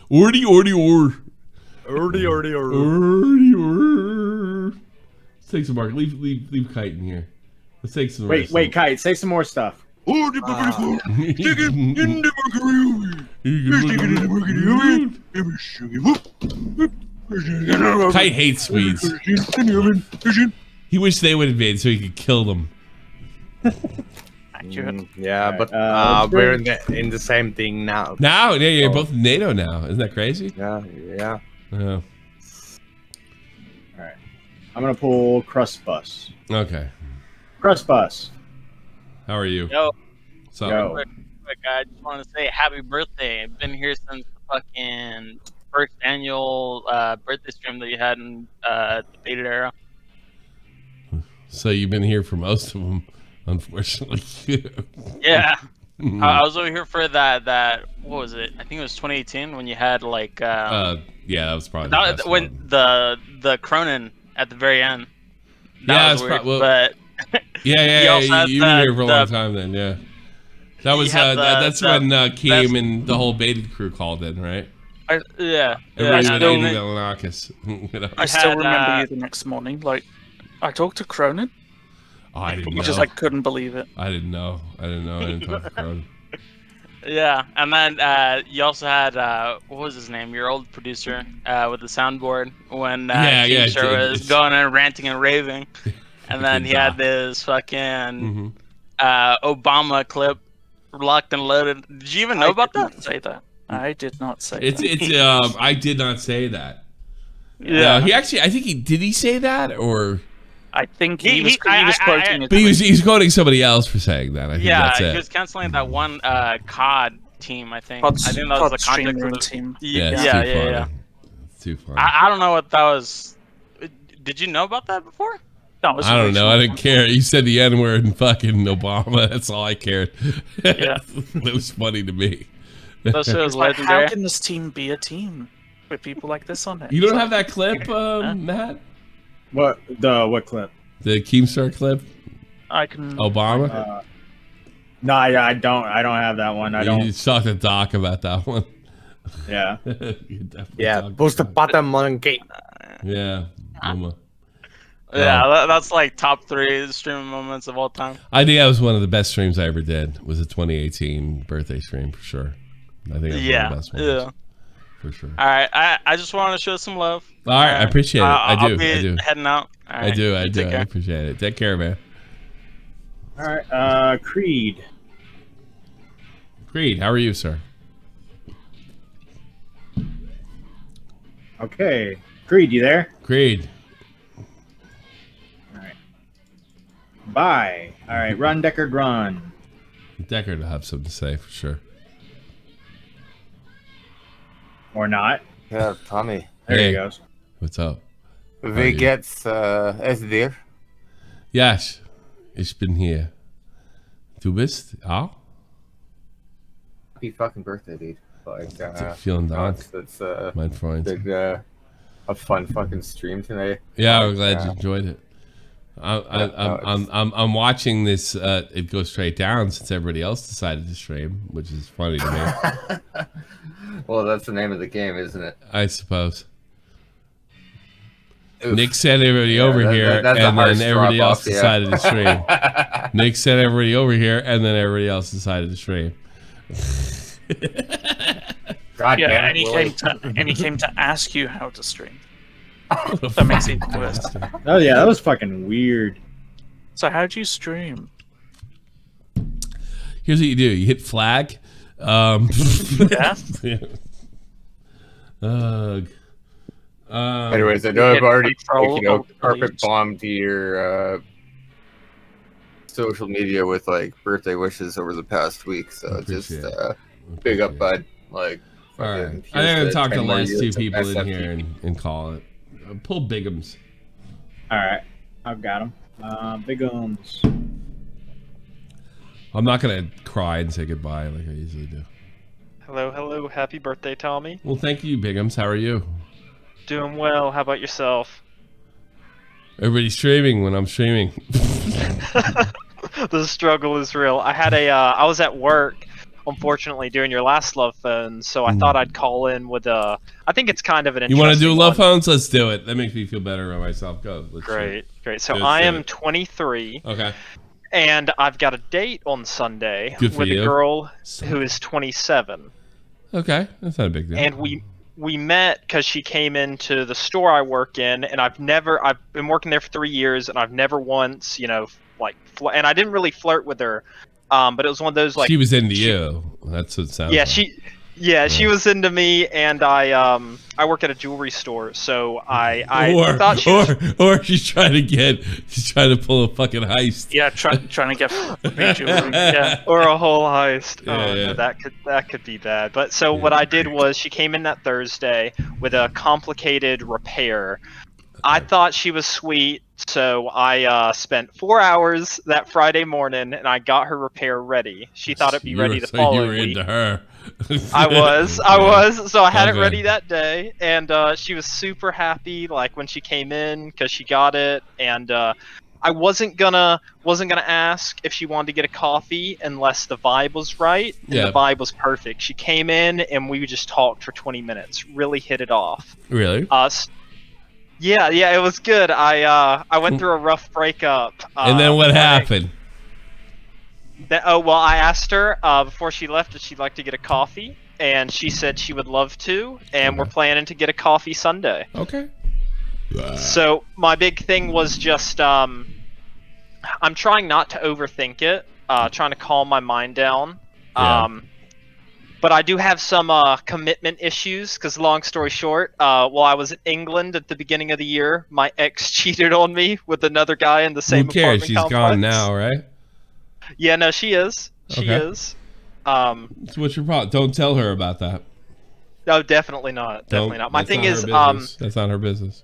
A: Ordy, ordy, or.
T: Ordy, ordy, or.
A: Ordy, or. Let's take some mark. Leave Kite in here. Let's take some.
D: Wait, Kite. Say some more stuff.
A: Kite hates Swedes. He wished they would invade so he could kill them.
T: Yeah, but we're in the same thing now.
A: Now, yeah, you're both in NATO now. Isn't that crazy?
T: Yeah.
A: Yeah.
D: All right. I'm gonna pull Crust Bus.
A: Okay.
D: Crust Bus.
A: How are you?
U: Yo.
A: So,
U: Quick, I just want to say happy birthday. I've been here since the fucking first annual birthday stream that you had in the beta era.
A: So you've been here for most of them, unfortunately.
U: Yeah. I was over here for that. What was it? I think it was 2018 when you had like.
A: Yeah, that was probably
U: when the Cronin at the very end.
A: That
U: was weird,
A: well,
U: but
A: yeah. You were here for a long time then, yeah. That was that's when Keem and the whole baited crew called in, right?
U: Yeah.
A: Everybody
U: Yeah,
A: was eating Melanakis. You know?
I: I still remember you the next morning. Like, I talked to Cronin.
A: Oh, I didn't know.
I: You just like couldn't believe it.
A: I didn't know. I didn't talk to Cronin.
U: Yeah, and then you also had what was his name? Your old producer with the soundboard when Keemstar was going and ranting and raving, and then he had this fucking Obama clip locked and loaded. Did you even know about that?
I: Say that. I did not say
A: It's
I: that.
A: I did not say that.
U: Yeah.
A: He actually, I think did he say that or?
I: I think he was quoting it.
A: But he's quoting somebody else for saying that. I think that's
U: he
A: it.
U: was canceling that one COD team. I think.
I: COD
U: I think that was the
I: stream
U: context
I: room
U: of the
I: team.
U: Yeah.
A: It's too funny.
U: I don't know what that was. Did you know about that before?
I: No,
A: I don't know. I didn't care. You said the N-word and fucking Obama. That's all I cared.
U: Yeah.
A: It was funny to me.
U: Those shows
I: Like,
U: legendary.
I: how can this team be a team with people like this on it?
A: You don't have that clip, Matt?
D: What clip?
A: The Keemstar clip?
I: I can.
A: Obama?
D: No, I don't have that one. I don't.
A: You talked to Doc about that one.
D: Yeah.
T: Yeah, post the bottom monkey.
A: Yeah.
U: Yeah, that's like top 3 streaming moments of all time.
A: I think that was one of the best streams I ever did. Was a 2018 birthday stream for sure. I think it was one of the best ones.
U: Yeah.
A: For sure.
U: All right, I just want to show some love.
A: All right, I appreciate it. I do.
U: Heading out. All right,
A: I do. I
U: take care.
A: appreciate it. Take care, man.
D: All right, Creed.
A: Creed, how are you, sir?
D: Okay, Creed, you there?
A: Creed.
D: All right. Bye. All right, run, Deckard, run.
A: Deckard will have something to say for sure.
D: Or not.
W: Ja, Tommy.
D: There he goes.
A: What's up?
W: Wie geht's es dir?
A: Yes, ich bin hier. Du bist auch?
W: Happy fucking birthday, dude. Like,
A: vielen Dank,
W: it's
A: mein Freund.
W: Big, a fun fucking stream today.
A: Yeah, I'm glad you enjoyed it. I'm watching this. It goes straight down since everybody else decided to stream, which is funny to me.
W: Well, that's the name of the game, isn't it?
A: I suppose.
W: Oof.
A: Nick sent everybody over here, and then everybody else decided to stream. Nick sent everybody over here, and then everybody else decided to stream.
W: God damn
I: and he came to ask you how to stream. That makes it worse.
D: Oh yeah, that was fucking weird.
I: So how'd you stream?
A: Here's what you do: you hit flag.
I: Yeah.
W: Anyways, I know I've already carpet bombed your social media with like birthday wishes over the past week, so just big up, bud. Like,
A: all right, I'm gonna talk to the last 2 people in here and call it. Pull Bigums.
D: All right, I've got him. Bigums.
A: I'm not gonna cry and say goodbye like I usually do.
F: Hello, happy birthday, Tommy.
A: Well, thank you, Bigums. How are you?
F: Doing well. How about yourself?
A: Everybody's streaming when I'm streaming.
F: The struggle is real. I had I was at work, unfortunately, during your last love phone, so I thought I'd call in with I think it's kind of an interesting
A: You want to do love
F: one.
A: phones? Let's do it. That makes me feel better about myself. Go. Let's
F: Great. So
A: Let's
F: I
A: do
F: am
A: it.
F: 23.
A: Okay.
F: And I've got a date on Sunday
A: Good for
F: with
A: you.
F: a girl who is 27.
A: Okay, that's not a big deal.
F: And we met because she came into the store I work in, and I've been working there for 3 years, and I've never once, and I didn't really flirt with her, but it was one of those like
A: she was into you. That's what it sounds.
F: Yeah,
A: like.
F: she was into me, and I work at a jewelry store, so I thought she
A: or she's trying to pull a fucking heist.
I: Yeah, trying to get free jewelry.
F: Yeah, or a whole heist.
A: Yeah.
F: That could be bad. But so what I did was she came in that Thursday with a complicated repair, I thought she was sweet, so I spent 4 hours that Friday morning, and I got her repair ready. She thought it'd be ready the following week.
A: Into her.
F: I was. So I had it ready that day, and she was super happy. Like when she came in, because she got it, and I wasn't gonna ask if she wanted to get a coffee unless the vibe was right. And the vibe was perfect. She came in, and we just talked for 20 minutes. Really hit it off.
A: Really?
F: Yeah, it was good. I went through a rough breakup.
A: And then what happened?
F: I asked her before she left if she'd like to get a coffee, and she said she would love to, and we're planning to get a coffee Sunday.
A: Okay.
F: So my big thing was just I'm trying not to overthink it, trying to calm my mind down. But I do have some commitment issues, because long story short, while I was in England at the beginning of the year, my ex cheated on me with another guy in the same apartment
A: She's
F: complex.
A: gone now, right?
F: Yeah, no, she is. She is.
A: So what's your problem? Don't tell her about that.
F: No, definitely not. Definitely not. My thing is,
A: that's not her business.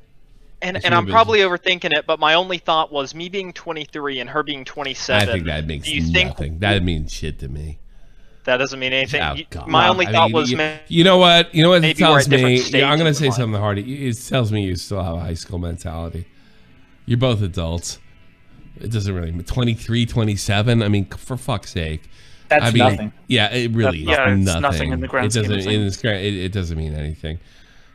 F: And I'm probably overthinking it, but my only thought was me being 23 and her being 27.
A: I think that makes nothing. That means shit to me.
F: That doesn't mean anything.
A: Oh,
F: my only thought was,
A: you know what? You know what it tells me? I'm going to say
F: life.
A: something hard. It tells me you still have a high school mentality. You're both adults. It doesn't really 23, 27. I mean, for fuck's sake.
I: That's nothing.
A: Yeah, it really is
I: it's
A: nothing.
I: nothing in the grand scheme of things.
A: It doesn't mean anything.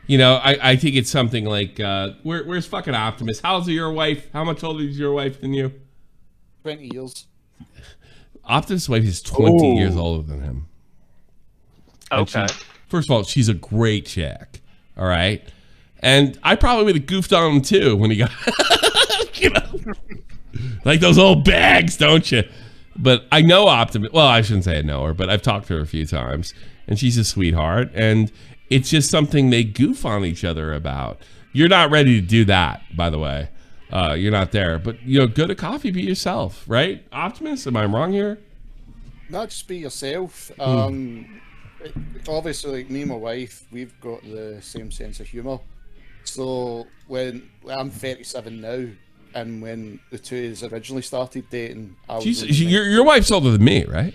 A: You know, I think it's something like, where's fucking Optimus? How's your wife? How much older is your wife than you?
G: 20 years.
A: Optimus' wife is 20 years older than him.
F: Okay.
A: First of all, she's a great chick. All right. And I probably would have goofed on him too when he got, you know, like those old bags, don't you? But I know Optimus. Well, I shouldn't say I know her, but I've talked to her a few times, and she's a sweetheart. And it's just something they goof on each other about. You're not ready to do that, by the way. You're not there. But, you know, go to coffee, be yourself, right? Optimus, am I wrong here?
G: Not just be yourself. Obviously, like me and my wife, we've got the same sense of humour. So when I'm 37 now, and when the two of us originally started dating, I was
A: your wife's older than me, right?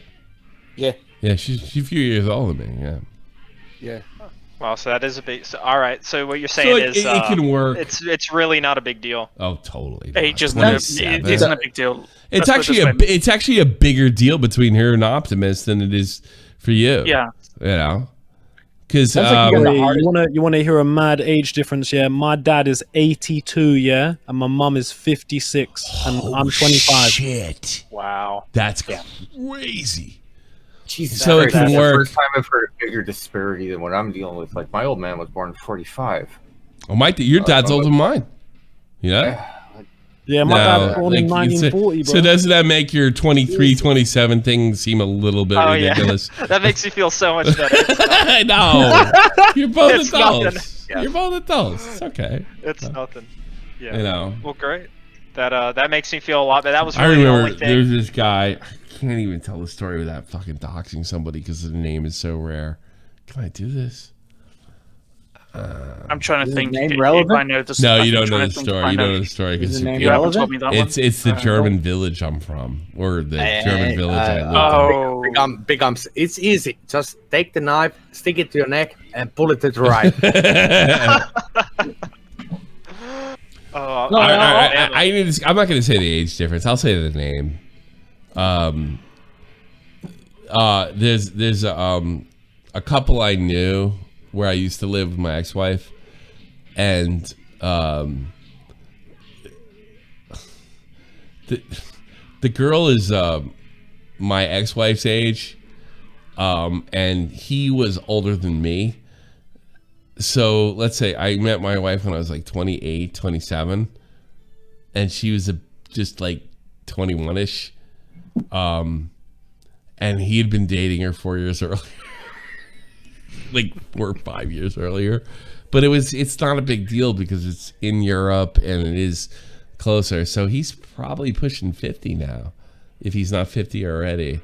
G: Yeah.
A: Yeah, she's a few years older than me. Yeah.
G: Yeah.
F: Well, so that is a big. So, all right. So what you're saying is
A: it can work.
F: It's really not a big deal.
A: Oh, totally.
I: Age isn't a big deal.
A: It's actually a bigger deal between her and Optimus than it is for you.
I: Yeah.
A: You know. Because
J: you want to hear a mad age difference? Yeah, my dad is 82, yeah, and my mum is 56, and I'm 25.
A: Shit!
F: Wow,
A: that's crazy.
W: Jesus,
A: so it can work.
W: First time I've heard a bigger disparity than what I'm dealing with. Like my old man was born in 45.
A: Oh, your dad's older than mine. Yeah.
J: Yeah, my dad was born in 1940, bro.
A: So doesn't that make your 23, 27 thing seem a little bit ridiculous?
F: Yeah. That makes me feel so much better.
A: I know. You're both
F: It's
A: adults.
F: nothing.
A: You're both adults. It's okay.
F: It's nothing. Yeah.
A: You know.
F: Well, great. That makes me feel a lot better. That was really
A: I remember
F: the only thing.
A: there's this guy. I can't even tell the story without fucking doxing somebody because the name is so rare. Can I do this?
I: I'm trying to think if I know the
A: story. No, you don't know the story. You don't know the story because it's the German village I'm from, or the German village I lived in.
T: Big arms. It's easy. Just take the knife, stick it to your neck, and pull it to the right.
A: I'm not going to say the age difference. I'll say the name. There's a couple I knew where I used to live with my ex-wife, and the girl is my ex-wife's age, and he was older than me. So let's say I met my wife when I was like 28, 27, and she was just like 21-ish, and he had been dating her 4 years earlier. Like 4 or 5 years earlier, but it's not a big deal because it's in Europe and it is closer. So he's probably pushing 50 now, if he's not 50 already.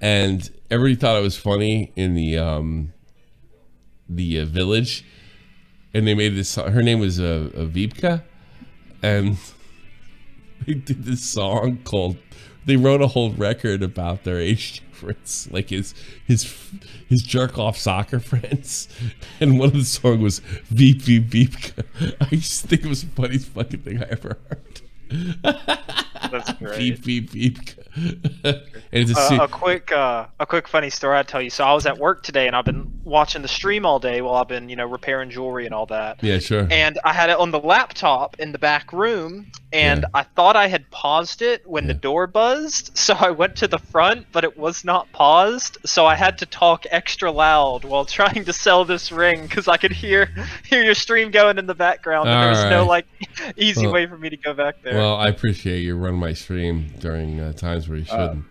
A: And everybody thought it was funny in the village, and they made this. Her name was Vipka, and they did this song called. They wrote a whole record about their age difference, like his jerk off soccer friends, and one of the songs was "Beep Beep Beep." I just think it was the funniest fucking thing I ever heard.
F: That's great.
A: Beep beep beep. And it's
F: a quick funny story I'd tell you. So I was at work today, and I've been watching the stream all day while I've been, repairing jewelry and all that.
A: Yeah, sure.
F: And I had it on the laptop in the back room, and I thought I had paused it when the door buzzed. So I went to the front, but it was not paused. So I had to talk extra loud while trying to sell this ring because I could hear your stream going in the background, and there was no easy way for me to go back there.
A: Well, I appreciate you running my stream during times where you shouldn't.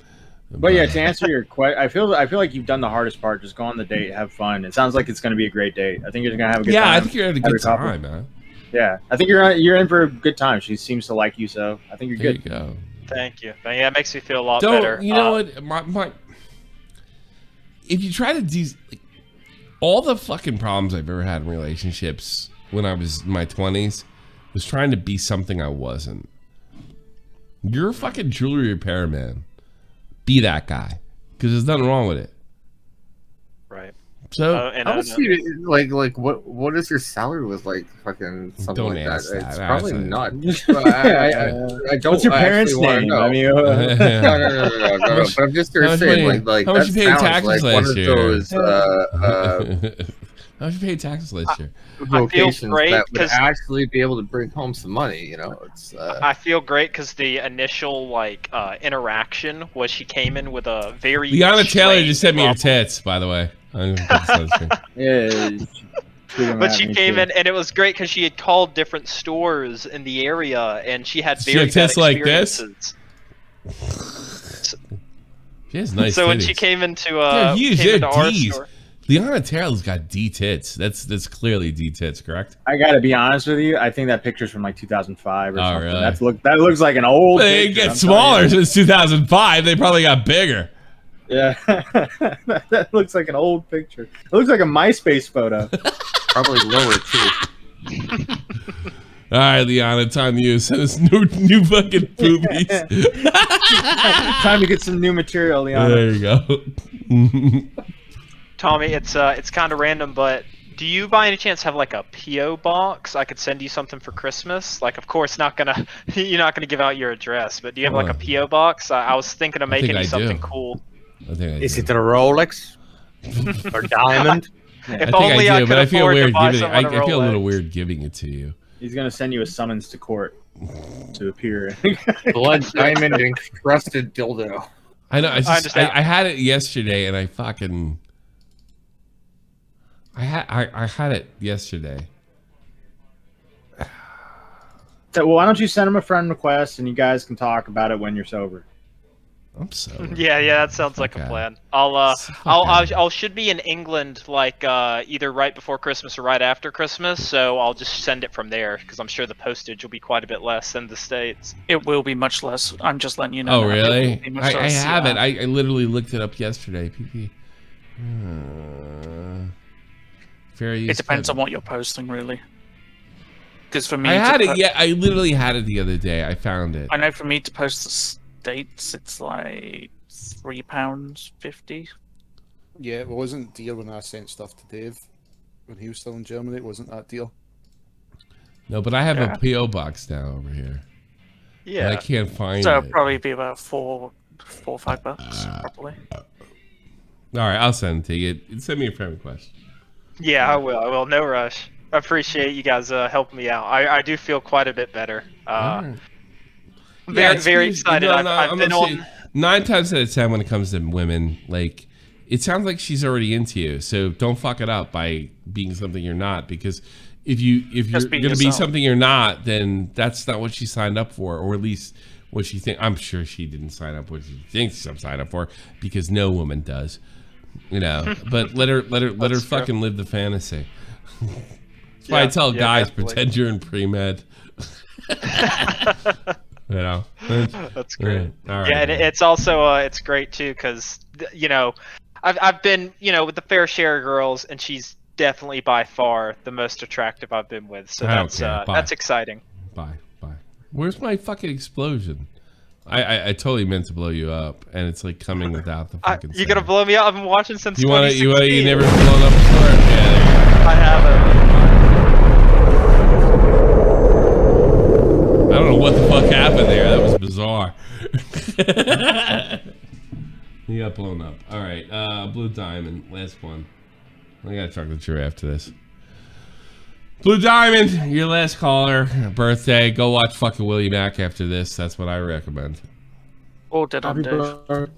B: But yeah, to answer your question, I feel like you've done the hardest part. Just go on the date, have fun. It sounds like it's going to be a great date. I think you're going to have a good time.
A: Yeah, I think you're having a good time, man.
B: Yeah, I think you're in for a good time. She seems to like you, so I think you're good.
A: There you go.
F: Thank you. Yeah, it makes me feel a lot better.
A: You know what? If you try to all the fucking problems I've ever had in relationships when I was in my 20s was trying to be something I wasn't. You're a fucking jewelry repairman. Be that guy, because there's nothing wrong with it.
F: Right.
A: So,
W: how much do you, what is your salary with fucking something
A: don't
W: like
A: ask
W: that? It's
A: that.
W: probably
A: Ask
W: not.
B: that.
W: I don't.
B: What's your parents' name?
W: No.
B: I mean,
W: No. But I'm just gonna say,
A: how much you paid in taxes last year?
W: Those,
A: how much you paid taxes last year?
W: Vocations
F: great
W: that would actually be able to bring home some money. It's.
F: I feel great because the initial interaction was she came in with a very.
A: Liana Taylor just sent me her tits, by the way.
B: Yeah.
F: But she came in and it was great because she had called different stores in the area and she had very bad
A: tits like this. She has nice.
F: So when
A: titties.
F: she came into
A: they're huge. They're
F: our
A: D's.
F: store.
A: Liana Taylor's got D tits. That's clearly D tits, correct?
B: I gotta be honest with you. I think that picture's from 2005 or something.
A: Really?
B: That looks like an old.
A: They
B: picture,
A: get smaller since 2005. They probably got bigger.
B: Yeah, that looks like an old picture. It looks like a MySpace photo.
W: Probably lower too.
A: All right, Liana, time to use this new fucking boobies.
B: Time to get some new material, Liana.
A: There you go.
F: Tommy, it's kind of random, but do you by any chance have a PO box? I could send you something for Christmas. Of course, you're not gonna give out your address, but do you have a PO box? I was thinking of making you something cool.
T: Is it a Rolex or diamond?
F: If only I could
A: but I feel
F: afford to
A: weird
F: buy
A: giving.
F: someone a
A: I feel a little
F: Rolex.
A: weird giving it to you.
B: He's gonna send you a summons to court to appear.
W: Blood diamond encrusted dildo.
A: I know. I had it yesterday, and I fucking. I had it yesterday.
B: So, well, why don't you send him a friend request and you guys can talk about it when you're sober?
A: I'm sober.
F: Yeah, that sounds like a plan. I should be in England either right before Christmas or right after Christmas, so I'll just send it from there because I'm sure the postage will be quite a bit less than the States.
I: It will be much less. I'm just letting you know.
A: Oh, really? I
I: Less,
A: have it. I literally looked it up yesterday. PP.
I: It depends on what you're posting, really. Because for me,
A: I had it. Yeah, I literally had it the other day. I found it.
I: I know for me to post the States, it's like £3.50.
G: Yeah, it wasn't dear when I sent stuff to Dave when he was still in Germany. It wasn't that deal.
A: No, but I have a PO box now over here.
F: Yeah,
A: and I can't find
I: so
A: it.
I: it'll probably be about $4 or $5, probably.
A: All right, I'll send it to you. Send me a friend request.
F: Yeah, I will. No rush. I appreciate you guys helping me out. I do feel quite a bit better. Very excited. I've been on
A: 9 times out of 10 when it comes to women, it sounds like she's already into you. So don't fuck it up by being something you're not, because if you're going to be something you're not, then that's not what she signed up for, or at least what she think. I'm sure she didn't sign up what she thinks she'll sign up for, because no woman does. But let her fucking live the fantasy. That's why I tell guys, definitely. Pretend you're in pre-med.
F: That's great.
A: All right,
F: yeah, and it's also it's great too because I've been with the fair share of girls, and she's definitely by far the most attractive I've been with. So that's exciting.
A: Bye. Where's my fucking explosion? I totally meant to blow you up, and it's like coming without the fucking.
F: You're gonna blow me up. I've been watching since.
A: You
F: 2016.
A: you never blown up before? Yeah.
F: I haven't.
A: I don't know what the fuck happened there. That was bizarre. You got blown up. All right, Blue Diamond, last one. I gotta talk to Drew after this. Blue Diamond, your last caller, birthday. Go watch fucking Willie Mack after this. That's what I recommend.
I: Or dead on Dave.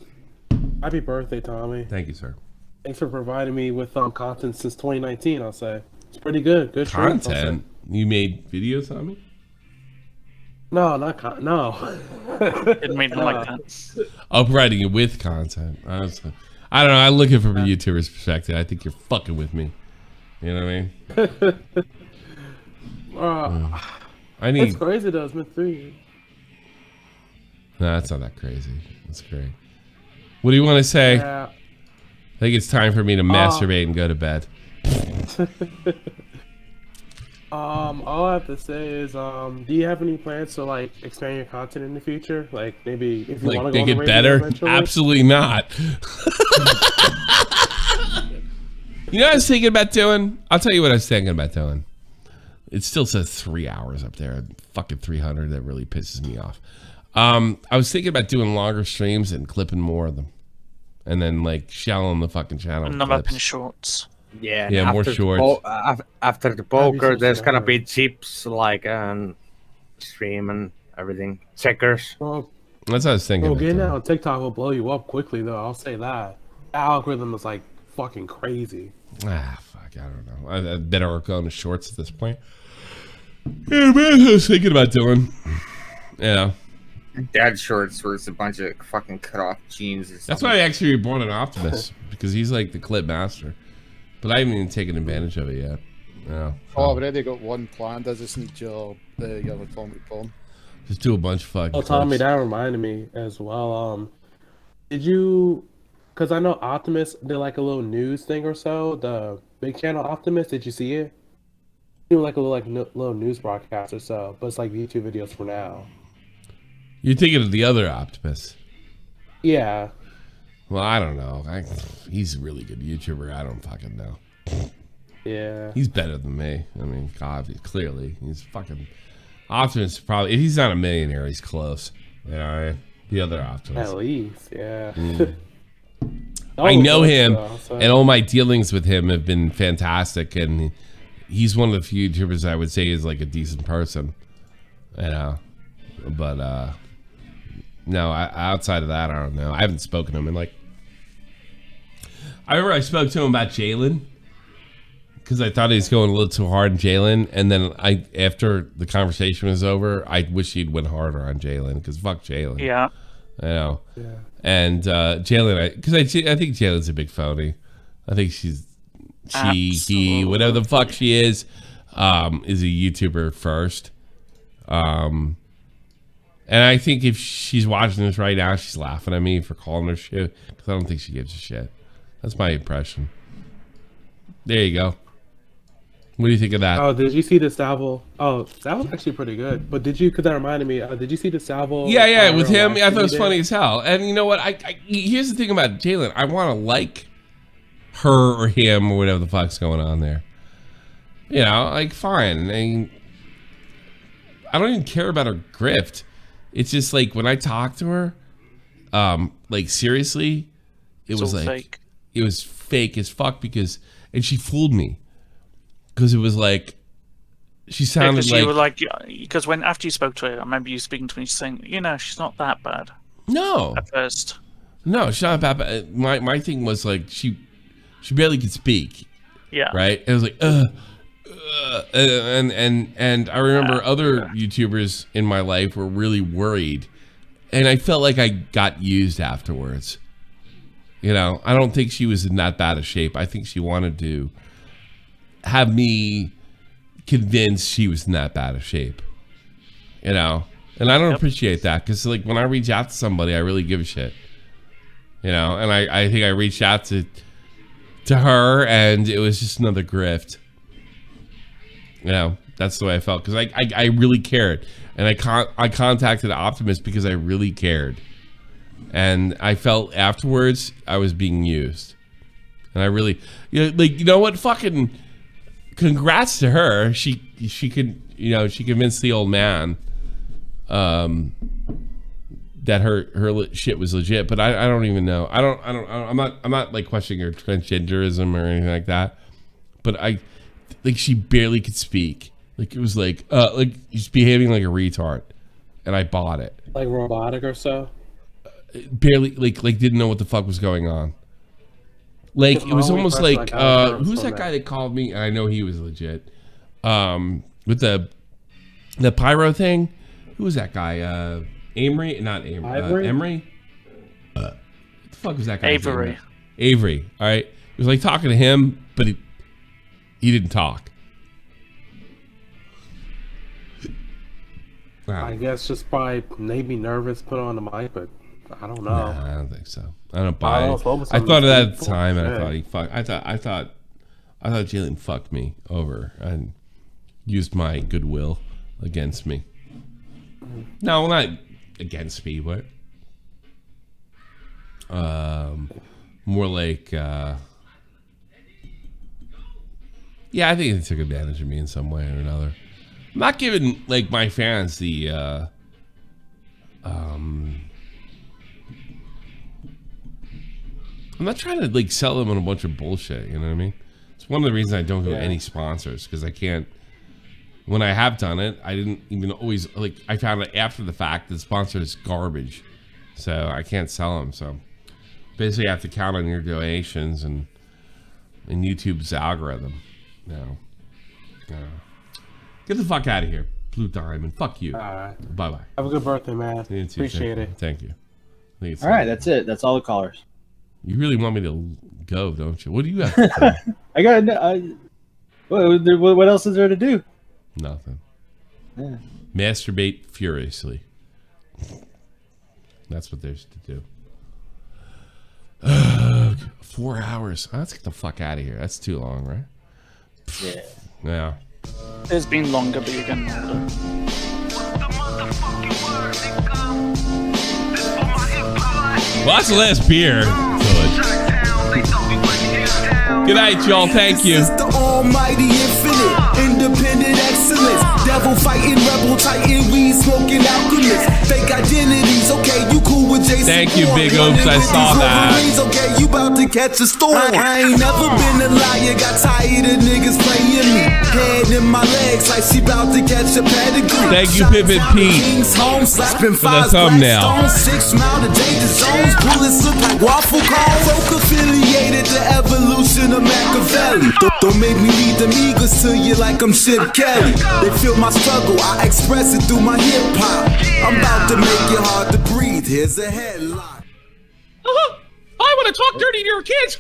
C: Happy birthday, Tommy.
A: Thank you, sir.
C: Thanks for providing me with content since 2019, I'll say. It's pretty good. Good
A: Content? You made videos on me?
C: No, no.
I: Didn't mean it like that.
A: I'm providing you with content. Honestly. I don't know. I look at it from a YouTuber's perspective. I think you're fucking with me. You know what I mean? I need.
C: It's crazy though. It's been 3 years.
A: No, that's not that crazy. That's great. What do you want to say?
C: Yeah.
A: I think it's time for me to masturbate and go to bed.
C: All I have to say is, do you have any plans to like expand your content in the future? Like maybe if you want to
A: make it better? Absolutely not. You know what I was thinking about doing? I'll tell you what I was thinking about doing. It still says 3 hours up there. Fucking 300. That really pisses me off. I was thinking about doing longer streams and clipping more of them. And then like shelling the fucking channel.
I: And them up in shorts.
T: Yeah,
A: more shorts.
T: After the poker, there's gonna be chips like stream and everything. Checkers.
C: Well,
A: that's what I was thinking.
C: Well, getting out on TikTok will blow you up quickly, though. I'll say that. The algorithm is like fucking crazy.
A: Fuck, I don't know. I better work on the shorts at this point. Yeah, man, I was thinking about doing. Yeah.
W: Dad shorts where it's a bunch of fucking cut off jeans. Or something.
A: That's why I actually bought an Optimus because he's like the clip master. But I haven't even taken advantage of it yet. Yeah.
G: Oh, I've already got one planned. I just need your atomic bomb.
A: Just do a bunch of fucking.
C: Oh, Tommy, that reminded me as well. Did you? Because I know Optimus did like a little news thing or so. The big channel Optimus. Did you see it? Do like a little news broadcast or so, but it's like YouTube videos for now.
A: You're thinking of the other Optimus?
C: Yeah.
A: Well, I don't know. He's a really good YouTuber. I don't fucking know.
C: Yeah.
A: He's better than me. I mean, obviously, clearly. He's fucking... Optimus probably... If he's not a millionaire, he's close. Yeah, the other Optimus.
C: At least, yeah.
A: I know him, and all my dealings with him have been fantastic, and he's one of the few YouTubers I would say is like a decent person. You know? But, no, outside of that, I don't know. I haven't spoken to him in like... I remember I spoke to him about Jalen because I thought he was going a little too hard on Jalen, and then after the conversation was over, I wish he'd went harder on Jalen because fuck Jalen.
I: Yeah.
A: I know.
C: Yeah.
A: And Jalen, because I think Jalen's a big phony. I think he, whatever the fuck she is a YouTuber first. And I think if she's watching this right now, she's laughing at me for calling her shit because I don't think she gives a shit. That's my impression. There you go. What do you think of that?
C: Oh, did you see the salvo? Oh, that was actually pretty good. But did you? Because that reminded me. Did you see the salvo?
A: Yeah, with him, I thought it was funny as hell. And you know what? Here's the thing about Jalen. I want to like her or him or whatever the fuck's going on there. You know, like fine. I don't even care about her grift. It's just like when I talk to her, like seriously, it was like fake. It was fake as fuck and she fooled me because it was like she sounded like.
I: You were like, because after you spoke to her, I remember you speaking to me saying, you know, she's not that bad.
A: No.
I: At first.
A: No, she's not that bad. My thing was like she barely could speak.
I: Yeah.
A: Right. It was like and I remember other YouTubers in my life were really worried, and I felt like I got used afterwards. You know, I don't think she was in that bad of shape. I think she wanted to have me convinced she was in that bad of shape. You know, and I don't appreciate that because like when I reach out to somebody, I really give a shit. You know, and I think I reached out to her, and it was just another grift. You know, That's the way I felt because I really cared, and I contacted Optimus because I really cared, and I felt afterwards I was being used, and I really, you know what, fucking, congrats to her. She could, she convinced the old man, that her shit was legit, but I don't even know. I'm not like questioning her transgenderism or anything like that, but she barely could speak. Like it was like she's behaving like a retard, and I bought it.
C: Like robotic or so.
A: Barely like didn't know what the fuck was going on. Like it was almost like who's that guy that called me? I know he was legit. With the pyro thing, who was that guy? Amory, not Amory. Emery. What the fuck was that guy? Avery. All right, it was like talking to him, but he didn't talk. Wow.
C: I guess just probably maybe nervous, put on the mic, but I don't know.
A: Nah, I don't think so. I don't buy it. I thought of that at the time, and I thought Jalen fucked me over and used my goodwill against me. No, not against me, but more like yeah, I think they took advantage of me in some way or another. I'm not giving like my fans the I'm not trying to like sell them on a bunch of bullshit, you know what I mean? It's one of the reasons I don't do any sponsors, because I can't. When I have done it, I didn't even always like. I found out after the fact that sponsor is garbage, so I can't sell them. So basically, I have to count on your donations and YouTube's algorithm. No. Get the fuck out of here, Blue Diamond. Fuck you.
C: All right.
A: Bye bye.
C: Have a good birthday, man. Appreciate it.
A: Thank you.
D: All right, that's it. That's all the callers.
A: You really want me to go, don't you? What do you have to say?
D: I got. What else is there to do?
A: Nothing.
D: Yeah.
A: Masturbate furiously. That's what there's to do. 4 hours. Let's get the fuck out of here. That's too long, right?
D: Yeah.
A: Yeah.
I: It's been longer, but you're getting older.
A: Well, that's the last beer. Good night, y'all. Thank you.
L: This is the almighty infinite, independent excellence. Devil fighting, rebel titan, weed smoking alchemist. Fake identities, okay, you cool with Jason.
A: Thank you, Big Oops. I saw that.
L: Okay, you about to catch a storm. I ain't never been a liar, got tired of niggas playing me. Head in my legs like she about to catch a pedigree.
A: Thank you, Pippin Pete, for the thumbnail.
L: 6 mile to danger zones, bullets look like waffle cones. Folk affiliated to evolution of Machiavelli. Don't make me lead them eagles to you like I'm Chip Kelly. They feel my struggle, I express it through my hip hop. I'm about to make it hard to breathe. Here's a headline.
M: I want to talk dirty to your kids.